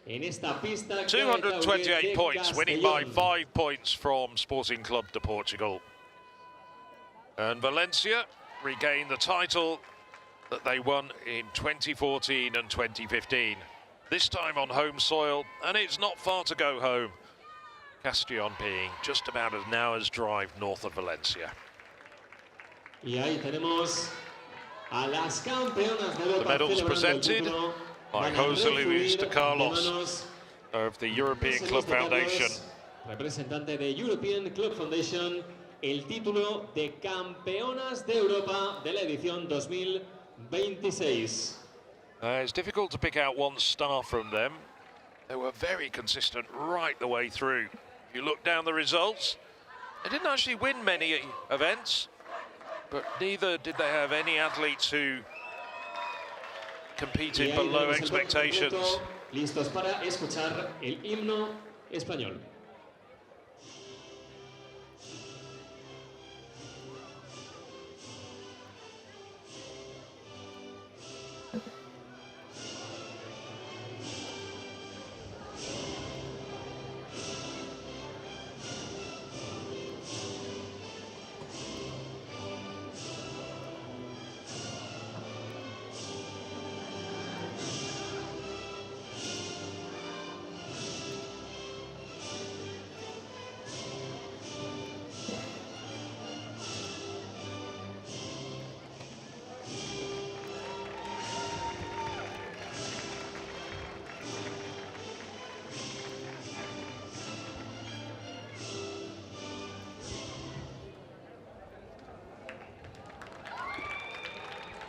En esta pista, Gaetà 228 Huguet points, de winning by Castellón. 5 points from Sporting Club de Portugal. And Valencia regained the title that they won in 2014 and 2015. This time on home soil, and it's not far to go home. Castellón being just about an hour's drive north of Valencia. Y ahí tenemos a las campeonas de Europa. The medals celebrando el presented título. by Van a José Luis de recibir Carlos de manos of the European José Club Luis de Carlos, Foundation. representante de European Club Foundation, el título de campeonas de Europa de la edición 2026. It's difficult to pick out one star from them. They were very consistent right the way through. If you look down the results, they didn't actually win many events, but neither did they have any athletes who competed below expectations. Listos para escuchar el himno español.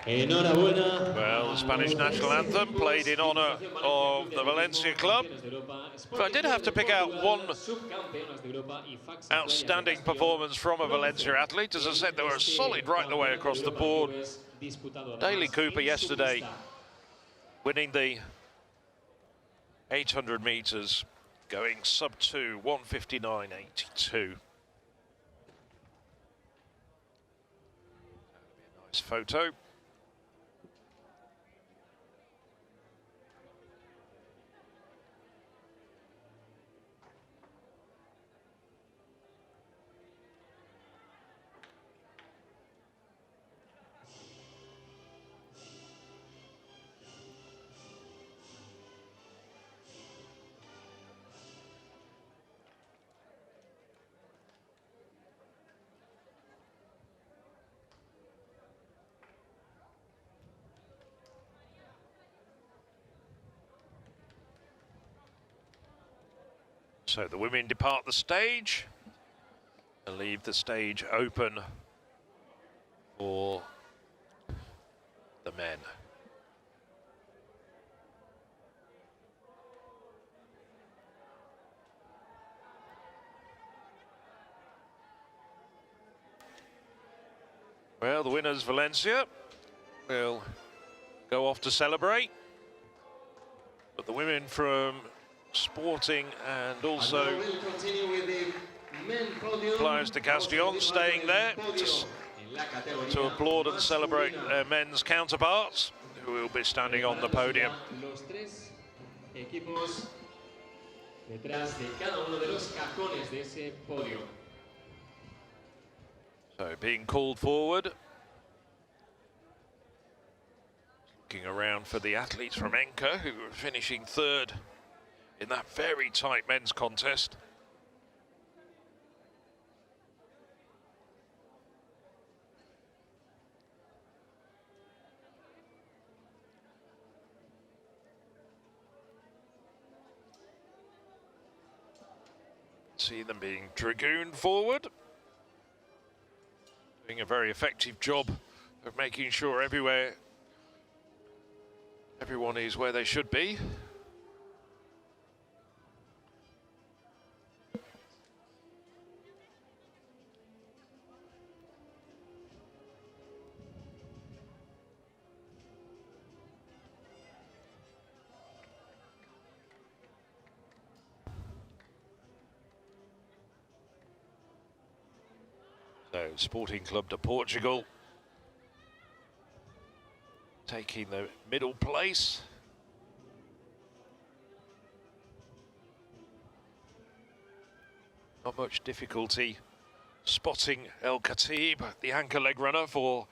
Enhorabuena. Well, the Spanish national anthem played in honour of the Valencia club. But I did have to pick out one outstanding performance from a Valencia athlete. As I said, they were solid right the way across the board. Daly Cooper yesterday winning the 800 metres, going sub-2, 1:59.82. Nice photo. So the women depart the stage and leave the stage open for the men. Well, the winners, Valencia, will go off to celebrate. But the women from Sporting and also Playas de Castellón staying there to applaud and celebrate their men's counterparts, who will be standing on the podium. So being called forward, looking around for the athletes from Enca, who are finishing third in that very tight men's contest. See them being dragooned forward, doing a very effective job of making sure everyone is where they should be. So Sporting Club de Portugal taking the middle place. Not much difficulty spotting El Khatib, the anchor leg runner for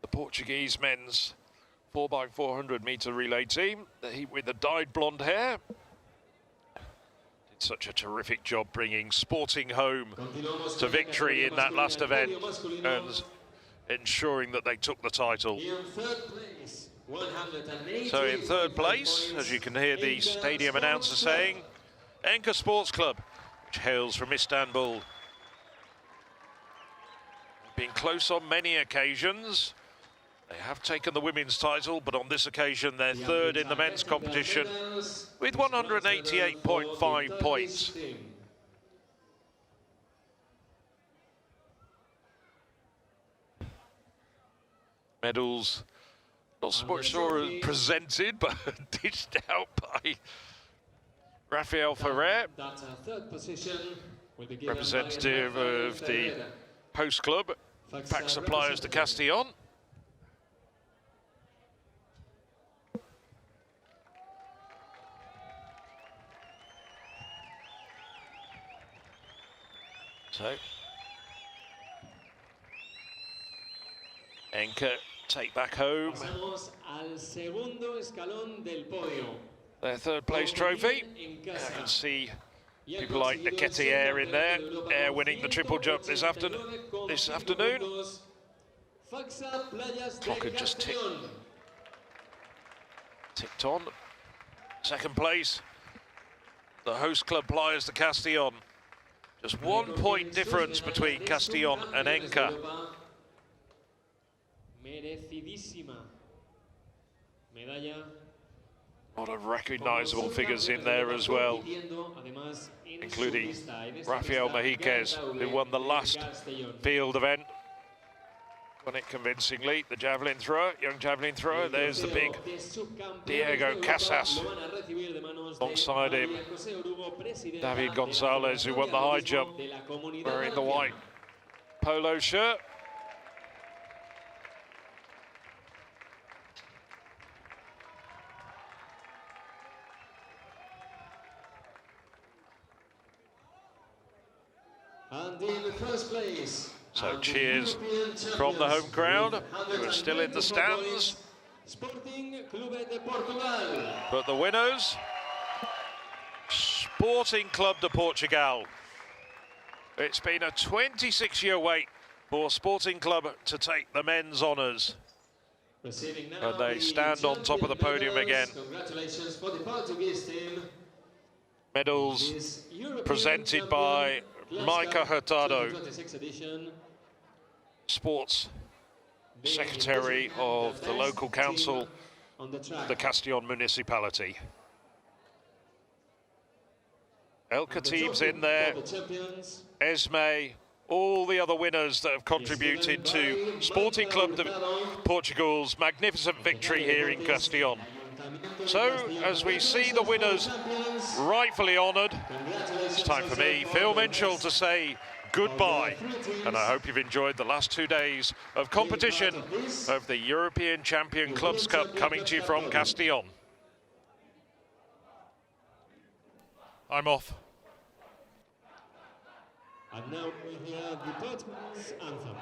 the Portuguese men's 4x400 meter relay team. He with the dyed blonde hair did such a terrific job bringing Sporting home to victory in that last event and ensuring that they took the title. So in third place, as you can hear the stadium announcer saying, Enka Sports Club, which hails from Istanbul. Been close on many occasions. They have taken the women's title, but on this occasion they're third in the men's competition with 188.5 points. Medals, not so much sure presented, but dished out by Rafael Ferrer, representative of the host club, Facsa-Playas de Castellón. So, Enka take back home their third place trophy. I can see people like Gaetà in there, winning the triple jump this afternoon. Clock had just ticked on. Second place, the host club Playas de Castellón. Just 1 point difference between Castellón and Enka. A lot of recognisable figures in there as well, including Rafael Mejíquez, who won the last field event. Won it convincingly, the javelin thrower, young javelin thrower. There's the big Diego Casas. Alongside him, David Gonzalez, who won the high jump, wearing the white polo shirt. And in first place, so cheers from the home crowd, who are still in the stands. But the winners, Sporting Club de Portugal. It's been a 26-year wait for Sporting Club to take the men's honours. And they stand on top of the podium again. Congratulations for the Portuguese team. Medals presented by Micah Hurtado, Sports Secretary of the local council, the Castellón municipality. El Khatib's in there, Esme, all the other winners that have contributed to Sporting Club de Portugal's magnificent victory here in Castellón. So, as we see the winners rightfully honoured, it's time for me, Phil Minchell, to say goodbye. And I hope you've enjoyed the last 2 days of competition of the European Champion Clubs Cup coming to you from Castellón. I'm off. And now we hear the Portuguese anthem.